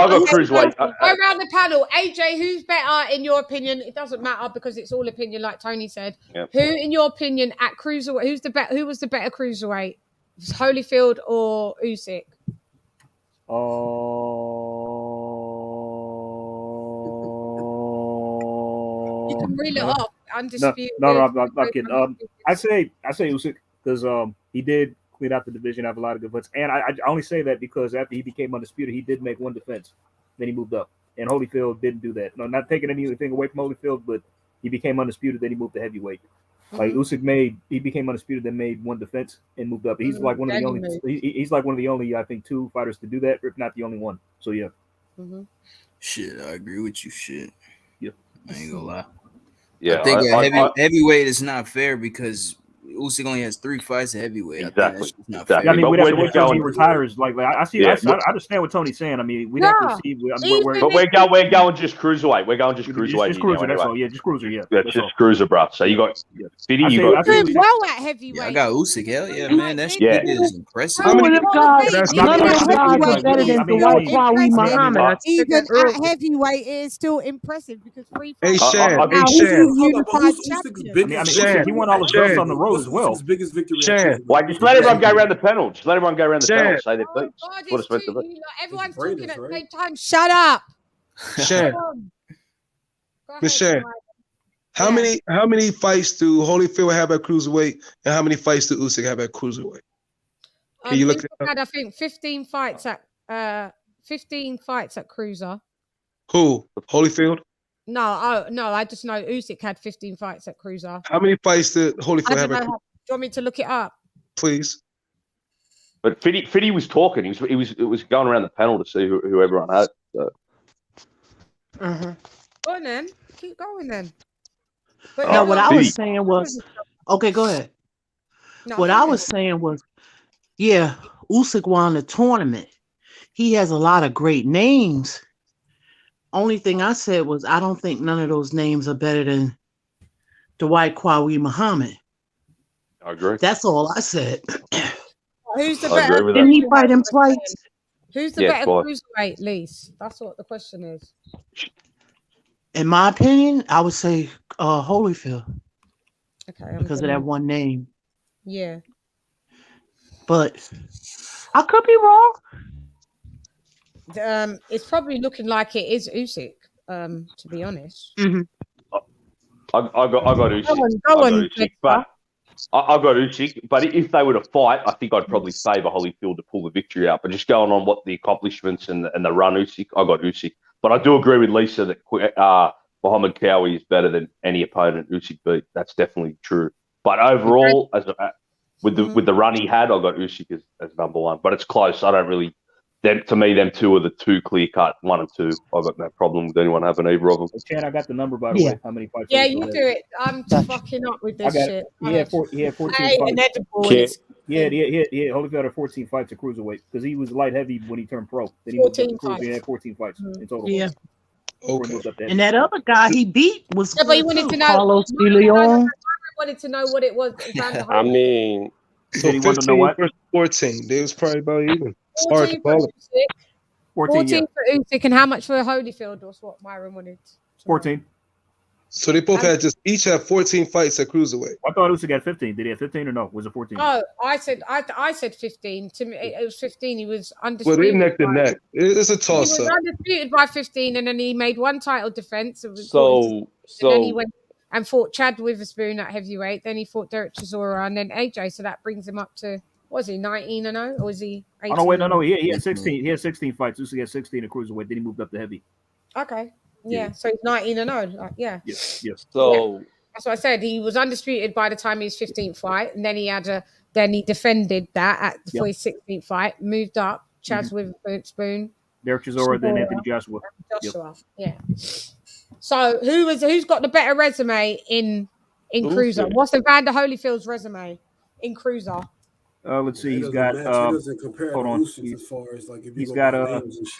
I got cruiserweight. Go around the panel. AJ, who's better in your opinion? It doesn't matter because it's all opinion, like Tony said. Yep. Who, in your opinion, at cruiserweight, who was the better cruiserweight? Holyfield or Usyk? You can reel it off. Undisputed. No, I'm not kidding. I say Usyk because he did clean out the division, have a lot of good fights, and I only say that because after he became undisputed, he did make one defense, then he moved up, and Holyfield didn't do that. No, not taking anything away from Holyfield, but he became undisputed, then he moved to heavyweight. Like Usyk became undisputed, then made one defense and moved up. He's like one of the only. He's like one of the only, I think, 2 fighters to do that, if not the only one. So yeah. Shit, I agree with you. Shit. Yep. I ain't gonna lie. Yeah, I think heavyweight is not fair because Usyk only has 3 fights at heavyweight. Exactly. I think that's not Exactly. fair. I mean, we'd have to wait till he retires. Like I see. Yeah. I understand what Tony's saying. I mean, we'd have to see. But we're going just cruiserweight. We're going just cruiserweight. Just cruiser. Anyway. That's all. Yeah, just cruiser. Yeah. That's just cruiser, bro. So you got Fiddy. You got doing well at heavyweight. Yeah, I got Usyk. Hell yeah, man. That shit is impressive. None of them guys are better than Dwight Kwawi Muhammad. Even at heavyweight, it is still impressive because 3 Hey, fights. Shan. Now Hey, he's Shan. a unified champion. I mean, he won all his belts on the road as well. His biggest victory. Why just let everyone go around the panel? Just let everyone go around the panel. Say their beats. God, What it's meant to be. everyone's talking at the same time. Shut up. Shan. Miss Shan. How many fights do Holyfield have at cruiserweight, and how many fights do Usyk have at cruiserweight? Can you look at that? Had, I think 15 fights at cruiser. Who? Holyfield? No, I just know Usyk had 15 fights at cruiser. How many fights did Holyfield have at cruiser? Do you want me to look it up? Please. But Fiddy was talking. It was going around the panel to see who everyone had. So. Go on then. Keep going then. No, what I was saying was, okay, go ahead. No, what I was saying was, yeah, Usyk won the tournament. He has a lot of great names. Only thing I said was, I don't think none of those names are better than Dwight Kwawi Muhammad. I agree. That's all I said. Who's the better? Didn't he fight him twice? Who's the better cruiserweight, Lise? That's what the question is. In my opinion, I would say Holyfield. Okay. Because of that one name. Yeah. But I could be wrong. It's probably looking like it is Usyk, to be honest. I got Usyk. Go on, but I got Usyk. But if they were to fight, I think I'd probably favour Holyfield to pull the victory out. But just going on what the accomplishments and the run Usyk, I got Usyk. But I do agree with Lisa that Muhammad Qawi is better than any opponent Usyk beat. That's definitely true. But overall, with the run he had, I got Usyk as number 1. But it's close. I don't really. To me, them two are the 2 clear cut, 1 and 2. I've got no problem with anyone having either of them. Chad, I got the number by the way. How many fights? Yeah, you do it. I'm fucking up with this shit. He had 14 fights. Holyfield had 14 fights at cruiserweight because he was light heavy when he turned pro. Then he moved up to cruiser. He had 14 fights in total. Yeah. Okay. And that other guy he beat was but you wanted to know. Carlos DILLIAN. I wanted to know what it was. I mean, so 15 versus 14. They was probably about even. It's hard to call it. 14 for Usyk, and how much for Holyfield was what Myron wanted. 14. So they both each had 14 fights at cruiserweight. I thought Usyk had 15. Did he have 15 or no? Was it 14? Oh, I said 15. To me, it was 15. He was undisputed. Well, they neck to neck. It's a toss up. He was undisputed by 15, and then he made 1 title defense. And then he went and fought Chad Witherspoon at heavyweight. Then he fought Derek Chisora and then AJ. So that brings him up to, was he 19-0 or was he 18? Oh, no, wait, no. He had 16. He had 16 fights. Usyk had 16 at cruiserweight. Then he moved up to heavy. Okay. Yeah. So he's 19-0. Like, yeah. Yes. So that's what I said. He was undisputed by the time he was 15th fight, and then he defended that for his 16th fight. Moved up. Chaz Witherspoon. Derek Chisora, then Anthony Joshua. Yeah. So who's got the better resume in cruiser? What's Evander Holyfield's resume in cruiser? Let's see. He's got. Hold on. As far as like if he's got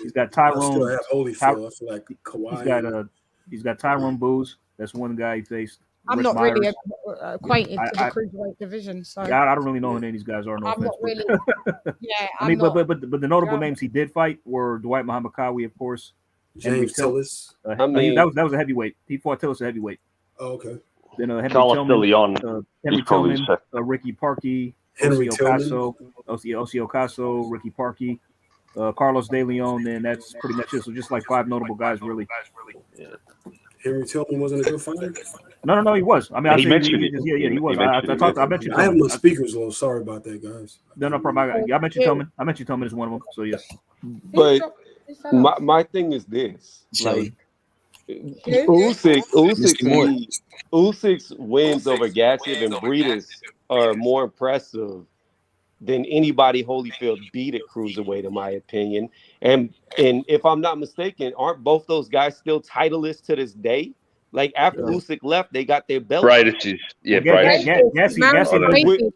he's got Tyrone. I feel like Kawhi. He's got Tyrone Booz. That's one guy he faced. I'm Rick not Myers. really acquainted to the cruiserweight division, so I don't really know who any of these guys are. No I'm offense, not really. Yeah, I mean, but the notable names he did fight were Dwight Muhammad Qawi, of course. James Tillis. That was a heavyweight. He fought Tillis a heavyweight. Oh, okay. Then Henry Carlos Tillman, DILLIAN. Henry Tillman, Ricky Parkey, Ocio Ocasio, Ricky Parkey, Carlos DeLeon, and that's pretty much it. So just like 5 notable guys, really. Yeah. Henry Tillman wasn't a good fighter? No, he was. I mean, he mentioned it. He was. I mentioned. I have no speakers low. Sorry about that, guys. No problem. I mentioned Tillman. I mentioned Tillman as one of them. So yes. But my thing is this: like, Usyk's wins over Gassiev and Breedis are more impressive than anybody Holyfield beat at cruiserweight, in my opinion. And if I'm not mistaken, aren't both those guys still titleists to this day? Like after Usyk left, they got their belts. Breidis is Breidis.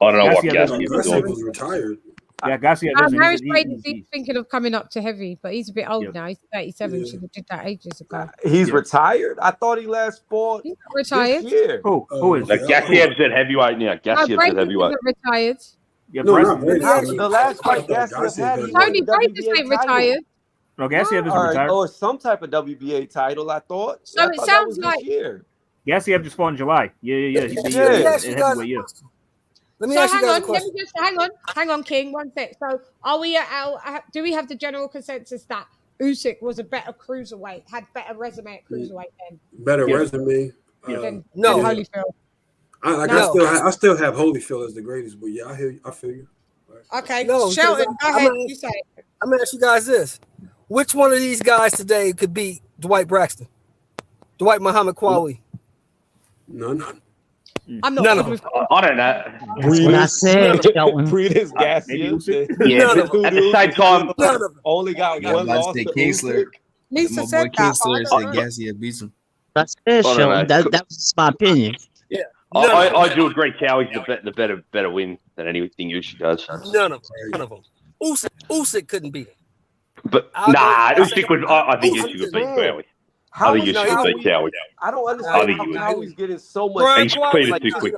I don't know what Gassiev was retired. Yeah, Gassiev Harris Brady's thinking of coming up to heavy, but he's a bit old now. He's 37. Yeah. Should have did that ages ago. He's retired. I thought he last fought He's not retired. this year. Who is? Like Gassiev's at heavyweight now. Gassiev's at heavyweight. Isn't retired. Yeah, The last fight Gassiev had, he Tony won the Brady's WBA ain't retired. No, Gassiev isn't retired. Or some type of WBA title, I thought. So I it thought sounds that was like this year. Gassiev just fought in July. Yeah. He beat in heavyweight, yeah. Let me So ask you hang guys on, a question. hang on, King. One sec. So are we do we have the general consensus that Usyk was a better cruiserweight, had better resume at cruiserweight then? Better resume. Than No. Holyfield. I still have Holyfield as the greatest, but yeah, I feel you. Okay, No, Shelton, go ahead. You say it. I'm gonna ask you guys this: which one of these guys today could beat Dwight Braxton, Dwight Muhammad Quali? None. I'm not. None of them. I don't know. That's what I said, Shelton. Breedis, Gassiev. Yeah, but at the same time, only got one loss to Usyk. Lisa said that. Kingsler said Gassiev beats him. That's it, I don't Shelton. know. That was my opinion. Yeah. I do agree. Cowie's the better win than anything Usyk does. None of them. Usyk couldn't beat him. But Usyk would. I think Usyk would beat Cowie. I think Usyk would beat Cowie. I don't understand how he's getting so much. He's cleared too quick.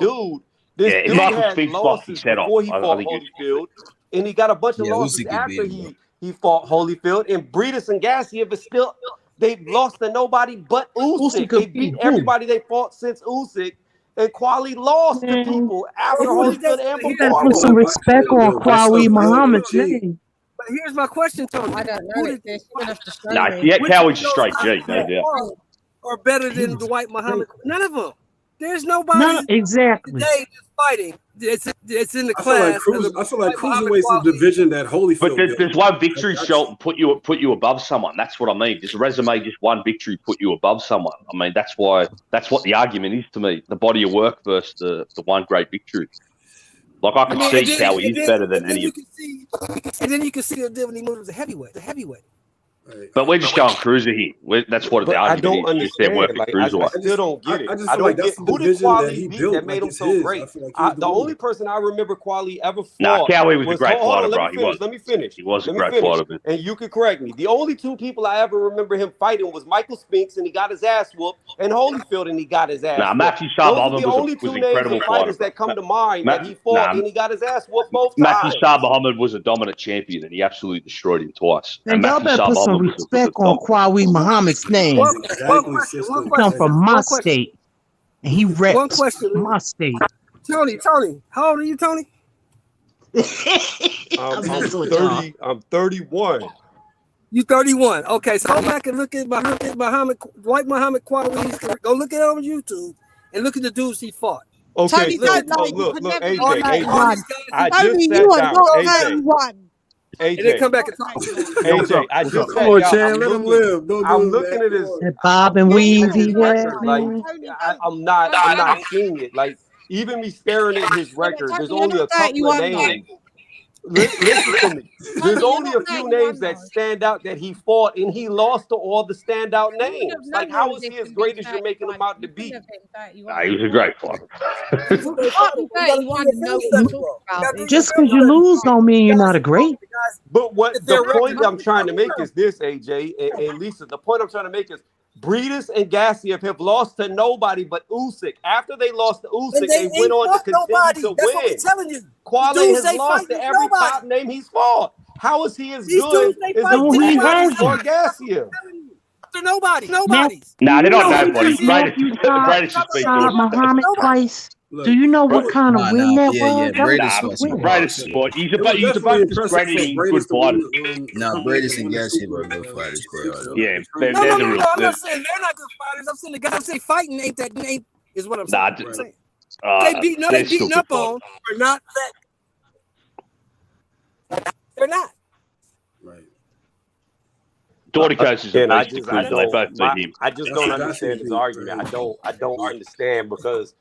This dude Michael had Spinks losses his head off. before he I fought think Holyfield, and he got a bunch of losses Usyk could after beat him. he fought Holyfield. And Breedis and Gassiev is still they've lost to nobody but Usyk. They beat everybody they fought since Usyk. And Quali lost to people after Holyfield and You gotta before. put some respect on Quali Muhammad's name. But here's my question, Tony: I don't know. You're gonna have to show Nah, me. yeah, Cowie's a straight G, no doubt. Are better than Dwight Muhammad? None of them. There's nobody No, exactly. today just fighting. It's in the I feel class. like cruiserweight's a division that Holyfield. But there's one victory, Shelton, put you above someone. That's what I mean. Does a resume just one victory put you above someone? I mean, that's what the argument is to me. The body of work versus the one great victory. Like I can see how he is better than any of them. And then you can see the deal when he moved to heavyweight. The heavyweight. But we're just going cruiser here. That's what the argument is. Just they're working cruiserweight. I still don't get it. I just I feel like don't that's get the who did division that Quali he beat built that made like him it's so his. great. I feel like he's The the only winner. person I remember Quali ever fought. Nah, Cowie was a great fighter, bro. He was. Let me finish. He was a Let me great finish. fighter. And you can correct me. The only two people I ever remember him fighting was Michael Spinks, and he got his ass whooped, and Holyfield, and he got his ass. Nah, whooped. Matthew Those are Saab the only was two an names incredible of fighters fighter. that come to mind that he fought, and he got his ass whooped both Matthew times. Saab Muhammad was a dominant champion, and he absolutely destroyed him twice. Man, And y'all Matthew better Saab put some Muhammad respect on Quali Muhammad's name. He come from my state, and he One reps question. my state. Tony, how old are you, Tony? I'm 30. I'm 31. You 31. Okay, so go back and look at Dwight Muhammad Quali. Go look at it on YouTube and look at the dudes he fought. Okay, Tony, look, AJ, all that AJ. I just Tony, sat you are down. not AJ, 31. And then come back and talk. AJ, I just sat Come on, down. Chan, let him live. Don't do I'm him looking that. at his. That Bob and Weave he had, Like man. I'm not seeing it. Like even me staring at his record, there's only a couple of names. Listen to me. There's only a few names that stand out that he fought, and he lost to all the standout names. Like how is he as great as you're making him out to be? He was a great fighter. Just because you lose don't mean you're not a great. But what the point I'm trying to make is this, AJ and Lisa. The point I'm trying to make is Breedis and Gassiev have lost to nobody but Usyk. After they lost to Usyk, they went on to continue to That's what win. I'm telling you. Quali has They lost to fighting every nobody. top name he's fought. How is he as These good dudes, they as fight Breedis or nobody. Gassiev? They're nobody. Nobody's. Nah, they're not No, nobody. Matthew Breidis is beat Saab Muhammad twice. Do you know what kind of win that was? That was a win. Breidis is good. He's about discrediting good fighters. No, Breidis and Gassiev are good fighters. Yeah, No, they're no, the no, real. I'm not saying they're not good fighters. I'm saying the guys say fighting ain't is what I'm saying. They beating up on are not that. They're not. Dorticos is a And I beast to just I Cruiser. They don't both beat him. I just That's don't that's understand his crazy. argument. I don't understand because,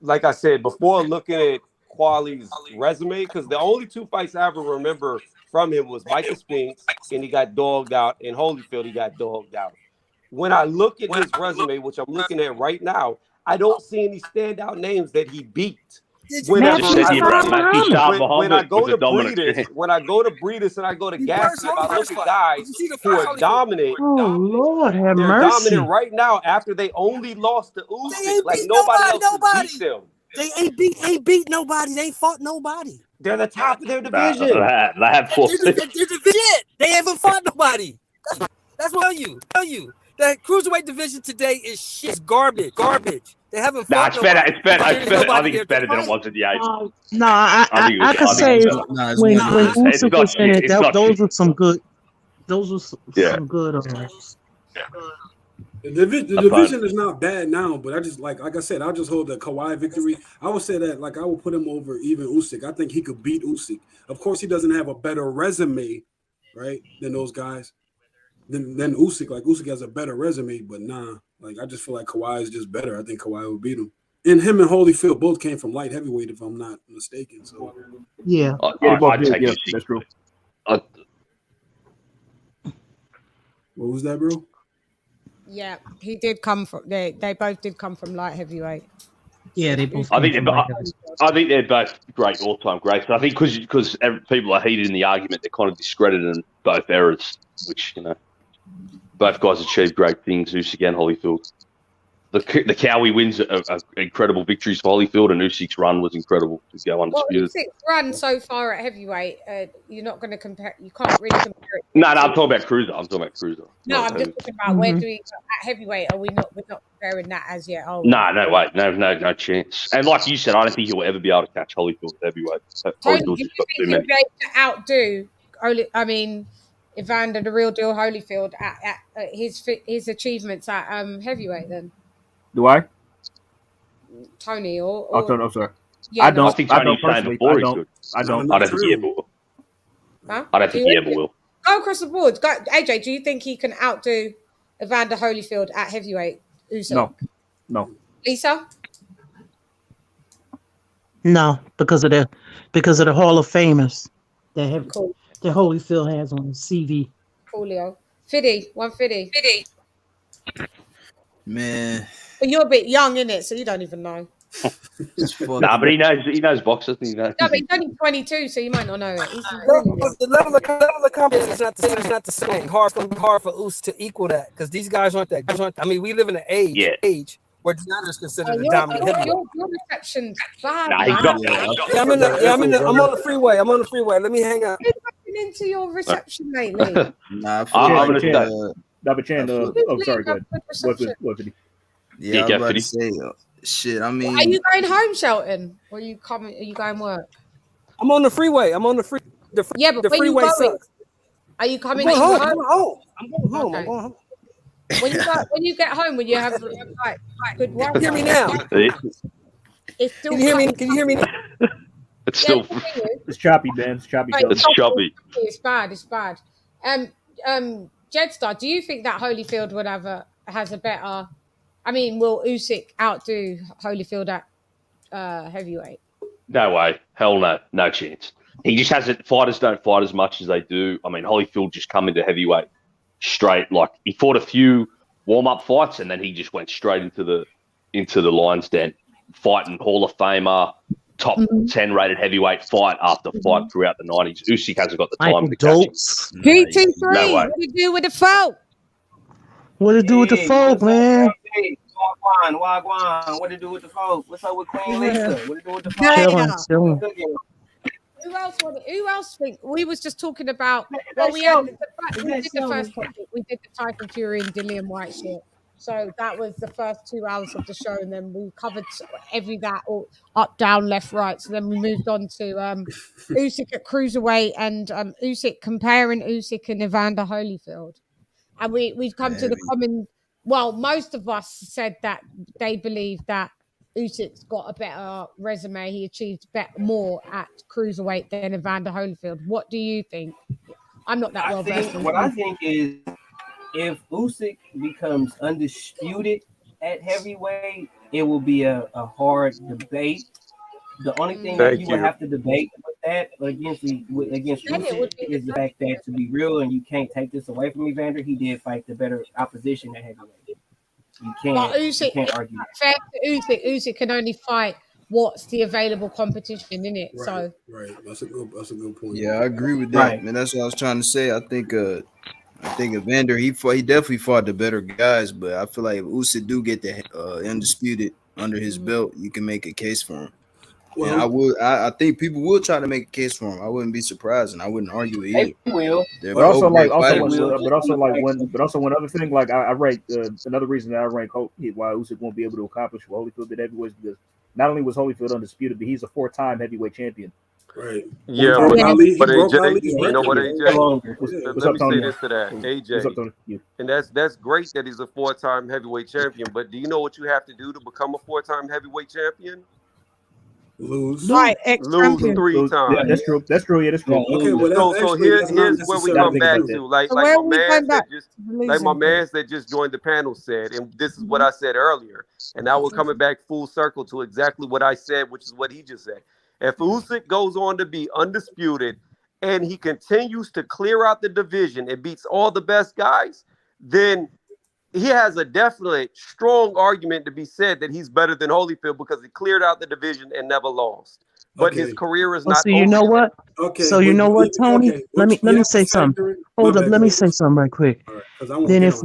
like I said before, looking at Quali's resume, because the only two fights I ever remember from him was Mike Spinks, and he got dogged out, and Holyfield, he got dogged out. When I look at his resume, which I'm looking at right now, I don't see any standout names that he beat. I just said here, bro. Matthew Sharp When I Muhammad go was a to dominant Breeders, champ. when I go to Breeders and I go to Gaston, if I look at guys who are dominant, Oh Lord, have they're mercy. dominant right now after they only lost to They Usyk. ain't Like beat nobody else has nobody. beat them. They ain't beat nobody. They ain't fought nobody. They're the top of their Nah, division. they have fought. They're division. They haven't fought nobody. That's what I tell you. The cruiserweight division today is shit. It's garbage. They haven't Nah, fought it's better. nobody. It's better. There's It's better. I nobody think it's there to better than it fight. was in the 80s. No, I think it was. I could I think say it's better. Nah, it's when more than Usyk It's not was in shit. it, It's not those shit. were some good. Those were Yeah. some good. The division is not bad now, but I just like I said, I'll just hold the Kawhi victory. I would say that like I would put him over even Usyk. I think he could beat Usyk. Of course, he doesn't have a better resume, right, than those guys. Than Usyk. Like Usyk has a better resume, but nah. Like I just feel like Kawhi is just better. I think Kawhi would beat him. And him and Holyfield both came from light heavyweight, if I'm not mistaken. So Yeah. I'd take Usyk. That's true. what was that, bro? Yeah, he did come from. They both did come from light heavyweight. Yeah, they both. I think they're both great all-time greats. But I think because people are heated in the argument, they're kind of discrediting both eras, which both guys achieved great things. Usyk and Holyfield. The Cowie wins are incredible victories for Holyfield, and Usyk's run was incredible to go undisputed. Well, Usyk's run so far at heavyweight, you're not going to compare. You can't really compare it. No, I'm talking about Cruiser. No, I'm just talking about where do we at heavyweight? We're not comparing that as yet. Oh, No way, no chance. And like you said, I don't think he'll ever be able to catch Holyfield at heavyweight. Tony, Holyfield's do you just got think too he'll many. be able to outdo? Evander, the real deal Holyfield at his achievements at heavyweight. Then Do I? Tony or Oh, Tony, I'm sorry. Yeah, I don't. I think Tony was saying personally. before I he's don't. good. I don't. I don't think he ever will. Huh? I don't think he ever will. Go across the board. Go, AJ, do you think he can outdo Evander Holyfield at heavyweight? Usyk? No. Lisa? No, because of the Hall of Famers that have Cool. that Holyfield has on his CV. Coolio. Fiddy, 150. Man, But you're a bit young, innit? So you don't even know. Nah, but he knows boxing. He knows. No, but he's only 22, so you might not know it. The level of competition is not the same. Hard for Us to equal that because these guys aren't that. I mean, we live in an age where Deontay is considered a dominant heavyweight. Your reception's bad. Nah, he's man. I'm on the freeway. Let me hang out. Who's looking into your reception lately? nah, I'm gonna say. WHYTE. Oh, sorry. Go ahead. What did he? Yeah, I was about to say, shit. I mean, are you going home, Shelton? Or are you coming? Are you going work? I'm on the freeway. Yeah, but the where freeway you going? sucks. Are you coming? I'm going to home. Okay. I'm going home. When you get home, when you have like good Wi-Fi. Hear me now. It's still Can you hear me? It's still. It's choppy, man. It's choppy. It's choppy. It's bad. Jetstar, do you think that Holyfield would has a better? I mean, will Usyk outdo Holyfield at heavyweight? No way. Hell no. No chance. He just hasn't. Fighters don't fight as much as they do. I mean, Holyfield just come into heavyweight straight. Like he fought a few warm-up fights, and then he just went straight into the lion's den, fighting Hall of Famer, top 10 rated heavyweight fight after fight throughout the 90s. Usyk hasn't got the time to catch him. GT3, No way. what do you do with the folk? What to do with the folk, man? Wagwan. What to do with the folk? What's up with Queen Lisa? What to do with the folk? Chilling. Who else think we was just talking about? Well, we did the first topic. We did the Tyson Fury and Dillian White shit. So that was the first 2 hours of the show, and then we covered all up, down, left, right. So then we moved on to Usyk at cruiserweight and Usyk comparing Usyk and Evander Holyfield, and we've come to the common. Well, most of us said that they believe that Usyk's got a better resume. He achieved more at cruiserweight than Evander Holyfield. What do you think? I'm not that well versed. What I think is if Usyk becomes undisputed at heavyweight, it will be a hard debate. The only thing that Thank you would you. have to debate with that against Then it Usyk would be is the fact that, to be real, and you can't take this away from me, Vander, he did fight the better opposition at heavyweight. You but can't Usyk. argue that. Fair to Usyk. Usyk can only fight what's the available competition in it. Right, So right. That's a good point. Yeah, I agree with that, Right. man. That's what I was trying to say. I think Evander he definitely fought the better guys, but I feel like if Usyk do get the undisputed under his belt, you can make a case for him. And I think people will try to make a case for him. I wouldn't be surprised, and I wouldn't argue it either. They will. They're But also, both like, great fighters. one other thing, like, I rank another reason that I rank why Usyk won't be able to accomplish what Holyfield did heavyweight is because not only was Holyfield undisputed, but he's a 4-time heavyweight champion. Right. Yeah, He but broke AJ, Ali's you know what, record. AJ? What's Let up, me Tony? say this to that, What's up, AJ. Tony? And that's great that he's a 4-time heavyweight champion. But do you know what you have to do to become a 4-time heavyweight champion? Lose. right, Lose 3 times. Yeah, that's true. That's true. Yeah, that's true. Okay, well, that's So actually, here's that's not where we necessarily come back true. to, like So where are my we going man back that just to the like losing my thing? man that just joined the panel said, and this is what I said earlier, and now we're coming back full circle to exactly what I said, which is what he just said. If Usyk goes on to be undisputed and he continues to clear out the division and beats all the best guys, then he has a definite strong argument to be said that he's better than Holyfield because he cleared out the division and never lost. But his Okay. career is Oh, not so you over know yet. what? Okay. So you know what, Tony? Okay. Let me You have to say something. factor in. Hold My up, bad, let me Chris. say something right quick. All right, because I won't Then get if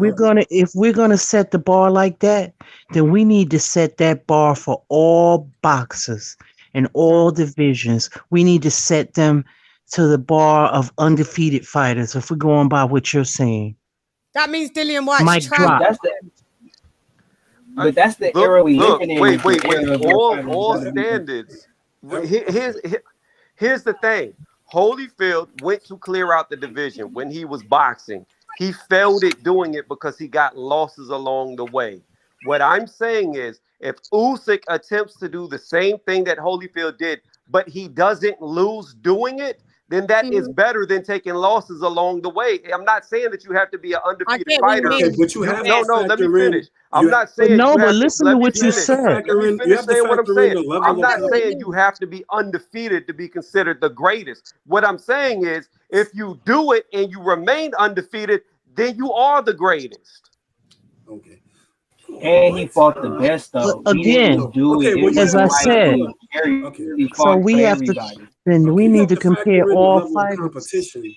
on we're gonna set the bar like that, then we need to set that bar for all boxers and all divisions. We need to set them to the bar of undefeated fighters. If we're going by what you're saying, That means Dillian White's mic trapped. drop. That's the era we living in. Wait. is the era of where fighters All gotta be- standards. Here's the thing. Holyfield went to clear out the division when he was boxing. He failed at doing it because he got losses along the way. What I'm saying is, if Usyk attempts to do the same thing that Holyfield did, but he doesn't lose doing it, then that is better than taking losses along the way. I'm not saying that you have to be an undefeated get what you fighter. mean. Okay, but you have No, to let me factor in. finish. I'm not saying no, you but have listen to. to Let me what you finish. said. Let me You finish have to saying what I'm factor in saying. the level I'm of not competition. saying you have to be undefeated to be considered the greatest. What I'm saying is, if you do it and you remain undefeated, then you are the greatest. Okay. And he fought the best though. He Again, didn't do Okay, it. well, It you as was have I to like said, Okay. he so fought we for have to. everybody. Then we You need have to to factor compare in the all level of fighters. competition,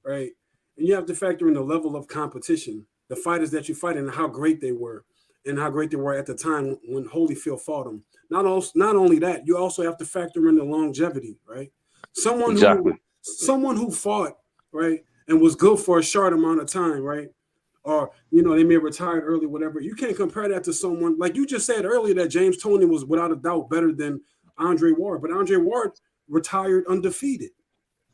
right? And you have to factor in the level of competition, the fighters that you fight, and how great they were, and how great they were at the time when Holyfield fought them. Not only that, you also have to factor in the longevity, right? Someone who fought, right, and was good for a short amount of time, right? Or they may have retired early, whatever. You can't compare that to someone like you just said earlier that James Toney was without a doubt better than Andre Ward, but Andre Ward retired undefeated.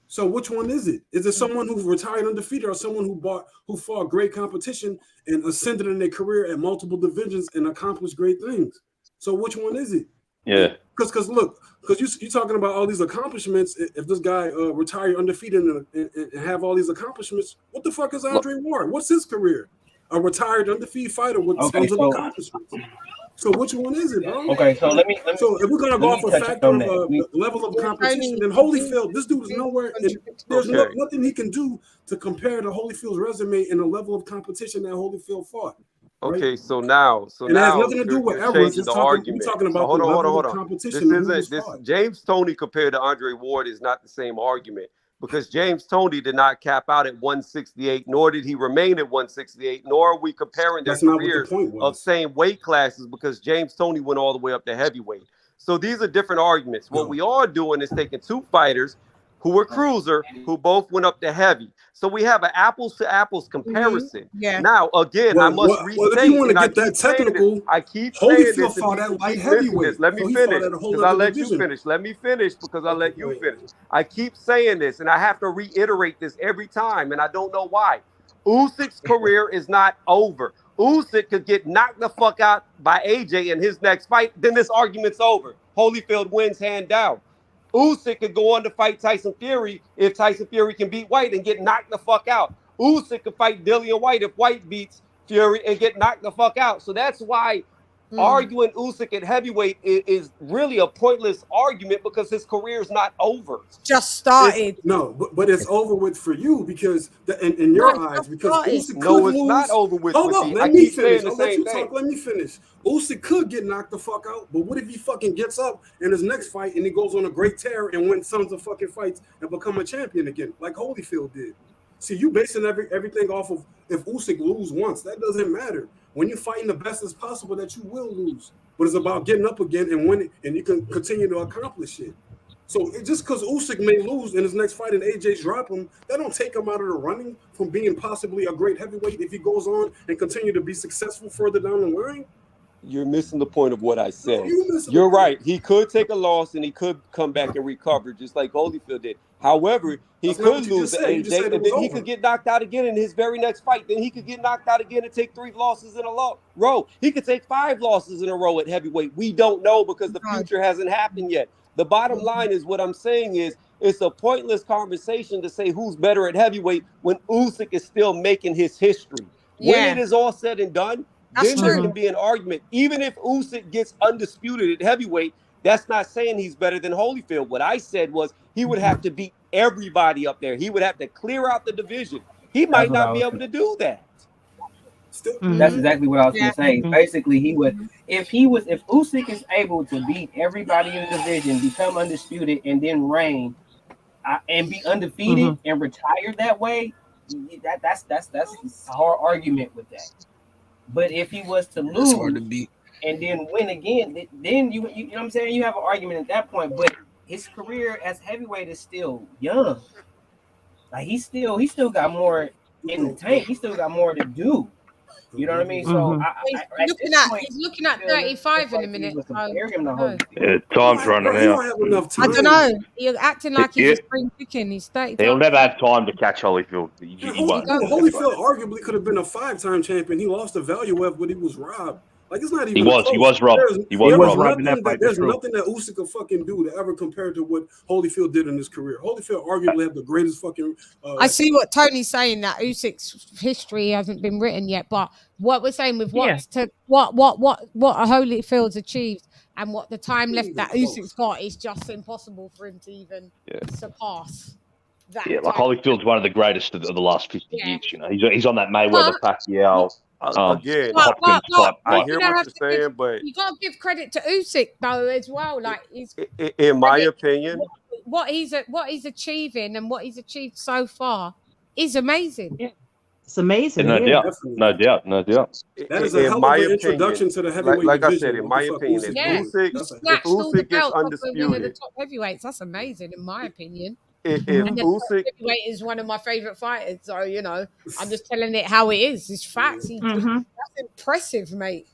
So which one is it? Is it someone who retired undefeated or someone who fought great competition and ascended in their career at multiple divisions and accomplished great things? So which one is it? Yeah. Because you're talking about all these accomplishments. If this guy retired undefeated and have all these accomplishments, what the fuck is Andre Ward? What's his career? A retired undefeated fighter with tons of accomplishments. So which one is it, bro? Okay, so let me So if we're gonna go off a touch factor on of that. the level of competition, then Holyfield, this dude is nowhere. And there's nothing he can do to compare to Holyfield's resume and the level of competition that Holyfield fought. Right? Okay, so now and it has nothing to do with you're Evans. changing the We're argument. talking about So the level of This competition. isn't James Toney compared to Andre Ward is not the same argument because James Toney did not cap out at 168, nor did he remain at 168, nor are we comparing their That's not what the careers point was. of same weight classes because James Toney went all the way up to heavyweight. So these are different arguments. What we are doing is taking two fighters who were cruiser, who both went up to heavy. So we have an apples to apples comparison. Yeah. Now, again, I must restate. Well, if you want to and get that technical, I keep saying this. Holyfield fought at light Keep missing heavyweight. this. Let me So he finish fought at a whole because I other let division. you finish. Let me finish because I let you finish. I keep saying this, and I have to reiterate this every time, and I don't know why. Usyk's career is not over. Usyk could get knocked the fuck out by AJ in his next fight, then this argument's over. Holyfield wins hand down. Usyk could go on to fight Tyson Fury if Tyson Fury can beat White and get knocked the fuck out. Usyk could fight Dillian White if White beats Fury and get knocked the fuck out. So that's why arguing Usyk at heavyweight is really a pointless argument because his career is not over. Just started. But it's over with for you because in your eyes, because Usyk could lose. Not over with. Hold for on, me. let I me keep finish. saying the I'll let same you thing. talk. Let me finish. Usyk could get knocked the fuck out, but what if he fucking gets up in his next fight and he goes on a great tear and wins tons of fucking fights and become a champion again, like Holyfield did? See, you basing everything off of if Usyk lose once. That doesn't matter. When you're fighting the best as possible, that you will lose. But it's about getting up again and winning, and you can continue to accomplish it. So just because Usyk may lose in his next fight and AJ drop him, that don't take him out of the running from being possibly a great heavyweight if he goes on and continue to be successful further down the line. You're missing the point of what I said. You're right. He could take a loss and he could come back and recover, just like Holyfield did. However, he could lose to AJ, and then he could get knocked out again in his very next fight. Then he could get knocked out again and take 3 losses in a row. He could take 5 losses in a row at heavyweight. We don't know because the future hasn't happened yet. The bottom line is what I'm saying is it's a pointless conversation to say who's better at heavyweight when Usyk is still making his history. When it is all said and done, then there can be an argument. Even if Usyk gets undisputed at heavyweight, that's not saying he's better than Holyfield. What I said was he would have to beat everybody up there. He would have to clear out the division. He might not be able to do that. That's exactly what I was going to say. Basically, he would if Usyk is able to beat everybody in the division, become undisputed, and then reign and be undefeated and retire that way. That's a hard argument with that. But if he was to lose and then win again, then you know what I'm saying? You have an argument at that point. But his career as heavyweight is still young. Like he still got more in the tank. He still got more to do. You know what I mean? So he's looking at 35 in a minute. Time's running out. I don't know. You're acting like he's a spring chicken. He's 35. He'll never have time to catch Holyfield. Holyfield arguably could have been a 5-time champion. He lost the value of, but he was robbed. Like it's not even. He was robbed. There's nothing that Usyk could fucking do to ever compare to what Holyfield did in his career. Holyfield arguably had the greatest fucking. I see what Tony's saying, that Usyk's history hasn't been written yet, but what we're saying with what Holyfield's achieved and what the time left that Usyk's got is just impossible for him to even surpass. That like Holyfield's one of the greatest of the last 50 years. You know, he's on that Mayweather Pacquiao. Again, I hear what you're saying, but you gotta give credit to Usyk though as well. Like he's, in my opinion, what he's achieving and what he's achieved so far is amazing. Yeah. It's amazing. No doubt. That is a hell of an introduction to the heavyweight like division. I said, in my opinion, if Usyk gets undisputed, the top heavyweights, that's amazing in my opinion. If Usyk heavyweight is one of my favorite fighters, so you know, I'm just telling it how it is. It's facts. That's impressive, mate.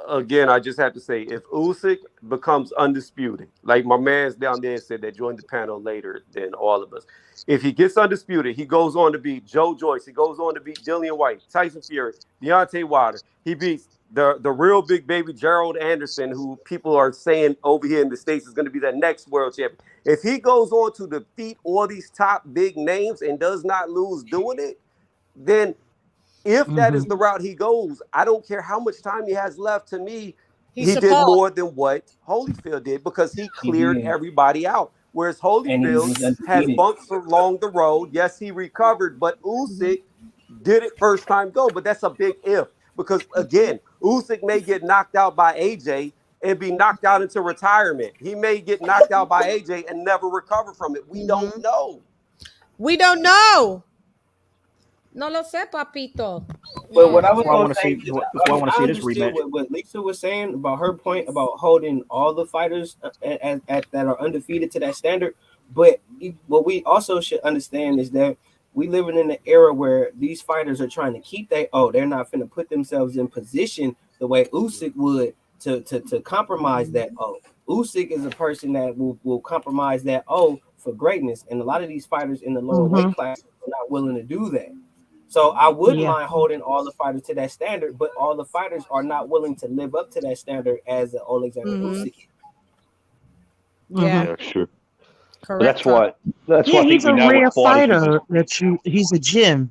Again, I just have to say, if Usyk becomes undisputed, like my man's down there said that joined the panel later than all of us, if he gets undisputed, he goes on to beat Joe Joyce, he goes on to beat Dillian White, Tyson Fury, Deontay Wilder. He beats the real big baby Gerald Anderson, who people are saying over here in the States is going to be the next world champion. If he goes on to defeat all these top big names and does not lose doing it, then if that is the route he goes, I don't care how much time he has left. To me, he did more than what Holyfield did because he cleared everybody out. Whereas Holyfield had bumps along the road. Yes, he recovered, but Usyk did it first time go. But that's a big if because, again, Usyk may get knocked out by AJ and be knocked out into retirement. He may get knocked out by AJ and never recover from it. We don't know. We don't know. No lo sé, papito. But what I was going to say, I want to see this rematch. What Lisa was saying about her point about holding all the fighters that are undefeated to that standard. But what we also should understand is that we living in an era where these fighters are trying to keep they're not finna put themselves in position the way Usyk would to compromise that. Usyk is a person that will compromise that for greatness, and a lot of these fighters in the lower weight class are not willing to do that. So I wouldn't mind holding all the fighters to that standard, but all the fighters are not willing to live up to that standard as Alexander Usyk. Yeah, sure. Correct. That's why he's a rare fighter. He's a gem.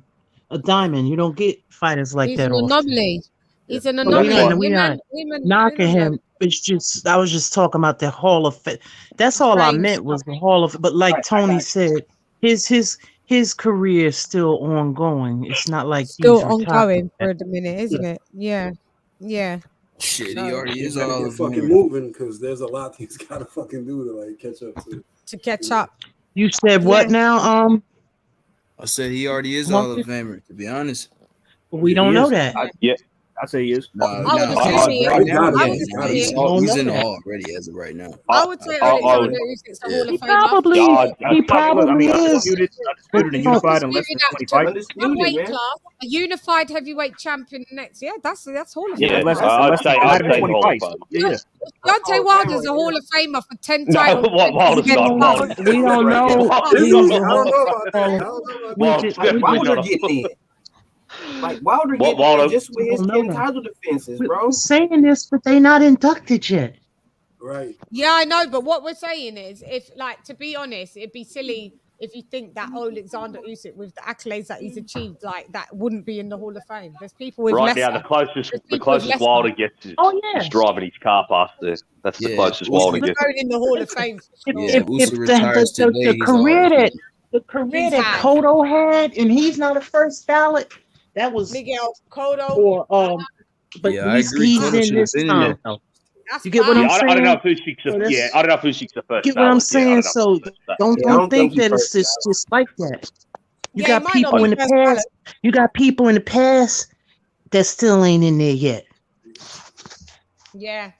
a diamond. You don't get fighters like He's that an often. anomaly. He's an But anomaly. we not knocking him. It's just I was just talking about the Hall of Fame. That's all I meant was the Hall of. But like Tony said, his career is still ongoing. It's not like Still he's retired. ongoing for the minute, isn't it? Yeah, yeah. Shit, So- he already is gotta all get of fucking them. moving because there's a lot he's gotta fucking do to like catch up to. To catch up. You said what Yeah. now? I said he already is all of Famer, to be honest. We don't know that. I say he is. No, I would assume he is. right now, I yeah, would nah, assume he's he is. all, he's in know that. all already as of right now. I would say Alexander Usyk's a Hall of Famer. Probably, he probably is. Undisputed and unified in less than 20 fights. One weight class, a unified heavyweight champion next. Yeah, that's Hall of Yeah, Fame. I'd say Hall of Fame. Yeah. Deontay Wilder's a Hall of Famer for 10 No, titles. Wilder's not. Wilder's We don't know. Wilder's He's not. a I don't know about that. I don't know about Wilder's that. definitely Wilder not. getting in. Like Wilder What, getting Wilder? in just with his Don't know 10 that. title defenses, bro. We're saying this, but they not inducted yet. Right. Yeah, I know, but what we're saying is, if like to be honest, it'd be silly if you think that Alexander Usyk, with the accolades that he's achieved, like that wouldn't be in the Hall of Fame. There's people with Right lesser. now, the people closest with Wilder lesser. gets is, Oh, yeah. is driving his car past there. That's the closest Wilder He's gets. going in the Hall of Fame. For sure. If the career He's that had. Cotto had, and he's not a first ballot, that was Miguel Cotto. or but Yeah, I he's, agree. he's Cotto in should this have been in time. there. though. That's You get what I'm Yeah, saying? I don't know if Usyk's So the, that's- yeah, I don't know if Usyk's the first Get what I'm ballot. saying? Yeah, I don't know So if he's the first don't ballot. think that it's just like that. You Yeah, got he might not people be in the first ballot. past. You got people in the past that still ain't in there yet. Yeah,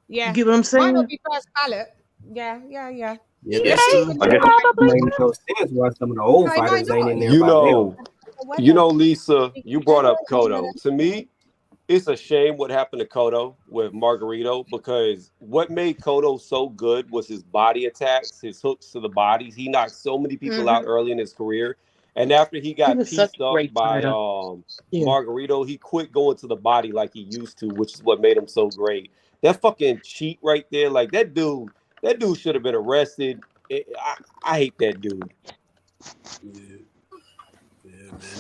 yeah. You get what I'm Might saying? not be first ballot. Yeah. Yeah, Yeah, that's true. I guess it makes no sense why some of the old No, he might fighters ain't in there. You by know, now. you know, Lisa, you brought up Cotto. To me, it's a shame what happened to Cotto with Margarito, because what made Cotto so good was his body attacks, his hooks to the bodies. He knocked so many people out early in his career. And after he got was such pieced a up great by fighter. Yeah. Margarito, he quit going to the body like he used to, which is what made him so great. That fucking cheat right there, like that dude should have been arrested. I hate that dude. Man,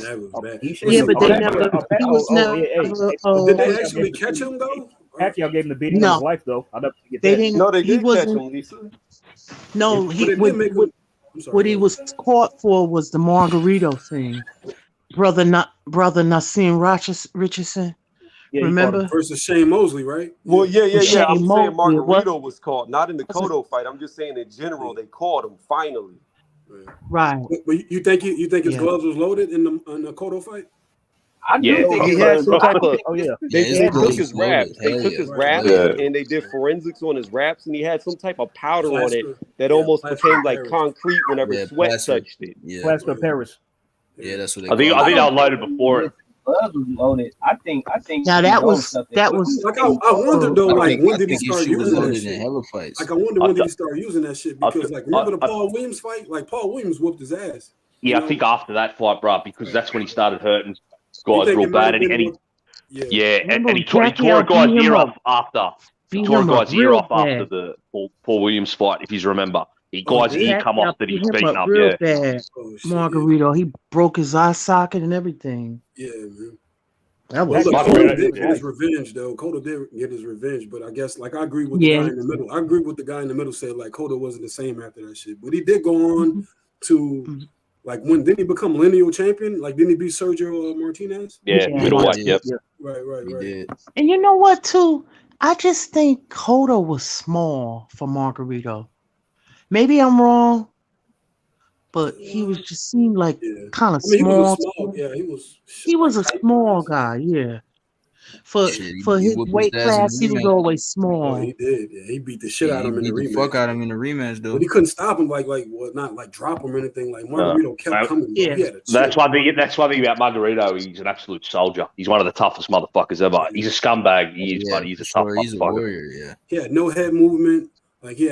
that was bad. Yeah, but they never. He was never. Did they actually catch him though? Pacquiao gave him the beating No. of his life, though. I'll never forget They that. didn't. No, they he did catch wasn't. him, Lisa. No, But he they did make him. I'm sorry. what he was caught for was the Margarito thing. Brother Nassim Richardson. Yeah, he Remember? fought him. Versus Shane Mosley, right? Well, yeah. Shane I'm saying Mosley, Margarito was caught, not in the Cotto fight. I'm just saying in general, they caught him finally. Right. But you think his Yeah. gloves was loaded in the Cotto fight? I do Yeah, think he he had was. some type of. Oh, yeah. They his took gloves his was loaded. wraps. They Hell took yeah. his wraps Yeah. and they did forensics on his wraps, and he had some type of powder on it Plaster. that Yeah, almost plaster became of like Paris. concrete whenever Yeah, sweat plaster. touched it. Yeah, Plaster of Paris. yeah, that's what they I think call they it. were loaded before it. Gloves was loaded. I think. Now he that knows was something. Like I wondered though, like when I did he think he start should have using that loaded in shit? hella fights. Like I wonder when did he start using that shit? Because like remember the I- Paul Williams fight? Like Paul Williams whooped his ass. Yeah, I think after that fight, bro, because that's when he started hurting You guys think real it might bad, have and been he what- Yeah. yeah, Remember and he when tore a Pacquiao guy's beat him ear up? off after. He Beat tore a him up guy's ear real off after bad. the Paul Williams fight, if you remember. He Oh, guy's did he? ear come off Pacquiao that beat he's him beaten up up. real Yeah, bad. Oh shit. Margarito, he broke his eye socket and everything. Yeah, man. That Well, was look, Margarito Cotto did did get his revenge though. Cotto did get his revenge, but I guess like I agree with the Yeah, guy he in the did. middle. I agree with the guy in the middle said like Cotto wasn't the same after that shit. But he did go on to like when didn't he become lineal champion? Like didn't he beat Sergio Martinez? yeah, Yeah. middleweight. Yep. Yeah. Right. He did. And you know what too? I just think Cotto was small for Margarito. Maybe I'm wrong, but he was just seemed like Yeah. kind of I mean, he was small. a small. Yeah, he was. He was a like, small guy, yeah. For Shit, for he his whooped his weight ass in class, the he was rematch. always Oh, small. he did. Yeah, he beat the shit Yeah, out he of him in beat the the fuck rematch. out of him in the rematch, though. But he couldn't stop him not like drop him or anything. Like Margarito kept well, coming. yeah. He had a That's chip. one thing. That's one thing about Margarito. He's an absolute soldier. He's one of the toughest motherfuckers ever. He's a scumbag. He is, Yeah, but he's a for tough sure. He's a motherfucker. warrior. Yeah. He had no head movement. Like he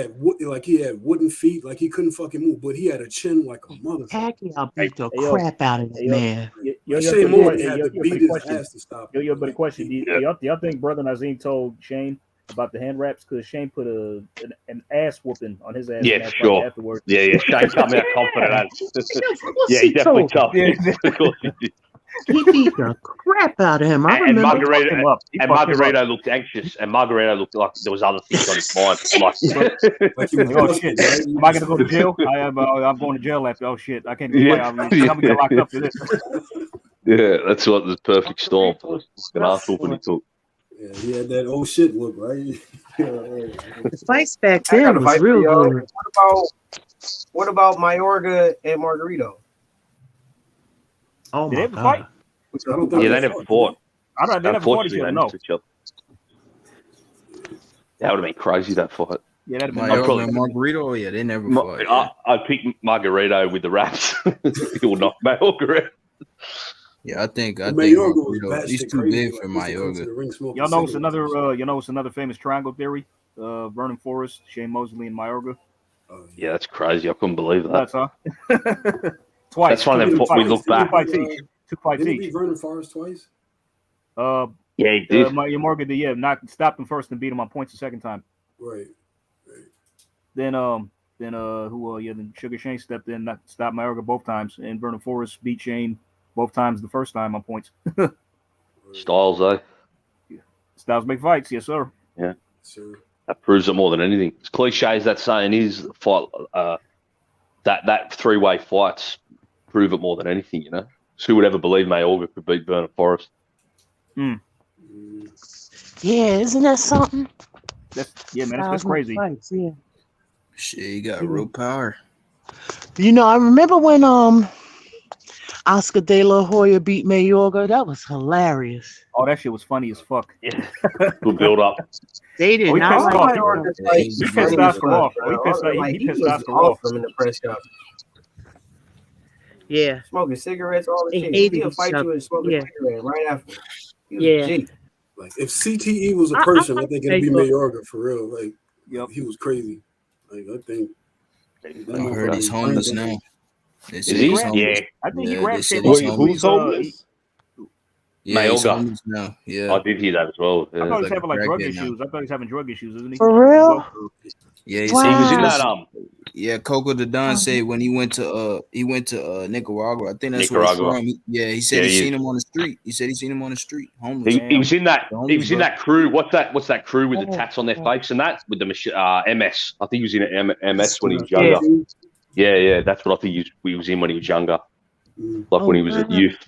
had wooden feet. Like he couldn't fucking move. But he had a chin like a motherfucker. Pacquiao beat the Hey, yo. crap out of Hey, that yo. man. Like Shane Mosley had to beat but a his question. ass to stop him. But a question. Do y'all think Brother Nazim told Shane about the hand wraps? Because Shane put an ass whooping on his ass Yeah, in that for fight sure. afterwards. Yeah. Shane coming out confident. Of course Yeah, he he definitely told. tough. Yeah, of course he did. He beat the crap out of him. I And remember. Margarito looked anxious, and Margarito looked like there was other things on his mind. Like he was Oh busted, shit! right? Am I gonna go to jail? I'm going to jail after. Oh shit! I can't go fight. I'm gonna get locked up for this. Yeah, that's what the perfect storm for the fucking ass whooping he took. Yeah, he had that old shit look, right? The fights back I got then a was fight for real y'all. good. What about Mayorga and Margarito? Oh Did they my ever fight? god. I don't think Yeah, they never fought. I don't. They never fought each Unfortunately, other. they No. missed each other. That would have been crazy, that fight. Yeah, that'd have been. Mayorga and Margarito, yeah, they never fought. Yeah. I'd pick Margarito with the raps. He'll knock Mayorga out. Yeah, I think Mayorga was Margarito, he's batshit too crazy, big like, for he used to come to Mayorga. the ring smoking Y'all know it's cigarettes. another famous triangle theory. Vernon Forrest, Shane Mosley, and Mayorga. Yeah, that's crazy. I couldn't believe that. That's huh? Twice. That's one of them. We look back. Two fights each. Didn't he beat Vernon Forrest twice? Yeah, he did. Morgan did. Yeah, stopped him first and beat him on points the second time. Right. Then then Sugar Shane stepped in, stopped Mayorga both times, and Vernon Forrest beat Shane both times the first time on points. Styles, eh? Styles make fights, yes sir. Yeah. Sure. That proves it more than anything. As cliche as that saying is, fight that three-way fights prove it more than anything. You know, so who would ever believe Mayorga could beat Vernon Forrest? Yeah, isn't that something? That's crazy. Fights, yeah. Shit, he got real power. You know, I remember when Oscar De La Hoya beat Mayorga. That was hilarious. Oh, that shit was funny as fuck. Yeah. Good build up. They did not like it. He pissed Oscar off. He pissed Oscar off. In the press conference. Yeah. Smoking cigarettes, all the They shit. hated He'll each fight other. you and smoke a Yeah. cigarette right after. He was Yeah. a G. Like if CTE was a person, I think it'd be Mayorga for real. Like, he was crazy. Like I think. I heard he's homeless now. They Is said he? he's homeless. Yeah. I think he Yeah, grabbed they said Shane he's Mosley. Who's homeless? Yeah, he's Mayorga. homeless now. Yeah. I did hear that as well. I thought he was like having a like drug crackhead now. issues. I thought he was having drug issues, isn't he? For real? Yeah, he Wow. said He was in that Yeah, Coco the Don said when he went to Nicaragua. I think that's where Nicaragua. he's from. He said Yeah, he he seen is. him on the street. He said he seen him on the street, homeless. He was in that. He was in bro. that crew. What's that crew with the tats on their face and that with the MS? I think he was in MS when he was younger. Yeah. That's what I think he was in when he was younger, like when he was a youth.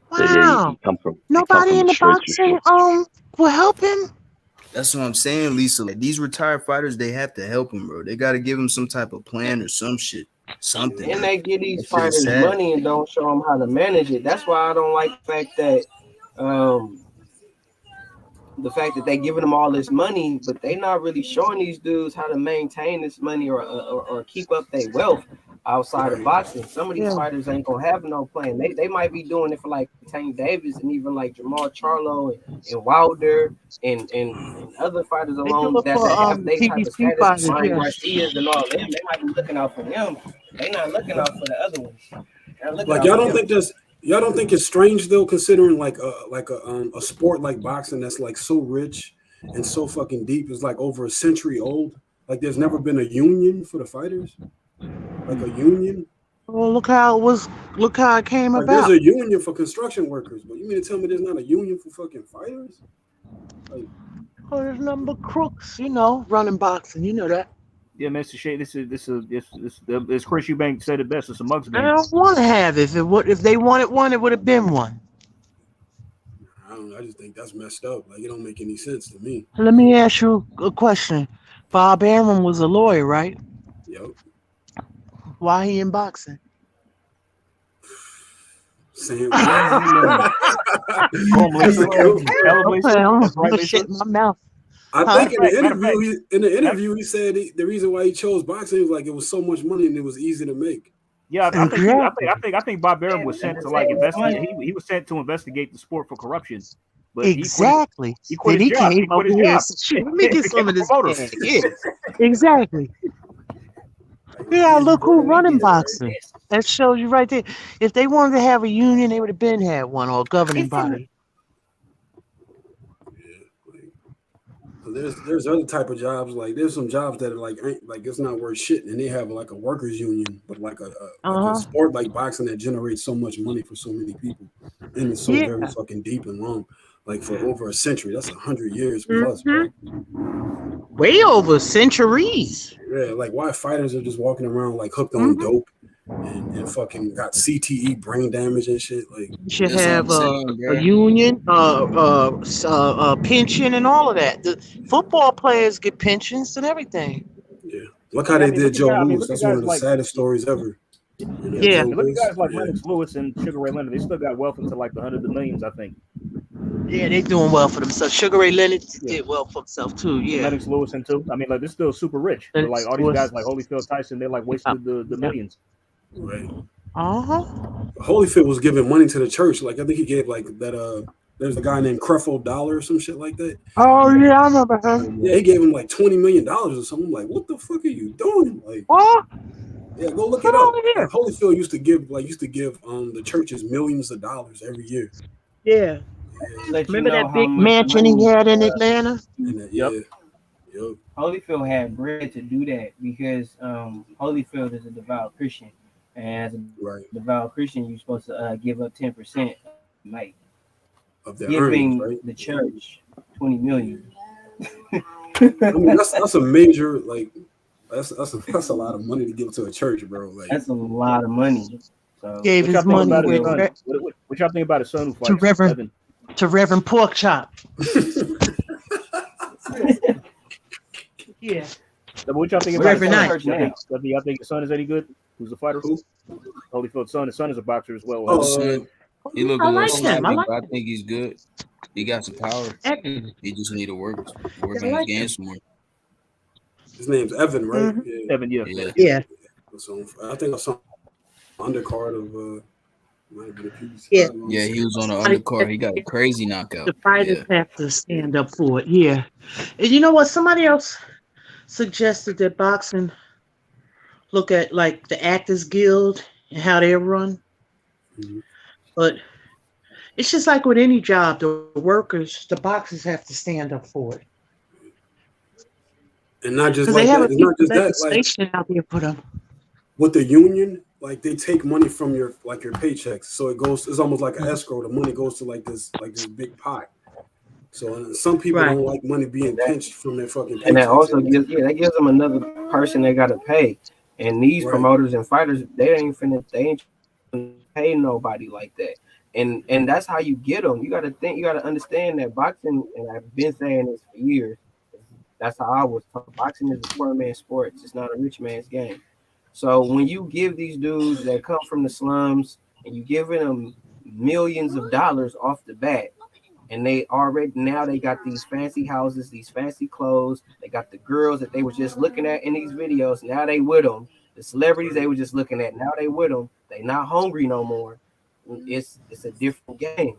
Wow. He come from. Nobody in the boxing will help him. That's what I'm saying, Lisa. Like, these retired fighters, they have to help him, bro. They got to give him some type of plan or some shit, something. And they give these That shit is fighters sad. money and don't show them how to manage it. That's why I don't like the fact that they giving them all this money, but they not really showing these dudes how to maintain this money or keep up their wealth outside of boxing. Some of these fighters ain't gonna have no plan. They might be doing it for like Tank Davis and even like Jamal Charlo and Wilder and other fighters alone that have they type of status. Ryan Garcias and all them. They might be looking out for them. They not looking out for the other ones. Like y'all don't think it's strange though, considering like a sport like boxing that's like so rich and so fucking deep is like over a century old. Like there's never been a union for the fighters. Like a union. Well, look how it came Like about. there's a union for construction workers, but you mean to tell me there's not a union for fucking fighters? Like, Oh, there's nothing but crooks, running boxing. You know that. Yeah, Mr. Shea, this is Chris Eubank said it best. It's a mugs I game. don't want to have it. If they wanted one, it would have been one. I don't know. I just think that's messed up. Like it don't make any sense to me. Let me ask you a question. Bob Arum was a lawyer, right? Yep. Why he in boxing? Sam. Shit in my mouth. I think in the interview he said the reason why he chose boxing was like it was so much money and it was easy to make. Yeah, I think Bob Arum was sent to like investigate. He was sent to investigate the sport for corruption. But Exactly. He quit Then his job. came over here and said, "Shit, let me get some of this." Yeah, exactly. Yeah, look who running boxing. That shows you right there. If they wanted to have a union, they would have had one or a governing body. There's other type of jobs, like there's some jobs that are like ain't, like it's not worth shit, and they have like a workers union, but like a sport like boxing that generates so much money for so many people, and it's so very fucking deep and long, like for over a century. That's 100 years plus, bro. Way over centuries. Yeah, like why fighters are just walking around like hooked on dope and fucking got CTE, brain damage and shit. Like You should have a union, pension, and all of that. The football players get pensions and everything. Yeah, look how they did Joe Louis. That's one of the saddest stories ever. Yeah, look at guys like Lennox Lewis and Sugar Ray Leonard. They still got wealth into like the hundreds of millions, I think. Yeah, they doing well for themselves. Sugar Ray Leonard did well for himself too. Yeah, Lennox Lewis and too. I mean, like they're still super rich. But like all these guys like Holyfield, Tyson, they're like wasted the millions. Right. Holyfield was giving money to the church. Like I think he gave like that. There's a guy named Creflo Dollar or some shit like that. Oh yeah, I remember him. Yeah, he gave him like $20 million or something. I'm like, what the fuck are you doing? Like, what? Yeah, go look it up. Like, Holyfield used to give the churches millions of dollars every year. Yeah. Remember that big mansion he had in Atlanta? Yep. Holyfield had bread to do that because Holyfield is a devout Christian, and as a devout Christian, you're supposed to give up 10%, like of their giving earnings, right? the church $20 million. I mean, that's a major like that's a lot of money to give to a church, bro. Like that's a lot of money. So gave his money away. What y'all think about his son who fights? To Reverend Porkchop. Yeah. What y'all think about Reverend his son? Y'all think his son is any good? Who's a fighter? Holyfield's son. His son is a boxer as well. He look a I little like him. sloppy, I like but I think he's good. He got some power. He just need to work on his game some more. His name's Evan, right? Mm-hmm. Evan, yeah. So I think I saw undercard of might have been a PBC. Yeah, he was on the undercard. He got a crazy knockout. The fighters have to stand up for it. Yeah. And you know what? Somebody else suggested that boxing look at like the Actors Guild and how they run. Mm-hmm. But it's just like with any job, the workers, the boxers have to stand up for it. And not just Because like they have that. a It's not just that. legislation out there for them. With the union, like they take money from your paychecks, so it's almost like an escrow. The money goes to like this big pot. So some people don't like money being pinched from their fucking paychecks. And that also gives them another person they got to pay. And these promoters and fighters, they ain't pay nobody like that. And that's how you get them. You got to understand that boxing, and I've been saying this for years. That's how I was taught. Boxing is a poor man's sport. It's not a rich man's game. So when you give these dudes that come from the slums and you giving them millions of dollars off the bat, and they got these fancy houses, these fancy clothes, they got the girls that they were just looking at in these videos, now they with them. The celebrities they were just looking at, now they with them. They not hungry no more. It's a different game.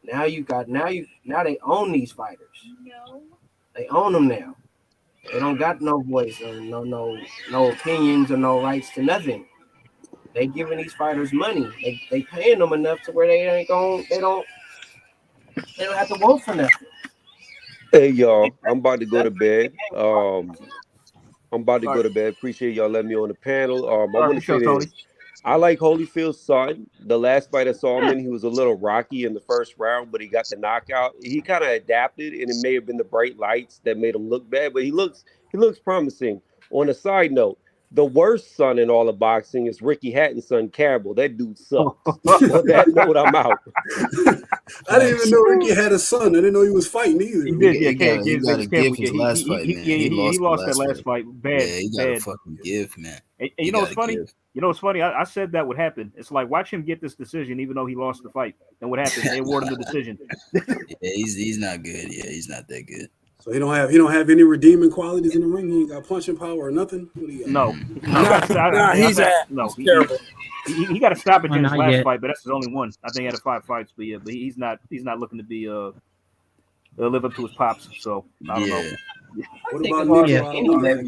Now they own these fighters. They own them now. They don't got no voice or no opinions or no rights to nothing. They giving these fighters money. They paying them enough to where they don't have to work for nothing. Hey y'all, I'm about to go to bed. Appreciate y'all letting me on the panel. I want to say this. I like Holyfield's son. The last fight I saw him in, he was a little rocky in the first round, but he got the knockout. He kind of adapted, and it may have been the bright lights that made him look bad, but he looks promising. On a side note, the worst son in all of boxing is Ricky Hatton's son, Campbell. That dude sucks. On that note, I'm out. I didn't even know Ricky had a son. I didn't know he was fighting either. He did, yeah. He got to give his last fight, man. He lost that last fight bad. Yeah, he got to fucking give, man. And you know what's funny? You know what's funny? I said that would happen. It's like, watch him get this decision, even though he lost the fight. And what happened? They awarded the decision. Yeah, he's not good. Yeah, he's not that good. So he don't have any redeeming qualities in the ring. He ain't got punching power or nothing. What do you got? No. He's terrible. He got to stop it in his last fight, but that's his only one. I think he had 5 fights, but he's not looking to be live up to his pops. So I don't know. What about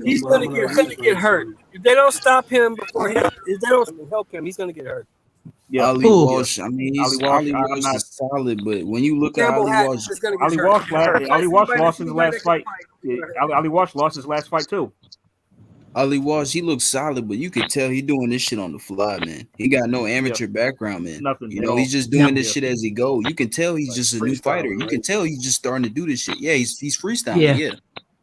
he's gonna get hurt. If they don't stop him before if they don't help him, he's gonna get hurt. Yeah. Ali Who? Walsh. I mean, Ali Walsh. Ali I'm Walsh not. is solid, but when you look at Campbell Ali Hatton Walsh, is going to get Ali hurt. Walsh. Ali Walsh lost his Anybody last that can fight. Yeah, Ali Walsh lost his last fight too. Ali Walsh, he looks solid, but you could tell he doing this shit on the fly, man. He got no Yeah. amateur background, man. Nothing You at know, all. he's just No. doing this Yeah. shit as he go. You can tell he's Like just a new fighter. freestyling, You can right? tell he's just starting to do this shit. Yeah, he's freestyling. Yeah. Yeah,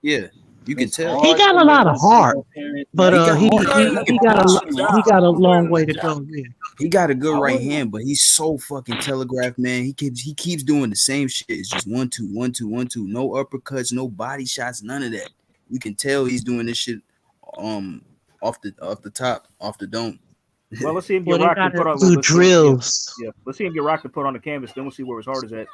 yeah. You can It's tell. He hard got to a make lot a of heart, single parent. but He got he hard. he got a long way to go. Yeah. He got a good I right wouldn't. hand, but he's so fucking telegraphed, man. He keeps doing the same shit. It's just 1-2, 1-2, 1-2. No uppercuts, no body shots, none of that. You can tell he's doing this shit off the top, off the dome. Well, let's see him get Well, they rocked and gotta put on. do Let's see. Yeah, drills. yeah. Let's see him get rocked and put on the canvas. Then we'll see where his heart is at.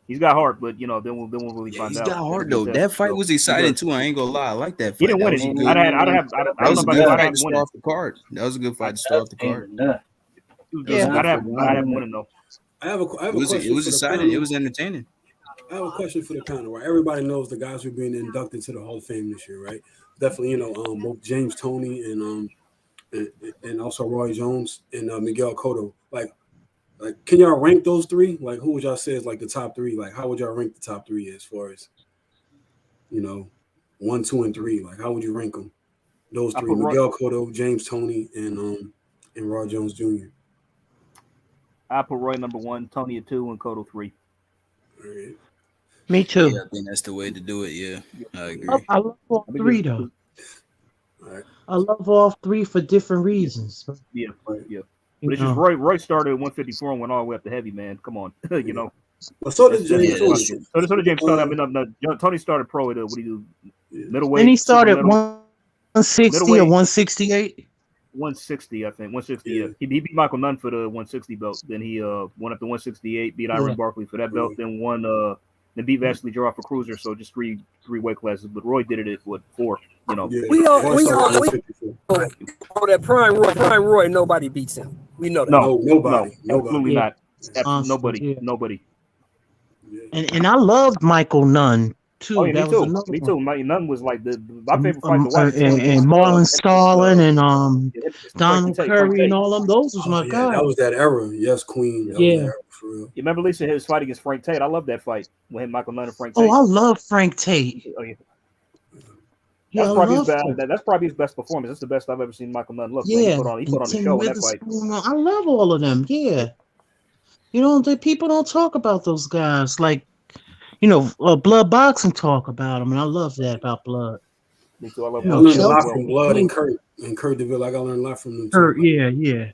He's got heart, but then we'll really Yeah, find he's out. got heart That's a though. good That test. fight was He exciting does. too. I ain't gonna lie. I like that He fight. didn't That win was it. a And good. I then don't That know was a about good you. I fight have to him start winning. off the card. That was a good fight and to start off the ain't card. enough. That was a I good have fight. him winning though. I have a It was question for the exciting. panel. It was entertaining. I have a question for the panel, right? Everybody knows the guys who are being inducted to the Hall of Fame this year, right? Definitely, both James Toney and also Roy Jones and Miguel Cotto. Like, can y'all rank those three? Like, who would y'all say is like the top three? Like, how would y'all rank the top three as far as 1, 2, and 3? Like, how would you rank them? Those I three: put Roy. Miguel Cotto, James Toney, and Roy Jones Jr. I put Roy number 1, Tony at 2, and Cotto 3. All right. Me too. Yeah, I think that's the way to do it. Yeah, I I agree. love all I mean, three though. All right. I love all three for different reasons. yeah, Right. yeah. You But it's just know. Roy started at 154 and went all the way up to heavy, man. Come on, Well, so did that's James Yeah, that's why. that's Toney. true. So did James Tony. I Uh, mean, no, Tony started pro at what do you do? yeah. Then Middleweight, he super started middle, 160 or middleweight, 168. 160, I think. 160, Yeah. yeah. He beat Michael Nunn for the 160 belt. Then he went up to 168, beat Iron Yeah. Barkley for that belt. Yeah. Then beat Vasily Jarrah for cruiser. So just three weight classes. But Roy did it at what 4? Yeah. We all Roy we started all at we 154. know that Prime Roy, nobody beats him. We know that. No, Nobody. absolutely Yeah. not. Absolutely Monsters, yeah. nobody. Yeah. And I loved Michael Nunn too. Oh yeah, me That was too. another Me one. too. Nunn was like my favorite fight to watch. And Marlon Starlin and Frankie Donald Frank Curry Tate. and all them. Those was Oh my yeah, that guys. was that era. Yes, Queen. That was that Yeah. era for real. You remember Lisa his fight against Frank Tate? I love that fight with him, Michael Nunn and Frank Oh, Tate. I love Frank Tate. Oh yeah, Yeah, that's I probably his love best. Frank. That's probably his best performance. That's the best I've ever seen Michael Nunn look. Man, Yeah, he put and on the Tim show in that fight. Witherspoon. I love all of them. Yeah. People don't talk about those guys. Like, Blood Boxing talk about them, and I love that about Blood. Me too. I love Yeah, I Blood learned a Show lot as from well. Blood and Kurt DeVille. I got to learn a lot from them too. Kurt, yeah.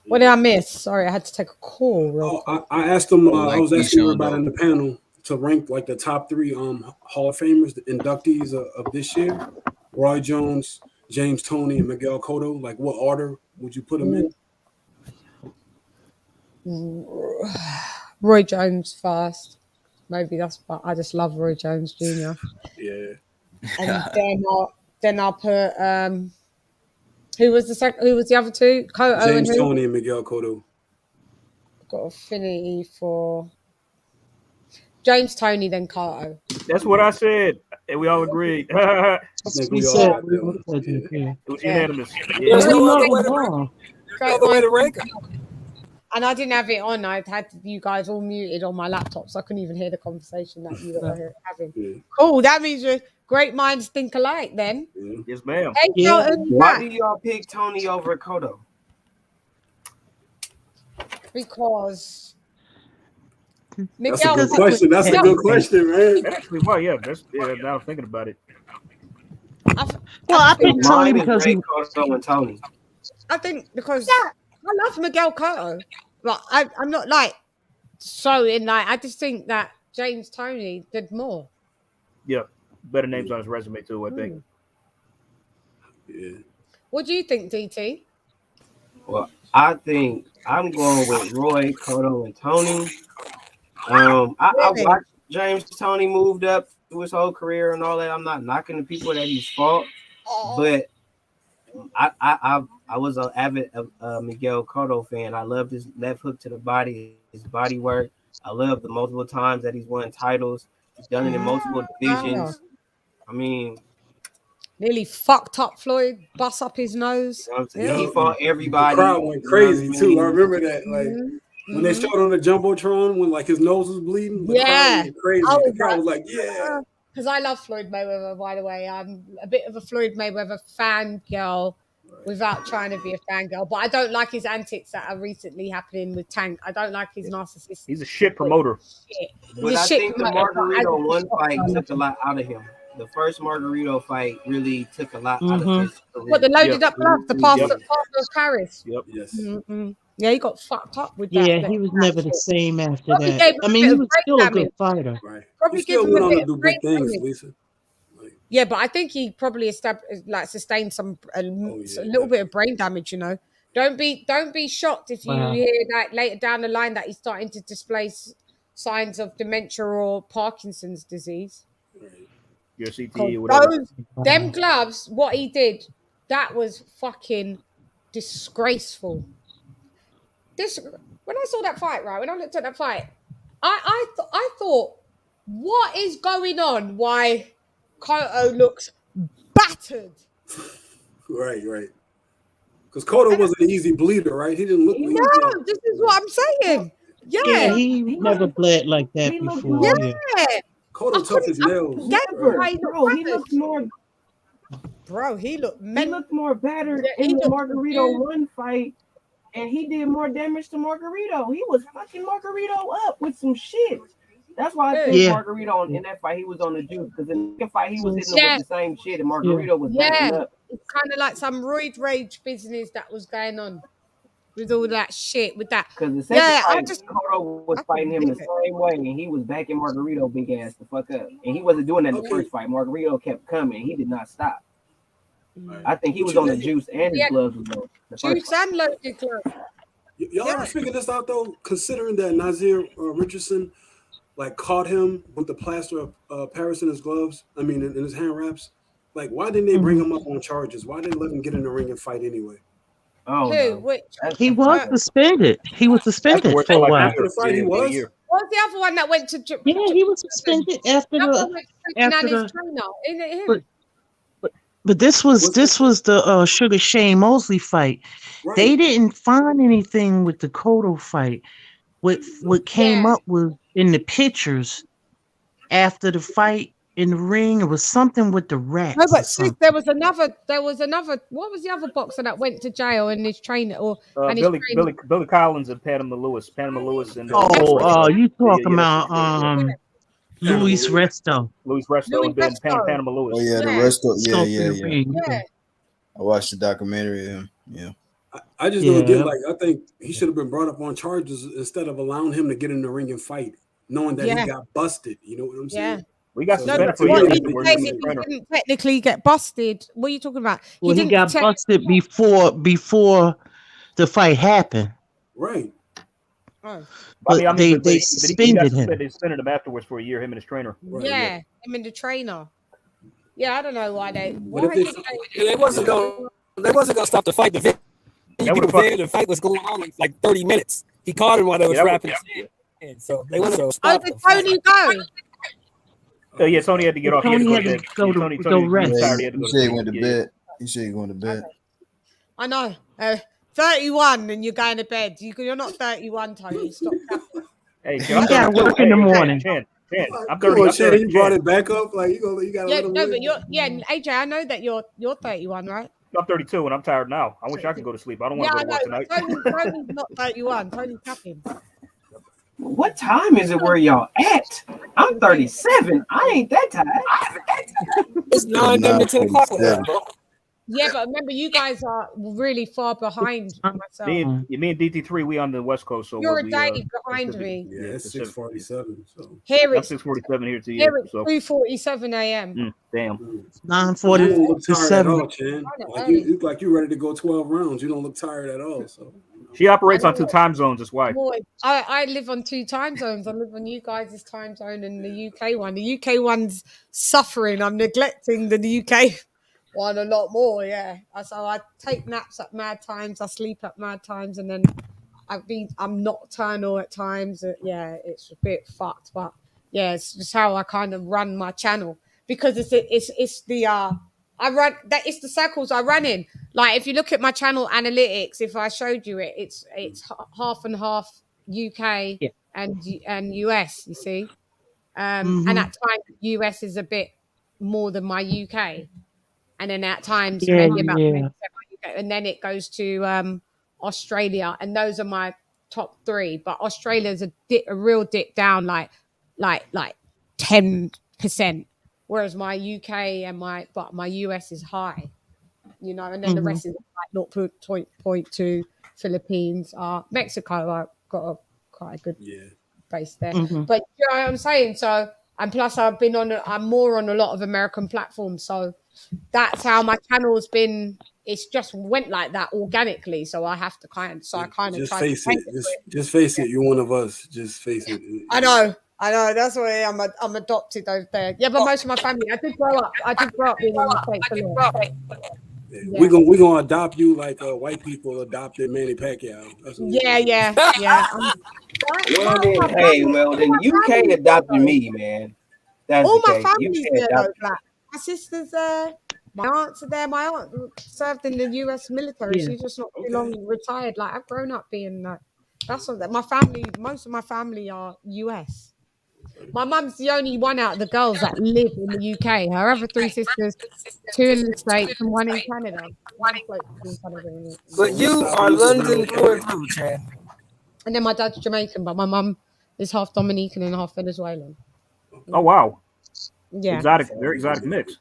What did I miss? Sorry, I had to take a call. Real quick. I asked them. I Like was asking Keyshawn, everybody though. in the panel to rank like the top 3 Hall of Famers, the inductees of this year: Roy Jones, James Toney, and Miguel Cotto. Like, what order would you put them in? Roy Jones first. Maybe that's why I just love Roy Jones Jr. Yeah. And then I'll put who was the second? Who was the other two? Cotto and James who? Toney and Miguel Cotto. Got affinity for James Toney, then Cotto. That's what I said, and we all agreed. It I think we all said, got that one. Yeah. was unanimous. There's Yeah. no we other know way them to rank. all. No other way to rank 'em. And I didn't have it on. I had you guys all muted on my laptop, so I couldn't even hear the conversation that you were having. Yeah. Cool. That means your great minds think alike then. Yeah. Yes, ma'am. Hey, Yeah. Shelton, Why back. do y'all pick Tony over Cotto? Because That's a Miguel good Cotto- question. That's a good question, man. Actually, well, yeah. Now I'm thinking about it. I picked Tony Mine is because Ray Cotto and Tony. I think because I love Miguel Cotto, but I'm not like so in like. I just think that James Toney did more. Yeah, better names on his resume too. I think. Yeah. What do you think, DT? Well, I think I'm going with Roy, Cotto, and Tony. I Really? watched James Toney moved up through his whole career and all that. I'm not knocking the people that he's fought, but I was an avid Miguel Cotto fan. I loved his left hook to the body, his body work. I love the multiple times that he's won titles. He's done it in multiple divisions. I mean, nearly fucked up Floyd, bust up his nose. You know what I'm saying? Yeah. He fought everybody. The crowd went crazy you know too. what I mean? remember that. Like when they showed on the jumbotron when like his nose was bleeding, the crowd went crazy. The crowd was like, "Yeah." Because I love Floyd Mayweather, by the way. I'm a bit of a Floyd Mayweather fangirl without trying to be a fangirl. But I don't like his antics that are recently happening with Tank. I don't like his narcissism. He's a shit promoter. But I think the Margarito one fight took a lot out of him. The first Margarito fight really took a lot out of his career. What, the loaded up glove, the pastor of Paris? Yep. Yes. Yeah, he got fucked up with that. Yeah, he was never the same after Probably that. gave him I a mean, bit he of was brain still a good damage. fighter. Right. Probably He still give him went a on bit to of do brain big things, damage. Lisa. Yeah, but I think he probably sustained a little bit of brain damage. You know, don't be shocked if you Wow. hear that later down the line that he's starting to display signs of dementia or Parkinson's disease. Your CTE or whatever. Them gloves, what he did, that was fucking disgraceful. When I saw that fight, right? When I looked at that fight, I thought, what is going on? Why Cotto looks battered? Right. Because Cotto wasn't an easy bleeder, right? He didn't look. No, this is what I'm saying. Yeah, he never bled like that before. Yeah. Cotto took his nails. He looked more. Bro, he looked. He looked more battered in the Margarito one fight, and he did more damage to Margarito. He was fucking Margarito up with some shit. That's why I think Margarito in that fight he was on the juice, because in the fight he was hitting him with the same shit, and Margarito was backing up. It's kind of like some roid rage business that was going on with all that shit. With that, because the second fight, Cotto was fighting him the same way, and he was backing Margarito big ass the fuck up, and he wasn't doing that in the first fight. Margarito kept coming, he did not stop. I think he was on the juice and his gloves was on. Juice and loaded gloves. Y'all ever figure this out though? Considering that Nazir Richardson like caught him with the plaster of Paris in his gloves, I mean in his hand wraps. Like, why didn't they bring him up on charges? Why didn't they let him get in the ring and fight anyway? Oh, who? Which? He was suspended. He was suspended for a while. After the fight, he was. What was the other one that went to? Yeah, he was suspended after the. Trainer. But this was the Sugar Shane Mosley fight. Right. They didn't find anything with the Cotto fight. What came up was in the pictures after the fight in the ring. It was something with the rats. No, but sis, there was another. What was the other boxer that went to jail and his trainer Billy Collins and Panama Lewis and you talking about Luis Resto. And then Panama Lewis. Oh yeah, the Resto. Yeah. I watched the documentary of him. Yeah. I just don't get, like, I think he should have been brought up on charges instead of allowing him to get in the ring and fight, knowing that he got busted. You know what I'm saying? Yeah. We got suspended for he didn't technically get busted. What are you talking about? Well, he got busted before the fight happened. Right. Oh. But they suspended him. They suspended him afterwards for a year, him and his trainer. Yeah, him and the trainer. Yeah, I don't know why they. They wasn't gonna stop the fight. The fight was going on like 30 minutes. He caught him while they was wrapping his head. So they wasn't gonna stop. Oh, did Tony go? Oh yeah, Tony had to get off. Tony had to go rest. He said he went to bed. He said he going to bed. I know. 31 and you're going to bed. You're not 31, Tony. Stop that. Hey, you gotta work in the morning. Chan, I'm 30. Chan, you brought it back up. Like you got. Yeah, no, but AJ, I know that you're 31, right? I'm 32 and I'm tired now. I wish I could go to sleep. I don't want to go to work tonight. Tony's not 31. Tony's tapping. What time is it where y'all at? I'm 37. I ain't that tired. It's 9 to 10 o'clock. Yeah, but remember, you guys are really far behind myself. Me and DT3, we on the West Coast. So you're a day behind me. Yeah, it's 6:47. So here it's 6:47 here to you. Here it's 3:47 a.m. Damn. 9:47. You don't look tired at all, Chan. You look like you're ready to go 12 rounds. You don't look tired at all. So she operates on 2 time zones. That's why. Boy, I live on 2 time zones. I live on you guys' time zone and the UK one. The UK one's suffering. I'm neglecting the UK one a lot more. Yeah. So I take naps at mad times. I sleep at mad times, and then I'm nocturnal at times. Yeah, it's a bit fucked, but yeah, it's just how I kind of run my channel, because it's the I run that. It's the circles I run in. Like if you look at my channel analytics, if I showed you it, it's half and half UK and US. You see, and at times US is a bit more than my UK, and then at times maybe about 20% my UK, and then it goes to Australia, and those are my top 3. But Australia's a real dip down, like 10%. Whereas my UK and my US is high, you know, and then the rest is like 0.2. Philippines, Mexico, I've got quite a good base there. But you know what I'm saying? So, and plus I'm more on a lot of American platforms. So that's how my channel's been. It's just went like that organically. So I have to just face it. Just face it. You're one of us. Just face it. I know. That's why I'm adopted over there. Yeah, but most of my family, I did grow up being in the States. Yeah. We're gonna adopt you like white people adopted Manny Pacquiao. Yeah. Well then UK adopted me, man. That's all the my case. family's there though. Like my sister's there, my aunts are there. My aunt served in the US military. Yeah. She's just not too long retired. Like I've grown up being that's what my family. Most of my family are US. My mum's the only one out of the girls that live in the UK. Her other 3 sisters, 2 in the States and 1 in Canada. But you are London through and through, Chan. And then my dad's Jamaican, but my mum is half Dominican and half Venezuelan. Oh wow! Yeah, very exotic mix.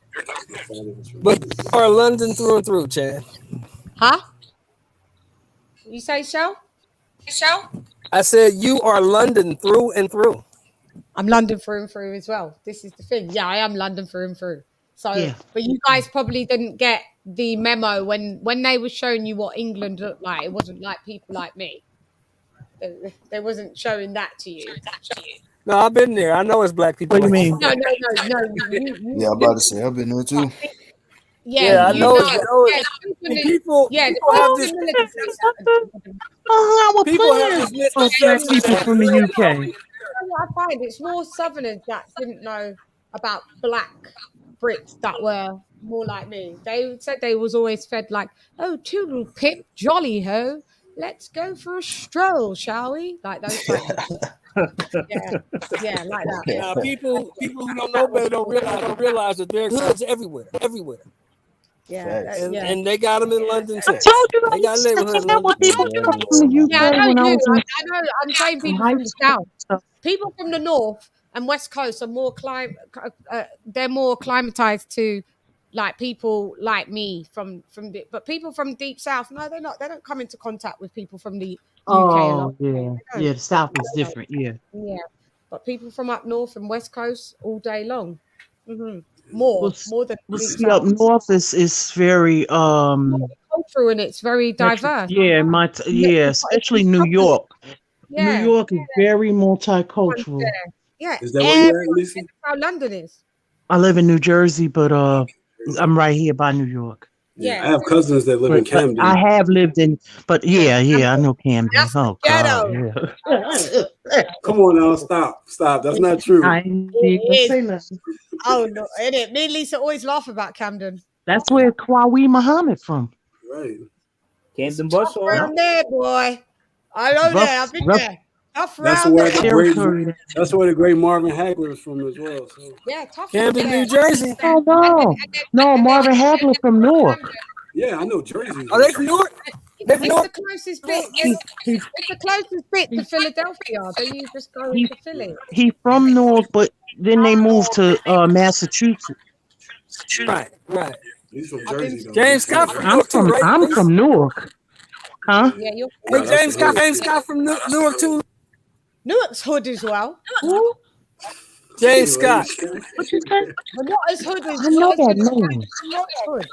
But you are London through and through, Chan. Huh? You say so? I said you are London through and through. I'm London through and through as well. This is the thing. Yeah, I am London through and through. So, but you guys probably didn't get the memo when they were showing you what England looked like. It wasn't like people like me. They wasn't showing that to you. No, I've been there. I know it's black people. What do you mean? No. Yeah, I'm about to say I've been there too. Yeah, I know. People have this. People have this people from the UK. I find it's more Southerners that didn't know about black Brits that were more like me. They said they was always fed like, oh, toodle pip, jolly ho, let's go for a stroll, shall we? Like those types. Yeah, like that. Now, people who don't know better don't realize that there are hoods everywhere. Yeah, and they got them in London too. I told you they got neighborhoods in London. I know. I'm saying people from the south. People from the north and west coast are more they're more acclimatized to like people like me but people from deep south, no, they're not. They don't come into contact with people from the UK a lot. The south is different. Yeah, but people from up north and west coast all day long. More than see, up north is very cultural and it's very diverse. Especially New York. New York is very multicultural. Yeah, is that where you're at, Lisa? How London is. I live in New Jersey, but I'm right here by New York. Yeah, I have cousins that live in Camden. I have lived in, but I know Camden. Oh God, Come on now, stop. That's not true. I didn't say nothing. Oh no, it. Me and Lisa always laugh about Camden. That's where Kwawi Muhammad from. Right. Camden bus around there, boy. I know that. I've been there. That's where the great Marvin Hagler is from as well. So. Yeah, tough. Camden, New Jersey. Oh no, Marvin Hagler from Newark. Yeah, I know Jersey. Are they from Newark? It's the closest bit. It's the closest bit to Philadelphia. Then you just go to Philly. He's from Newark, but then they moved to Massachusetts. Right. He's from Jersey. James Scott from Newark too, right? I'm from Newark. Huh? Yeah, James Scott from Newark too. Newark's hood as well. Who? James Scott. What you say? But not as hood as I know that name.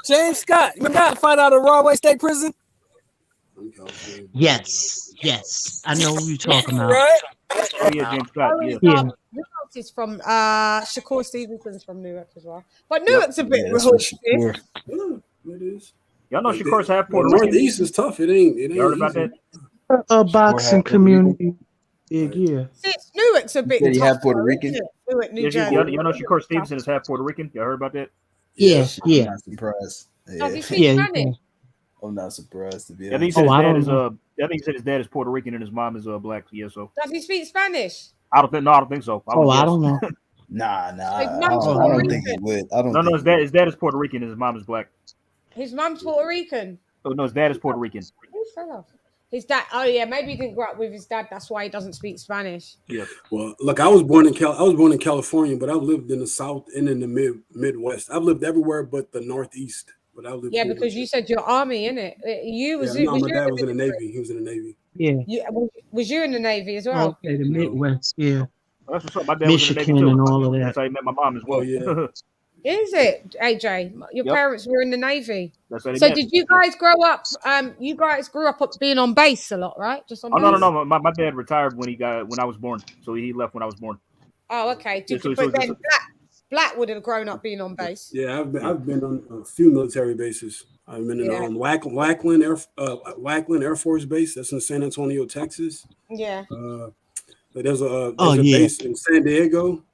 James Scott. You got find out at Rahway State Prison? Yes. I know who you're talking about. Right? Oh yeah, James Scott. Who else is from Shakur Stevenson's from Newark as well. But Newark's a bit hood. It is. Y'all know Shakur's half Puerto Rican. Rican. Northeast is tough. It ain't. You heard about that? A boxing community. Big, yeah. See, Newark's a bit You tough. have Puerto Rican? Newark, New Jersey. Y'all know Shakur Stevenson is half Puerto Rican. Y'all heard about that? Yeah, I'm yeah, not surprised. Does Yeah. he speak yeah. Spanish? I'm not surprised to be I think he honest. said Oh, his I dad don't is know. I think he said his dad is Puerto Rican and his mom is black. Yeah, so Does he speak Spanish? I don't think. No, I don't think so. I Oh, would I guess. don't know. Nah, So his I mum's don't, Oh, I Puerto I don't don't know. think he Rican. would. I don't No, think no, he would. his dad is Puerto Rican and his mom is black. His mum's Puerto Rican. Oh no, his dad is Puerto Rican. Oh, fair enough. His dad. Oh yeah, maybe he didn't grow up with his dad. That's why he doesn't speak Spanish. Yeah. Well, look, I was born in California, but I've lived in the South and in the Midwest. I've lived everywhere but the Northeast. But I lived Yeah, here. because you said you're army, innit? You Yeah, was no, was my you dad in was the in the military? Navy. He was in the Navy. Yeah. Was you in the Navy as well? Okay, the No. Midwest. Yeah. Well, that's what's up. My dad was in the Navy Michigan too. and all of that. That's how he met my mom as Oh well. yeah. Is it, AJ? Your Yep. parents were in the Navy. That's how they So met. did you guys grow up? You guys grew up being on base a lot, right? Just on Oh no, base. no, no. My dad retired when I was born, so he left when I was born. Oh, okay. Yeah, But then Black would have grown up being on base. Yeah, I've been on a few military bases. I've been in Yeah. Lackland Air Force Base. That's in San Antonio, Texas. Yeah. There's a yeah. base in San Diego.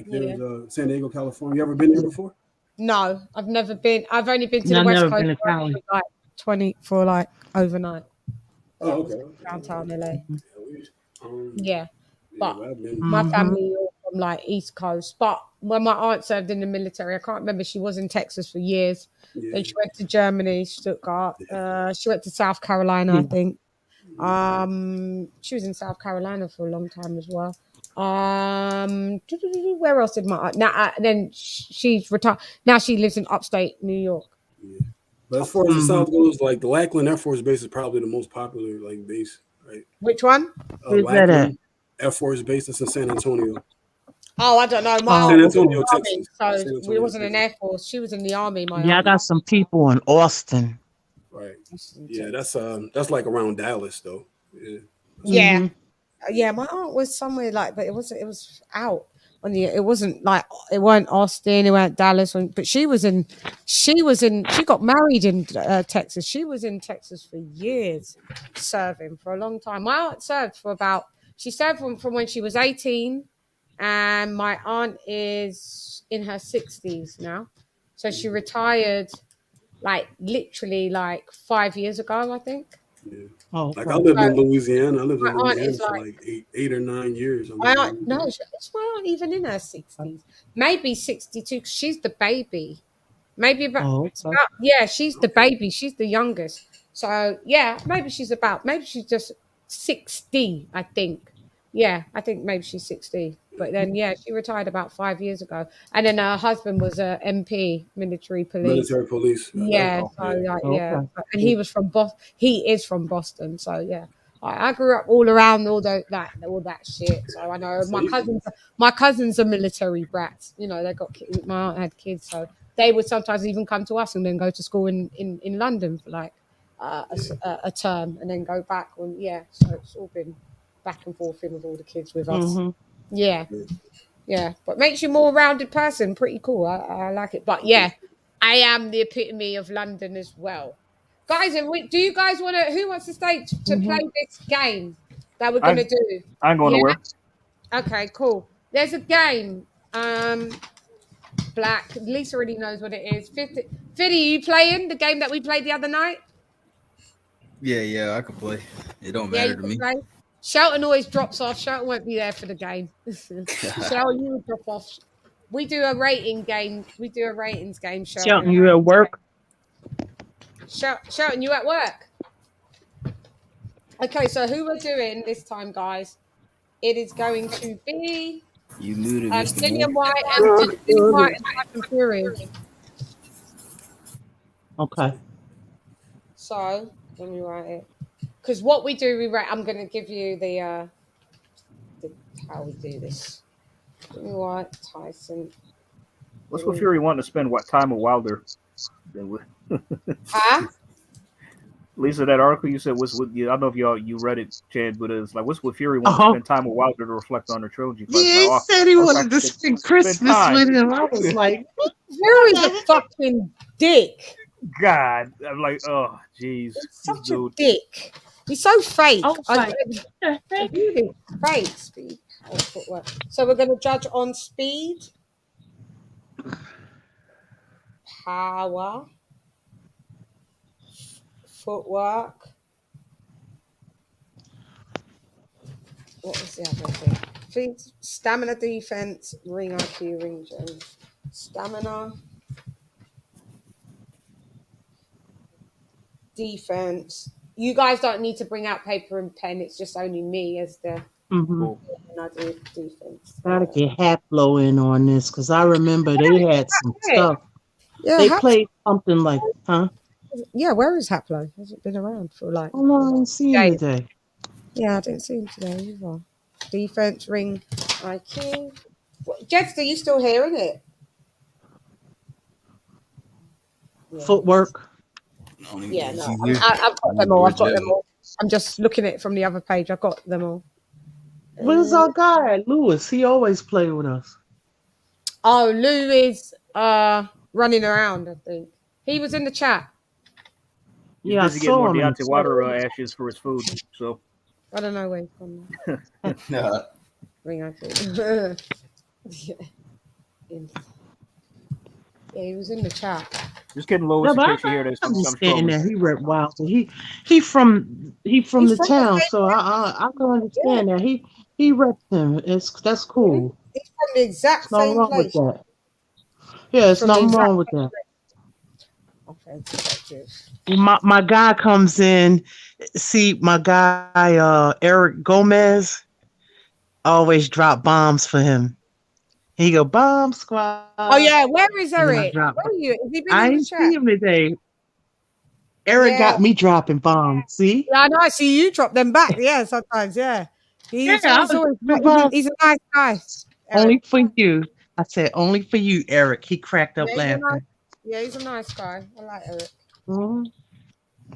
Yeah. There's San Diego, California. You ever been there before? No, I've never been. I've only been to No, the I've West never Coast been to for Cali. like 20 for like overnight. Oh, okay. Downtown LA. Um, Yeah. But I've been. my family all from like East Coast. But when my aunt served in the military, I can't remember. She was in Texas for years. Yeah. Then she went to Germany, Stuttgart. She went to South Carolina, I think. She was in South Carolina for a long time as well. Where else did my aunt? Now then she's retired. Now she lives in upstate New York. Yeah. But as far as the South goes, like the Lackland Air Force Base is probably the most popular like base, right? Which one? Where's that at? Lackland Air Force Base. That's in San Antonio. Oh, I don't know. My San aunt was in Antonio, the army, Texas. so San we Antonio, wasn't in Texas. Air Force. She was in the army. My Yeah, I aunt. got some people in Austin. Right. Yeah, that's like around Dallas though. Yeah. Yeah, yeah. My aunt was somewhere like, but it was out on the. It wasn't like it weren't Austin. It weren't Dallas. But she got married in Texas. She was in Texas for years, serving for a long time. My aunt served for about. She served from when she was 18, and my aunt is in her 60s now. So she retired, like literally like 5 years ago, I think. Yeah. Oh, Like I lived in Louisiana. I lived My in aunt Louisiana is for like- like eight or 9 years. My aunt, no, is my aunt even in her 60s? Maybe 62. 'Cause she's the baby. Maybe about, Oh, it's okay. about. Yeah, she's the baby. She's the youngest. So yeah, maybe she's just 60. I think. Yeah, I think maybe she's 60. But then yeah, she retired about 5 years ago, and then her husband was a MP, military police. Military police. Yeah, so like yeah, and he was from Boston. He is from Boston, so yeah. I grew up all around all that shit. So I know my cousins are military brats. You know, they got kids. My aunt had kids, so they would sometimes even come to us and then go to school in London for like a term and then go back. And yeah, so it's all been back and forth with all the kids with us. Yeah. Yeah, but makes you a more rounded person. Pretty cool. I like it. But yeah, I am the epitome of London as well. Guys, do you guys want to, who wants to stay to play this game that we're going to do? I ain't going nowhere. Okay, cool. There's a game. Black. Lisa already knows what it is. Fiddy, you playing the game that we played the other night? Yeah, I can play. It don't Yeah, matter you to can me. play. Shelton always drops off. Shelton won't be there for the game. Shelton, you will drop off. We do a rating game. We do a ratings game, Shelton. Shelton, you at work? Shelton, you at work? Okay, so who we're doing this time, guys? It is going to be You muted, Mr. DILLIAN, Moore. White and Tyson Fury. Okay. So let me write it. Because what we do, I'm going to give you the how we do this. White, Tyson. What's with Fury wanting to spend what time with Wilder? Huh? Lisa, that article you said was with you. I don't know if you read it, Chad, but it's like what's with Fury wanting to spend time with Wilder to reflect on her trilogy? Yeah, he said he wanted to spend Christmas with him. I was like, Fury's a fucking dick. God, I'm like, oh, jeez, Such a dick. He's so fake. Oh, Fake speed. So we're going to judge on speed, power, footwork. What was the other thing? Feet, stamina, defense, ring IQ, ring gen. Stamina, defense. You guys don't need to bring out paper and pen. It's just only me as the. Mm-hmm. And I do defense. Gotta get Haplo in on this because I remember they had some stuff. Yeah, They played something like, huh? Yeah, where is Haplo? Hasn't been around for like. Oh no, I didn't see him today. Yeah, I didn't see him today either. Defense, ring, IQ. Jets, are you still hearing it? Yeah. Footwork. Yeah, no, I've got them all. I've got them all. I'm just looking at it from the other page. I've got them all. Where's our guy, Lewis? He always play with us. Oh, Lou is running around, I think. He was in the chat. He's Yeah, busy I getting more saw him. Deontay Wilder ashes for his food. So I don't know where he's gone. Nah. Ring IQ. Yeah, he was in the chat. just kidding, Lois. No, In but case you hear this, I I'm understand that trolling. he rep Wilder. He from He's the from town, the so I can understand that he reps him. That's cool. He's from the exact There's nothing same wrong with place. that. Yeah, there's From the nothing exact wrong with that. Okay, My guy comes in. See, my guy Eric Gomez always drop bombs for him. He go bomb squad. Oh yeah, where is And then I Eric? drop. Where are you? Has he been I in the ain't chat? see him today. Eric Yeah. got me dropping bombs. See? Yeah, I know. I see you drop them back. Yeah, sometimes. Yeah, he's Yeah, always bombs. he's a nice guy. Only Eric. for you. I said only for you, Eric. He cracked up Yeah, laughing. he's a nice guy. I like Eric. Mhm.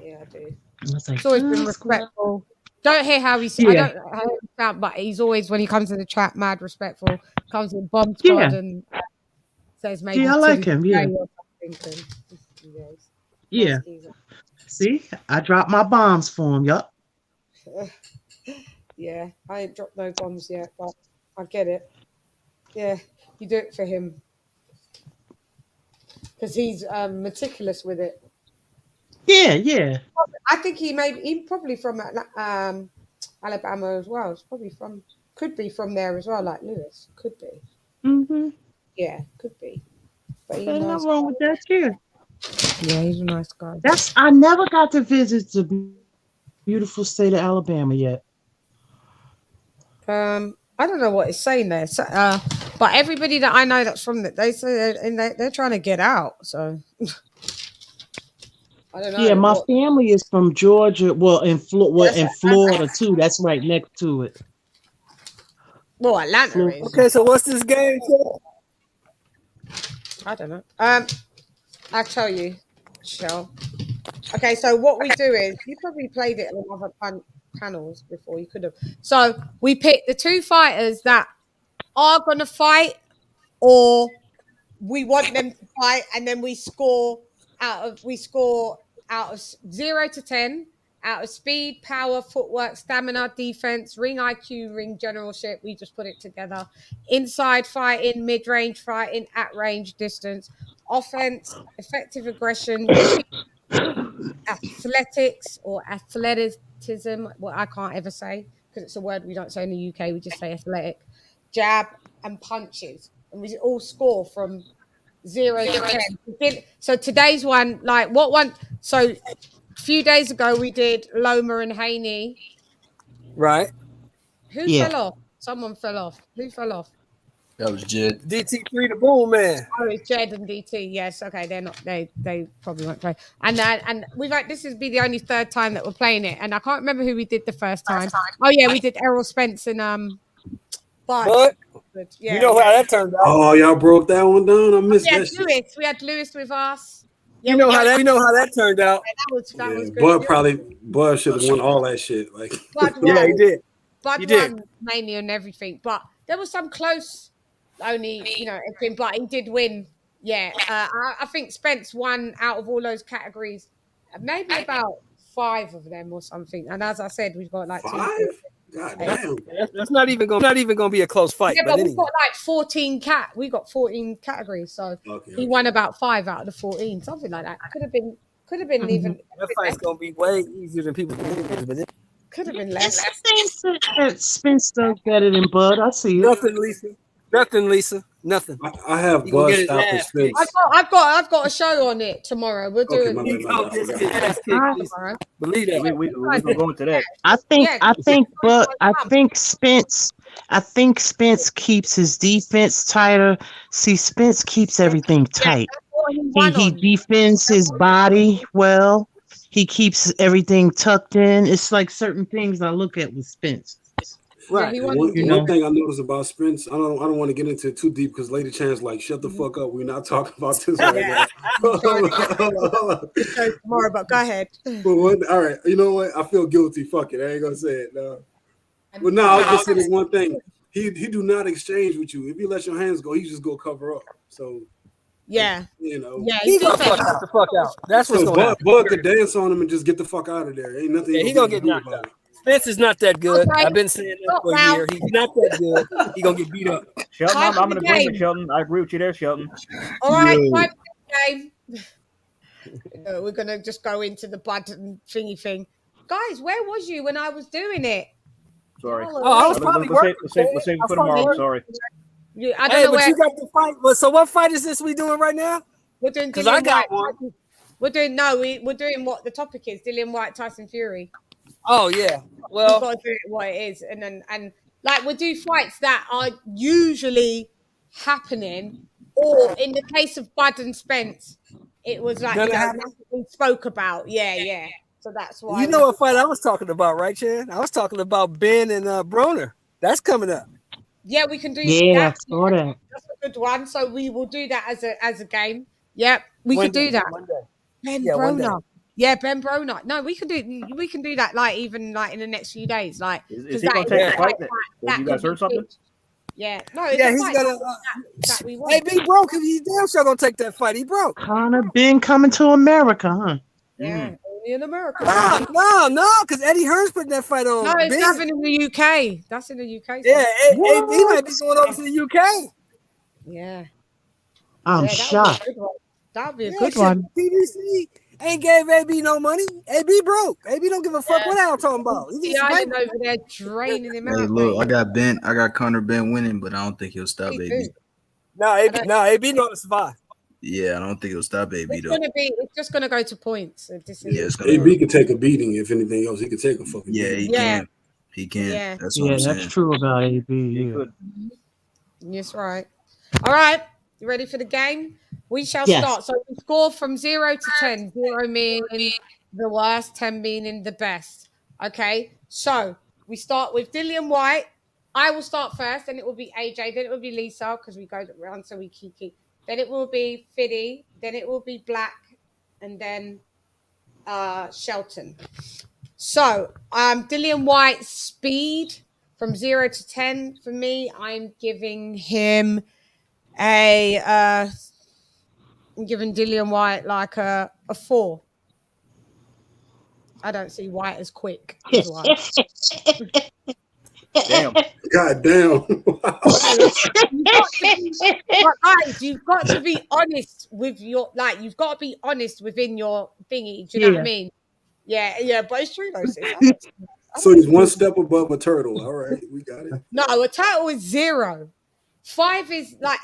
Yeah, I do. I was like, He's always been "Oh, squad." respectful. Don't hear how he's. I Yeah. don't know how he sound, but he's always when he comes to the chat, mad respectful. Comes in bomb squad Yeah. and says maybe Yeah, I to like the him. Yeah. day or something. And, yeah, Yeah. nice geezer. See? I dropped my bombs for him. Yup. Yeah, I ain't dropped no bombs yet, but I get it. Yeah, you do it for him because he's meticulous with it. Yeah, yeah. I think he probably from Alabama as well. It's probably could be from there as well, like Lewis. Could be. Mm-hmm. Yeah, could be. But he's a There's nice nothing wrong with that too. Yeah, he's a nice guy. I never got to visit the beautiful state of Alabama yet. I don't know what it's saying there. So, but everybody that I know that's from that, they say they're trying to get out. So I don't know. Yeah, my family is from Georgia. Well, in Florida too. That's right next to it. Well, Atlanta is. Okay, so what's this game? I don't know. I'll tell you, Shell. Okay, so what we do is you probably played it on other panels before. You could have. So we pick the two fighters that are going to fight, or we want them to fight, and then we score out of 0 to 10, out of speed, power, footwork, stamina, defense, ring IQ, ring generalship. We just put it together. Inside fighting, mid-range fighting, at range, distance, offense, effective aggression, athletics or athleticism. Well, I can't ever say because it's a word we don't say in the UK. We just say athletic, jab, and punches, and we all score from 0 to 10. So today's one, like what one? So a few days ago we did Loma and Haney. Right. Who fell off? Someone fell off. Who fell off? That was Jed. DT3 the Bull Man. Oh, it's Jed and DT. Yes, okay. They're not. They probably won't play. And we've like this is be the only third time that we're playing it. And I can't remember who we did the first time. Oh yeah, we did Errol Spence and But yeah, you know how that turned out. Oh, y'all broke that one down. I missed that shit. We had Lewis with us. Yeah, you know how that turned out. That was good. Bud should have won all that shit. Like, yeah, he did. Bud won mainly and everything, but there was some close. Only everything, but he did win. Yeah, I think Spence won out of all those categories, maybe about 5 of them or something. And as I said, we've got like 5? God damn. That's not even gonna be a close fight. Yeah, but but we've anyway. got like 14 we got 14 categories, so he won about 5 out of the 14, something like that. Could have been even That fight's gonna be way easier than people think, but it could have been less. I think that Spence does better than Bud. I see it. nothing, Lisa. Nothing, Lisa. Nothing. I have He gonna Bud get his stopping ass kicked. Spence. I've got a show on it tomorrow. We're Okay, doing my bad, He gonna get his ass kicked, Lisa. tomorrow. Believe that. We're gonna go into that. I think Bud. I think Spence keeps his defense tighter. See, Spence keeps everything tight. He defends his body well. He keeps everything tucked in. It's like certain things I look at with Spence. Right. One thing I noticed about Spence, I don't want to get into it too deep because LadyChann's like, shut the fuck up. We're not talking about this right now. Tomorrow, but go ahead. All right, you know what? I feel guilty. Fuck it. I ain't gonna say it. No. But no, I was just saying one thing. He do not exchange with you. If you let your hands go, he just go cover up. So yeah, you know, he gonna get the fuck out. That's what's gonna happen. Bud could dance on him and just get the fuck out of there. Ain't nothing. Yeah, he gonna get knocked out. Spence is not that good. Okay. I've been saying that for a year. He's not that good. He gonna get beat up. Shelton, Time I'm for in the agreement, game. Shelton. I agree with you there, Shelton. All right, time for the game. We're gonna just go into the button thingy thing, guys. Where was you when I was doing it? Sorry. I was probably working. Let's save it for tomorrow. Sorry. I don't know but where. you got the fight. Well, so what fight is this we doing right now? We're doing because I got White. one. We're doing what the topic is: Dillian White, Tyson Fury. Oh yeah. Well, we've got to do it what it is, and like we do fights that are usually happening, or in the case of Bud and Spence, it was like we spoke about. Yeah. So that's why. You know what fight I was talking about, right, Chan? I was talking about Ben and Broner. That's coming up. Yeah, we can do. Yeah, that. I saw that. That's a good one. So we will do that as a game. Yep, we could do that. Ben Broner. Yeah, Ben Broner. No, we can do that like even like in the next few days. Like is he gonna take the fight? Have you guys heard something? Yeah, no, he's gonna. that we want. Hey, he broke. He's damn sure gonna take that fight. He broke. Connor Ben coming to America, huh? Yeah, only in America. No, because Eddie Hearn's putting that fight on. No, it's happening in the UK. That's in the UK. Yeah, he might be going over to the UK. Yeah. I'm shocked. That would be a good one. one. PBC ain't gave AB no money. AB broke. AB don't give a fuck what I'm talking about. The island over there draining him out. Hey, look, I got Connor Ben winning, but I don't think he'll stop AB. No, AB not to survive. Yeah, I don't think he'll stop AB though. It's just gonna go to points. AB could take a beating if anything else. He could take a fucking beating. He can. Yeah. That's what I'm saying. That's true about AB. Yeah. Yes, right. All right. You ready for the game? We shall start. So we score from 0 to 10. 0 meaning the worst, 10 meaning the best. Okay. So we start with Dillian White. I will start first, then it will be AJ, then it will be Lisa, because we go around, so we keep. Then it will be Fiddy, then it will be Black, and then Shelton. So Dillian White's speed from 0 to 10 for me, I'm giving him I'm giving Dillian White like a 4. I don't see White as quick. As well. Damn. God damn. Guys, you've got to be honest with your you've got to be honest within your thingy. Do you know what I mean? Yeah, but it's true though. So he's one step above a turtle. All right, we got it. No, a turtle is 0. 5 is like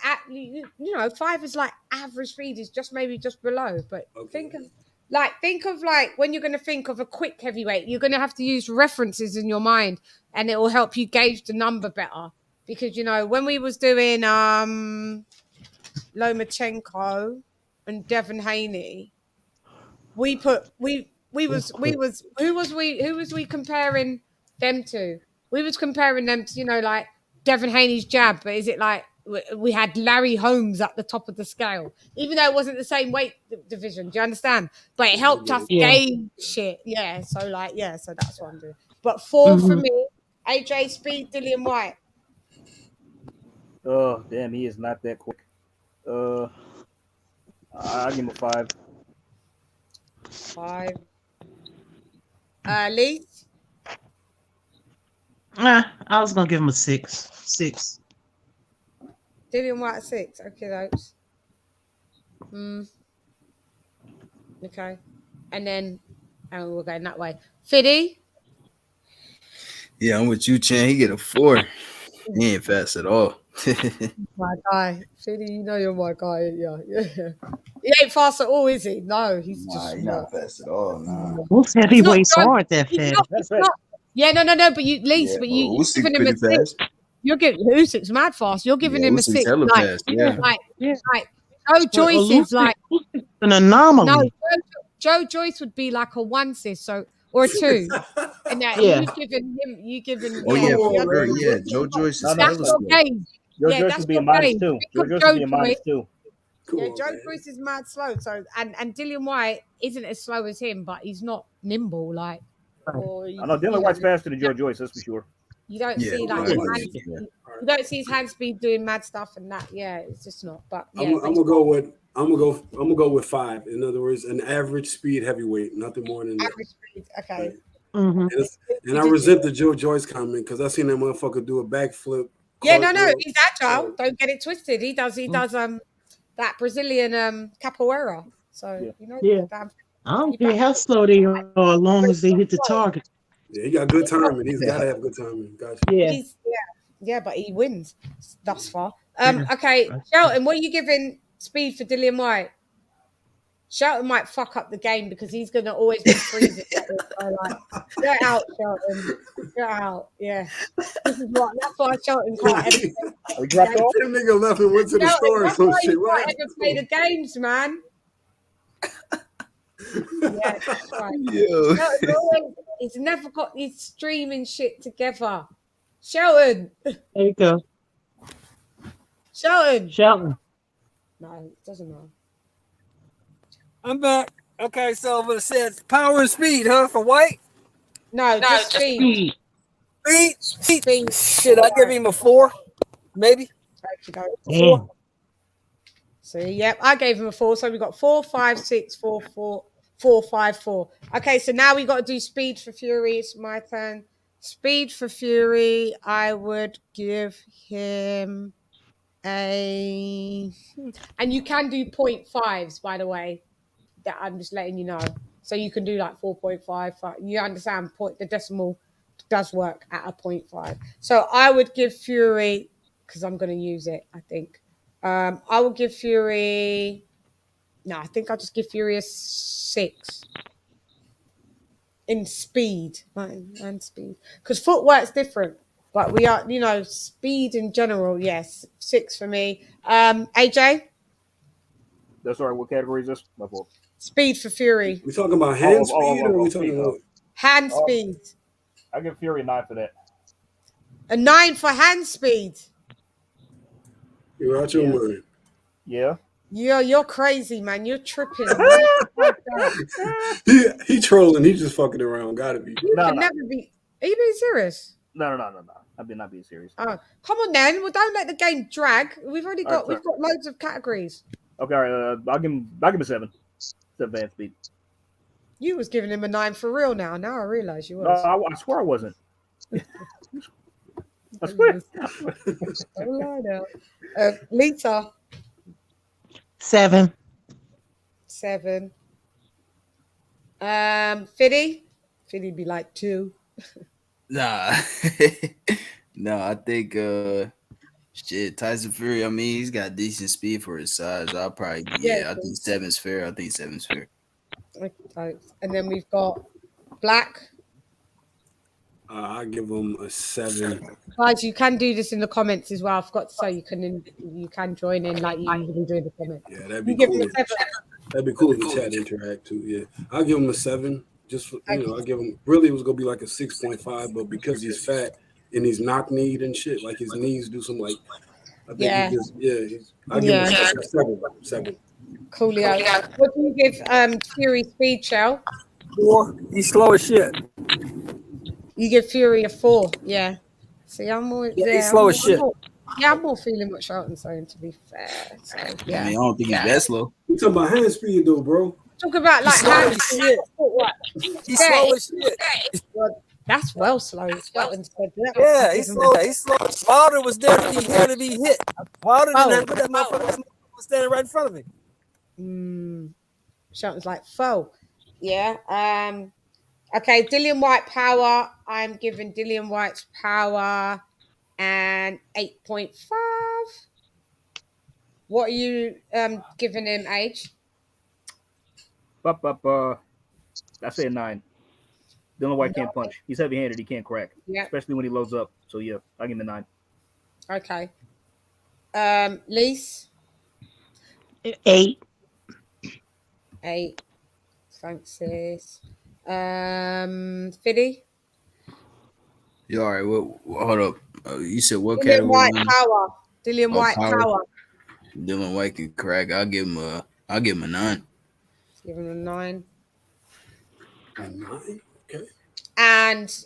5 is like average speed, is just maybe just below. But think of when you're going to think of a quick heavyweight, you're going to have to use references in your mind, and it will help you gauge the number better. Because when we was doing Lomachenko and Devin Haney, who was we comparing them to? We was comparing them to like Devin Haney's jab, but is it like we had Larry Holmes at the top of the scale, even though it wasn't the same weight division? Do you understand? But it helped us gauge shit. Yeah, so that's what I'm doing. But 4 for me, AJ speed, Dillian White. Oh, damn, he is not that quick. I'll give him a 5. 5. Lee? I was gonna give him a 6. 6. Dillian White 6. Okay, those. Okay. And then we're going that way. Fiddy? Yeah, I'm with you, Chan. He get a 4. He ain't fast at all. My guy. Fiddy, you know you're my guy. Yeah. He ain't fast at all, is he? No, he's just He's not. not fast at all. Nah. Most He's not heavyweights John. aren't that He's fast. not. Yeah, no. But you, Lisa, Yeah, but well, you're Usyk's giving him a pretty 6. fast. You're giving Usyk's mad fast. You're giving Yeah, him a Usyk's 6. hella Like, fast. Yeah. like Joe Joyce is like an anomaly. no. Joe Joyce would be like a 1 sis, so or a 2. And that Yeah. you giving Oh yeah, for the sure. other- Yeah, Joe Joyce is No, hella That's your slow. game. Joe Yeah, Joyce that's would be a your minus game. 2. Pick Joe up Joyce Joe would be a minus Joyce. 2. Yeah, Joe Joyce is mad slow. So and Dillian White isn't as slow as him, but he's not nimble like. Or I know Dylan White's faster than Joe Joyce, that's for sure. You don't Yeah, see like yeah, his hand yeah. speed. You don't see his hand speed doing mad stuff and that. Yeah, it's just not. But yeah, I'm gonna go with 5. In other words, an average speed heavyweight, nothing more than that. average speed. Okay. And I resent the Joe Joyce comment because I seen that motherfucker do a backflip. Yeah, no, cartwheel. he's agile. Don't get it twisted. He does that Brazilian capoeira. So you know, Yeah. I don't care how slow they are, as long as they hit the target. Yeah, he got good timing. He's got to have good timing. Gotcha. Yeah. Yeah, but he wins thus far. Okay, Shelton, what are you giving speed for Dillian White? Shelton might fuck up the game because he's gonna always be freezing. So like, get out, Shelton. Get out. Yeah. That's why Shelton can't ever We dropped off. That nigga left and went to the store or that's some why shit. you What can't ever play the games, man. Yeah, that's right. Yo. He's never got his streaming shit together. Shelton. There you go. Shelton. No, it doesn't matter. I'm back. Okay, so what it says power and speed, huh? For White? No, just speed. Speed. Shit, I give him a 4, maybe. Yeah. So yep, I gave him a 4. So we got 4, 5, 6, 4, 4, 4, 5, 4. Okay, so now we got to do speed for Fury. It's my turn. Speed for Fury, I would give him a, and you can do 0.5s, by the way. That I'm just letting you know. So you can do like 4.5. You understand? The decimal does work at a 0.5. So I would give Fury, because I'm going to use it, I think. I will give Fury. No, I think I'll just give Fury a 6 in speed and speed, because footwork's different. But we are, speed in general. Yes, 6 for me. AJ. That's all right. What category is this? My fault. Speed for Fury. We talking about hand speed or we talking about hand speed? I give Fury a 9 for that. A 9 for hand speed. You're out your mind. Yeah. You're crazy, man. You're tripping. he trolling. He's just fucking around. Gotta be. You can never be. Are you being serious? No. I've been not being serious. Oh, come on then. Well, don't let the game drag. We've already got loads of categories. Okay, all right. I'll give him a 7. 7 hand speed. You was giving him a 9 for real now. Now I realise you was. No, I swear I wasn't. I swear. Don't lie now. Lita. 7. 7. Fiddy be like 2. Nah. No, I think Tyson Fury, I mean, he's got decent speed for his size. I'll probably I think 7's fair. Okay. And then we've got Black. I give him a 7. Guys, you can do this in the comments as well. I forgot to say you can join in like you usually do in the comments. Yeah, that'd be cool. That'd be cool if the chat interact too. Yeah, I'll give him a 7. Just for, I'll give him. Really, it was gonna be like a 6.5, but because he's fat and he's knock-kneed and shit, like his knees do some like. I think I'll give him a 7. Coolio. What do you give Fury speed, Shell? 4. He's slow as shit. You give Fury a 4. Yeah. See, I'm more. He's slow as shit. I'm more feeling what Shelton's saying, to be fair. So, yeah. I mean, I don't think he's that slow. You talking about hand speed though, bro? Talk about like hand speed. He's slow as shit. That's well slow. Shelton said that. Yeah, he's slow. He's slow. Wilder was there to be hit. Wilder didn't have that motherfucker was standing right in front of him. Shelton's like, foe. Yeah. Okay, Dillian White power. I'm giving Dillian White's power and 8.5. What are you giving him, Age? I say a 9. Dylan White can't punch. He's heavy-handed. He can't crack, especially when he loads up. So yeah, I give him a 9. Okay. Lise? 8. 8. Thanks, sis. Fiddy? You all right? Well, hold up. You said what Dillian category? White power. Dillian White power. Dylan White can crack. I'll give him a 9. Give him a 9. A 9? Okay. And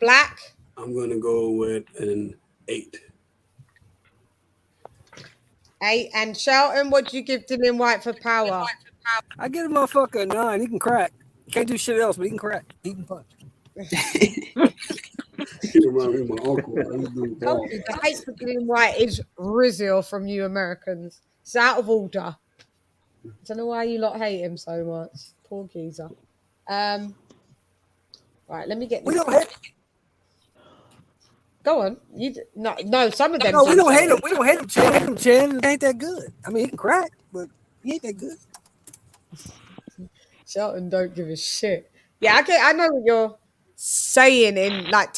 Black? I'm gonna go with an 8. 8. And Shelton, what do you give Dillian White for power? I give a motherfucker a 9. He can crack. He can't do shit else, but he can crack. He can punch. He remind me of my uncle. The hate for Dillian White is Rizzo from you Americans. It's out of order. I don't know why you lot hate him so much. Poor geezer. Right, let me get this. We don't hate. Go on. No, some of them. No, we don't hate him. We don't hate him, Chan. Chan ain't that good. I mean, he can crack, but he ain't that good. Shelton don't give a shit. Yeah, I know what you're saying in like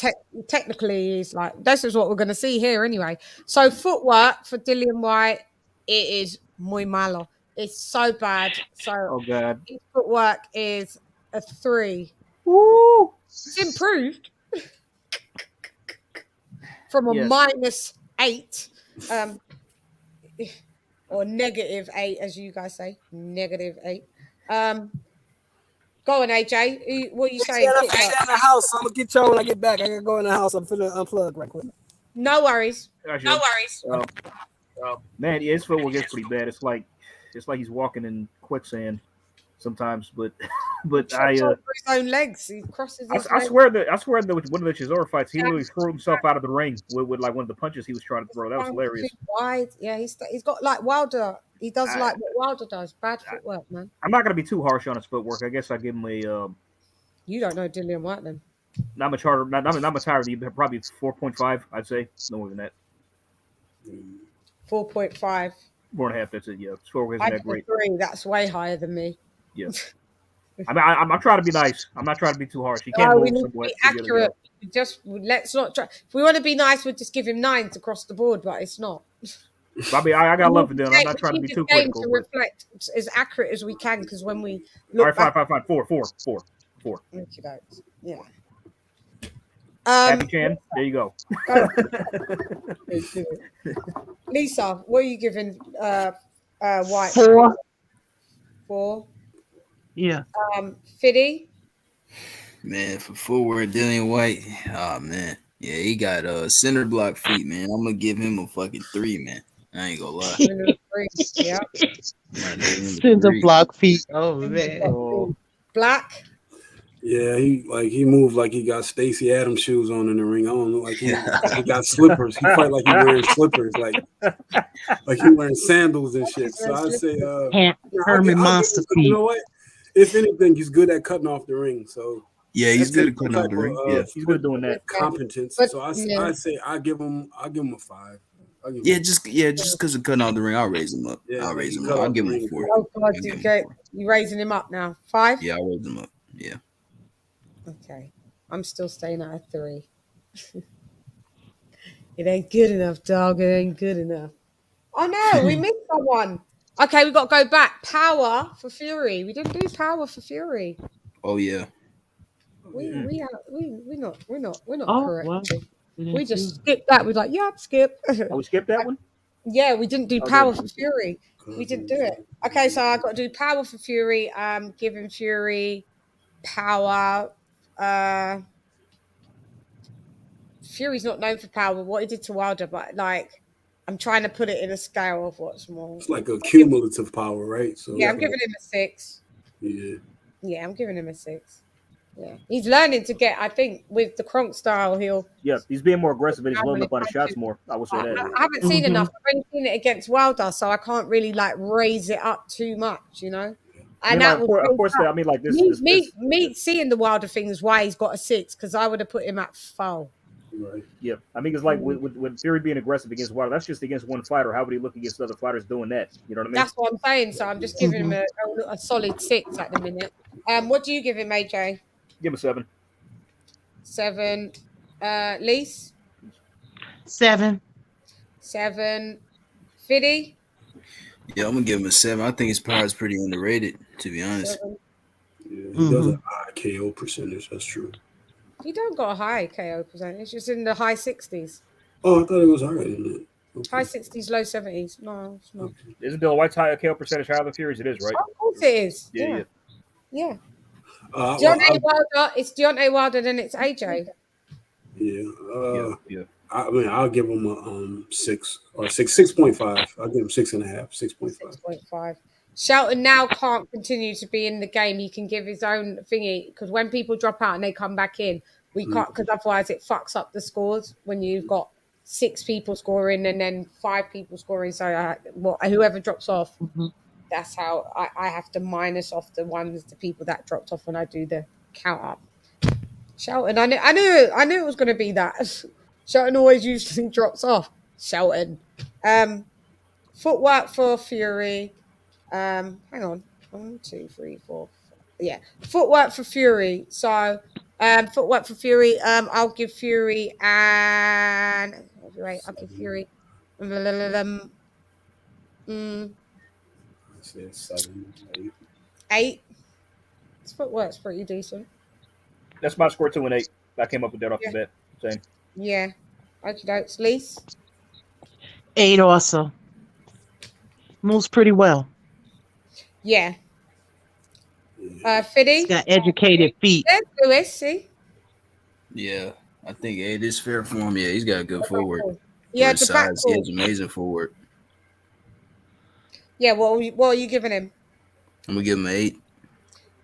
technically is like this is what we're gonna see here anyway. So footwork for Dillian White, it is muy malo. It's so bad. So oh god, his footwork is a 3. Woo! It's improved from a -8, or -8, as you guys say, -8. Go on, AJ. What are you saying? I'm in the house. I'm gonna get y'all when I get back. I gotta go in the house. I'm finna unplug right quick. No worries. No worries. Man, yeah, his footwork gets pretty bad. It's like he's walking in quicksand sometimes. But I his own legs. He crosses. I swear that one of the Chisora fights, he literally threw himself out of the ring with like one of the punches he was trying to throw. That was hilarious. Wide. Yeah, he's got like Wilder. He does like what Wilder does. Bad footwork, man. I'm not gonna be too harsh on his footwork. I guess I give him a. You don't know Dillian White then. Not much harder. Not much higher than you. Probably 4.5. I'd say no more than that. 4.5. 4.5. That's it. Yeah, his footwork isn't that great. 3. That's way higher than me. Yeah. I mean, I'm trying to be nice. I'm not trying to be too harsh. He can't move somewhat. Be accurate. Let's not try. If we want to be nice, we'll just give him 9s across the board, but it's not. I mean, I got love for them. I'm not trying to be too critical. To reflect as accurate as we can, because when we look all right, fine. 4. Okay, yeah. Happy Chan, there you go. Lisa, what are you giving White? 4. 4. Yeah. Fiddy? Man, for forward, Dillian White, oh man. Yeah, he got center block feet, man. I'm gonna give him a fucking 3, man. I ain't gonna lie. Yeah. Center block feet. Oh man. Black? Yeah, he moved like he got Stacey Adams shoes on in the ring. I don't know, like he got slippers. He fight like he wearing slippers, like he wearing sandals and shit. So I say, Herman Monster feet. You know what? If anything, he's good at cutting off the ring. So yeah, he's good at cutting off the ring. Yeah, he's good at doing that. Competence. So I say I give him a 5. Just because of cutting off the ring, I'll raise him up. Yeah, I'll raise him up. I'll give him a 4. Oh God, you raising him up now? 5? Yeah, I'll raise him up. Yeah. Okay, I'm still staying at a 3. It ain't good enough, dog. It ain't good enough. Oh no, we missed someone. Okay, we got to go back. Power for Fury. We didn't do power for Fury. Oh yeah. We're not Oh, correct. wow. We just skipped that. We're like, yeah, skip. Oh, we skipped that one? Yeah, we didn't do power for Fury. We didn't do it. Okay, so I got to do power for Fury. Giving Fury power. Fury's not known for power, what he did to Wilder, but like I'm trying to put it in a scale of what's more. It's like a cumulative power, right? So yeah, I'm giving him a 6. Yeah. Yeah, I'm giving him a 6. Yeah, he's learning to get. I think with the Kronk style, he's being more aggressive and he's loading up on his shots more. I would say that. I haven't seen enough. I've only seen it against Wilder, so I can't really like raise it up too much, you know. And that was of course. I mean, like this. Me seeing the Wilder thing is why he's got a 6 because I would have put him at 4. Right. Yeah, I mean, it's like with Fury being aggressive against Wilder, that's just against one fighter. How would he look against other fighters doing that? You know what I mean? That's what I'm saying. So I'm just giving him a solid 6 at the minute. What do you give him, AJ? Give him a 7. 7. Lise? 7. 7. Fiddy? Yeah, I'm gonna give him a 7. I think his power is pretty underrated, to be honest. 7. Yeah, he does a high KO percentage. That's true. He don't got a high KO percentage. It's just in the high 60s. Oh, I thought it was higher than that. Okay. High 60s, low 70s. No, it's not. Isn't Dillian White's high KO percentage higher than Fury's? It is, right? Of course it is. Yeah. Deontay Wilder. It's Deontay Wilder, then it's AJ. Yeah. I mean, I'll give him a 6 or 6.5. I'll give him 6.5, 6.5. 6.5. Shelton now can't continue to be in the game. He can give his own thingy because when people drop out and they come back in, we can't because otherwise it fucks up the scores when you've got 6 people scoring and then 5 people scoring. So whoever drops off, that's how I have to minus off the people that dropped off when I do the count up. Shelton, I knew it was going to be that. Shelton always usually drops off. Shelton, footwork for Fury. Hang on, 1, 2, 3, 4. Yeah, footwork for Fury. So, footwork for Fury. I'll give Fury I'll give Fury. 7, 8. 8. His footwork's pretty decent. That's my score 2 and 8. I came up with that off the bat. Same. Yeah. Okay, that's Lise. 8 also. Moves pretty well. Yeah. Fiddy. He's got educated feet. There's Lewis, see? Yeah, I think 8 is fair for him. Yeah, he's got a good forward. Yeah, the back size, he has amazing forward. Yeah, what are you giving him? I'm gonna give him an 8.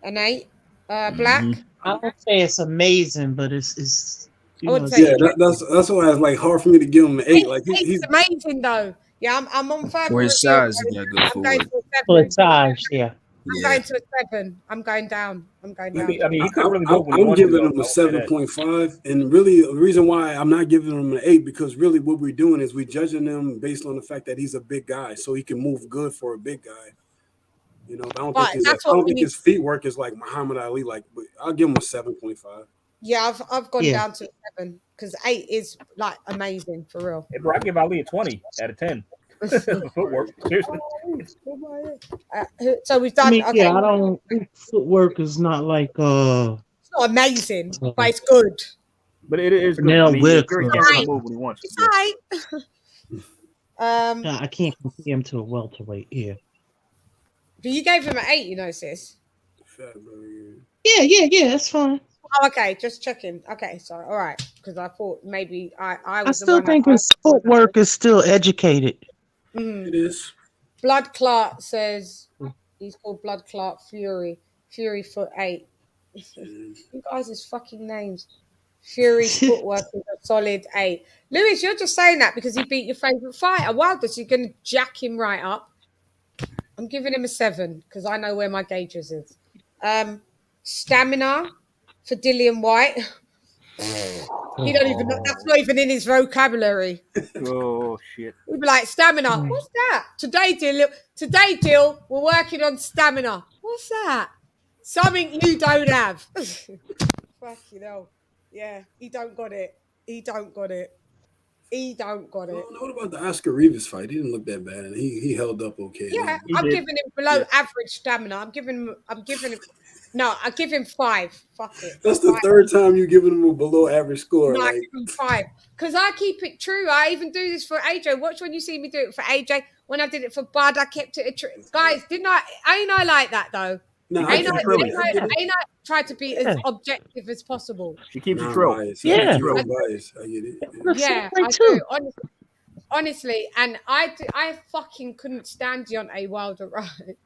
An 8. Black. I would say it's amazing, but it's I would say that's why it's like hard for me to give him an 8. Like he's amazing though. Yeah, I'm on 5. For his size, he got good forward. For his size, yeah. I'm going to a 7. I'm going down. I mean, he could really go. I'm giving him a 7.5, and really the reason why I'm not giving him an 8 because really what we're doing is we're judging him based on the fact that he's a big guy, so he can move good for a big guy. You know, I don't think his feet work is like Muhammad Ali. Like, but I'll give him a 7.5. Yeah, I've gone down to 7 because 8 is like amazing for real. Hey, bro, I give Ali a 20 out of 10. Footwork, seriously. So we've done. I mean, I don't. Footwork is not like It's not amazing, but it's good. But it is good. Now I mean, with Fury can't move when he wants. It's right. I can't compare him to a welterweight. Yeah. But you gave him an 8, you know, sis. Yeah. That's fine. Oh, okay, just checking. Okay, sorry. All right, because I thought maybe I was. I still think his footwork is still educated. It is. Blood Clot says he's called Blood Clot Fury. Fury foot 8. You guys' fucking names. Fury's footwork is a solid 8. Lewis, you're just saying that because he beat your favorite fighter. Wilder, so you're going to jack him right up. I'm giving him a 7 because I know where my gauges is. Stamina for Dillian White. He don't even know. That's not even in his vocabulary. Oh shit! He'd be like, stamina. What's that? Today, Dill, we're working on stamina. What's that? Something you don't have. Fucking hell. Yeah, he don't got it. What about the Oscar Rivas fight? He didn't look that bad, and he held up okay. Yeah, I'm giving him below average stamina. I'm giving him. No, I give him 5. Fuck it. That's the 3rd time you've given him a below average score. No, I give him 5 because I keep it true. I even do this for AJ. Watch when you see me do it for AJ. When I did it for Bud, I kept it true. Guys, ain't I like that though? No, ain't I try to be as objective as possible. She keeps it true. Yeah, I get it. Yeah, I do. Honestly, and I fucking couldn't stand Deontay Wilder, right?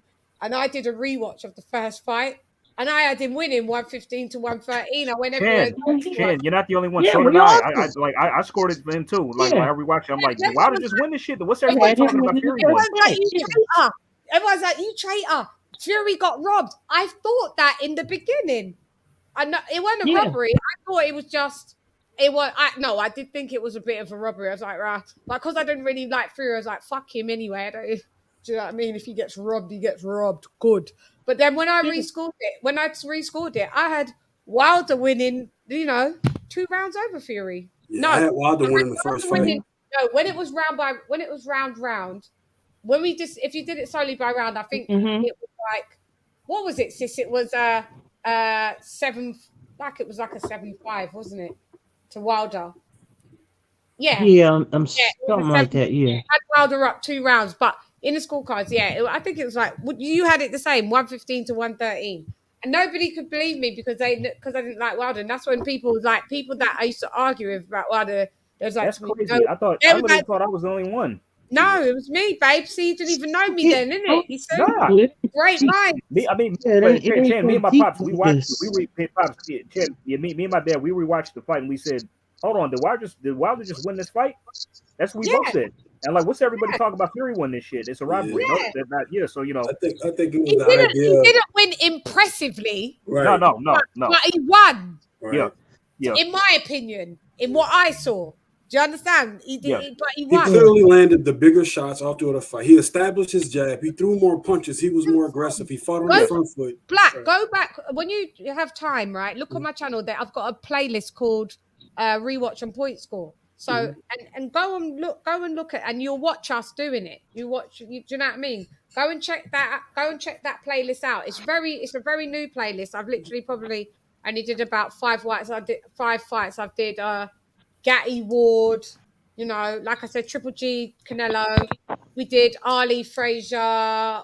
And I did a rewatch of the first fight. and I had him winning 115 to 113. I went everywhere. Chan, you're not the only one. Yeah, So did we all I scored it for him too. Like Yeah. I rewatched it, I'm like, Let's why did remember- just win this shit? What's I everybody had him talking about? winning Fury the won. Everyone's like, you Yeah. traitor. Everyone's like, you traitor. Fury got robbed. I thought that in the beginning. I know it wasn't a Yeah. robbery. I thought it was just. It was. I did think it was a bit of a robbery. I was like, right, like because I didn't really like Fury. I was like, fuck him anyway. I don't, do you know what I mean? If he gets robbed, he gets robbed. Good. But then when I rescored it, I had Wilder winning. 2 rounds over Fury. Yeah, I had Wilder winning the first fight. No, when it was round. When we just, if you did it solely by round, I think Mhm. it was like, what was it, sis? It was 7, like it was like a 7-5, wasn't it, to Wilder? Yeah, Yeah, it was something like that. Yeah. had Wilder up 2 rounds, but in the scorecards, I think it was like you had it the same, 115 to 113, and nobody could believe me because I didn't like Wilder, and that's when people that I used to argue with about Wilder. There's like, That's crazy. no, I they were literally like, thought I was the only one. no, it was me, babe. See, you didn't even know me then, innit? You see? Nah. Great mind. Me and my pops, we watched. Chan, me and my dad, we rewatched the fight and we said, "Hold on, did Wilder just win this fight?" That's what we both said. And like, what's everybody talking about? Fury won this shit. It's a robbery. Yeah. No, they're not. Yeah, so I think it was He the didn't, idea. he didn't win impressively. Right. No. But he won. Right. Yeah. In my opinion, in what I saw. Do you understand? He did, Yeah. but he He won. clearly landed the bigger shots all through the fight. He established his jab. He threw more punches. He was more aggressive. He fought on the front foot. Black, go back when you have time, right? Look on my channel there. I've got a playlist called Rewatch and Point Score. So and go and look at, and you'll watch us doing it. Do you know what I mean? Go and check that playlist out. It's a very new playlist. I've literally probably only did about 5 fights. I did 5 fights. I did Gatty Ward, like I said, Triple G, Canelo. We did Ali Frazier,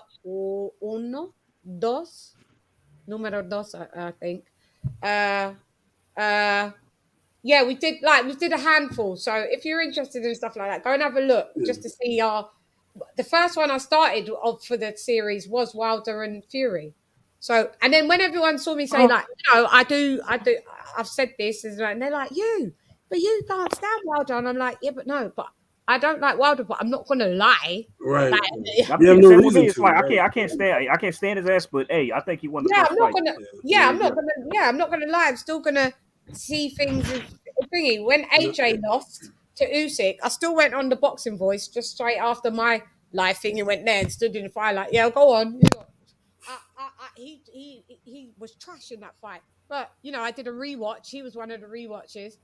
número dos, I think. Yeah, we did a handful. So if you're interested in stuff like that, go and have a look just to see the first one I started for the series was Wilder and Fury. So, and then when everyone saw me say I've said this, and they're like, but you can't stand Wilder, and I'm like, but I don't like Wilder, but I'm not gonna lie. Right. Like, I mean, no reason it's like I can't stand his ass, but hey, I think he won the first fight. I'm not gonna lie. I'm still gonna see things as thingy. When AJ lost to Usyk, I still went on the Boxing Voice just straight after my live thing and went there and stood in the fire like, yeah, go on. He was trash in that fight, but I did a rewatch. He was one of the rewatches,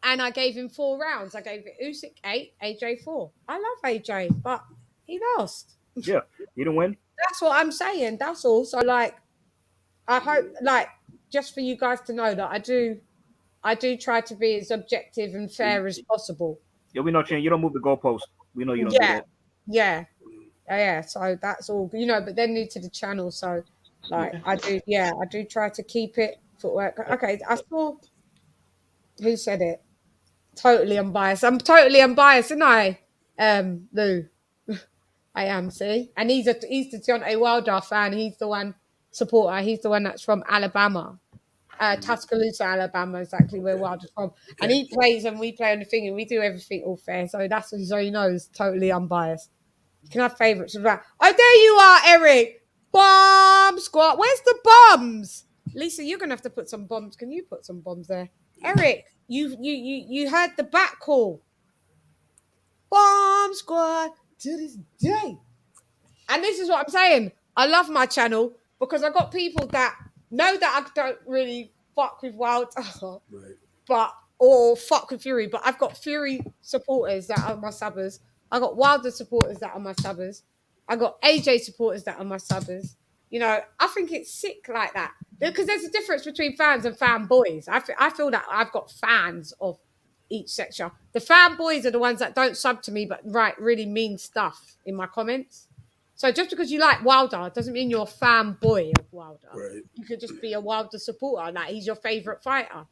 and I gave him 4 rounds. I gave it Usyk 8, AJ 4. I love AJ, but he lost. Yeah, he didn't win. That's what I'm saying. That's all. So I hope just for you guys to know that I do try to be as objective and fair as possible. Yeah, we know, Chan. You don't move the goalpost. We know you don't do that. Yeah. So that's all. But they're new to the channel, so I do try to keep it footwork. Okay, I saw who said it. Totally unbiased. I'm totally unbiased, isn't I? Lou. I am, see? And he's the Deontay Wilder fan. He's the one supporter. He's the one that's from Alabama. Tuscaloosa, Alabama, exactly where Wilder's from. And he plays and we play on the thing and we do everything all fair. So that's so he knows, totally unbiased. You can have favourites as well. Oh, there you are, Eric. Bomb squad. Where's the bombs? Lisa, you're gonna have to put some bombs. Can you put some bombs there? Eric, you heard the back call. Bomb squad to this day. And this is what I'm saying. I love my channel because I got people that know that I don't really fuck with Wilder, or fuck with Fury, but I've got Fury supporters that are my subbers. I got Wilder supporters that are my subbers. I got AJ supporters that are my subbers. I think it's sick like that because there's a difference between fans and fanboys. I feel that I've got fans of each section. The fanboys are the ones that don't sub to me but write really mean stuff in my comments. So just because you like Wilder doesn't mean you're a fanboy of Wilder. Right. You could just be a Wilder supporter, like he's your favorite fighter.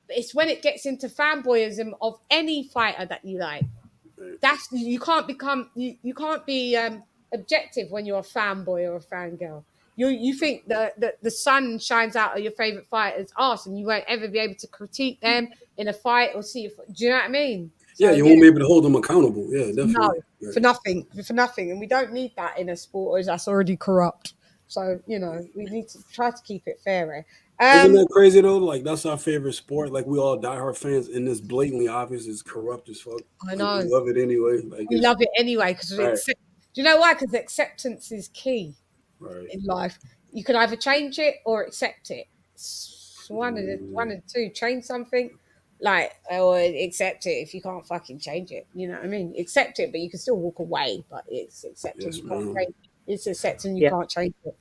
It's when it gets into fanboyism of any fighter that you like. That's you can't be objective when you're a fanboy or a fangirl. You think the sun shines out of your favorite fighter's ass, and you won't ever be able to critique them in a fight or see if. Do you know what I mean? Yeah, you won't be able to hold them accountable. Yeah, definitely. No, Right. for nothing, and we don't need that in a sport that's already corrupt. So we need to try to keep it fairer. Isn't that crazy though? Like that's our favorite sport. Like we all diehard fans, and this blatantly obvious is corrupt as fuck. I know. Like, we love it anyway. Like We love it anyway because Right. do you know why? Because acceptance is key in life. You can either change it or accept it. It's one of the two. Change something, or accept it if you can't fucking change it. You know what I mean? Accept it, but you can still walk away. But it's accepting you can't change. It's accepting you can't change it.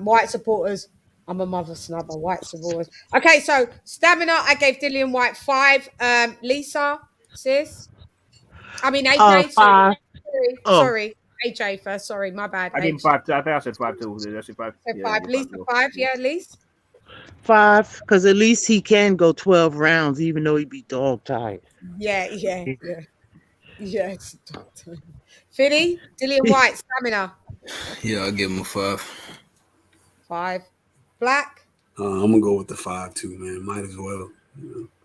White supporters. I'm a mother snubber. White supporters. Okay, so stamina. I gave Dillian White 5. Lisa, sis. I mean AJ. 5. Sorry, AJ first. Sorry, my bad. I gave him 5. I think I said 5 too. Did I say 5? So 5. Lisa 5. Yeah, Lisa. 5, because at least he can go 12 rounds, even though he be dog tired. Yeah. It's Fiddy, Dillian White, stamina. Yeah, I'll give him a 5. 5. Black. I'm gonna go with the 5 too, man. Might as well.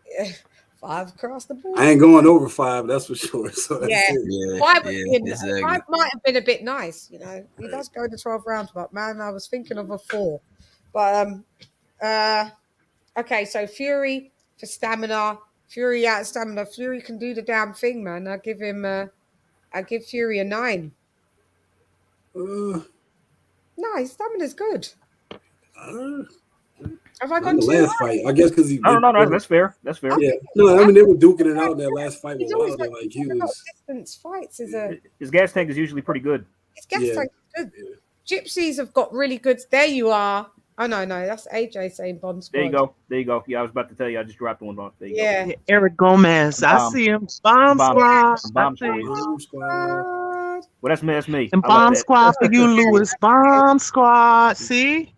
Yeah. 5 across the board. I ain't going over 5, that's for sure. So that's Yeah. it. 5 might have been a bit nice, He does go to 12 rounds, but man, I was thinking of a 4. But okay, so Fury for stamina. Fury out of stamina. Fury can do the damn thing, man. I give Fury a 9. No, his stamina's good. Have I gone the too last high? fight, I guess, because he. No, that's fair. That's fair. Yeah, no, I mean they were duking it out in that last fight with He's always Wilder. Like he was. Distance fights is a. His gas tank is usually pretty good. His gas tank is good. Gypsies have got really good. There you are. Oh no, that's AJ saying bomb squad. There you go. Yeah, I was about to tell you. I just dropped the one off. There you go. Eric Gomez. I see him. Bomb squad. Bomb I see him. squad. Well, that's me. That's me. And bomb squad for you, Lewis. Bomb squad. See?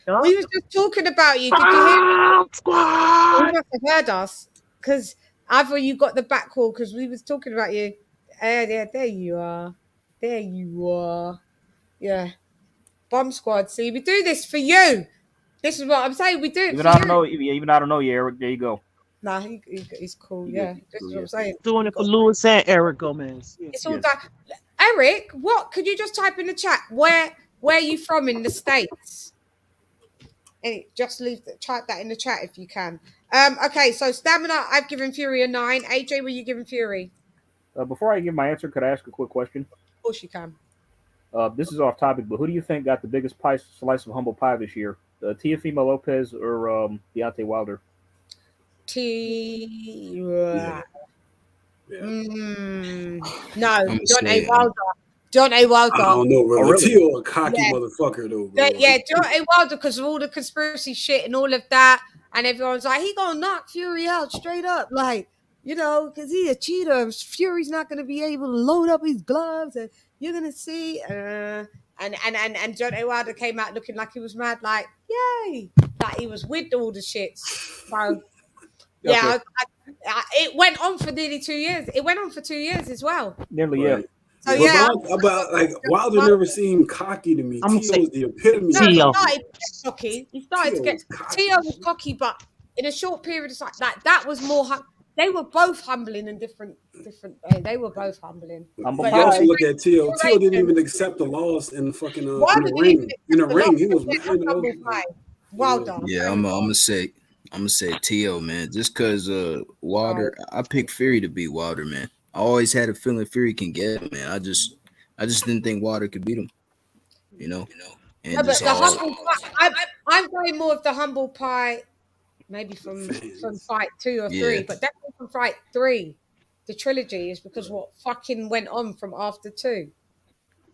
We was just talking about you. Did you hear? Squad. You must have heard us because either you got the back call because we was talking about you. Yeah, there you are. There you are. Yeah. Bomb squad. See, we do this for you. This is what I'm saying. We do it Even for I you. don't know. Even I don't know you, Eric. There you go. Nah, he's cool. Yeah, this is what I'm saying. Doing it for Lewis and Eric Gomez. It's all done. Eric, what? Could you just type in the chat? Where are you from in the States? And just type that in the chat if you can. Okay, so stamina, I've given Fury a 9. AJ, were you giving Fury? Before I give my answer, could I ask a quick question? Of course you can. This is off topic, but who do you think got the biggest slice of humble pie this year? Teofimo Lopez or Deontay Wilder? No, Deontay Wilder. Deontay Wilder. I don't know, bro. Oh, really? Tio a cocky motherfucker though, bro. Yeah, Deontay Wilder because of all the conspiracy shit and all of that, and everyone's like, he gonna knock Fury out straight up, like, because he's a cheater. Fury's not gonna be able to load up his gloves, and you're gonna see. And Deontay Wilder came out looking like he was mad, like, yay, like he was with all the shits. So yeah, it went on for nearly 2 years. It went on for 2 years as well. Nearly, yeah. So yeah, but like Wilder never seemed cocky to me. Tio was the epitome. No, he started to get cocky. He started to get Tio was cocky, but in a short period of time, like that was more. They were both humbling in different. They were both humbling. But you also look at Tio. Tio didn't even accept the loss in the fucking in the ring. In the ring, he was. Wilder. Yeah, I'm gonna say T.O., man. Just because Wilder, I picked Fury to beat Wilder, man. I always had a feeling Fury can get him, man. I just didn't think Wilder could beat him. And no, but the humble pie, I'm going more of the humble pie, maybe from fight 2 or 3, but definitely from fight 3, the trilogy is because what fucking went on from after 2.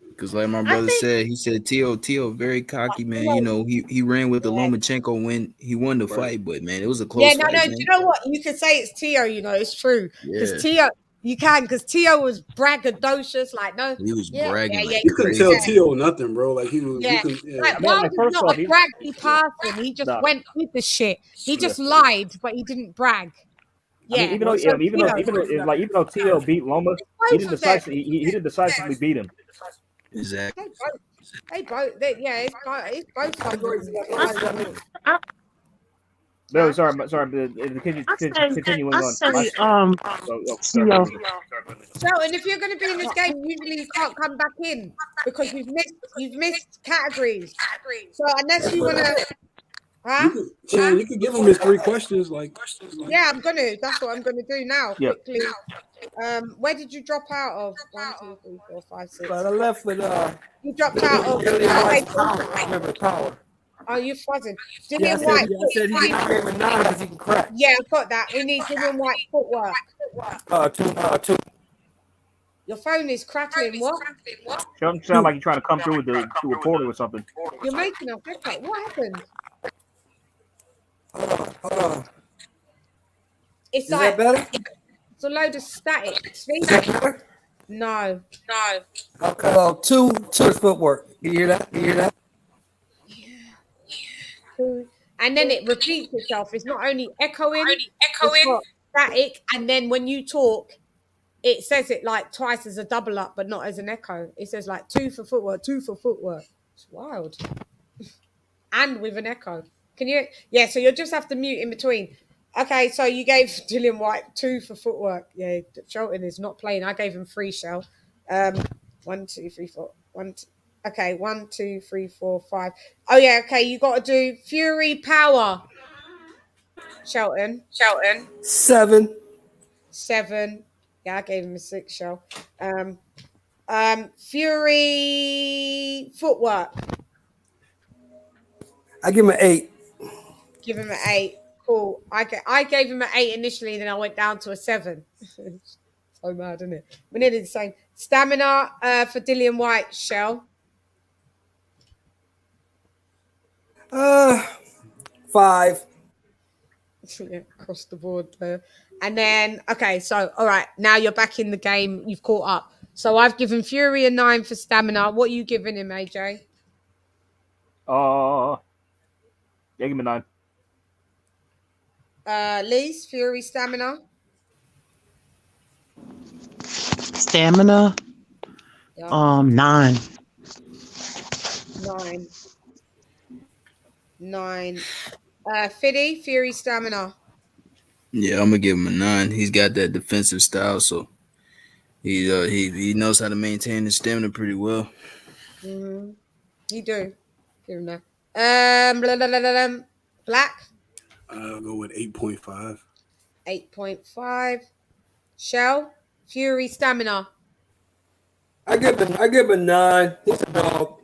Because like my brother said, he said T.O. very cocky, man. He ran with the Lomachenko when he won the fight, but man, it was a close fight. Do you know what? You can say it's T.O., it's true. Because T.O., you can, because Tio was braggadocious, like he was bragging. You couldn't tell Tio nothing, bro. Like he was. Like Wilder's not a braggy person. He just went with the shit. He just lied, but he didn't brag. Yeah, even though Tio beat Loma, he didn't decisively beat him. Exactly. It's both fumbles. No, sorry, but continuing I on. say, Sorry, CO. Shelton, if you're going to be in this game, usually you can't come back in because you've missed categories. So unless you want to, huh? Chan, you could give him his 3 questions. Like, Yeah, I'm gonna. That's what I'm gonna do now. Yeah. Quickly. Where did you drop out of? 1, 2, 3, 4, 5, 6. But I left with You dropped out of. power. Oh, you fuzzing. Yeah, I Dillian said, White. I said he gave a 9 because he can crack. Yeah, I've got that. We need Dillian White footwork. 2. Your phone is crackling. What? Sound like you're trying to come through through a portal or something. You're making a echo. What happened? Hold on. It's Is like that better? it's a load of static. See? No. Okay. Well, 2 is footwork. You hear that? And then it repeats itself. It's not only echoing, it's got static, and then when you talk, it says it like twice as a double up, but not as an echo. It says like 2 for footwork, 2 for footwork. It's wild. And with an echo. Can you? Yeah, so you'll just have to mute in between. Okay, so you gave Dillian White 2 for footwork. Yeah, Shelton is not playing. I gave him 3, Shell. 1, 2, 3, 4. 1, 2. Okay, 1, 2, 3, 4, 5. Oh yeah, okay. You got to do Fury Power. Shelton. 7. 7. Yeah, I gave him a 6, Shell. Fury Footwork. I give him an 8. Give him an 8. Cool. I gave him an 8 initially, then I went down to a 7. So mad, isn't it? We're nearly the same. Stamina for Dillian White, Shell. 5. Yeah, across the board there. And then, okay, so, all right, now you're back in the game. You've caught up. So I've given Fury a 9 for stamina. What are you giving him, AJ? Yeah, give him a 9. Lise, Fury stamina. Stamina. Yeah. 9. 9. Fiddy, Fury stamina. Yeah, I'm gonna give him a 9. He's got that defensive style, so he knows how to maintain his stamina pretty well. Mm-hmm. He do. Give him that. Black. I'll go with 8.5. 8.5. Shell, Fury stamina. I give him a 9. He's a dog.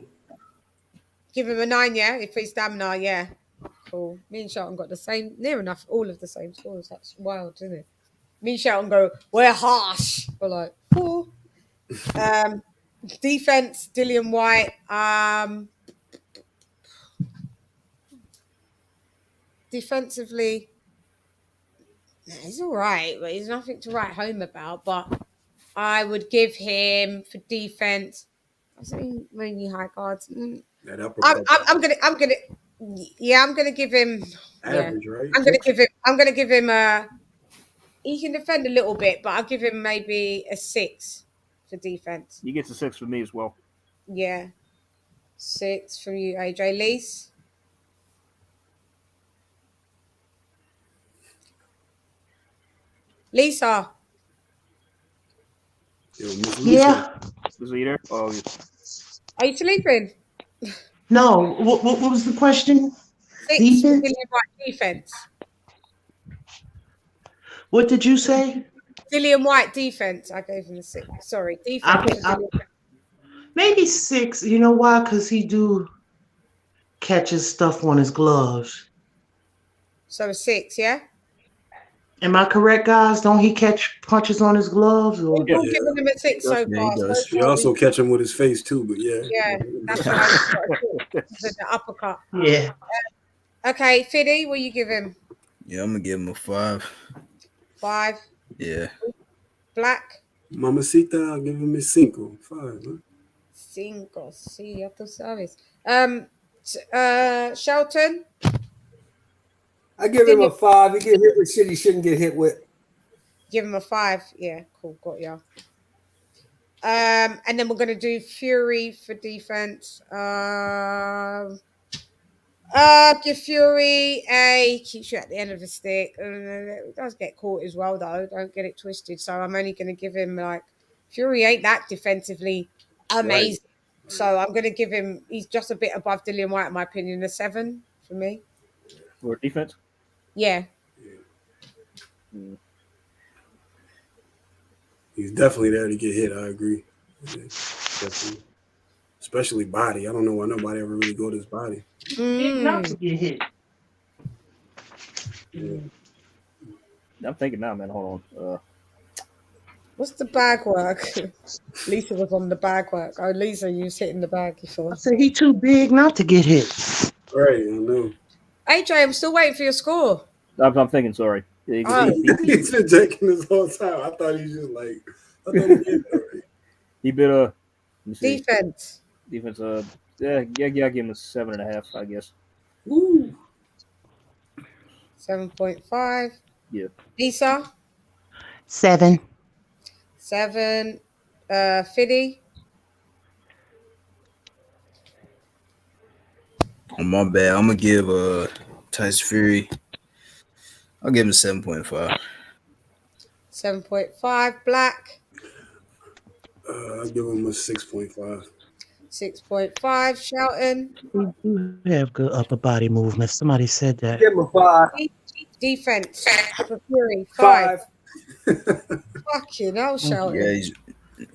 Give him a 9, yeah. If he's stamina, yeah. Cool. Me and Shelton got the same, near enough, all of the same scores. That's wild, isn't it? Me and Shelton go, we're harsh. We're like, cool. Defense, Dillian White. Defensively, he's all right, but he's nothing to write home about. But I would give him for defense. I was saying mainly high guards. I'm gonna give him average, right? I'm gonna give him a. He can defend a little bit, but I'll give him maybe a 6 for defense. He gets a 6 for me as well. Yeah, 6 from you, AJ. Lise. Lisa. Yeah. Is he there? Oh, yeah. Are you sleeping? No. What was the question? 6 for Dillian White defense. What did you say? Dillian White defense. I gave him a 6. Sorry, defense. Maybe 6. You know why? Because he do catches stuff on his gloves. So a 6, yeah? Am I correct, guys? Don't he catch punches on his gloves? Or? We've all given him a 6 so far. He also catch him with his face too, but yeah. Yeah, that's why the uppercut. Yeah. Okay, Fiddy, what you give him? Yeah, I'm gonna give him a 5. 5. Yeah. Black. Mamacita, I'll give him a 5. 5, huh? 5. Sí, ya tú sabes. Shelton. I give him a 5. He get hit with shit he shouldn't get hit with. Give him a 5. Yeah, cool. Got ya. And then we're gonna do Fury for defense. Give Fury a keeps you at the end of the stick. It does get caught as well, though. Don't get it twisted. So I'm only gonna give him like Fury ain't that defensively amazing. Right. So I'm gonna give him. He's just a bit above Dillian White, in my opinion. A 7 for me. For defense. Yeah. He's definitely there to get hit. I agree. Yeah, definitely. Especially body. I don't know why nobody ever really go to his body. Not to get hit. Yeah. I'm thinking now, man. Hold on. What's the bag work? Lisa was on the bag work. Oh, Lisa, you was hitting the bag before. I said he too big not to get hit. Right, I know. AJ, I'm still waiting for your score. I'm thinking. Sorry. He's been taking this whole time. I thought he just like. I thought he did already. He bit defense. Defense. Yeah. Give him a 7.5, I guess. Woo. 7.5. Yeah. Lisa. 7. 7. Fiddy. Oh, my bad. I'm gonna give Tyson Fury. I'll give him a 7.5. 7.5. Black. I'll give him a 6.5. 6.5. Shelton. You have good upper body movement. Somebody said that. Give him a 5. Defense for Fury. 5. Fucking hell, Shelton. Yeah,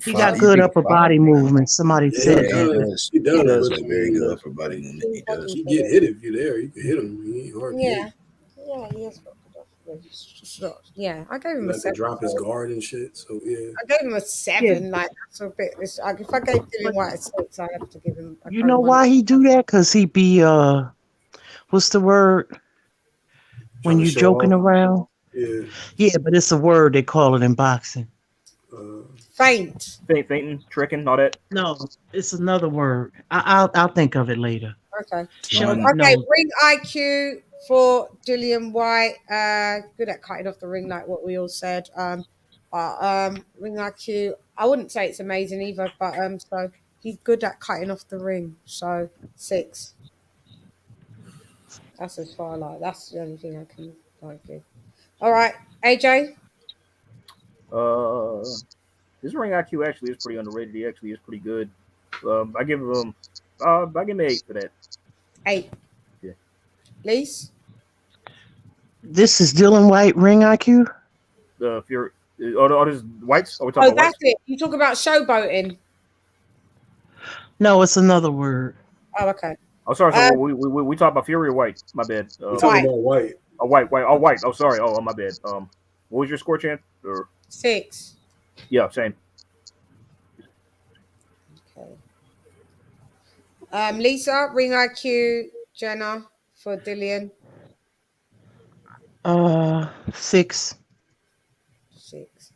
he got good upper body movement. Somebody said that. He does. Have very good upper body movement. He does. He get hit if you're there. You can hit him. He ain't hard to hit. Yeah, he has got good upper. Yeah, I gave him a 7. Drop his guard and shit. So yeah. I gave him a 7. Yeah. Like that's a bit. If I gave Dillian White a 6, I have to give him. You know why he do that? Cause he be what's the word when you joking around? Yeah, but it's a word they call it in boxing. Fainting, tricking, all that. No, it's another word. I'll think of it later. Okay. Shelton, Okay. no. Ring IQ for Dillian White. Good at cutting off the ring, like what we all said. Ring IQ. I wouldn't say it's amazing either, but so he's good at cutting off the ring. So 6. That's as far like that's the only thing I can give. All right, AJ. His ring IQ actually is pretty underrated. He actually is pretty good. I give him an 8 for that. 8. Yeah. Lise? This is Dillian White ring IQ? If you're this Whites? Are we talking Oh, about that's Whites? it. You talk about showboating. No, it's another word. Oh, okay. Oh, sorry. So we talk about Fury or White? My bad. We're talking about White. Oh, White. Oh, White. Oh, sorry. Oh, my bad. What was your score, Chan? Or 6. Yeah, same. Okay. Lisa, ring IQ, Jenna for Dillian. 6. 6.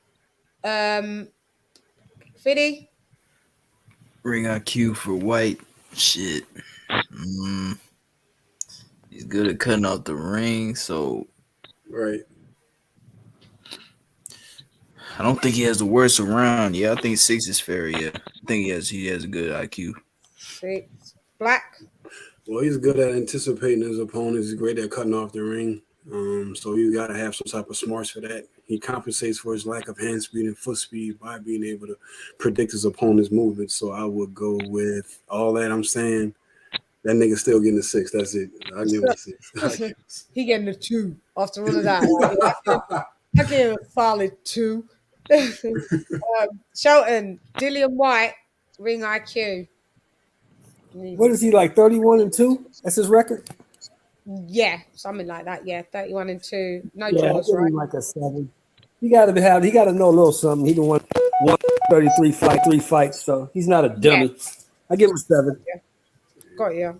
Fiddy? Ring IQ for White. Shit. He's good at cutting out the ring, so right. I don't think he has the worst around. Yeah, I think 6 is fair. Yeah, I think he has a good IQ. 6. Black? Well, he's good at anticipating his opponents. He's great at cutting off the ring. So you got to have some type of smarts for that. He compensates for his lack of hand speed and foot speed by being able to predict his opponent's movements. So I would go with all that I'm saying. That nigga still getting a 6. That's it. I give him a 6. He getting a 2 after all of that. I give him a solid 2. Shelton, Dillian White, ring IQ. What is he like? 31-2? That's his record. Yeah, something like that. Yeah, 31-2. No Yeah, draws, right? like a 7. He got to know a little something. He done won 133 3 fights, so he's not a dummy. Yeah. I give him a 7. Yeah. Got you.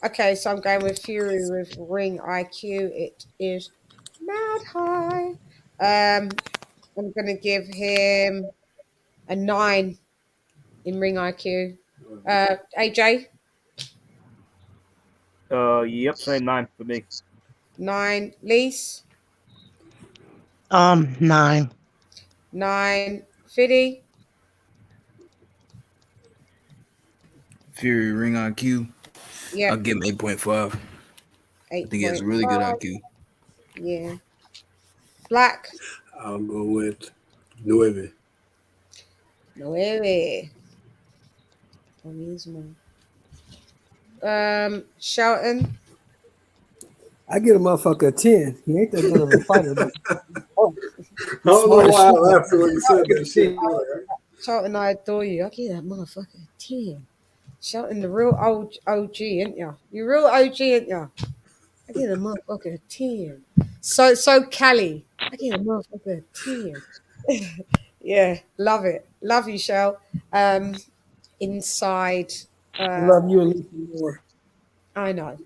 Okay, so I'm going with Fury with ring IQ. It is mad high. I'm gonna give him a 9 in ring IQ. AJ? Yep, same 9 for me. 9. Lise? 9. 9. Fiddy? Fury ring IQ. Yeah. I'll give him 8.5. I think he has a really good 8.5. IQ. Yeah. Black. I'll go with 9. 9. Lo mismo. Shelton. I get a motherfucker a 10. He ain't that good of a fighter, but I don't know why I laughed when you said that shit. Shelton, I adore you. I give that motherfucker a 10. Shelton, the real OG, ain't ya? You real OG, ain't ya? I give a motherfucker a 10. So Cali. I give a motherfucker a 10. Yeah, love it. Love you, Shell. Inside. I love you a little more. I know.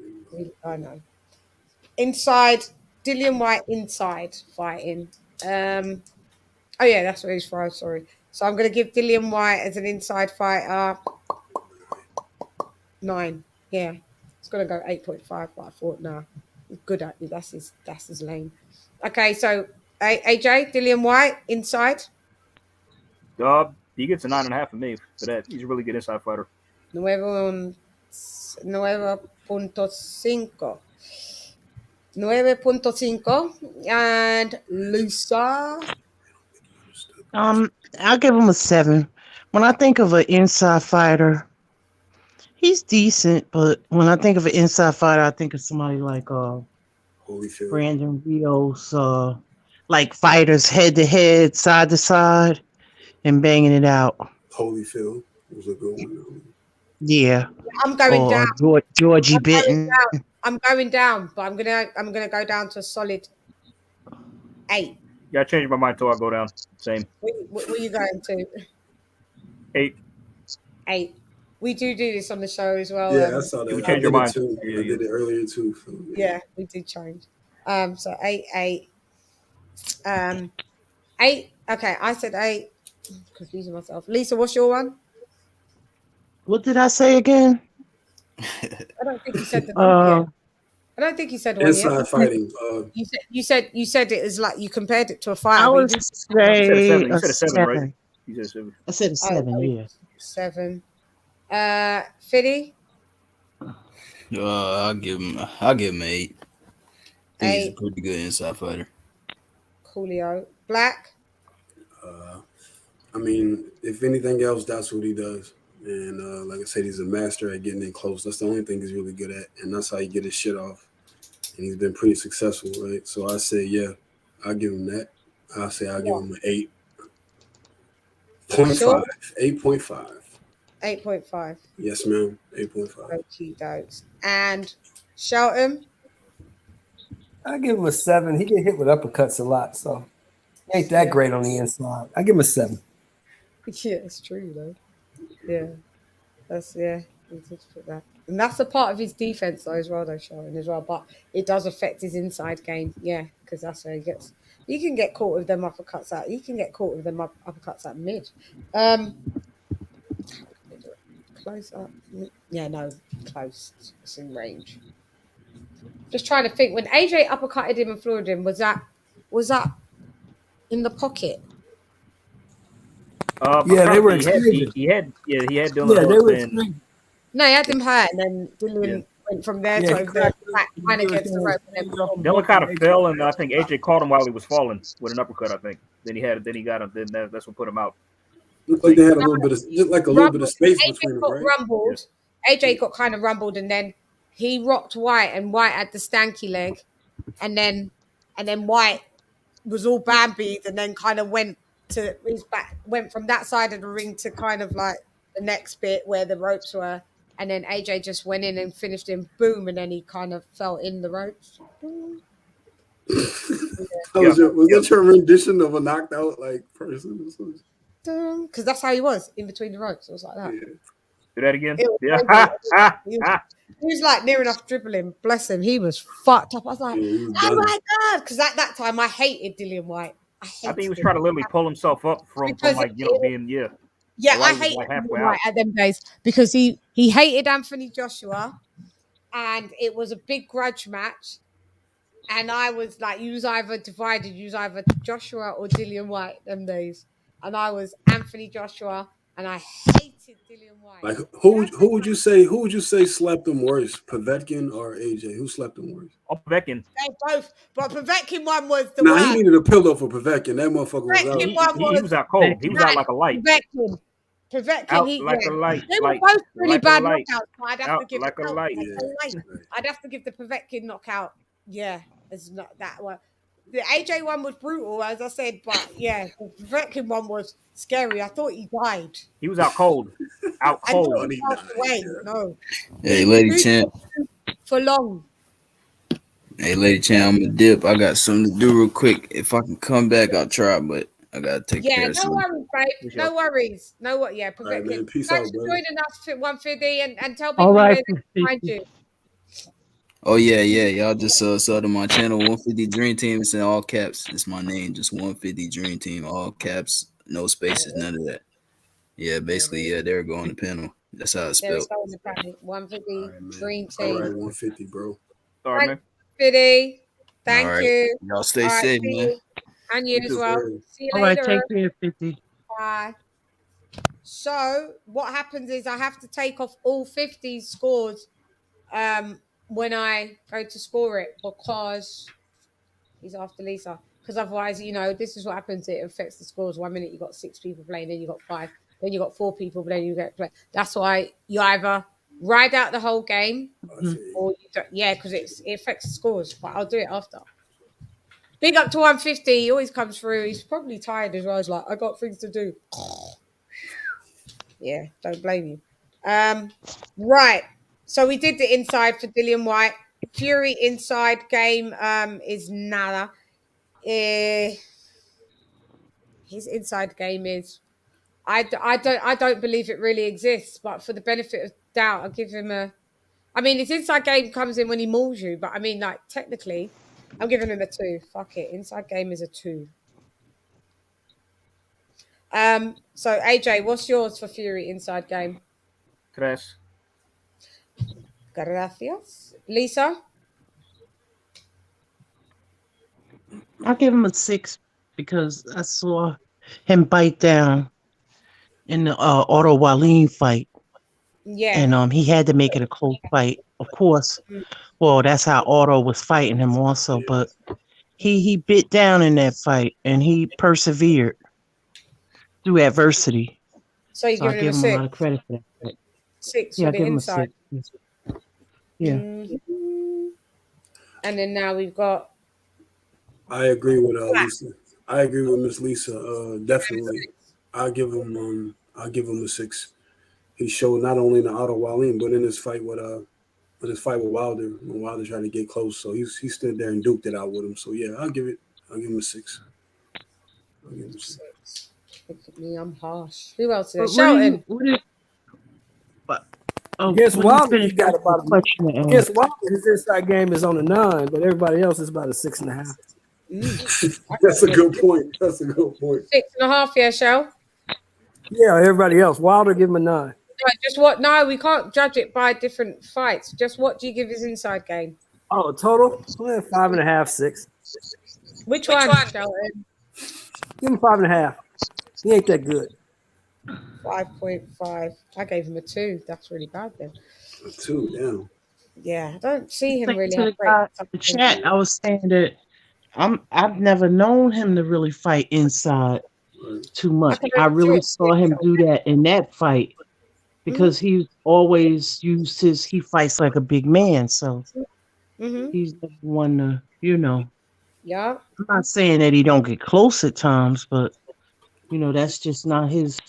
I know. Inside. Dillian White inside fighting. Oh yeah, that's what he's for. Sorry. So I'm gonna give Dillian White as an inside fighter 9. Yeah. It's gonna go 8.5, but I thought good at you. That's his lane. Okay, so AJ, Dillian White inside. He gets a 9.5 from me for that. He's a really good inside fighter. 9.5. 9.5. And Lisa. I'll give him a 7. When I think of an inside fighter, he's decent, but when I think of an inside fighter, I think of somebody like Holyfield. Brandon Rios, like fighters head to head, side to side, and banging it out. Holyfield was a good one. Yeah. I'm going down. Georgie Benton. I'm going down, but I'm gonna go down to a solid 8. Yeah, I changed my mind till I go down. Same. Where are you going to? 8. 8. We do this on the show as well. Yeah, I saw that. We I changed did your it mind. too. Yeah, I did it earlier too. So, yeah, we did change. So 8. 8. Okay, I said 8. I'm confusing myself. Lisa, what's your one? What did I say again? I don't think you said the number yet. I don't think you said one yet. inside fighting. You said it as like you compared it to a fighter. I would You said a 7. You say said a 7, right? You said a 7. I said a 7, yeah. 7. Fiddy? I'll give him an 8. I think he's a 8. pretty good inside fighter. Coolio. Black? I mean, if anything else, that's what he does. And like I said, he's a master at getting in close. That's the only thing he's really good at. And that's how he get his shit off. And he's been pretty successful, right? So I say, yeah, I'll give him that. I'll say I'll give him an 8.5. Sure. 8.5. 8.5. Yes, ma'am. 8.5. Okie dokes. And Shelton? I give him a 7. He get hit with uppercuts a lot, so ain't that great on the inside. I give him a 7. Yeah, it's true though. Yeah. Let's put that. And that's a part of his defense though as well, though, Shelton, as well. But it does affect his inside game, yeah, because that's where he gets. You can get caught with them uppercuts out. You can get caught with them uppercuts at mid. Close up. Yeah, no, close. It's in range. Just trying to think. When AJ uppercutted him and floored him, was that in the pocket? Yeah, they were he had Dylan Yeah, they were and exchanging. No, he had him hurt, and then Dylan went from there to over there, kind of against the rope. And then Dylan kind of fell, and I think AJ caught him while he was falling with an uppercut. I think. Then he got him. Then that's what put him out. Looked like they had a little bit of space between them, right? Rumbled. AJ got kind of rumbled, and then he rocked White, and White had the stanky leg, and then White was all bambied, and then kind of went to his back, went from that side of the ring to kind of like the next bit where the ropes were, and then AJ just went in and finished him, boom, and then he kind of fell in the ropes. Was that your rendition of a knocked out like person or something? Because that's how he was in between the ropes. It was like that. Yeah. Do that again. He was like near enough dribbling. Bless him. He was fucked up. I was like, oh my God. Because at that time, I hated Dillian White. I think he was trying to literally pull himself up from like, being, Yeah, I hated Dillian White at them days because he hated Anthony Joshua, and it was a big grudge match. And I was like, you was either divided, you was either Joshua or Dillian White them days. And I was Anthony Joshua, and I hated Dillian White. Like who would you say slept him worse, Povetkin or AJ? Who slept him worse? Oh, Povetkin. They both, but Povetkin one was the Nah, worst. he needed a pillow for Povetkin. That motherfucker was out. He was out cold. He was out like a light. Povetkin, Out he, like a light. They were Like, both really like a bad light. knockouts. But I'd have Out to give like a light. I'd have to give the Povetkin knockout. Yeah, it's not that one. The AJ one was brutal, as I said, but yeah, the Povetkin one was scary. I thought he died. He was out cold. Out I cold. thought he passed away. No. Hey, LadyChann. For long. Hey, LadyChann, I'm gonna dip. I got something to do real quick. If I can come back, I'll try, but I gotta take care Yeah, of no something. worries, babe. No worries. No what? Yeah, All right, man. Peace thanks out, for bro. joining us for 150 and tell people All right, where they can find you. Oh yeah. Y'all just sub to my channel, 150 Dream Team. It's in all caps. It's my name, just 150 Dream Team, all caps, no spaces, none of that. Yeah, basically, yeah, there go on the panel. That's how it's There spelled. it's going to panel. 150 Dream All Team. right, 150, bro. All right, man. Fiddy. Thank All right. you. Y'all stay All right, safe, see man. you. And you You as too, well. sir. See you All right, later. take care, 50. Bye. So what happens is I have to take off all 50 scores when I go to score it because he's after Lisa. Because otherwise, this is what happens. It affects the scores. 1 minute you got 6 people playing, then you got 5, then you got 4 people, but then you get play. That's why you either ride out the whole game or you don't. Yeah, because it affects the scores. But I'll do it after. Big up to 150. He always comes through. He's probably tired as well. He's like, I got things to do. Yeah, don't blame you. Right. So we did the inside for Dillian White. Fury inside game is nada. His inside game is I don't believe it really exists, but for the benefit of doubt, I'll give him a. I mean, his inside game comes in when he mauls you, but I mean, like technically, I'm giving him a 2. Fuck it, inside game is a 2. So AJ, what's yours for Fury inside game? Tres. Gracias. Lisa? I'll give him a 6 because I saw him bite down in the Otto Wallin fight. Yeah. And he had to make it a close fight. Of course, well, that's how Otto was fighting him also, but he bit down in that fight and he persevered through adversity. So you're I giving him give a him 6? a lot of credit for that. 6 Yeah, for I the give him a inside. 6. Yeah. Mhm. And then now we've got. I agree with Lisa. I agree with Miss Lisa. Definitely. I'll give him a 6. He showed not only in the Otto Wallin, but in his fight with Wilder, when Wilder tried to get close. So he stood there and duked it out with him. So yeah, I'll give him a 6. I'll give him a 6. Look at me, I'm harsh. Who else is But there? Shelton. Against when you Wilder, finish he got with the about question, against Wilder, his inside game is on a 9, but everybody else is about a 6.5. That's a good point. 6.5, yeah, Shell. Yeah, everybody else. Wilder, give him a 9. No, just what? No, we can't judge it by different fights. Just what do you give his inside game? Oh, total? 5.5, 6. Which one, Shelton? Give him 5.5. He ain't that good. 5.5. I gave him a 2. That's really bad then. A 2, damn. Yeah, I don't see him really. to have the great guy in the chat, I was saying that I've never known him to really fight inside too much. I really saw him do that in that fight because he always used he fights like a big man, so he's the one to, Yeah. I'm not saying that he don't get close at times, but that's just not his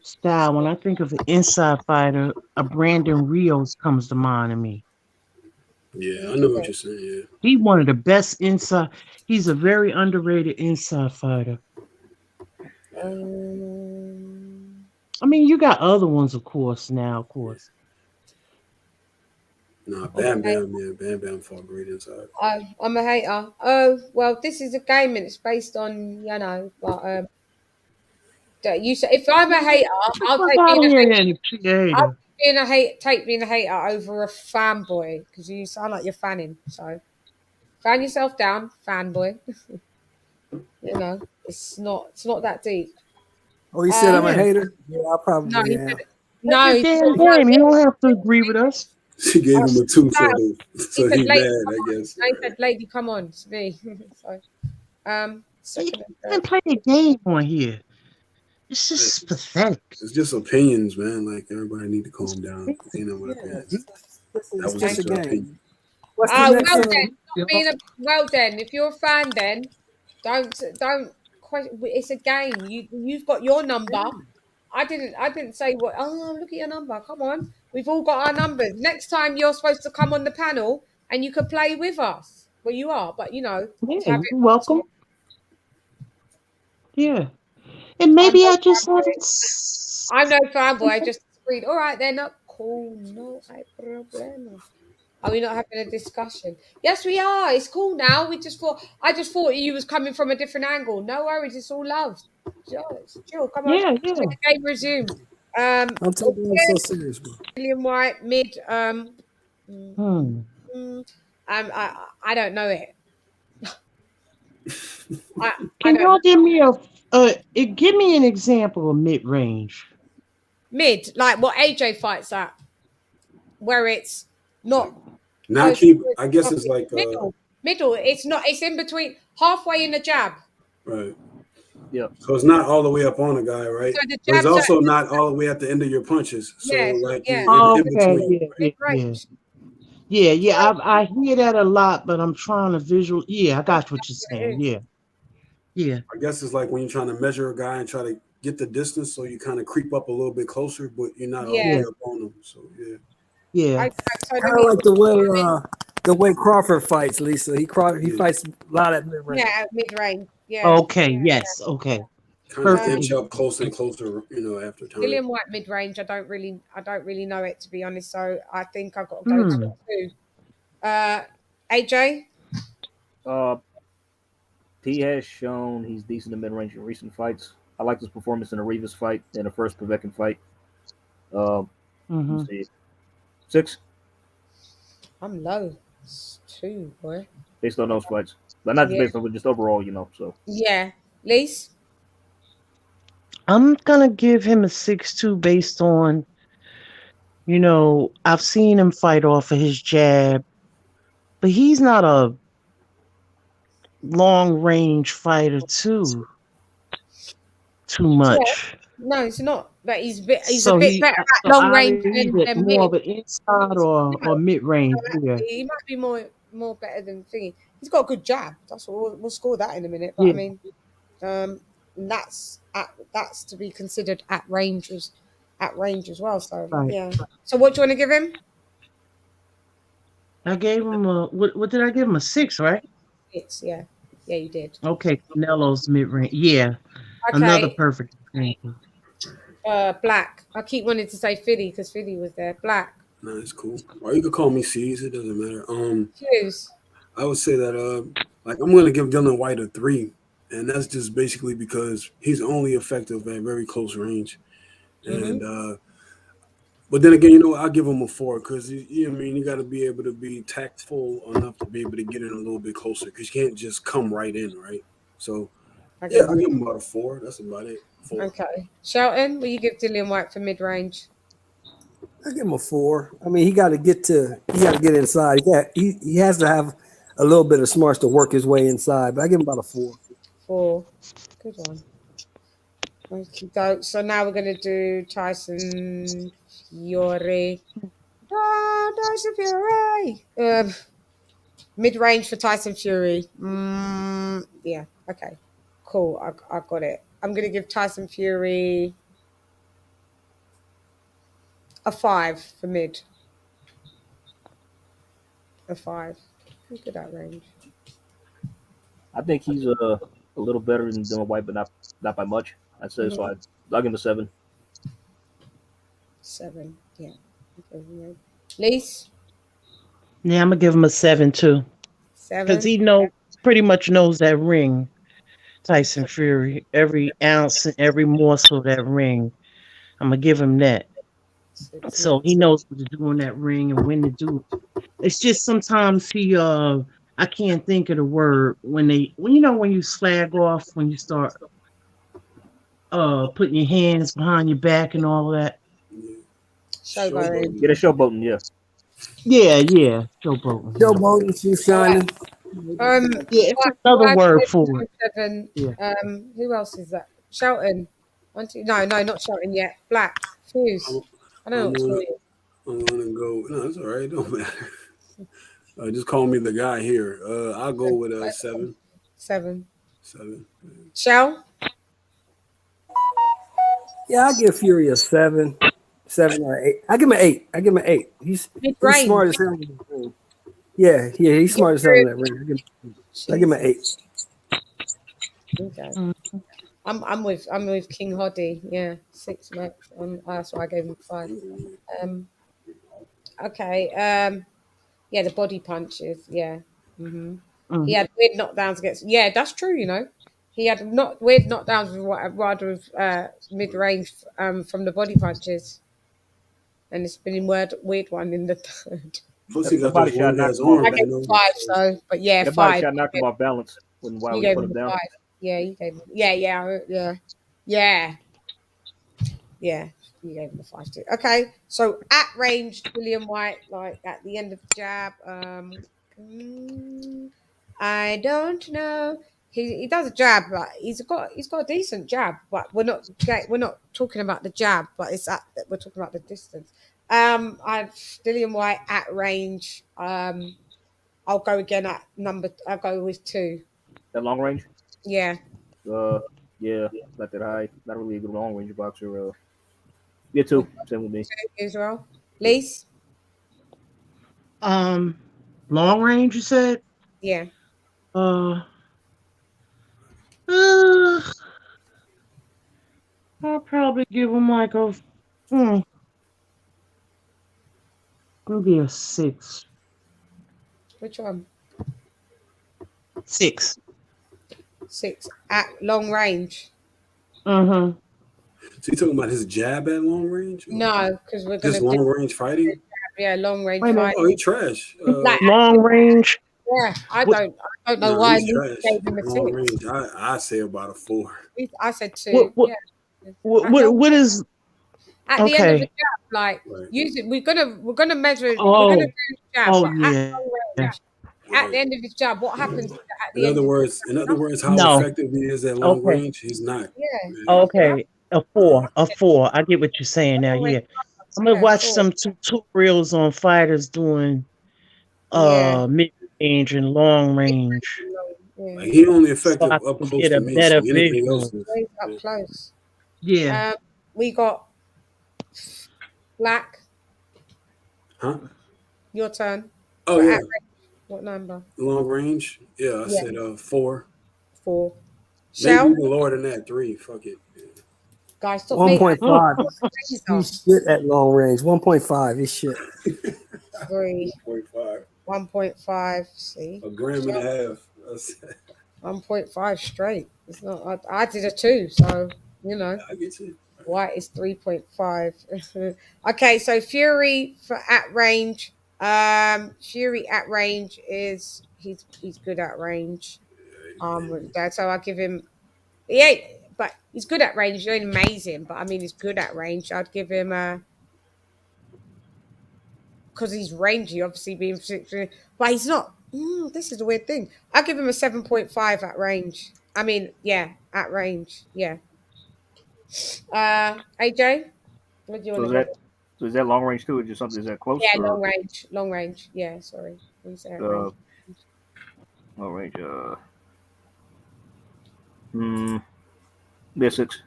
style. When I think of an inside fighter, a Brandon Rios comes to mind to me. Yeah, I know what you're saying. Yeah. He's one of the best inside. He's a very underrated inside fighter. I mean, you got other ones, of course. Nah, Bam Bam, yeah, Bam Bam fought great inside. I'm a hater. Oh, well, this is a game and it's based on, but you say if I'm a hater, I'll take being a hater over a fanboy because you sound like you're fanning. So fan yourself down, fanboy. It's not that deep. Oh, he said I'm a Yeah. hater. Yeah, I No, probably he am. said That's no. your He said, damn no. game. You don't have to agree with us. She gave him a 2, so No, he so said, he "Lady, mad, come I on." guess. No, he said, "Lady, come on." It's me. So, You second and can't third. play the game on here. It's Hey, just pathetic. it's just opinions, man. Like everybody need to calm down. Ain't no what Yeah, opinions. That it's was just a just her game. opinion. What's the Oh, next? well then. Not being a well then. If you're a fan, then don't. It's a game. You've got your number. I didn't say what. Oh, look at your number. Come on. We've all got our numbers. Next time you're supposed to come on the panel and you could play with us. Well, you are, but Yeah, to have you're it. welcome. Yeah. And I'm maybe no I just fanboy. haven't. I'm no fanboy. I just agreed. All right, then. Cool. No hay problema. Are we not having a discussion? Yes, we are. It's cool now. I just thought you was coming from a different angle. No worries. It's all love. It's chill. Come on. Yeah, Let yeah. the game resume. I'm taking it so serious, bro. William White mid. Mm, Hmm. mm, I don't know it. I I Can don't y'all know. give me give me an example of mid range? Mid like what AJ fights at, where it's not Not close. keep. I guess it's like Middle. It's not. It's in between, halfway in the jab. right. Yeah. So it's not all the way up on a guy, right? So the But it's jabs are also not all the way at the end of your punches. So yeah, like yeah. you in Okay, between. yeah, Mid yeah, yeah. range. Yeah, yeah. I hear that a lot, but I'm trying to visual. Yeah, I got what you're saying. Yeah, yeah, I guess it's like when you're trying to measure a guy and try to get the distance, so you kind of creep up a little bit closer, but you're not all the Yeah. way up on them. So yeah. yeah. So let Kind me. of like the way Crawford fights, Lisa. He fights a lot at mid range. Yeah, mid range. Yeah. Okay, yes, okay. Kind of Perfect. inch up closer and closer, after time. Dillian White mid range. I don't really know it, to be honest. So I think I've got to go to Hmm. two. AJ. Uh, P has shown he's decent in mid range in recent fights. I like his performance in the Rivas fight and the first Povetkin fight. Mm-hmm. Let's see, 6 I'm low. It's two, boy. based on those fights, but not just Yeah. based on, but just overall, So Yeah. Lise. I'm gonna give him a 6-2 based on, I've seen him fight off of his jab, but he's not a long range fighter too Yeah. much. No, it's not. But he's a So bit better at so long either range he's than more mid. of an inside or mid range. Yeah, He might be more better than thingy. He's got a good jab. That's what we'll score that in a minute. But I yeah, mean, that's to be considered at range as well. So right. yeah. So what do you want to give him? I gave him a what did I give him, a 6, right? It's yeah, you did. Okay, Canelo's mid range. Yeah, another Okay. perfect example. Black. I keep wanting to say Philly because Philly was there. Black. No, it's cool. Or you could call me C's. It doesn't matter. Choose. I would say that like I'm gonna give Dylan White a 3, and that's just basically because he's only effective at very close range. Mm-hmm. And but then again, I'll give him a 4 because you got to be able to be tactful enough to be able to get in a little bit closer because you can't just come right in, right? So yeah, I'll give him about a 4. That's about it. 4. Okay. Shelton, will you give Dillian White for mid range? I give him a 4. I mean, he got to get inside. He has to have a little bit of smarts to work his way inside. But I give him about a 4. 4. Good one. Okay, so now we're gonna do Tyson Fury. Tyson Fury. Mid range for Tyson Fury. Yeah. Okay. Cool. I got it. I'm gonna give Tyson Fury a 5 for mid. A 5. Look at that range. I think he's a little better than Dylan White, but not by much. I'd say so. I'll give him a 7. 7. Yeah. Okay. Lise. Yeah, I'm gonna give him a 7 too, because 7. he pretty much knows that ring. Tyson Fury, every ounce and every morsel of that ring. I'm gonna give him that. So he knows what to do in that ring and when to do it. It's just sometimes I can't think of the word when you slag off when you start putting your hands behind your back and all that. Showboating. Yeah, the showboating. Yeah. Yeah, showboating. Joe Bolton, she's shining. Yeah, it's Black, another Black, word for it. 7. Yeah. Who else is that? Shelton. 1, 2. No, not Shelton yet. Black. Fuse. I don't know I'm what to call you. gonna go. No, it's all right. It don't matter. Just call me the guy here. I'll go with 7. 7. 7. Shell. Yeah, I give Fury a 7, 7 or 8. I give him an 8. I give him an 8. He's Mid-range. smart as hell. Yeah, he's smart as hell in that ring. I give him an 8. Okay. I'm with King Hoddy. Yeah, 6 max. That's why I gave him 5. Okay. Yeah, the body punches. Yeah. He had weird knockdowns against. Yeah, that's true. You know, he had not weird knockdowns with rather with mid range from the body punches, and it's been in weird one in the third. Plus, he The got body those shot long knocked ass him off. arms. I gave him 5. So, but yeah, That body 5. shot knocked him off balance when You Wiley gave put him him down. 5. Yeah, you gave him. Yeah. You gave him a 5 too. Okay, so at range, Dillian White, like at the end of the jab. I don't know. He does a jab, but he's got a decent jab. But we're not talking about the jab, but we're talking about the distance. I've Dillian White at range. I'll go again at number. I'll go with 2. That long range. Yeah. Yeah, not that high. Not really a good long range boxer. Yeah, 2. Same with me. 2 as well. Lise. Long range, you said? Yeah. I'll probably give him like a maybe a 6. Which one? 6. 6 at long range. So you talking about his jab at long range? No, because we're gonna Just long range fighting. Yeah, long range Wait a minute. fight. Oh, he trash. Like, Long range. yeah, I What- don't know Nah, why he's you trash. gave him a Long 6. range. I say about a 4. I said 2. What Yeah. what is At the end of the okay? jab, like use it. We're gonna measure. We're Oh, gonna do the jab, but at yeah. long range, at the end of his jab, what happens at the In end? other words, how No. effective he is at long Okay. range, he's not. Yeah. Okay. A 4. A 4. I get what you're saying now. Yeah. I'm gonna watch some tutorials on fighters doing mid range and long range. Like, he only So effective I up can close get to a me. better So anything else visual. is Up close. Yeah. We got Black. Huh? Your turn. Oh So yeah. at range, what number? Long range. Yeah, I Yeah. said 4. 4. Maybe Shell. even lower than that. 3. Fuck it. Guys, stop making 1.5. He's shit at long range. 1.5. He's shit. 3. 1.5. 1.5. See. A gram and a half. That's 1.5 straight. It's not. I did a 2, so you know. I get you. White is 3.5. Okay, so Fury for at range. Fury at range is he's good at range. With that, so I'll give him. But he's good at range. He's doing amazing, but I mean, he's good at range. I'd give him a. Because he's rangy, obviously being 6, but he's not. This is the weird thing. I'll give him a 7.5 at range. I mean, yeah, at range, yeah. AJ, what do you So want to go? So is that long range too, or just something? Is that close? Yeah, or, long range. Yeah, sorry. When you say at range. Long range. Yeah, 6.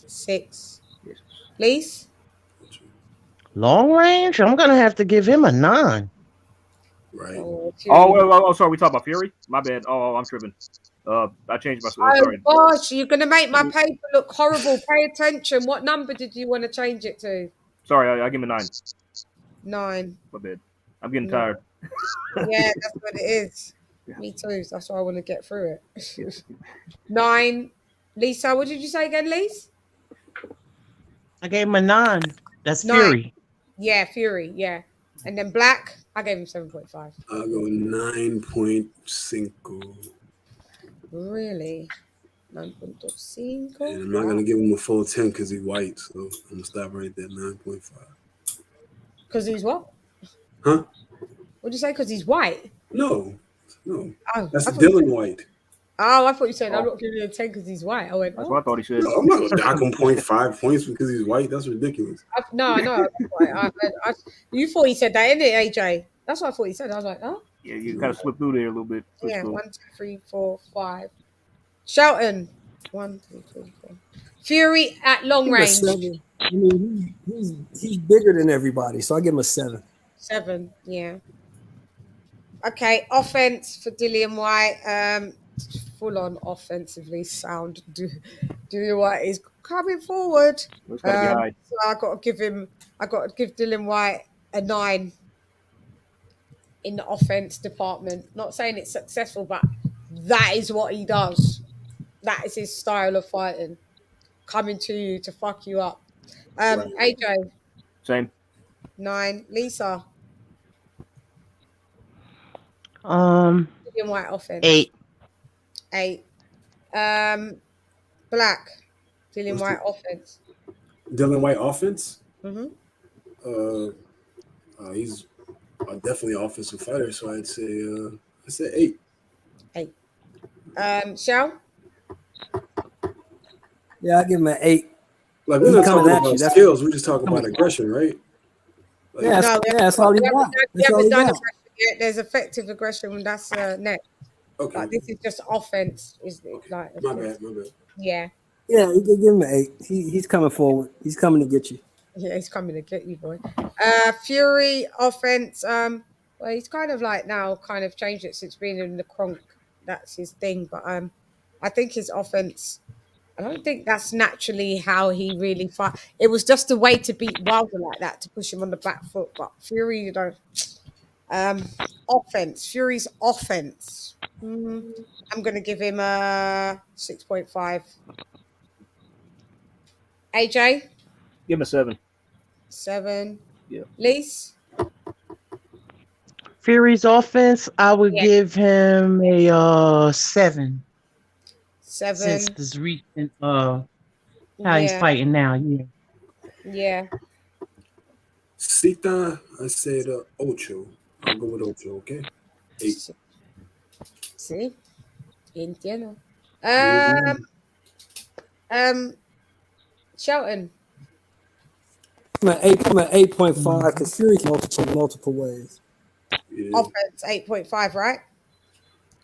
6. Yes. Lise? Long range? I'm gonna have to give him a 9. Right. Sorry. We talking about Fury? My bad. Oh, I'm tripping. I changed my. Oh Sorry. gosh, you're gonna make my paper look horrible. Pay attention. What number did you want to change it to? Sorry, I give him a 9. 9. My bad. I'm getting tired. Yeah, that's what it is. Me too. That's why I want to get through it. 9. Lisa, what did you say again, Lise? I gave him a 9. That's 9. Fury. Yeah, Fury. Yeah, and then Black, I gave him 7.5. I'll go 9.5. Really? 9.5. And I'm not gonna give him a full 10 because he's white, so I'm gonna stop right there, 9.5. Because he's what? Huh? What'd you say? Because he's white? No. Oh, That's I thought you Dylan said- White. Oh, I thought you said I'm Oh. not giving him a 10 because he's white. I went, That's oh. what I thought he said. No, I'm not gonna dock him 0.5 points because he's white. That's ridiculous. No, I know. You thought he said that, innit, AJ? That's what I thought he said. I was like, oh. Yeah, you kind of slipped through there a little bit. Yeah, Frisco. 1, 2, 3, 4, 5. Shelton. 1, 2, 3, 4. Fury at long Give him a range. 7. I mean, he's bigger than everybody, so I give him a 7. 7, yeah. Okay, offense for Dillian White. Full on offensively sound. Dillian White is coming forward. It's gotta be high. So I got to give Dillian White a 9 in the offense department. Not saying it's successful, but that is what he does. That is his style of fighting. Coming to you to fuck you up. AJ. Same. 9. Lisa. Um, Dillian White offense. 8. 8. Black. Dillian White offense. Dylan White offense. Mm-hmm. He's definitely an offensive fighter, so I'd say 8. 8. Shell? Yeah, I give him an 8. Like we're not coming talking at about you. That's- skills. We're just talking about aggression, right? Like, Yeah, that's all he got. That's all he got. There's effective aggression. That's next. Okay. Like, this is just offense. Is like My bad. Yeah. Yeah, you can give him an 8. He's coming forward. He's coming to get you. Yeah, he's coming to get you, boy. Fury offense. Well, he's kind of like now kind of changed it since being in the Kronk. That's his thing. But I think his offense. I don't think that's naturally how he really fight. It was just a way to beat Wilder like that, to push him on the back foot. But Fury, you know, offense. Fury's offense. I'm going to give him a 6.5. AJ? Give him a 7. 7. Yeah. Lise? Fury's offense, I would Yeah. give him a 7. 7. Since his recent how he's Yeah. fighting now, yeah. Yeah. Sita, I said 8. I'll go with 8, okay? 8. See? Entiendo. Shelton? I'm at 8.5 because Fury can multiple ways. Yeah. Offense 8.5, right?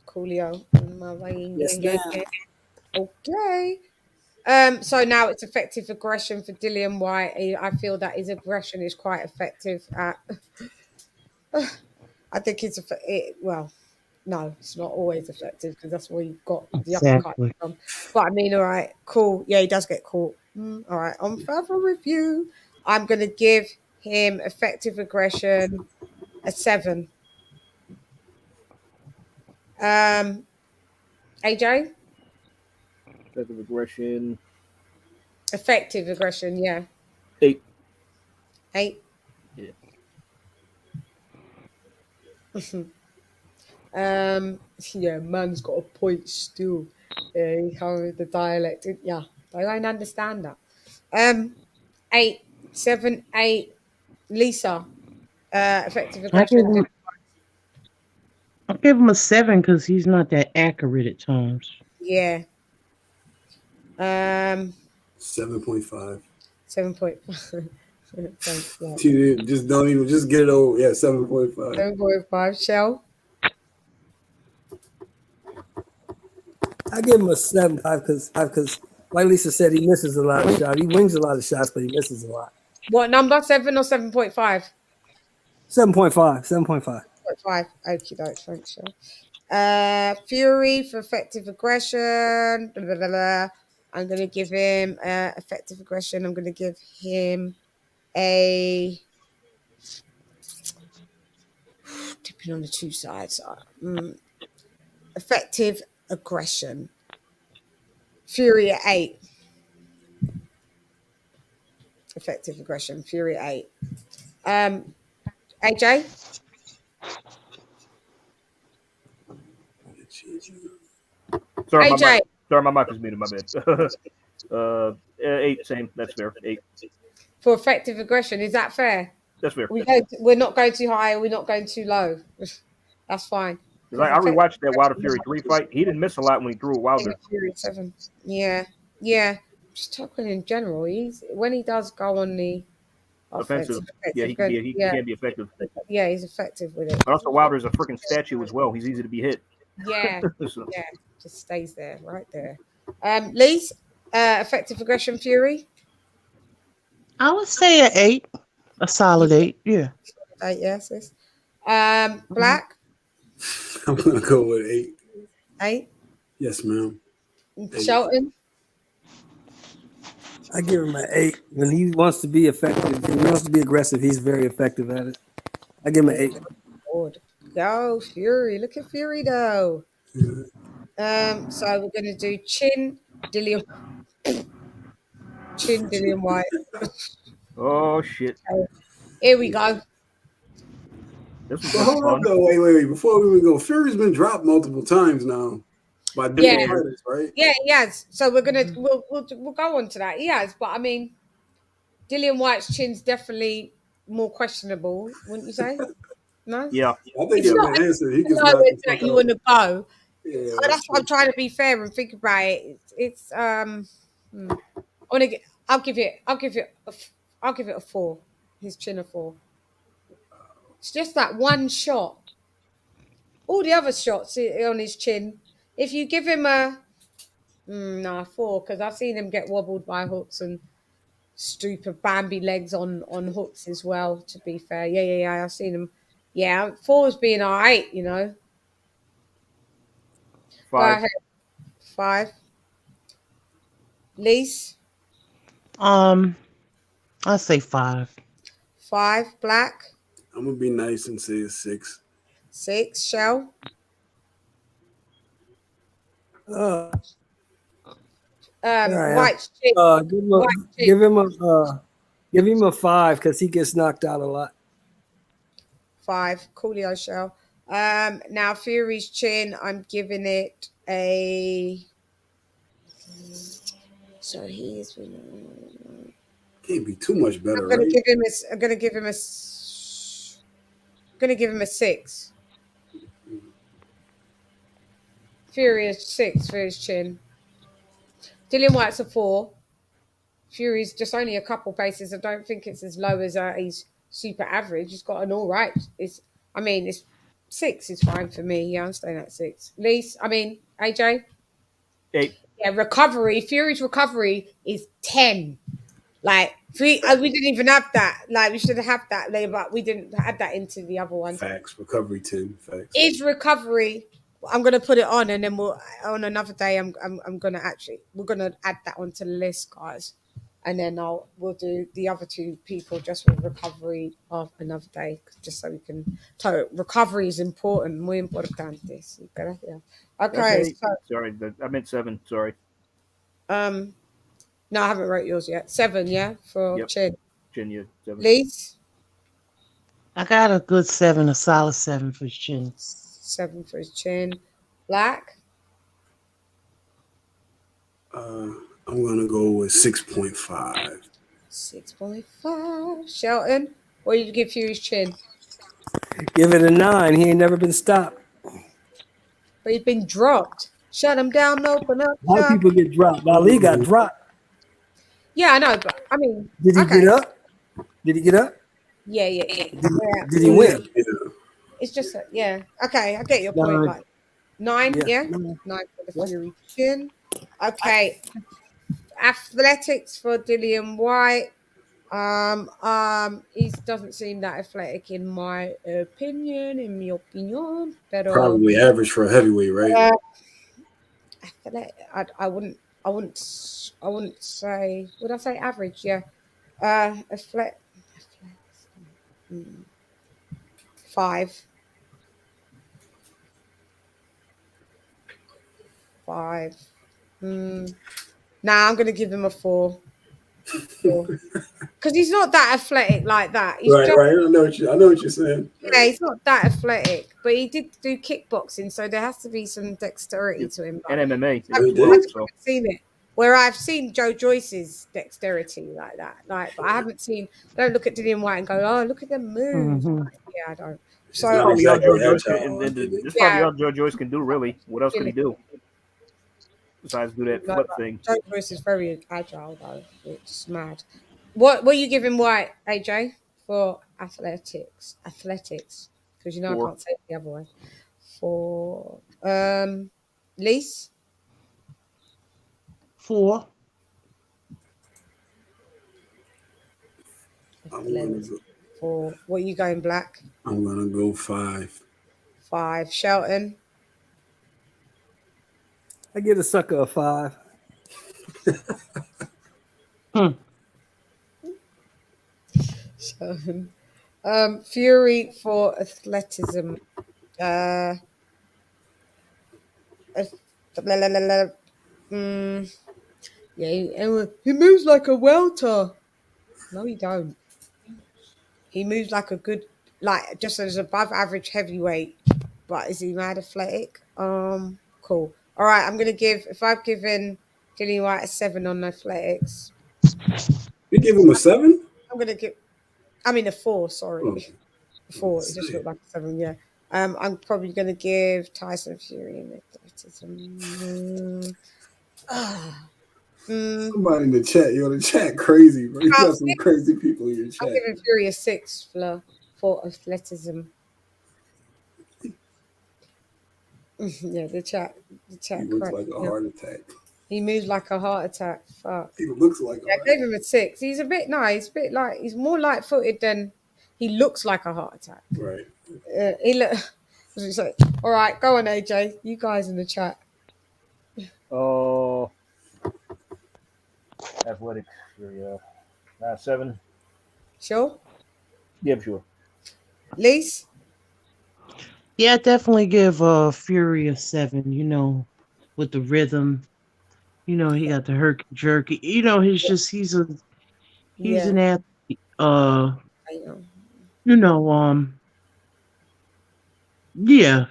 Coolio. Yes, ma'am. Okay. So now it's effective aggression for Dillian White. I feel that his aggression is quite effective at. I think it's well, no, it's not always effective because that's where you got the uppercut Exactly. from. But I mean, all right, cool. Yeah, he does get caught. All right, on further review, I'm gonna give him effective aggression a 7. AJ? Effective aggression. Effective aggression, yeah. 8. 8. Yeah. Yeah, man's got a point still. He with the dialect. Yeah, I don't understand that. 8, 7, 8. Lisa, effective aggression. I'll give him a 7 because he's not that accurate at times. Yeah. 7.5. 7.5. Thanks, yeah. Just don't even just get it over. Yeah, 7.5. 7.5. Shell. I give him a 7.5 because, like Lisa said, he misses a lot of shots. He wins a lot of shots, but he misses a lot. What number? 7 or 7.5? 7.5. 7.5. 7.5. Okie doke. Thanks, Shell. Fury for effective aggression. Blah, blah, blah, blah. I'm going to give him effective aggression. I'm going to give him a tipping on the two sides. Effective aggression. Fury at 8. Effective aggression. Fury at 8. AJ? Sorry, AJ. Sorry, my mic was muted. My bad. 8, same. That's fair. 8. For effective aggression, is that fair? That's fair. We're not going too high. We're not going too low. That's fine. Because I rewatched that Wilder Fury 3 fight. He didn't miss a lot when he threw a Wilder. Fury 7. Yeah. Just talking in general, when he does go on the Offensive. Yeah, he can be effective. Yeah, he's effective with it. But also, Wilder's a freaking statue as well. He's easy to be hit. Yeah, So, yeah, just stays there, right there. Lise, effective aggression Fury. I would say an 8, a solid 8. Yeah. 8, yes. Black. I'm gonna go with 8. 8. Yes, ma'am. Shelton. I give him an 8. When he wants to be effective, when he wants to be aggressive, he's very effective at it. I give him an 8. Lord. Go Fury. Look at Fury though. So we're gonna do Chin, Dillian White. Oh shit. Here we go. This was But hold up though, wait. Before we even go, Fury's been dropped multiple times now by different fighters, right? Yeah, he has. So we're gonna we'll go on to that. He has, but I mean, Dillian White's chin's definitely more questionable, wouldn't you say? No. Yeah, I think it's not answer. He gets knocked the fuck you out. want to go. Yeah, That's why I'm trying to be fair and think about it. It's I'll give it a 4. His chin a 4. It's just that one shot. All the other shots on his chin. If you give him a 4, because I've seen him get wobbled by hooks and stupid Bambi legs on hooks as well. To be fair, yeah, I've seen him. Yeah, 4's being alright, you know. 5. Go ahead. 5. Lise. I'll say 5. 5. Black. I'm gonna be nice and say it's 6. 6. Shell. White chick. Give him a 5 because he gets knocked out a lot. 5. Coolio Shell. Now Fury's chin, I'm giving it a. So he's. Can't be too much better, I'm gonna right? give him a 6. Fury is 6 for his chin. Dillian White's a 4. Fury's just only a couple paces. I don't think it's as low as he's super average. He's got an all right. It's 6 is fine for me. Yeah, I'm staying at 6. AJ? 8. Yeah, recovery. Fury's recovery is 10. Like, we didn't even have that. Like, we should have that later, but we didn't add that into the other one. Facts. Recovery 10. Facts. Is recovery. I'm gonna put it on, and then on another day. We're gonna add that onto the list, guys, and then we'll do the other 2 people just with recovery of another day, just so we can. So recovery is important. Muy importante. Yeah. Okay. Sorry, I meant 7. Sorry. No, I haven't wrote yours yet. 7, yeah, for Chin. Chin, yeah, 7. Lise? I got a good 7, a solid 7 for his chin. 7 for his chin. Black? I'm gonna go with 6.5. 6.5. Shelton? What did you give Fury's chin? Give it a 9. He ain't never been stopped. But he's been dropped. Shut him down, open up. A lot of people get dropped. Ali got dropped. Yeah, I know, but I mean. Did he get up? Did he get up? Yeah. Did he win? Yeah. It's just, yeah. Okay, I get your point. 9. Like 9, yeah? 9 for the Fury chin. Okay. Athletics for Dillian White. He doesn't seem that athletic in my opinion. But, Probably average for a heavyweight, right? I wouldn't say. Would I say average? Yeah. Athletic. 5. 5. Nah, I'm gonna give him a 4. Because he's not that athletic like that. He's Right, just, right. I know what you're saying. yeah, he's not that athletic, but he did do kickboxing, so there has to be some dexterity to him. And MMA I've as well. So seen it. Where I've seen Joe Joyce's dexterity like that, but I haven't seen. I don't look at Dillian White and go, "Oh, look at them moves." Mhm. Like, yeah, I don't. So not probably all exactly Joe Joyce can, agile, and I think. it's probably all Joe Joyce can do. Really, what else can he Really. do besides do that No, flip but thing? Joe Joyce is very agile though. It's mad. What are you giving White, AJ, for athletics? Athletics, because you know I 4. can't say it the other way. For Lise? 4. For what are you going, Black? I'm gonna go 5. 5. Shelton? I give the sucker a 5. Shelton. Fury for athleticism. Yeah, he moves like a welter. No, he don't. He moves like a good, like just as above average heavyweight. But is he mad athletic? Cool. All right, I'm gonna give. If I've given Dillian White a 7 on athletics, You give him a 7? I'm gonna give. I mean a 4. Sorry, Oh, a 4. It just looked like a 7. Yeah. I'm probably gonna give Tyson Fury an athleticism. Somebody in the chat, the chat crazy, bro. You got some crazy people in your I'm chat. giving Fury a 6 for athleticism. Yeah, the chat. He looks like a heart attack. He moves like a heart attack. Fuck. He looks like I gave him a 6. He's a bit nice, bit like he's more light-footed than he looks like a heart attack. Right. He look. All right, go on, AJ. You guys in the chat. Oh, athletic. 7. Sure. Yeah, sure. Lise? Yeah, I definitely give Fury a 7, with the rhythm. He got the herky jerky. He's an athlete. I know. Yeah,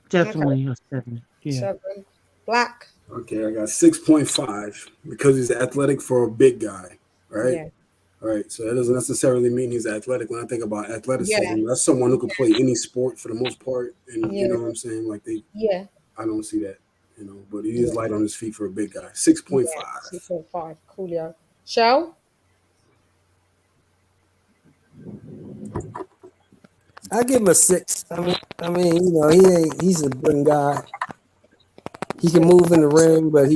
definitely a 7. Yeah. 7. Black. Okay, I got 6.5 because he's athletic for a big guy, right? Yeah. All right, so that doesn't necessarily mean he's athletic. When I think about athleticism, Yeah. that's someone who can play any sport for the most part, and Yeah. you know what I'm saying? Like Yeah. I don't see that, but he is light on his feet for a big guy. 6.5. 6.5. Coolio. Shell? I give him a 6. He's a big guy. He can move in the ring, but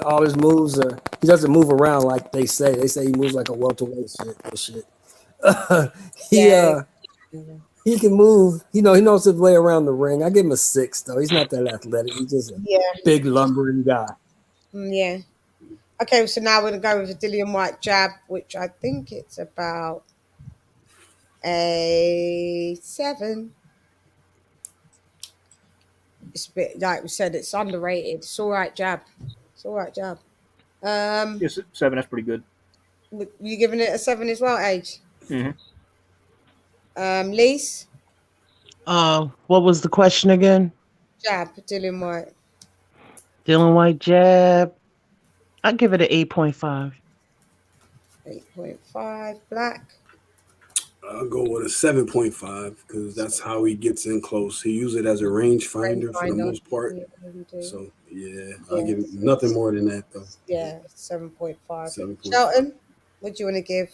all his moves he doesn't move around like they say. They say he moves like a welterweight shit. He can move. He knows to lay around the ring. I give him a 6 though. He's not that athletic. He's just a big lumbering guy. Yeah. Okay, so now we're gonna go with a Dillian White jab, which I think it's about a 7. It's a bit like we said, it's underrated. It's all right jab. It's all right jab. Yes, 7. That's pretty good. You giving it a 7 as well, Age? Mm-hmm. Lise? What was the question again? Jab, Dillian White. Dillian White jab. I give it an 8.5. 8.5. Black. I'll go with a 7.5 because that's how he gets in close. He uses it as a range finder for the most part. So I'll give it nothing more than that though. Yeah, 7.5. Shelton, what do you want to give?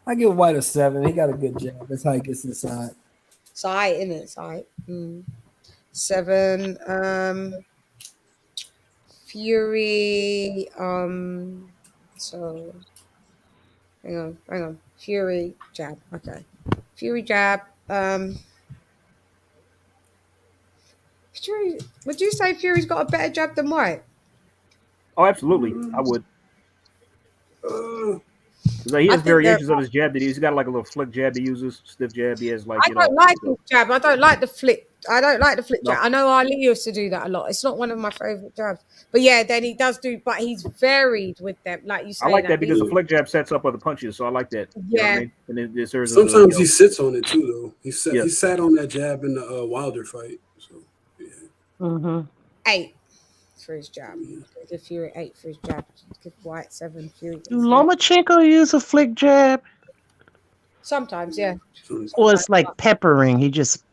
I give White a 7. He got a good jab. That's how he gets inside. Side, isn't it? Side. 7. Fury. So hang on. Fury jab. Okay. Fury jab. Fury, would you say Fury's got a better jab than White? Oh, absolutely. I would. He has variations of his jab that he's got like a little flick jab he uses, stiff jab. He has like I don't like his jab. I don't like the flick I don't like the flick No. jab. I know Ali used to do that a lot. It's not one of my favorite jabs. But yeah, then he does do, but he's varied with them. Like you say, I like that because these- the flick jab sets up other punches, so I like that. You know what I Yeah. mean? And then it serves as Sometimes a, he sits on it too, though. He Yeah. sat on that jab in the Wilder fight. So Mm-hmm. 8 for his jab. Give Fury 8 for his jab. Give White 7. Fury. Do Lomachenko use a flick jab? Sometimes, yeah. Or it's like peppering. He just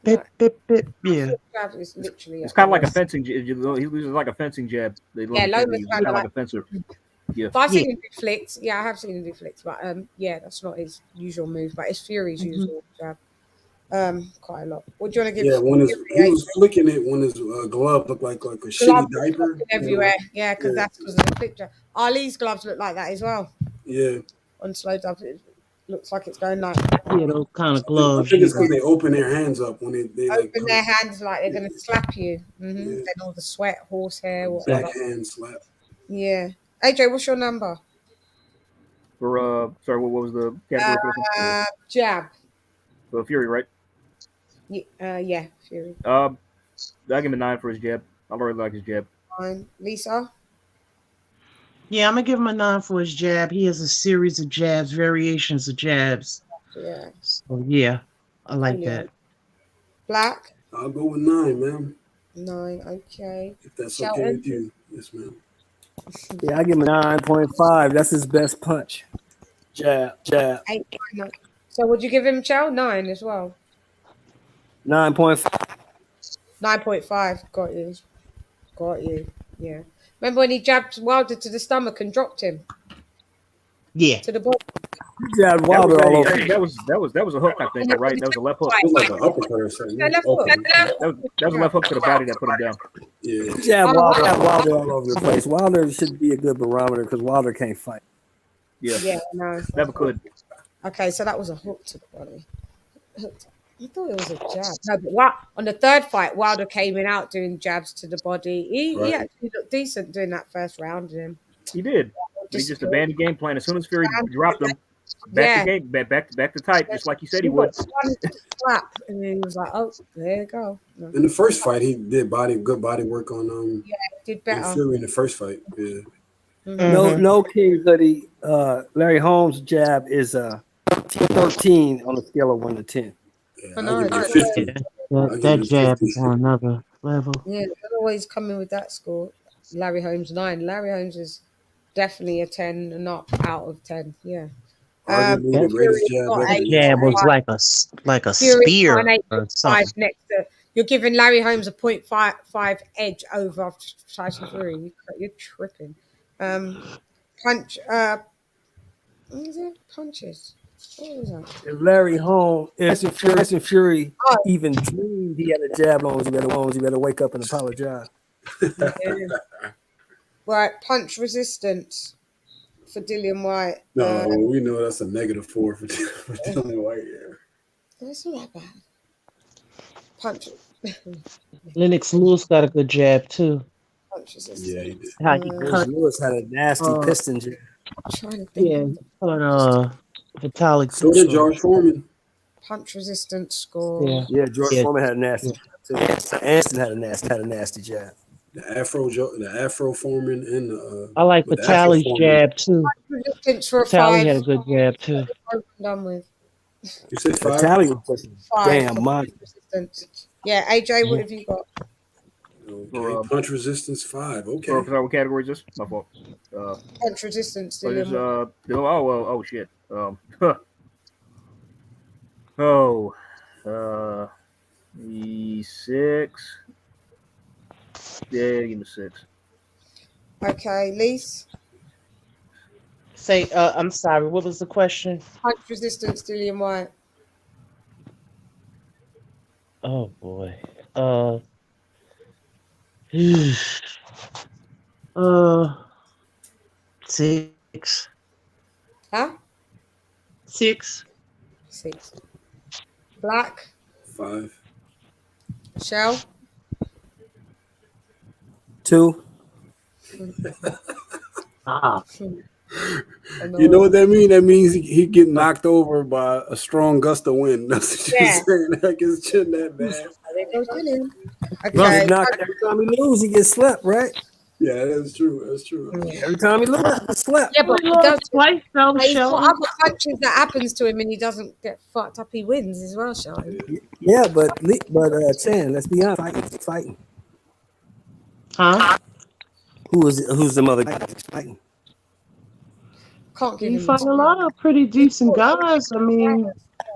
bip, bip, bip. Yeah. Flick jab is literally. It's kind of like a fencing. He uses like a fencing jab. They Yeah, Loma's kind of like a fencer. Yeah. But I've seen him do flicks. Yeah, I have seen him do flicks. But yeah, that's not his usual move. But it's Fury's usual jab. Quite a lot. What do you want to give? yeah, when he was flicking it when his glove looked like a shitty diaper Everywhere. Yeah, because that's because of the flick jab. Ali's gloves look like that as well. Yeah. On slow dubs, it looks like it's going like. Yeah, those kind of I gloves. think it's because they open their hands up when they like Open their hands like they're going to slap you. Then all the sweat, horsehair, whatever. backhand slap. Yeah. AJ, what's your number? For sorry, what was the category for this one? Jab. For Fury, right? Yeah, Fury. I give him a 9 for his jab. I really like his jab. Fine. Lisa? Yeah, I'm gonna give him a 9 for his jab. He has a series of jabs, variations of jabs. Yeah. So yeah, I like that. Black? I'll go with 9, man. 9, okay. If that's Shelton? okay with you. Yes, ma'am. Yeah, I give him a 9.5. That's his best punch. Jab. 8, 9. So would you give him Chow? 9 as well. 9.5. 9.5. Got you. Yeah. Remember when he jabbed Wilder to the stomach and dropped him? Yeah. To the body. He jabbed Wilder all over. That was a hook, I think, right? That was a left hook. It was like an uppercut or something. Yeah, left hook. Okay. That was a left hook to the body that put him down. Yeah. He jabbed Wilder all over the place. Wilder should be a good barometer because Wilder can't fight. Yeah. Yeah, no. Never could. Okay, so that was a hook to the body. I thought it was a jab. No, but on the third fight, Wilder came in out doing jabs to the body. He actually looked decent doing that first round. He did. He just abandoned game plan. As soon as Fury dropped him, back to type, just like he said he would. Slap, and then he was like, "Oh, there you go." No. In the first fight, he did good body work on did better. Fury in the first fight. Yeah. No King Hoodie. Larry Holmes' jab is 13 on a scale of 1 to 10. Yeah, That jab is on another level. Yeah, they're always coming with that score. Larry Holmes 9. Larry Holmes is definitely a 10 and not out of 10. Yeah. Arguably the greatest That jab was like a spear or something. Next to, you're giving Larry Holmes a 0.5 edge over Tyson Fury. You're tripping. Punch. What is it? Punches. What was that? If Larry Holmes, Tyson Fury even dreamed he had a jab on, you better wake up and apologize. Right, punch resistance for Dillian White. No, we know that's a -4 for Dillian White. Yeah. That's not that bad. Punch. Lennox Lewis got a good jab too. Punch resistance. Yeah, he did. How he cut. Lewis had a nasty piston jab. I'm trying to think. Yeah, but Vitalik. So did George Foreman. Punch resistance score. Yeah, George Foreman had a nasty jab too. Anston had a nasty jab. The Afro Foreman and the. I like Vitalik's jab too. Resistance for a Vitalik 5. had a good jab too. I'm done with. You said 5? Vitalik was pushing. 5 Damn, for man. resistance. Yeah, AJ, what have you got? Okay. Punch resistance 5. Okay. Sorry, what category is this? My fault. Punch resistance. But it's, Dillian. shit. E6. Yeah, give me 6. Okay, Lise. Say, I'm sorry. What was the question? Punch resistance, Dillian White. Oh boy. 6. Huh? 6. 6. Black. 5. Shell. 2. You know what that means? That means he get knocked over by a strong gust of wind. That's what you're saying. Like his chin that bad. There goes Dillian. He Okay. get knocked every time he lose. He gets slept, right? Yeah, that's true. That's true. Every time he lose, he gets slept. Yeah, but He lost twice, though, he's got Sheldon. other punches that happens to him, and he doesn't get fucked up. He wins as well, Sheldon. Yeah, but Chan, let's be honest, fighting. Huh? Who's the mother guy fighting? Can't give He him fought a lot of pretty decent guys. I mean,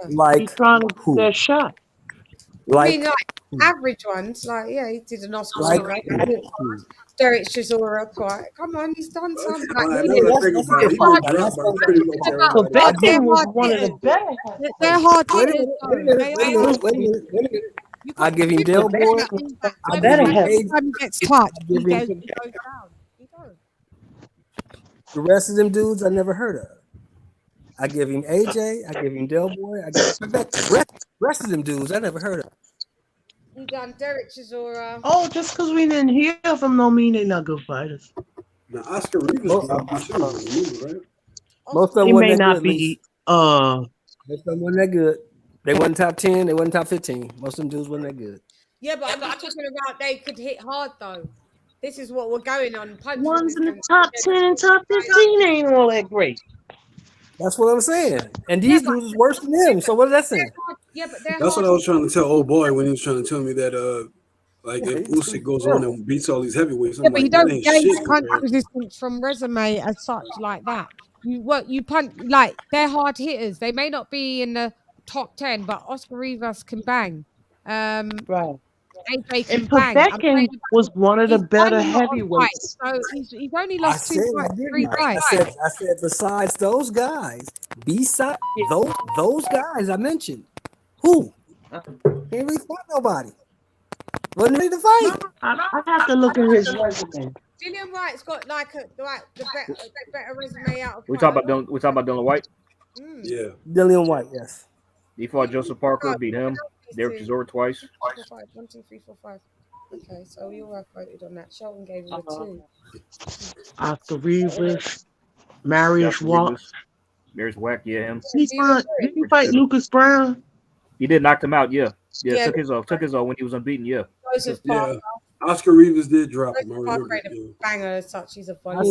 Like he's trying to get who? that shot. I mean, like average ones, like he did an Oscar. Like Derek Chisora, quite. Come on, he's done some. I never think about it. He hard. been dropped by pretty much everybody. Quebec was one of the best. They're hard Wait a hitters. minute. I give him Del Boy. I better have Every time he gets touched, he goes down. He goes. The rest of them dudes I never heard of. I give him AJ. I give him Del Boy. I give him rest of them dudes I never heard of. He done Derek Chisora. Oh, just because we didn't hear of them don't mean they're not good fighters. Now Oscar Rivas dropped him too, right? Most of them He may wasn't that not good. be. Most of them wasn't that good. They wasn't top 10. They wasn't top 15. Most of them dudes wasn't that good. Yeah, but I'm just talking about they could hit hard though. This is what we're going on. Punch Ones in the top 10 and top 15 ain't all that great. That's what I'm saying. And these dudes is worse than them. So what does that say? Yeah, but they're That's hard. what I was trying to tell old boy when he was trying to tell me that like if Usyk goes on and beats all these heavyweights, I'm Yeah, but like, you that don't ain't gain shit punch compared. resistance from resume as such like that. You punch like they're hard hitters. They may not be in the top 10, but Oscar Rivas can bang. Right. AJ can And bang. Povetkin was one of the He's better done a lot of heavyweights. fights, so he's only I lost said, three fights. I said besides those guys, besides those guys I mentioned, who? Can't really fight nobody. Wasn't ready to fight. I have to look at his resume. Dillian White's got like the better resume out of We talking about Dylan White. Yeah. Dillian White, yes. He fought Joseph Parker, beat him. Derek Chisora twice. 1, 2, 3, 4, 5. Okay, so you all voted on that. Sheldon gave him a 2. Oscar Rivas, Marius Watt. Marius Wack, yeah, him. Did he fight Lucas Brown? He did knock him out, yeah. Yeah. Took his off when he was unbeaten, yeah. Joseph Parker. Oscar Rivas did drop him. I Joseph Parker remember. ain't a banger as such. He's a I funny.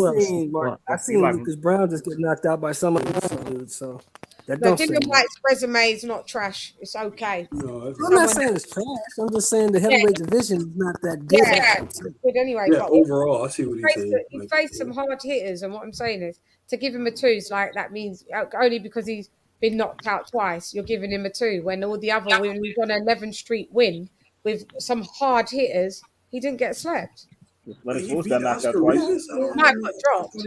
seen Lucas Brown just get knocked out by some of these dudes, so that No, don't say Dillian much. White's resume is not trash. It's okay. No, I'm not saying it's trash. I'm just saying the heavyweight division is not that good. Yeah, it's good anyway. Yeah, but overall, I see what he's saying. he faced some hard hitters, and what I'm saying is to give him a 2 is like that means only because he's been knocked out twice, you're giving him a 2. When all the other when we've got an 11th Street win with some hard hitters, he didn't get slept. Lennox Lewis got knocked out twice. Might got dropped.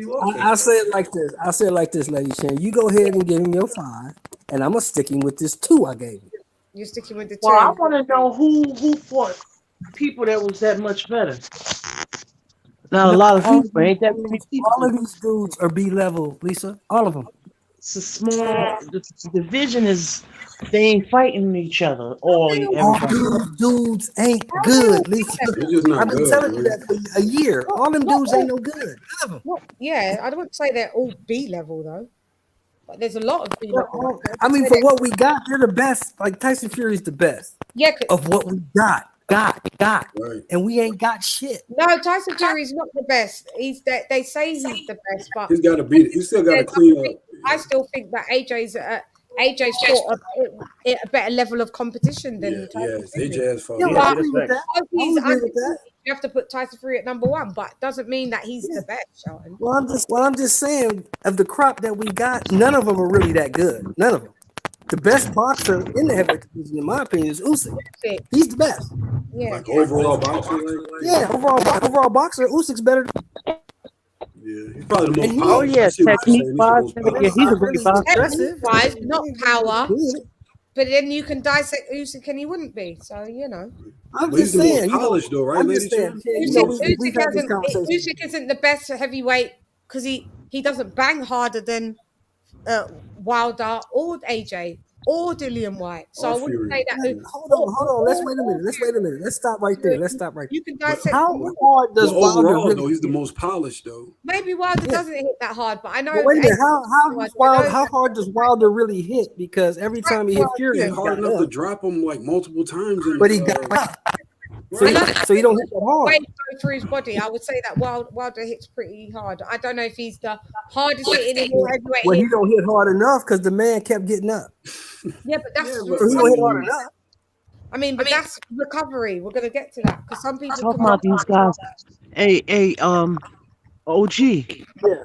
I'll say it like this, Lady Chan. You go ahead and give him your 5, and I'm gonna stick him with this 2 I gave him. You're sticking with the 2. Well, I want to know who fought people that was that much better. Not a lot of people. Ain't that many people. All of these dudes are B level, Lisa. All of them. It's a small the division is they ain't fighting each other. All these dudes ain't good, Lisa. I've been telling you that for a year. All them dudes ain't no good. None of them. Yeah, I don't want to say they're all B level though. But there's a lot of B level. I mean, for what we got, they're the best. Like Tyson Fury's the best. Yeah, of what we got. Right. And we ain't got shit. No, Tyson Fury's not the best. They say he's the best, but He's got to beat it. He's still got to clean up. I still think that AJ's fought a better level of competition than Tyson Fury. AJ has fought. You have to put Tyson Fury at number 1, but doesn't mean that he's the best, Sheldon. Well, I'm just saying, of the crop that we got, none of them are really that good. None of them. The best boxer in the heavyweight division, in my opinion, is Usyk. He's the best. Yeah. Like overall boxer. Yeah, overall boxer, Usyk's better. Yeah, he's probably the most. Oh yeah, technique-wise, yeah, he's a great boxer. Technique-wise, not power. But then you can dissect Usyk and he wouldn't be. So, you know. I'm just saying. Polished though, right, Lady Chan? Usyk isn't the best heavyweight because he doesn't bang harder than Wilder or AJ. or Dillian White. So I wouldn't say that. Hold on. Let's wait a minute. Let's stop right there. You can But dissect. How hard does Wilder overall, really though, he's the hit? most polished, though. Maybe Wilder doesn't hit that hard, but I know. But wait a minute. I know How hard does Wilder really hit? Because every time he hit Fury, It's he hard got enough to up. drop him like multiple times. But he got up. So he don't hit that hard. Weight go through his body. I would say that Wilder hits pretty hard. I don't know if he's the hardest hitting in heavyweight. Well, he don't hit hard enough because the man kept getting up. Yeah, but that's he don't hit hard enough. I mean, that's recovery. We're gonna get to that because some people Talking about these guys. Hey, OG.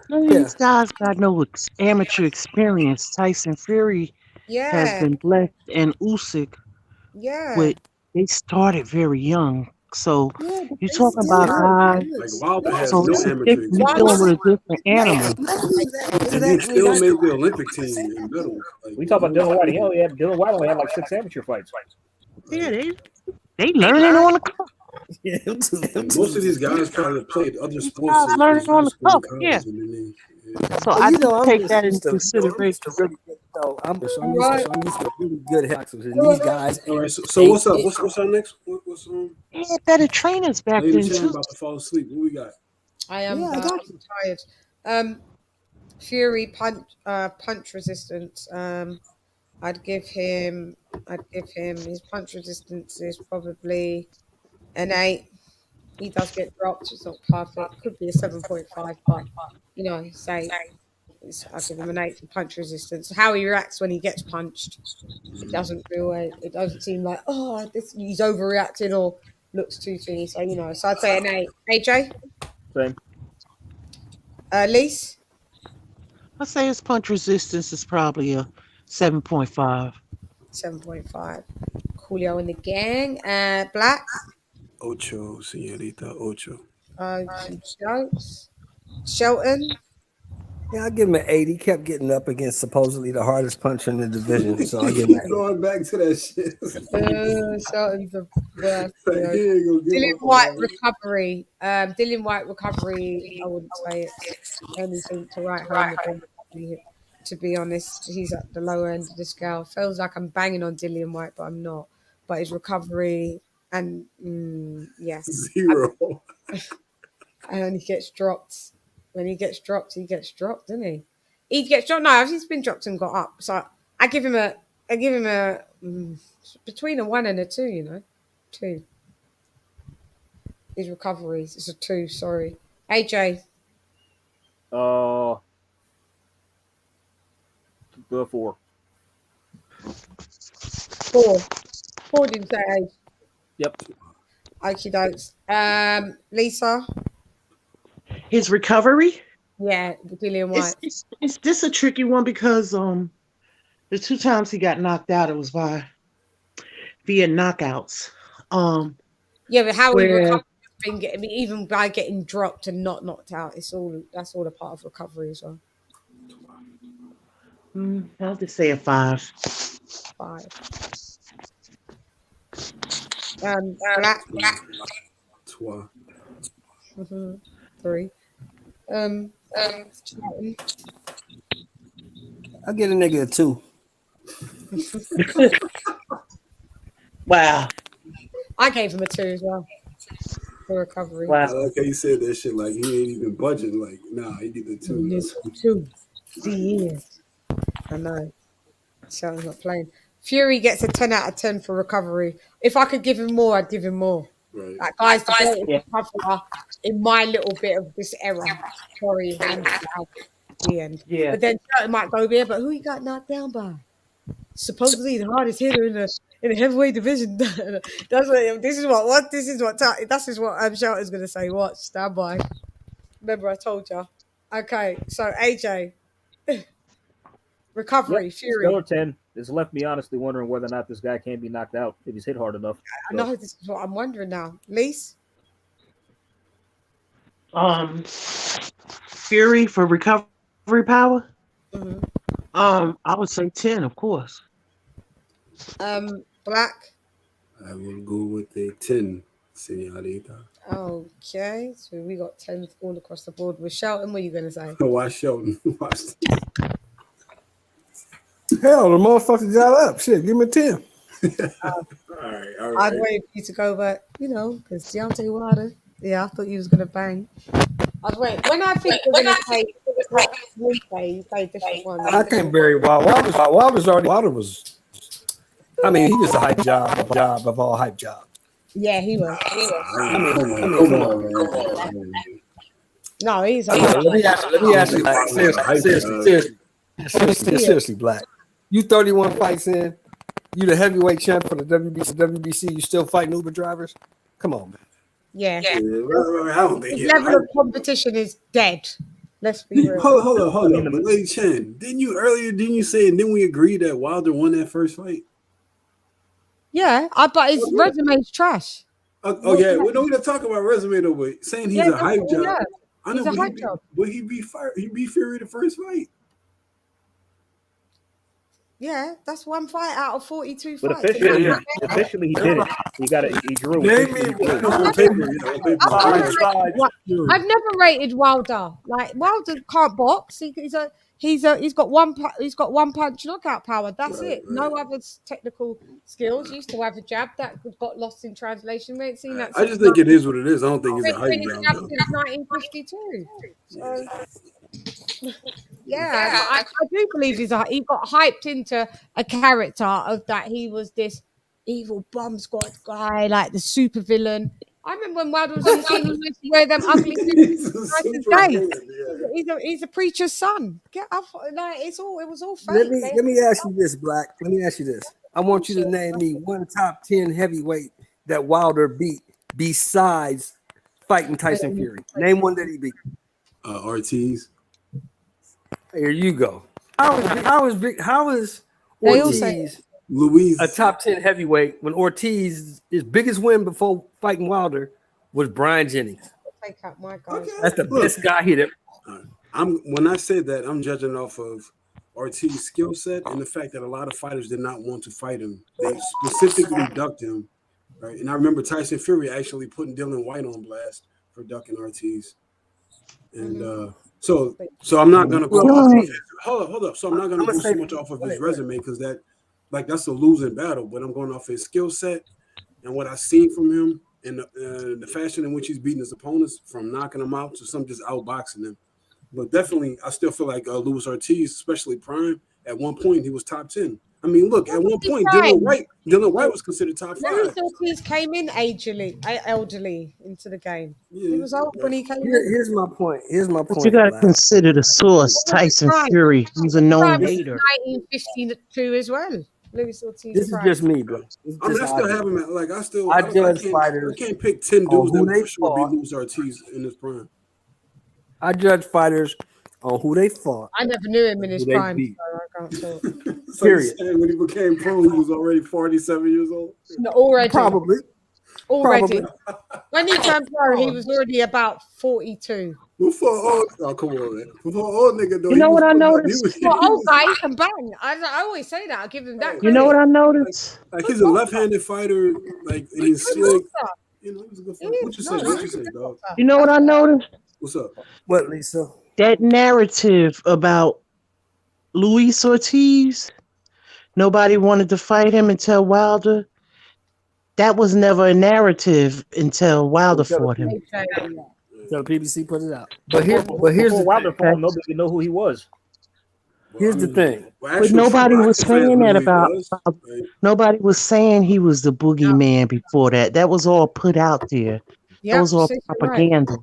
None of these guys got no amateur experience. Tyson Fury has been blessed, and Usyk with they started very young. So you're talking about guys. Like Wilder has So no it's amateur different. You're dealing with a different animal. And he still made the Olympic team in middle. We talk about Dylan White. Dylan White only had like 6 amateur fights. Yeah, they learning on the cuff. Most of these guys probably played other sports. Learning on the cuff. Yeah. So I do take that into consideration. I'm used to really good boxers, and these guys. All right, so what's up? What's our next? What's They had better trainers back then Lady Chann too. about to fall asleep. What we got? I am tired. Fury punch resistance. I'd give him his punch resistance is probably an 8. He does get dropped. It's not perfect. Could be a 7.5, but say I'll give him an 8 for punch resistance. How he reacts when he gets punched, it doesn't feel it doesn't seem like he's overreacting or looks too thinny. So so I'd say an 8. AJ? Same. Lise? I'd say his punch resistance is probably a 7.5. 7.5. Coolio and the gang. Black? Ocho, señorita, ocho. Shelton? Yeah, I'll give him an 8. He kept getting up against supposedly the hardest puncher in the division, so I'll give him an 8. Going back to that shit. Shelton's the worst. Dillian White recovery. Dillian White recovery. I wouldn't say it's anything to write home about. To be honest, he's at the lower end of the scale. Feels like I'm banging on Dillian White, but I'm not. But his recovery and yes, 0. And he gets dropped. When he gets dropped, doesn't he? He gets dropped. No, he's been dropped and got up. So I give him a between a 1 and a 2. 2. His recoveries is a 2. Sorry, AJ. The 4. 4. 4 didn't say age. Yep. Okie dokes. Lisa. His recovery? Yeah, Dillian White. It's this a tricky one because the 2 times he got knocked out, it was via knockouts. Yeah, but how he recovered, even by getting dropped and not knocked out, that's all a part of recovery as well. I'll just say a 5. 5. Black. 2. 3. I'll give a nigga a 2. Wow. I gave him a 2 as well for recovery. Wow. I like how you said that shit like he ain't even budging. Like, nah, he did the 2. 2. Years. I know. Shelton's not playing. Fury gets a 10 out of 10 for recovery. If I could give him more, I'd give him more. Right. Like, guys, the recoverer in my little bit of this era. Sorry, the end. Yeah. But then Shelton might go there. But who he got knocked down by? Supposedly the hardest hitter in the heavyweight division. This is what Shelton's gonna say. Watch, stand by. Remember, I told you. Okay, so AJ. Recovery, Fury. Stellar 10. This left me honestly wondering whether or not this guy can be knocked out if he's hit hard enough. I know this is what I'm wondering now. Lise? Fury for recovery power? Mm-hmm. I would say 10, of course. Black? I will go with a 10, señorita. Okay, so we got 10 all across the board. With Shelton, what are you going to say? Why Shelton? Hell, the motherfucker got up. Shit, give me 10. All right. I'd wait for you to go, but because Deontay Wilder, I thought you was gonna bang. I was waiting. When I think we're gonna play what we play, you play a different one. I can't bury Wilder. Wilder was. I mean, he was a hype job of all hype jobs. Yeah, he was. I mean, come on, man. No, he's. Let me ask you, like, seriously, Black. You 31 fights in. You the heavyweight champ for the WBC. You still fighting Uber drivers? Come on, man. Yeah. I don't think His level of competition is dead. Let's be real. Hold on. But Lady Chan, didn't you say, and then we agreed that Wilder won that first fight? Yeah, but his resume's trash. Yeah, we don't need to talk about resume though, but saying he's a hype job. Yeah. I know, He's a hype job. But he beat Fury the first fight. Yeah, that's one fight out of 42 But fights. officially he did it. He drew. I've never rated Wilder. Like Wilder can't box. He's got one punch knockout power. That's it. No other technical skills. He used to have a jab that got lost in translation. We ain't seen that. I just think it is what it is. I don't think it's a hype job. Since 1952. So. Yeah, I do believe he got hyped into a character of that he was this evil bomb squad guy, like the super villain. I remember when Wilder was on the scene, he used to wear them ugly suits. He's a preacher's son. Get up, like it was all fake. Let me ask you this, Black. Let me ask you this. I want you to name me one top 10 heavyweight that Wilder beat besides fighting Tyson Fury. Name one that he beat. Ortiz. Here you go. How is Ortiz Luis a top 10 heavyweight when Ortiz, his biggest win before fighting Wilder was Brian Jennings? Take out my guy. That's the best guy here. When I said that, I'm judging off of Ortiz's skill set and the fact that a lot of fighters did not want to fight him. They specifically ducked him. Right. And I remember Tyson Fury actually putting Dillian White on blast for ducking Ortiz. And so I'm not gonna go hold up. So I'm not gonna go so much off of his resume because that's a losing battle. But I'm going off his skill set and what I've seen from him and the fashion in which he's beating his opponents, from knocking them out to some just outboxing them. But definitely, I still feel like Luis Ortiz, especially prime, at one point he was top 10. I mean, look, at one point Dillian White was considered top 5. Luis Ortiz came in elderly into the game. He was old when he came in. Here's my point. But you gotta consider the source, Tyson Fury. He's a known hater. 1952 as well. Luis Ortiz. This is just me, bro. I mean, I still have him at, I judge fighters. I can't pick 10 dudes that for sure beat Luis Ortiz in his prime. I judge fighters on who they fought. I never knew him in his prime, so I can't talk. Period. When he became pro, he was already 47 years old. No, already. Probably. When he turned pro, he was already about 42. Before old nigga, though. You know what I noticed? Old guy, he can bang. I always say that. I give him that credit. You know what I noticed? Like he's a left-handed fighter, and he's slick. He's a good fighter. What you say, dog? You know what I noticed? What's up? What, Lisa? That narrative about Luis Ortiz, nobody wanted to fight him until Wilder. That was never a narrative until Wilder fought him. So the PBC put it out. But here's the Wilder fought, nobody even know who he was. Here's the thing. But nobody was saying that about. Nobody was saying he was the boogeyman before that. That was all put out there. That was all propaganda.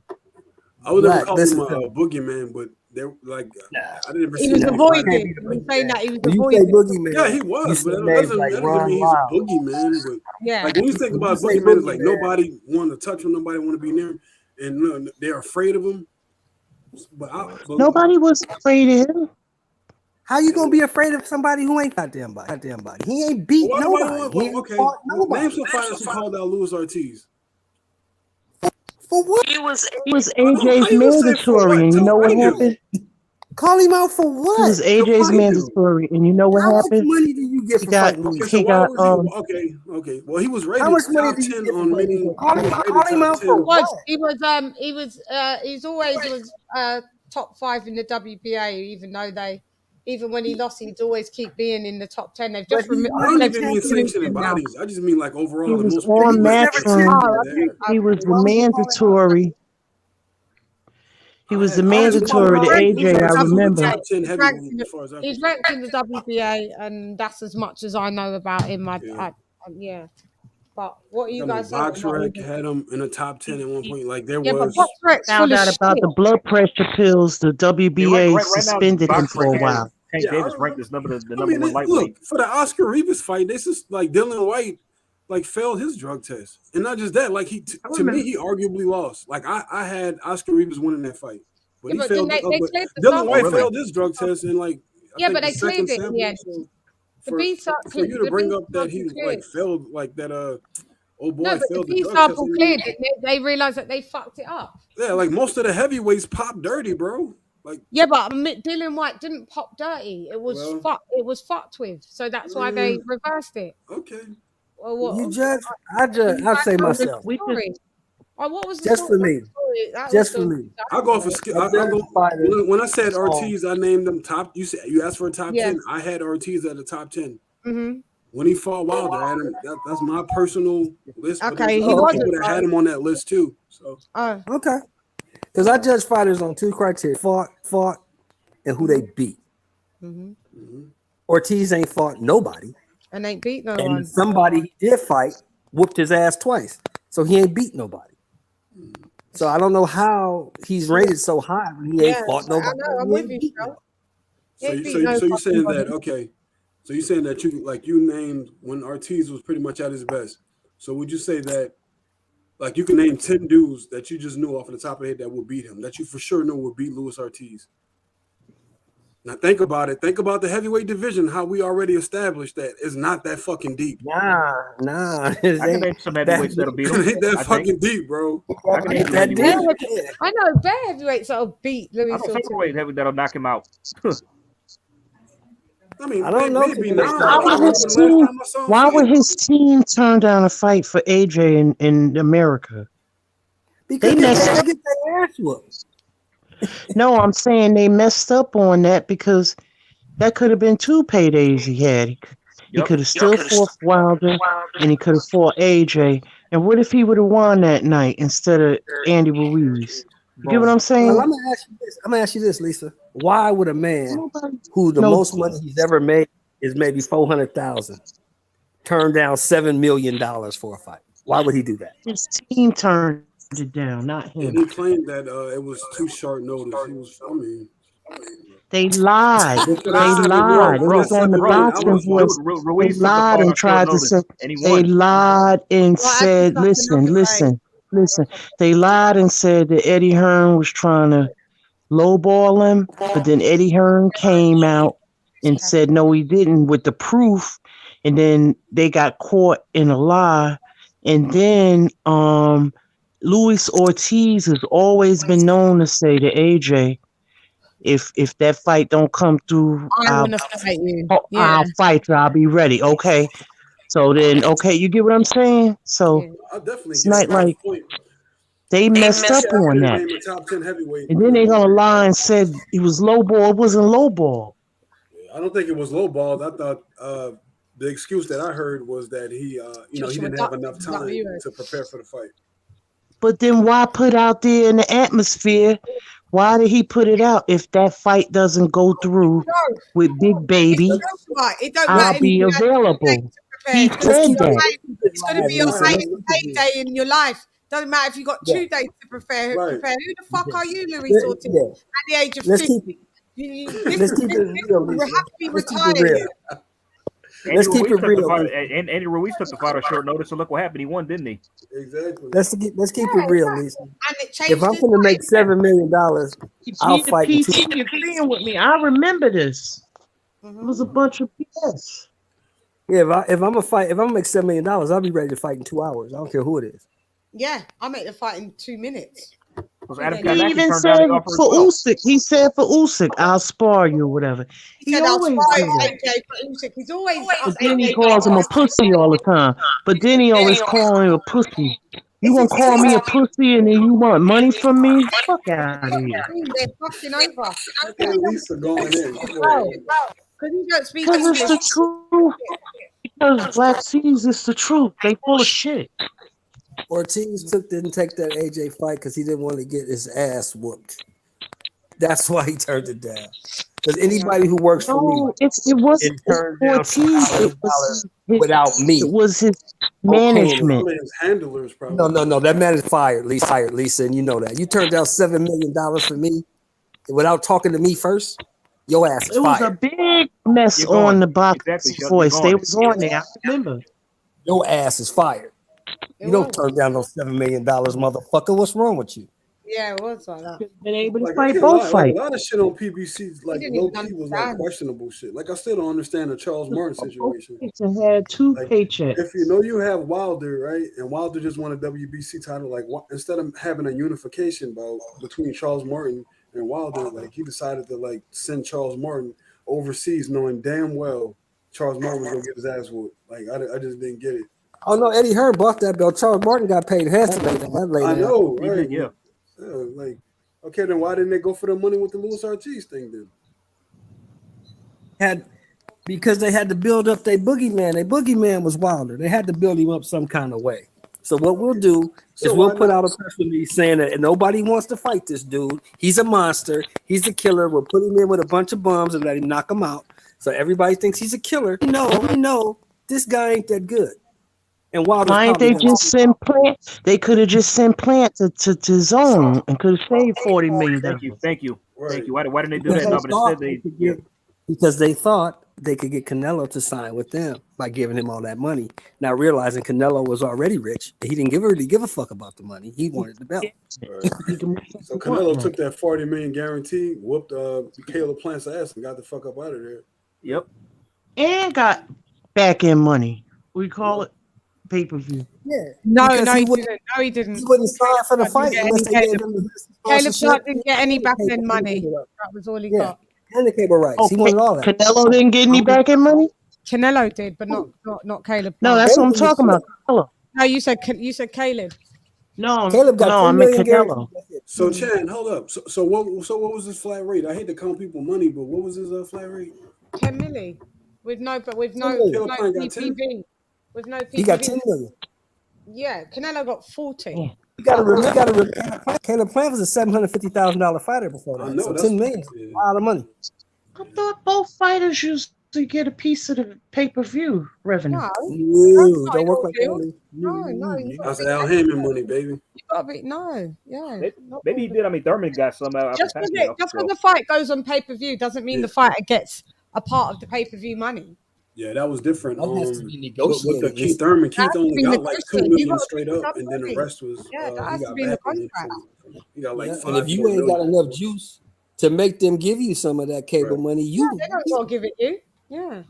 I would never call him a boogeyman, but they're like, I didn't ever see He was that. avoided. I'm saying that he was You avoided. say boogeyman. Yeah, he was, but that doesn't mean he's a boogeyman. But yeah, like when you think about boogeyman, it's like nobody wanted to touch him, nobody want to be near him, and they're afraid of him. But nobody was afraid of him. How you gonna be afraid of somebody who ain't goddamn body? He ain't beat nobody. He ain't fought nobody. Name some fighters who called out Luis Ortiz. For what? It was AJ's mandatory, and you know what happened? Call him out for what? It was AJ's mandatory, and you know what happened? How much money do you get for fighting Luis? Okay. Well, he was rated top 10 on many. Call him out for what? He's always was top 5 in the WBA, even though even when he lost, he'd always keep being in the top 10. They've just But he removed. I don't never even mean sanctioning championed now. bodies. I just mean like overall He the was most But on he was like never Matchroom. championed. yeah. He was the Why would you call it mandatory. He was the mandatory to AJ. I remember. top 10 heavyweight as far as I'm He's concerned. ranked in the WBA, and that's as much as I know about him. Yeah. But what are you I mean, guys saying about BoxRec him? had him in the top 10 at one point. Like there Yeah, but was. BoxRec's Found full of out about shit. the blood pressure pills. The WBA right now, suspended him for a BoxRec has while. Tank Yeah, I Davis ranked as the I number mean, one look lightweight. for the Oscar Rivas fight. This is like Dylan White, like failed his drug test, and not just that. Like to me, he arguably lost. Like I had Oscar Rivas winning that fight, but Yeah, he but then failed. they But cleared the Dylan sample. White failed his drug test, and like I Yeah, think but the they cleared second it in the sample. end. So The for, B for you to bring up that he like failed, like that oh boy No, but the failed the B drug test. sample I mean, cleared it. They realized that they fucked it up. yeah, like most of the heavyweights pop dirty, bro. Like Yeah, but Dylan White didn't pop dirty. It was well, It was fucked with. So that's why they reversed it. Okay. Well, what? You judge. I'll say myself. What was the Just for me. Just for me. I'll go for skill. I'll go. When I said Ortiz, I named them top. You asked for a top 10. I had Ortiz at the top 10. Mm-hmm. When he fought Wilder, I had him, that's my personal list. But Okay, there's other people that had him on that list too. So Okay. Because I judge fighters on two criteria: fought, and who they beat. Mm-hmm. Ortiz ain't fought nobody, and ain't beat no and one. somebody he did fight whooped his ass twice, so he ain't beat nobody. So I don't know how he's rated so high when he ain't fought nobody. I know, I'm with you, bro. So you're saying that okay? So you're saying that you named when Ortiz was pretty much at his best. So would you say that like you can name 10 dudes that you just knew off the top of your head that would beat him, that you for sure know would beat Luis Ortiz? Now think about it. Think about the heavyweight division. How we already established that it's not that fucking deep. Nah. I can name some heavyweights that'll beat him. It ain't that fucking deep, bro. I can name some heavyweights. I know bare heavyweights that'll beat Louis. I know featherweight heavyweight that'll knock him out. I mean, I don't know. Why would his team turn down a fight for AJ in America? Because they get their ass whooped. No, I'm saying they messed up on that because that could have been 2 paydays he had. He could have still fought Wilder and he could have fought AJ. And what if he would have won that night instead of Andy Ruiz? You get what I'm saying? Well, I'm gonna ask you this, Lisa. Why would a man who the most money he's ever made is maybe 400,000 turn down $7 million for a fight? Why would he do that? His team turned it down, not him. And he claimed that it was too short notice. He was, they lied. They lied. It was on the boxing voice. They lied and tried to say. They lied and said, "Listen." They lied and said that Eddie Hearn was trying to lowball him, but then Eddie Hearn came out and said no, he didn't with the proof, and then they got caught in a lie, and then Luis Ortiz has always been known to say to AJ, if that fight don't come through, I'll fight you. I'll fight you. I'll be ready. Okay. So then, you get what I'm saying? So it's not like they messed up on that. Top 10 heavyweight. And then they gonna lie and said he was lowball. It wasn't lowball. I don't think it was lowballed. I thought the excuse that I heard was that he didn't have enough time to prepare for the fight. But then why put out there in the atmosphere? Why did he put it out if that fight doesn't go through with Big Baby? I'll be available. He said that. It's going to be your highest day in your life. Doesn't matter if you got 2 days to prepare. Who the fuck are you, Louis Ortiz? At the age of 50. Let's keep it real. We're happy retired. Let's keep it real. Andy Ruiz took the fight on short notice, so look what happened. He won, didn't he? Exactly. Let's keep it real, Lisa. If I'm going to make $7 million, I'll fight. You're playing with me. I remember this. It was a bunch of BS. Yeah, if I'm gonna make $7 million, I'll be ready to fight in 2 hours. I don't care who it is. Yeah, I'll make the fight in 2 minutes. He even said for Usyk. He said for Usyk, I'll spar you or whatever. He always do that. He's always. But then he calls him a pussy all the time. But then he always calls him a pussy. You gonna call me a pussy and then you want money from me? Fuck out of here. They're fucking over. Look at Lisa going in. Because you don't speak Because English. it's the truth. Because Black Seas is the truth. They full of shit. Ortiz didn't take that AJ fight because he didn't want to get his ass whooped. That's why he turned it down. Because anybody who works for me, it wasn't turned down Ortiz. It was his, without me. It was his management. His handlers probably. No. That man is fired, Lisa, and you know that. You turned down $7 million for me without talking to me first. Your ass is It was fired. a big mess on the box voice. They was on there. I remember. Your ass is fired. You don't turn down those $7 million, motherfucker. What's wrong with you? Yeah, it was like that. Been able to Like, fight a both lot, fights. a lot of shit on PBC, like didn't low even key, was like understand. questionable shit. Like I still don't understand the Charles Martin situation. Had two Like, paychecks. if you know you have Wilder, right, and Wilder just won a WBC title, like instead of having a unification bout between Charles Martin and Wilder, like he decided to like send Charles Martin overseas, knowing damn well Charles Martin was gonna get his ass whooped. Like I just didn't get it. Oh no, Eddie Hearn bought that belt. Charles Martin got paid handsomely. I know, right? Yeah. Like, okay, then why didn't they go for the money with the Louis Ortiz thing then? Because they had to build up their boogeyman. Their boogeyman was Wilder. They had to build him up some kind of way. So what we'll do is we'll put out a press release saying that nobody wants to fight this dude. He's a monster. He's a killer. We'll put him in with a bunch of bums and let him knock him out. So everybody thinks he's a killer. We know this guy ain't that good. And Wilder's Why ain't they probably just send Plant? They could have just sent Plant to Zone and could have saved $40 million. Thank you. Why didn't they do that? No, but instead because they thought they could get Canelo to sign with them by giving him all that money. Now realizing Canelo was already rich, he didn't really give a fuck about the money. He wanted the belt. So Canelo took that $40 million guarantee, whooped Caleb Plant's ass, and got the fuck up out of there. Yep. And got back end money. We call it pay-per-view. Yeah. No, Because he wouldn't- didn't. No, he didn't. He wouldn't sign for the fight unless they gave him the Caleb sponsorship. Clark didn't get any back end money. That was all he got. And the cable rights. He wanted all that. Canelo didn't get any back end money? Canelo did, but not Caleb. No, that's what I'm talking about. Canelo. No, you said Caleb. No, Caleb got no, I $10 meant million Canelo. So Chan, hold up. So what was his flat rate? I hate to count people money, but what was his flat rate? 10 milli. With no Caleb got 10? PPV. With no PPV. He got 10 million. Yeah, Canelo got 40. You gotta remember, Caleb Plant was a $750,000 fighter before that. I know, So that's 10 million is a lot of money. I thought both fighters used to get a piece of the pay-per-view revenue. No, don't work like that. No. That's Al Hammond money, baby. You gotta be, no, yeah. Maybe he did. I mean, Thurman got some out. Just because the fight goes on pay-per-view doesn't mean the fighter gets a part of the pay-per-view money. Yeah, that was different. That has to be With negotiated. the Keith Thurman, Keith That has to only be got like 2 negotiated. You million gotta straight pick up, up and then the money. rest was Yeah, that he has to got be in the back on it. contract. He got like Yeah, 5. and if you ain't got enough juice to make them give you some of that cable money, Yeah, they don't gotta give it you. Yeah.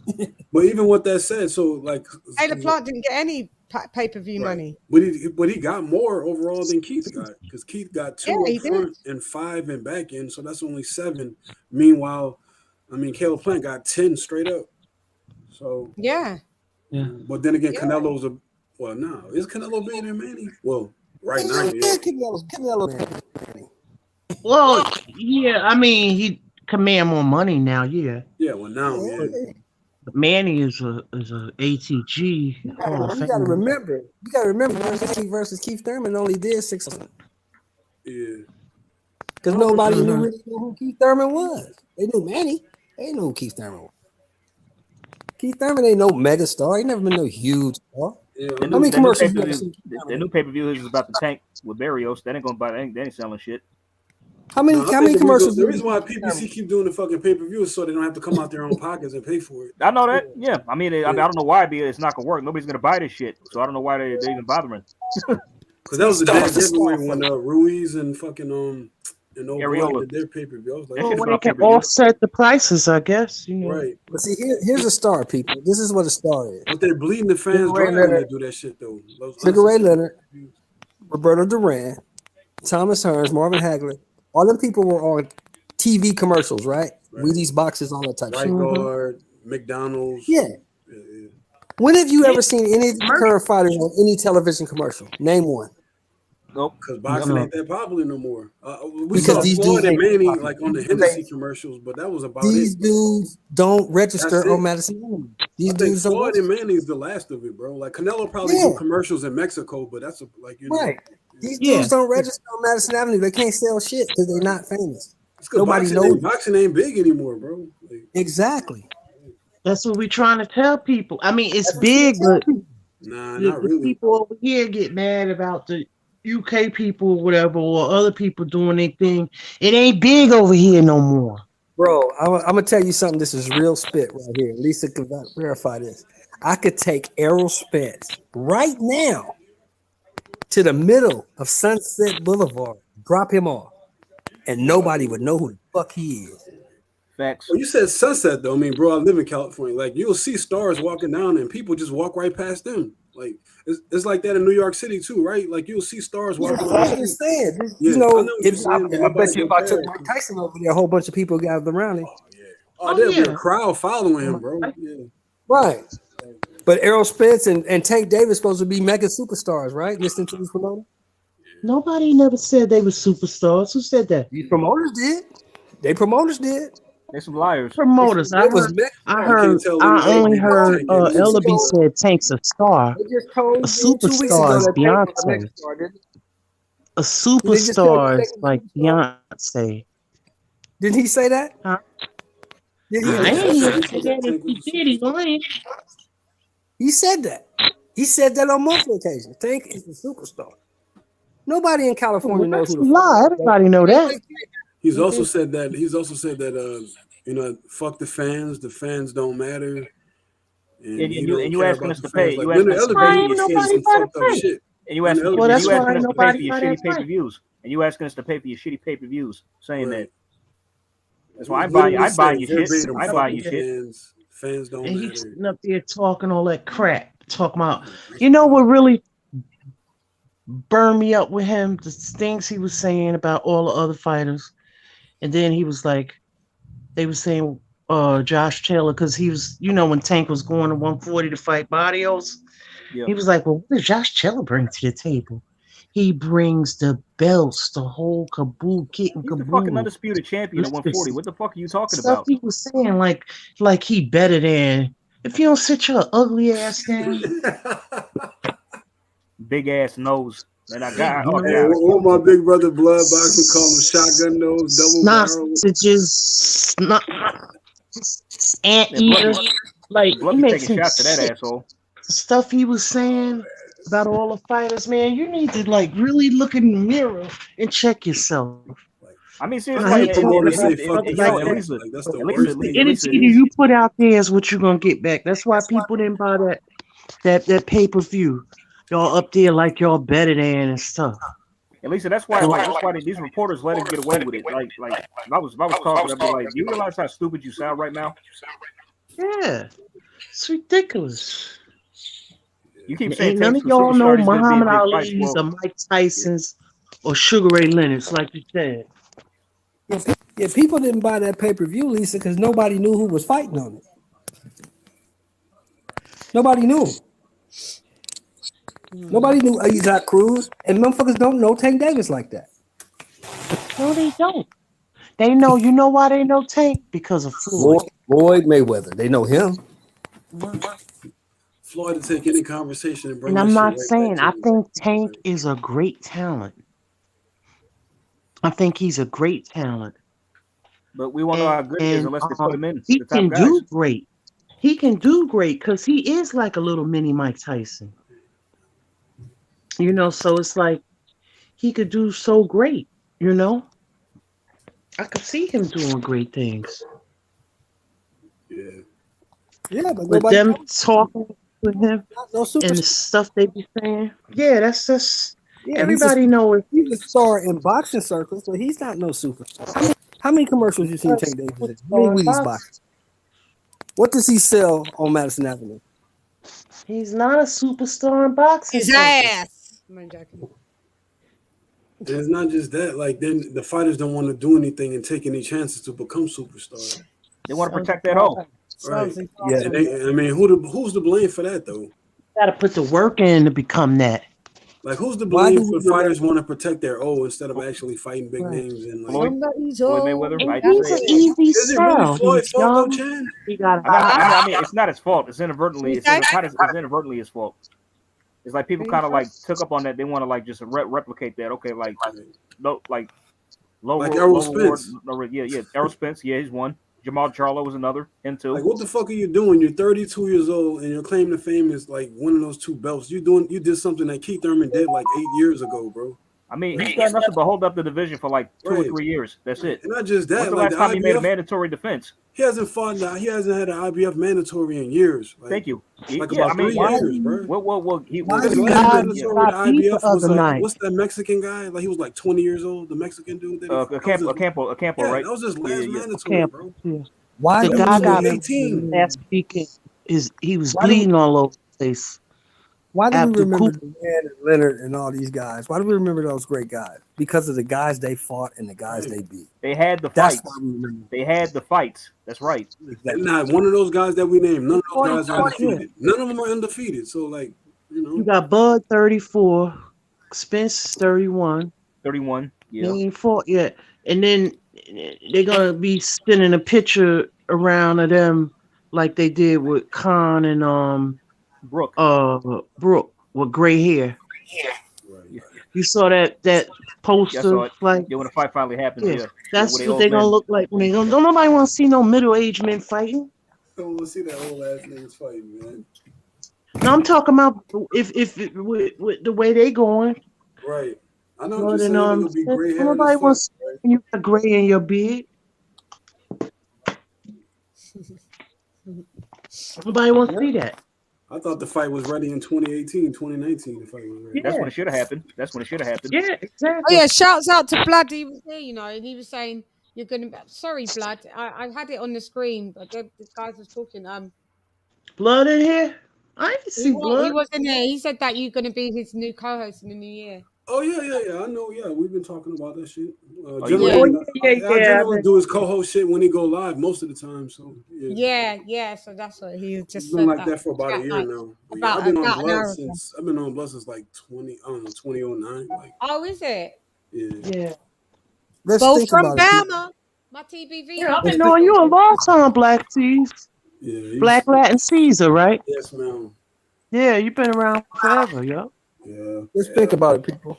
But even with that said, so like Caleb Plant didn't get any pay-per-view money. But he got more overall than Keith got, because Keith got 2 Yeah, he up front and 5 in back end, so that's only 7. Meanwhile, I mean, Caleb Plant got 10 straight up. So Yeah. but then again, Canelo's is Canelo bigger than Manny? Well, right now, yeah. Canelo. Well, yeah, I mean, he command more money now, yeah. Yeah, well now, yeah. Manny is a ATG. You gotta remember, versus Keith Thurman only did 6. Yeah. Because nobody really knew who Keith Thurman was. They knew Manny. They didn't know who Keith Thurman was. Keith Thurman ain't no mega star. He never been no huge star. Yeah, How many commercials? The new pay-per-view is about the tank with Barrios. That ain't gonna buy. They ain't selling shit. How many commercials? The reason why PBC keep doing the fucking pay-per-view is so they don't have to come out their own pockets and pay for it. I know that. Yeah, I mean, I don't know why it's not gonna work. Nobody's gonna buy this shit, so I don't know why they even bothering. Because that was the damn giveaway when Ruiz and fucking and Ariola did their pay-per-view. I was like, Well, they can offset the prices, I guess. You know. right. But see, here's a star, people. This is what a star is. But they're bleeding the fans dry when they do that shit, though. Sugar Ray Leonard, Roberto Duran, Thomas Hearns, Marvin Hagler. All them people were on TV commercials, right? Wheaties boxes, all that type of shit. Right guard, McDonald's. Yeah. When have you ever seen any of the current fighters on any television commercial? Name one. Nope. Because boxing ain't that popular no more. We Because saw these Floyd dudes and ain't Manny popular. like on the Because Hennessy these dudes ain't commercials, but that was about it. But that was about it. These dudes don't register That's on it. Madison Avenue. These I think dudes don't Floyd and register. Manny's the last of it, bro. Like Canelo probably Yeah, do commercials in Mexico, but that's right. These Yeah. dudes don't register on Madison Avenue. They can't sell shit because they're not famous. It's because Nobody knows. boxing ain't big anymore, bro. Like, Exactly. That's what we're trying to tell people. I mean, it's That's what you big, tell but people. nah, the, not the really. people over here get mad about the UK people or whatever, or other people doing their thing. It ain't big over here no more. Bro, I'm gonna tell you something. This is real spit right here. Lisa can verify this. I could take Errol Spence right now to the middle of Sunset Boulevard, drop him off, and nobody would know who the fuck he is. Facts. Well, you said Sunset though. I mean, bro, I live in California. Like you'll see stars walking down, and people just walk right past them. Like it's like that in New York City too, right? Like you'll see stars Yeah, walking that's on what the I'm just street. saying. Yeah, You know, I know what you're if saying, but I bet nobody you if go I took past. Mike Tyson over there, a whole bunch of people gathered around him. Oh, there'll be a yeah. crowd following him, bro. Yeah. Right. But Errol Spence and Tank Davis supposed to be mega superstars, right? Listening to these promoters. Nobody never said they were superstars. Who said that? These promoters did. They promoters did. They some liars. Promoters. It was I only heard Ellaby told, said Tank's a star. they just told A you 2 weeks ago superstar is that Tank was a mega Beyonce. star, didn't A they? They just told you superstar Tank is was like a superstar. Beyonce. Didn't he say that? Huh? Yeah, I ain't hear him say that. If he did, he lying. He said that. He said that on multiple occasions. Tank is the superstar. Nobody in California knows That's who a the fuck. lie. Everybody know that. He's also said that. Fuck the fans. The fans don't matter. And And he you don't and you care asking about us the to pay. fans. Like You Leonard asking us to Why pay for Ellerby ain't your said nobody some by the fucked up fight? shit. and you Leonard asking Well, Ellerby and that's you said why asking ain't us to pay nobody for your by that shitty pay per fight. views. And you asking us to pay for your shitty pay per views. Saying right. that. That's why Literally I buy said your shit. verbatim, I fuck buy the your shit. fans. Fans don't And he's matter. sitting up there talking all that crap. Talking about, you know what really burned me up with him? The things he was saying about all the other fighters. And then he was like, they were saying Josh Taylor, because he was, when Tank was going to 140 to fight Barrios, Yeah. he was like, well, what does Josh Taylor bring to the table? He brings the belts, the whole kit and He's the fucking caboodle. undisputed champion at 140. What the fuck are you talking Stuff about? he was saying, like he better than. If you don't sit your ugly ass down, Big ass nose. And I got Hey, what my big brother blood boxing call him shotgun nose, double barrel. sausages, anteater, like Blood he be makes taking him shots to that sick. asshole. The stuff he was saying about all the fighters, man, you need to really look in the mirror and check yourself. I mean, I seriously, hate and, talking and, about and, stuff and, like and that. Lisa, That's the and worst Lisa, thing. Lisa, Anything you put out there is what you're gonna get back. That's why people didn't buy that pay-per-view. Y'all up there like y'all better than and stuff. and Lisa, that's why these reporters let him get away with it. Like if I was talking, I'd be like, do you realize how stupid you sound right now? Yeah, it's ridiculous. You keep saying Ain't none Tank's of a y'all know superstar. He's gonna be in Muhammad big fights. Ali's Well, or Mike Tyson's or Sugar Ray Leonard's, like you said. Yeah, people didn't buy that pay-per-view, Lisa, because nobody knew who was fighting on it. Nobody knew him. Nobody knew Isaac Cruz, and motherfuckers don't know Tank Davis like that. No, they don't. They know. You know why they know Tank? Because of Floyd. Floyd Mayweather. They know him. Floyd to take any conversation and bring And that I'm shit not right saying, back I to him. think Tank is a great talent. I think he's a great talent. but we won't know how good he is unless they put him in He the top can guys. do great. He can do great because he is like a little mini Mike Tyson. So it's like he could do so great, I could see him doing great things. Yeah, but With nobody them knows. talking with him No and superstar. the stuff they be saying. Yeah, that's just Yeah, everybody knows. he's a star in boxing circles, but he's not no superstar. How many commercials you seen Tank Davis in? How many Wheaties boxes? What does he sell on Madison Avenue? He's not a superstar in boxing. His ass. I'm joking. And it's not just that. Like then the fighters don't want to do anything and take any chances to become superstars. They want to protect that all. Right. Yeah. And who's to blame for that though? Got to put the work in to become that. Like, who's to Why do blame we for fighters want to protect their O instead of actually fighting big Right. names and like? Floyd Mayweather. And I'd he's say an easy Is it really sell. Floyd's He's fault though, young. Chan? He got I mean, it's not his fault. It's inadvertently. Okay. It's inadvertently his fault. It's like people kind of like took up on that. They want to like just replicate that. Okay, like no, like low Errol reward. Spence. Yeah. Errol Spence. Yeah, he's one. Jamal Charlo was another. Him too. Like, what the fuck are you doing? You're 32 years old and your claim to fame is like winning those 2 belts. You did something that Keith Thurman did like 8 years ago, bro. I mean, he's done nothing but hold up the division for like 2 or 3 years. That's it. And not just that. When's the like last time he made a IBF mandatory defense? He hasn't fought now. He hasn't had an IBF mandatory in years. Like, Thank you. Like Yeah, about 3 years, bro. His last mandatory to IBF was like, what's that Mexican guy? Like, he was like 20 years old. The Mexican dude. Campo, yeah, right? that was his last mandatory, Campo, bro. yeah. Why the do guy we got remember 18? last weekend he was Why do bleeding all over the place. Why do we After remember Cooper. DeMann and Leonard and all these guys? Why do we remember those great guys? Because of the guys they fought and the guys they beat. They had the That's fights. why we remember. They had the fights. That's right. And not one of those guys that we named. None of those guys are 40. undefeated. None of them are undefeated. So, like, you know. You got Bud 34, Spence 31. 31. Yeah. They ain't fought yet. And then they're gonna be spinning a picture around of them like they did with Khan and Brooke with gray hair. You saw that poster? Yeah, I saw it. Like, Yeah, when the fight finally happened. yeah, Yeah. that's When what old they're gonna men- look like when they don't nobody want to see no middle-aged men fighting. Don't want to see that old ass niggas fighting, man. No, I'm talking about with the way they going. Right. I know More what you're than, saying. It'll be gray hair. nobody wants when you got gray in your beard. Nobody wants to see that. I thought the fight was ready in 2018, 2019. The fight was ready. That's when it should have happened. Yeah, exactly. Oh yeah, shouts out to Blood. He was there, and he was saying you're gonna. Sorry, Blood. I had it on the screen, but the guys was talking. Blood in here? I didn't see blood. He was in there. He said that you're gonna be his new co-host in the new year. Oh yeah. I know. Yeah, we've been talking about that shit. yeah. Generally, I Yeah. generally do his co-host shit when he go live most of the time. So Yeah. So that's what he just It's said. been like that for about a year now. But yeah, I've been on about an hour Blood since like 2009. Like, Oh, is it? Yeah. Let's Both think from about it. Bama. My TBV. Yeah, I've been knowing you a long time, Black Seas. Yeah. Black Latin Caesar, right? Yes, ma'am. Yeah, you've been around forever, yo. Yeah. Let's think about it, people.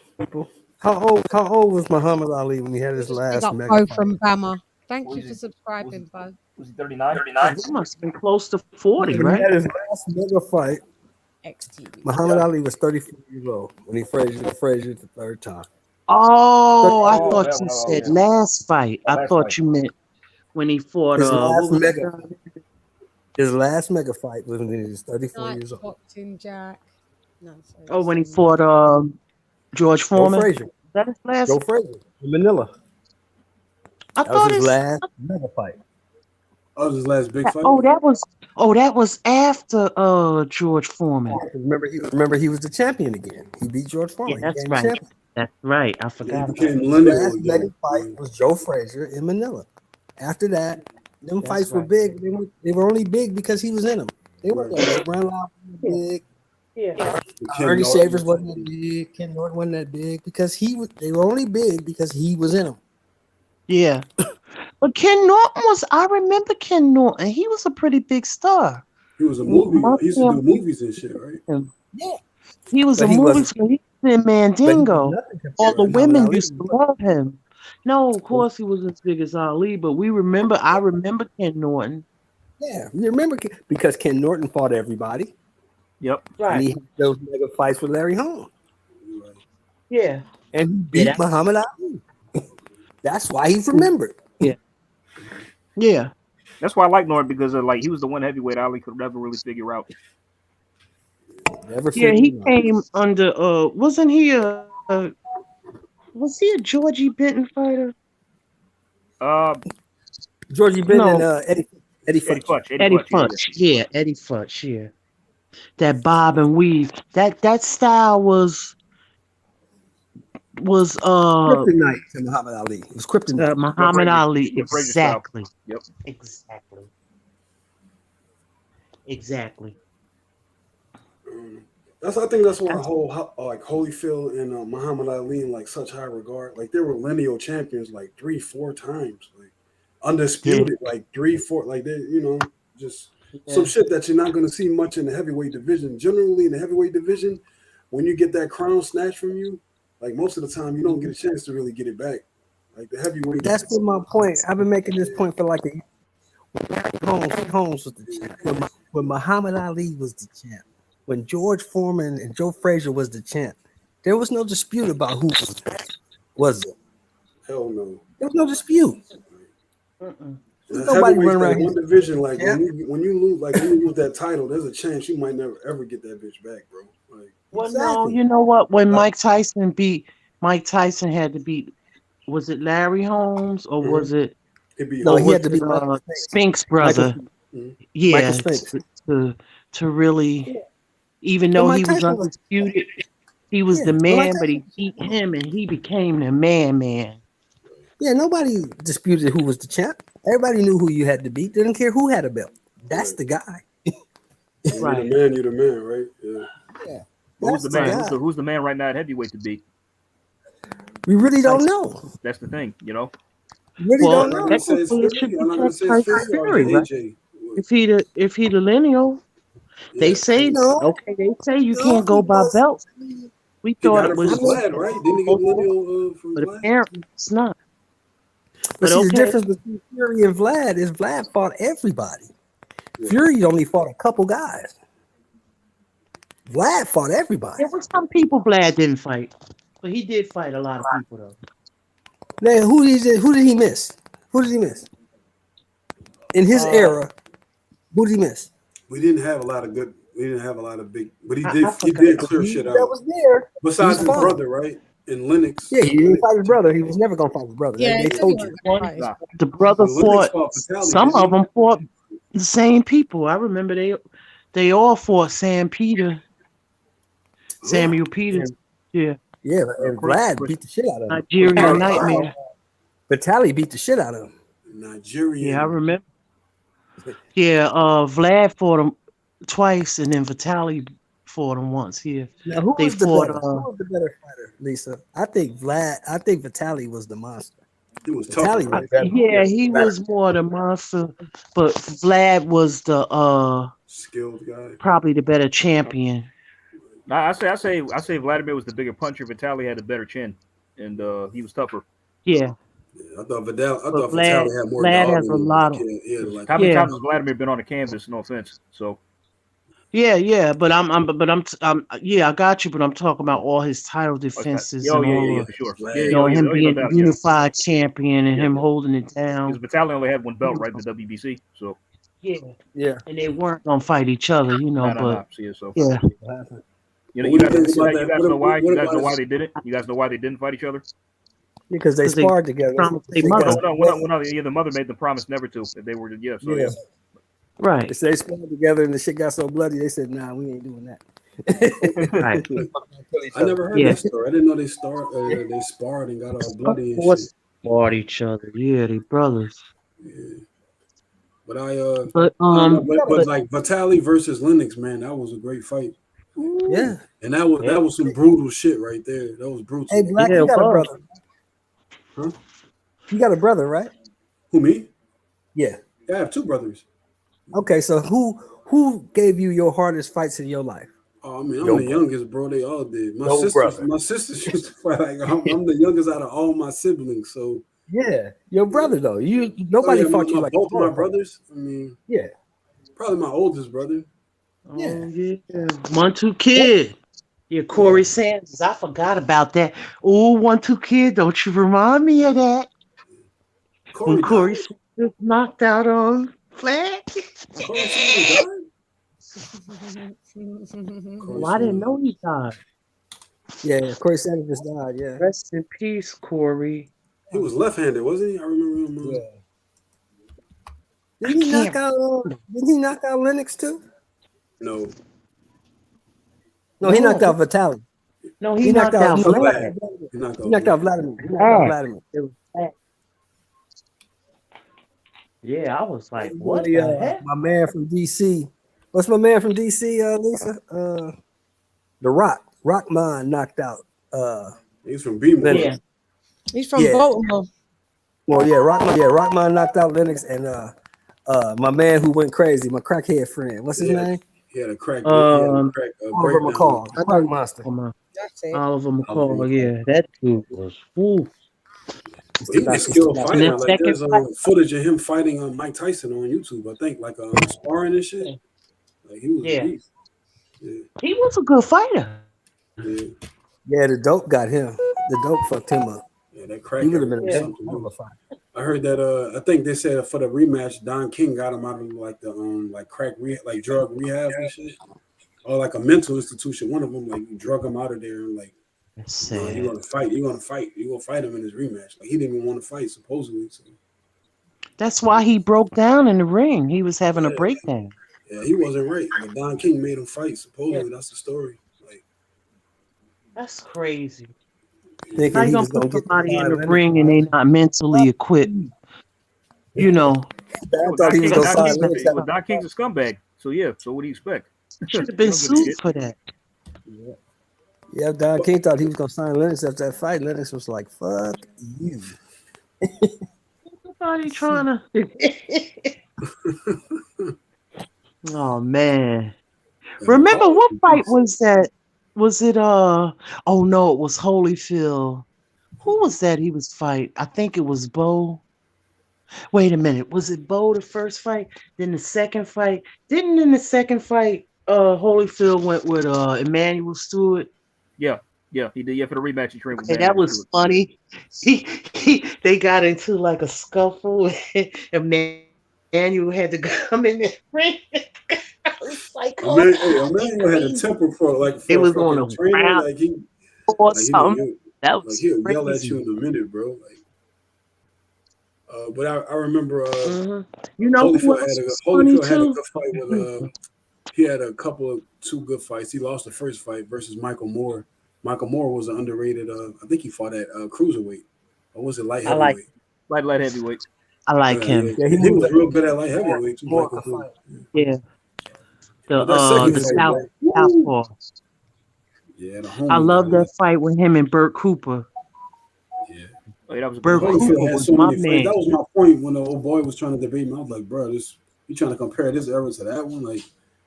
How old was Muhammad Ali when he had his last Got mega Bo fight? from Bama. Thank you for subscribing, Bo. Was he 39? He must have been close to 40, When right? he had his last mega fight, XTV. Muhammad Ali was 34 years old when he Frazier the third time. Oh, I Oh, thought that you one, said yeah. last fight. I Last thought fight. you meant when he fought His last what was mega, that? his last mega fight was when he was 34 Night years old. boxing, Jack. No, sorry. Oh, when he fought George Joe Foreman. Frazier. Is that his last? Joe Frazier in Manila. I That was thought his his last mega fight. That was his last big fight. that was after George Foreman. Remember he was the champion again. He beat George Foreman. Yeah, He that's became right. champion. That's right. I forgot. became about The London last boy, mega yeah. fight was Joe Frazier in Manila. After that, them That's fights were right. big. They were only big because he was in them. They weren't like Brown Lau wasn't big. Yeah. Ernie Shavers wasn't that big. Ken Norton wasn't that big because they were only big because he was in them. Yeah. But Ken Norton I remember Ken Norton. He was a pretty big star. He was a movie. He used to do movies and shit, right? Yeah. He was But a he movie wasn't- star. He was in Mandingo. nothing compared All to the Muhammad women Ali. used to love him. No, of course he wasn't as big as Ali, but I remember Ken Norton. Yeah, you remember because Ken Norton fought everybody. Yep. And he had those mega fights with Larry Holmes. Yeah. And he beat that- Muhammad Ali. That's why he's remembered. Yeah. That's why I like Norton because like he was the one heavyweight Ali could never really figure out. Never Yeah, figured he him out. came under wasn't he was he a Georgie Benton fighter? Georgie Benton No. and Eddie Futch. Eddie Futch. Yeah, Eddie Futch, yeah. That bob and weave. That style was Kryptonite to Muhammad Ali. It was Kryptonite. Muhammad Ali. Yeah, Frazier style. Exactly. Yep. Exactly. I think that's why like Holyfield and Muhammad Ali in like such high regard. Like they were lineal champions like 3-4 times, like undisputed, like 3-4, like they, just some shit that you're not gonna see much in the heavyweight division. Generally in the heavyweight division, when you get that crown snatched from you, like most of the time you don't get a chance to really get it back. Like the heavyweight. That's been my point. I've been making this point for like a year. Holmes was the champ. When Muhammad Ali was the champ. When George Foreman and Joe Frazier was the champ. There was no dispute about who was it. Hell no. There was no dispute. Nobody run around one division. Like when you lose that title, there's a chance you might never ever get that bitch back, bro. Like, well, no, you know what? When Mike Tyson had to beat. Was it Larry Holmes or was it? No, he had to be Spink's brother. Yeah, to really, even though he was undisputed, he was the man, but he beat him and he became the man. Yeah, nobody disputed who was the champ. Everybody knew who you had to beat. Didn't care who had a belt. That's the guy. Right. You're the man, right? Yeah. Who's the man? Who's the man right now at heavyweight to beat? We really don't know. That's the thing, Really don't know. If he the lineal, they say no. Okay, they say you can't go by belts. We thought it was Vlad, right? Didn't he get lineal from but Vlad? apparently it's not. But see, the difference between Fury and Vlad is Vlad fought everybody. Fury only fought a couple guys. Vlad fought everybody. There were some people Vlad didn't fight, but he did fight a lot of people though. Now, who did he miss? Who did he miss? In his era, who did he miss? We didn't have a lot of big, but he did clear shit out. That was there. Besides his brother, right? In Lennox. Yeah, he didn't fight his brother. He was never gonna fight his brother. Yeah, they told you. The brother fought. Some of them fought the same people. I remember they all fought Samuel Peters. Yeah. Yeah, and Vlad beat the shit out of him. Nigerian Nightmare. Vitaly beat the shit out of him. Nigerian. Yeah, I remember. Yeah, Vlad fought him twice, and then Vitaly fought him once. Yeah. Now, who was the better fighter, Lisa? I think Vitaly was the monster. He was tough. He was more the monster, but Vlad was the skilled guy. Probably the better champion. I say Vladimir was the bigger puncher. Vitaly had a better chin, and he was tougher. Yeah. I thought Vitaly had more. Vlad has a lot of. How many times has Vladimir been on the canvas? No offense. So. Yeah, but I'm I got you, but I'm talking about all his title defenses. For sure. Him being the unified champion and him holding it down. Because Vitaly only had one belt, right? The WBC. So. Yeah. And they weren't gonna fight each other, but yeah. You guys know why? You guys know why they did it? You guys know why they didn't fight each other? Because they sparred together. The mother made the promise never to. If they were Right. They sparred together and the shit got so bloody. They said, "Nah, we ain't doing that." Right. I never heard that story. I didn't know they sparred and got all bloody and shit. Sparred each other. Yeah, they brothers. Yeah. But but like Vitaly versus Lennox, man, that was a great fight. Yeah, and that was some brutal shit right there. That was brutal. Hey, Black, you got a brother. Huh? You got a brother, right? Who, me? Yeah. I have two brothers. Okay, so who gave you your hardest fights in your life? Oh, I mean, I'm the youngest, bro. They all did. My sisters used to fight. Like I'm the youngest out of all my siblings. So yeah, your brother though. Nobody fought you like both of my brothers. I mean, yeah, probably my oldest brother. Yeah. 1-2 Kid. Yeah, Corey Sanders. I forgot about that. Oh, 1-2 Kid. Don't you remind me of that? When Corey Sanders knocked out on Flag. Corey Sanders died? I didn't know he died. Yeah, Corey Sanders just died. Yeah. Rest in peace, Corey. He was left-handed, wasn't he? I remember him. Yeah. Didn't he knock out Lennox too? No. No, he knocked out Vitaly. No, he knocked out Vladimir. He knocked out Vladimir. Yeah, I was like, what the heck? My man from DC. What's my man from DC, Lisa? The Rockman knocked out. He's from B-More. Lennox. He's from Baltimore. Well, yeah, Rockman knocked out Lennox and my man who went crazy, my crackhead friend. What's his name? He had a crack. Oliver breakdown. McCall, Crack Monster. That's it. Oliver McCall, yeah, that dude was woo. He's a skilled fighter. Like there's footage of him fighting Mike Tyson on YouTube. I think like sparring and shit. Like he was a beast. Yeah. He was a good fighter. Yeah, the dope got him. The dope fucked him up. Yeah, that crack. He would have been something. I heard that. I think they said for the rematch, Don King got him out of like the like drug rehab and shit, or like a mental institution. One of them like drug him out of there and like. You want to fight? You want to fight? You gonna fight him in his rematch? Like he didn't even want to fight supposedly. So. That's why he broke down in the ring. He was having a breakdown. Yeah, he wasn't right. Like Don King made him fight. Supposedly, that's the story. Like that's crazy. Thinking How you gonna put somebody in the ring and they not mentally equipped? You know. Don King's a scumbag. So yeah. So what do you expect? Should have been sued for that. Yeah, Don King thought he was gonna sign Lennox after that fight. Lennox was like, "Fuck you." Nobody trying to. Oh man! Remember what fight was that? Was it Oh no, it was Holyfield. Who was that? He was fight. I think it was Bo. Wait a minute. Was it Bo the first fight? Then the second fight? Didn't in the second fight, Holyfield went with Emmanuel Stewart. Yeah, he did. Yeah, for the rematch, he trained with. Hey, that was funny. They got into like a scuffle. Emmanuel had to come in the ring. Like, Emmanuel had a temper for like. It was on a trainer, like he or something. That was he'll yell at you in a minute, bro. Like, but I remember. You know, Holyfield had a good fight with. He had two good fights. He lost the first fight versus Michael Moore. Michael Moore was an underrated. I think he fought at cruiserweight, or was it light heavyweight? Light heavyweight. I like him. Yeah, he was real good at light heavyweight too. Michael Moore. Yeah. The southpaw. Yeah, I love that fight with him and Burt Cooper. Yeah, that was Burt Cooper was my man. That was my point when the old boy was trying to debate me. I was like, bro, you trying to compare this era to that one? Like,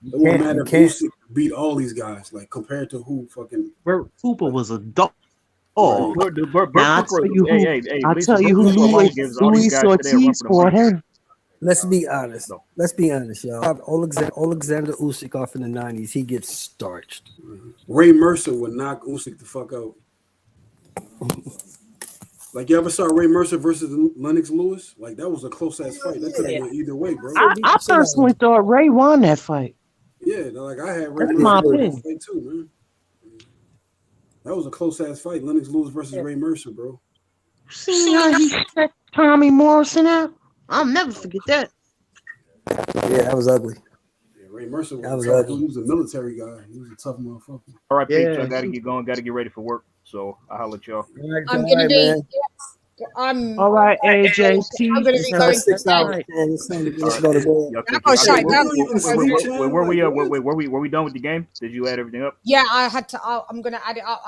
it won't matter if Usyk beat all these guys. Like, compared to who fucking Burt Cooper was a dog. Oh, I'll tell you who Luis Ortiz fought him. Let's be honest. Y'all. Alexander Usyk off in the 90s. He gets starched. Ray Mercer would knock Usyk the fuck out. Like, you ever saw Ray Mercer versus Lennox Lewis? Like, that was a close ass fight. That could have went either way, bro. I personally thought Ray won that fight. Yeah, like I had Ray That's my Mercer opinion. fight too, man. That was a close ass fight. Lennox Lewis versus Ray Mercer, bro. See how he set Tommy Morrison out? I'll never forget that. Yeah, that was ugly. Yeah, Ray Mercer was tough. ugly. He was a military guy. He was a tough motherfucker. All right, Pete, I gotta get going. Gotta get ready for work. So I'll holler at y'all. I'm gonna be. All right, AJ. I'm gonna be going 6 hours. Let's go to bed. Were we done with the game? Did you add everything up? Yeah, I had to. I'm gonna add it up.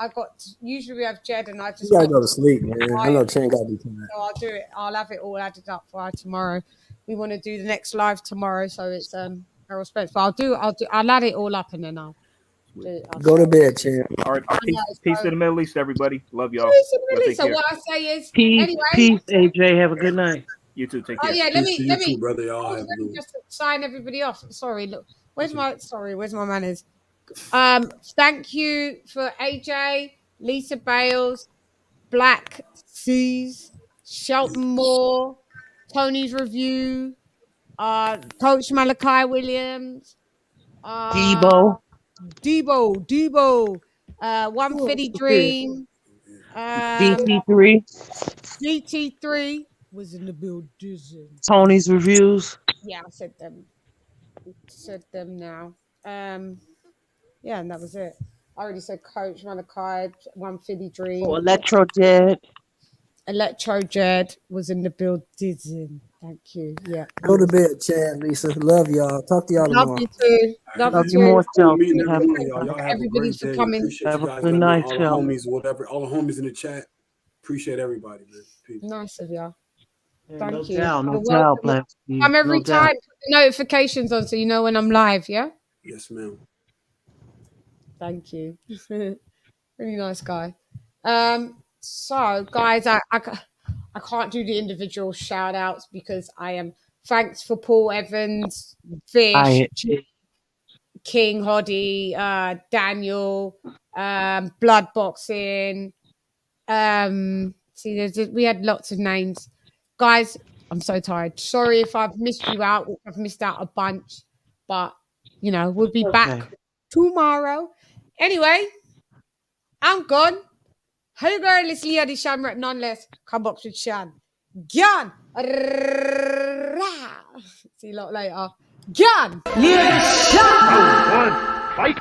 Usually we have Jed, and I just You gotta go to sleep, man. I know Chan gotta do tonight. So I'll do it. I'll have it all added up for tomorrow. We want to do the next live tomorrow, so it's a respect. But I'll add it all up and then I'll go to bed, Chan. All right, peace to the Middle East, everybody. Love y'all. Peace to the Middle East. So what I say is, peace, AJ. Have a good night. You too. Take care. Oh yeah, let me, brother. Y'all have just sign everybody off. Sorry, look. Where's my manners? Thank you for AJ, Lisa Bales, Black Seas, Shelton Moore, Tony's Review, Coach Malachi Williams, Debo, 150 Dream, DT3 was in the building. Tony's Reviews. Yeah, I said them. Now. Yeah, and that was it. I already said Coach Malachi, 150 Dream. Electro Jed was in the building. Thank you. Yeah. Go to bed, Chad, Lisa. Love y'all. Talk to y'all Love tomorrow. you too. Love Love you you too. more, Cool Chelsea. meeting every Have, one of y'all. Y'all have a Everybody great for day. coming. Appreciate have you a guys good letting me, night, all the Chelsea. homies, whatever, all the homies in the chat. Appreciate everybody, man. Peace. Nice of you. Yeah, Thank no you. doubt, no You're doubt, welcome. Black Steve. Come every No doubt. time. Put the notifications on so you know when I'm live. Yeah. Yes, ma'am. Thank you. Really nice guy. So guys, I can't do the individual shout outs because I am thanks for Paul Evans, Fish, King Hoddy, Daniel, Blood Boxing. We had lots of names. Guys, I'm so tired. Sorry if I've missed you out. I've missed out a bunch, but you know, we'll be back tomorrow. Anyway, I'm gone. Hey girl, it's LadyChann rep nonetheless. Come box with Shan. Gyan. See you lot later. Gyan. LadyChann. Fight.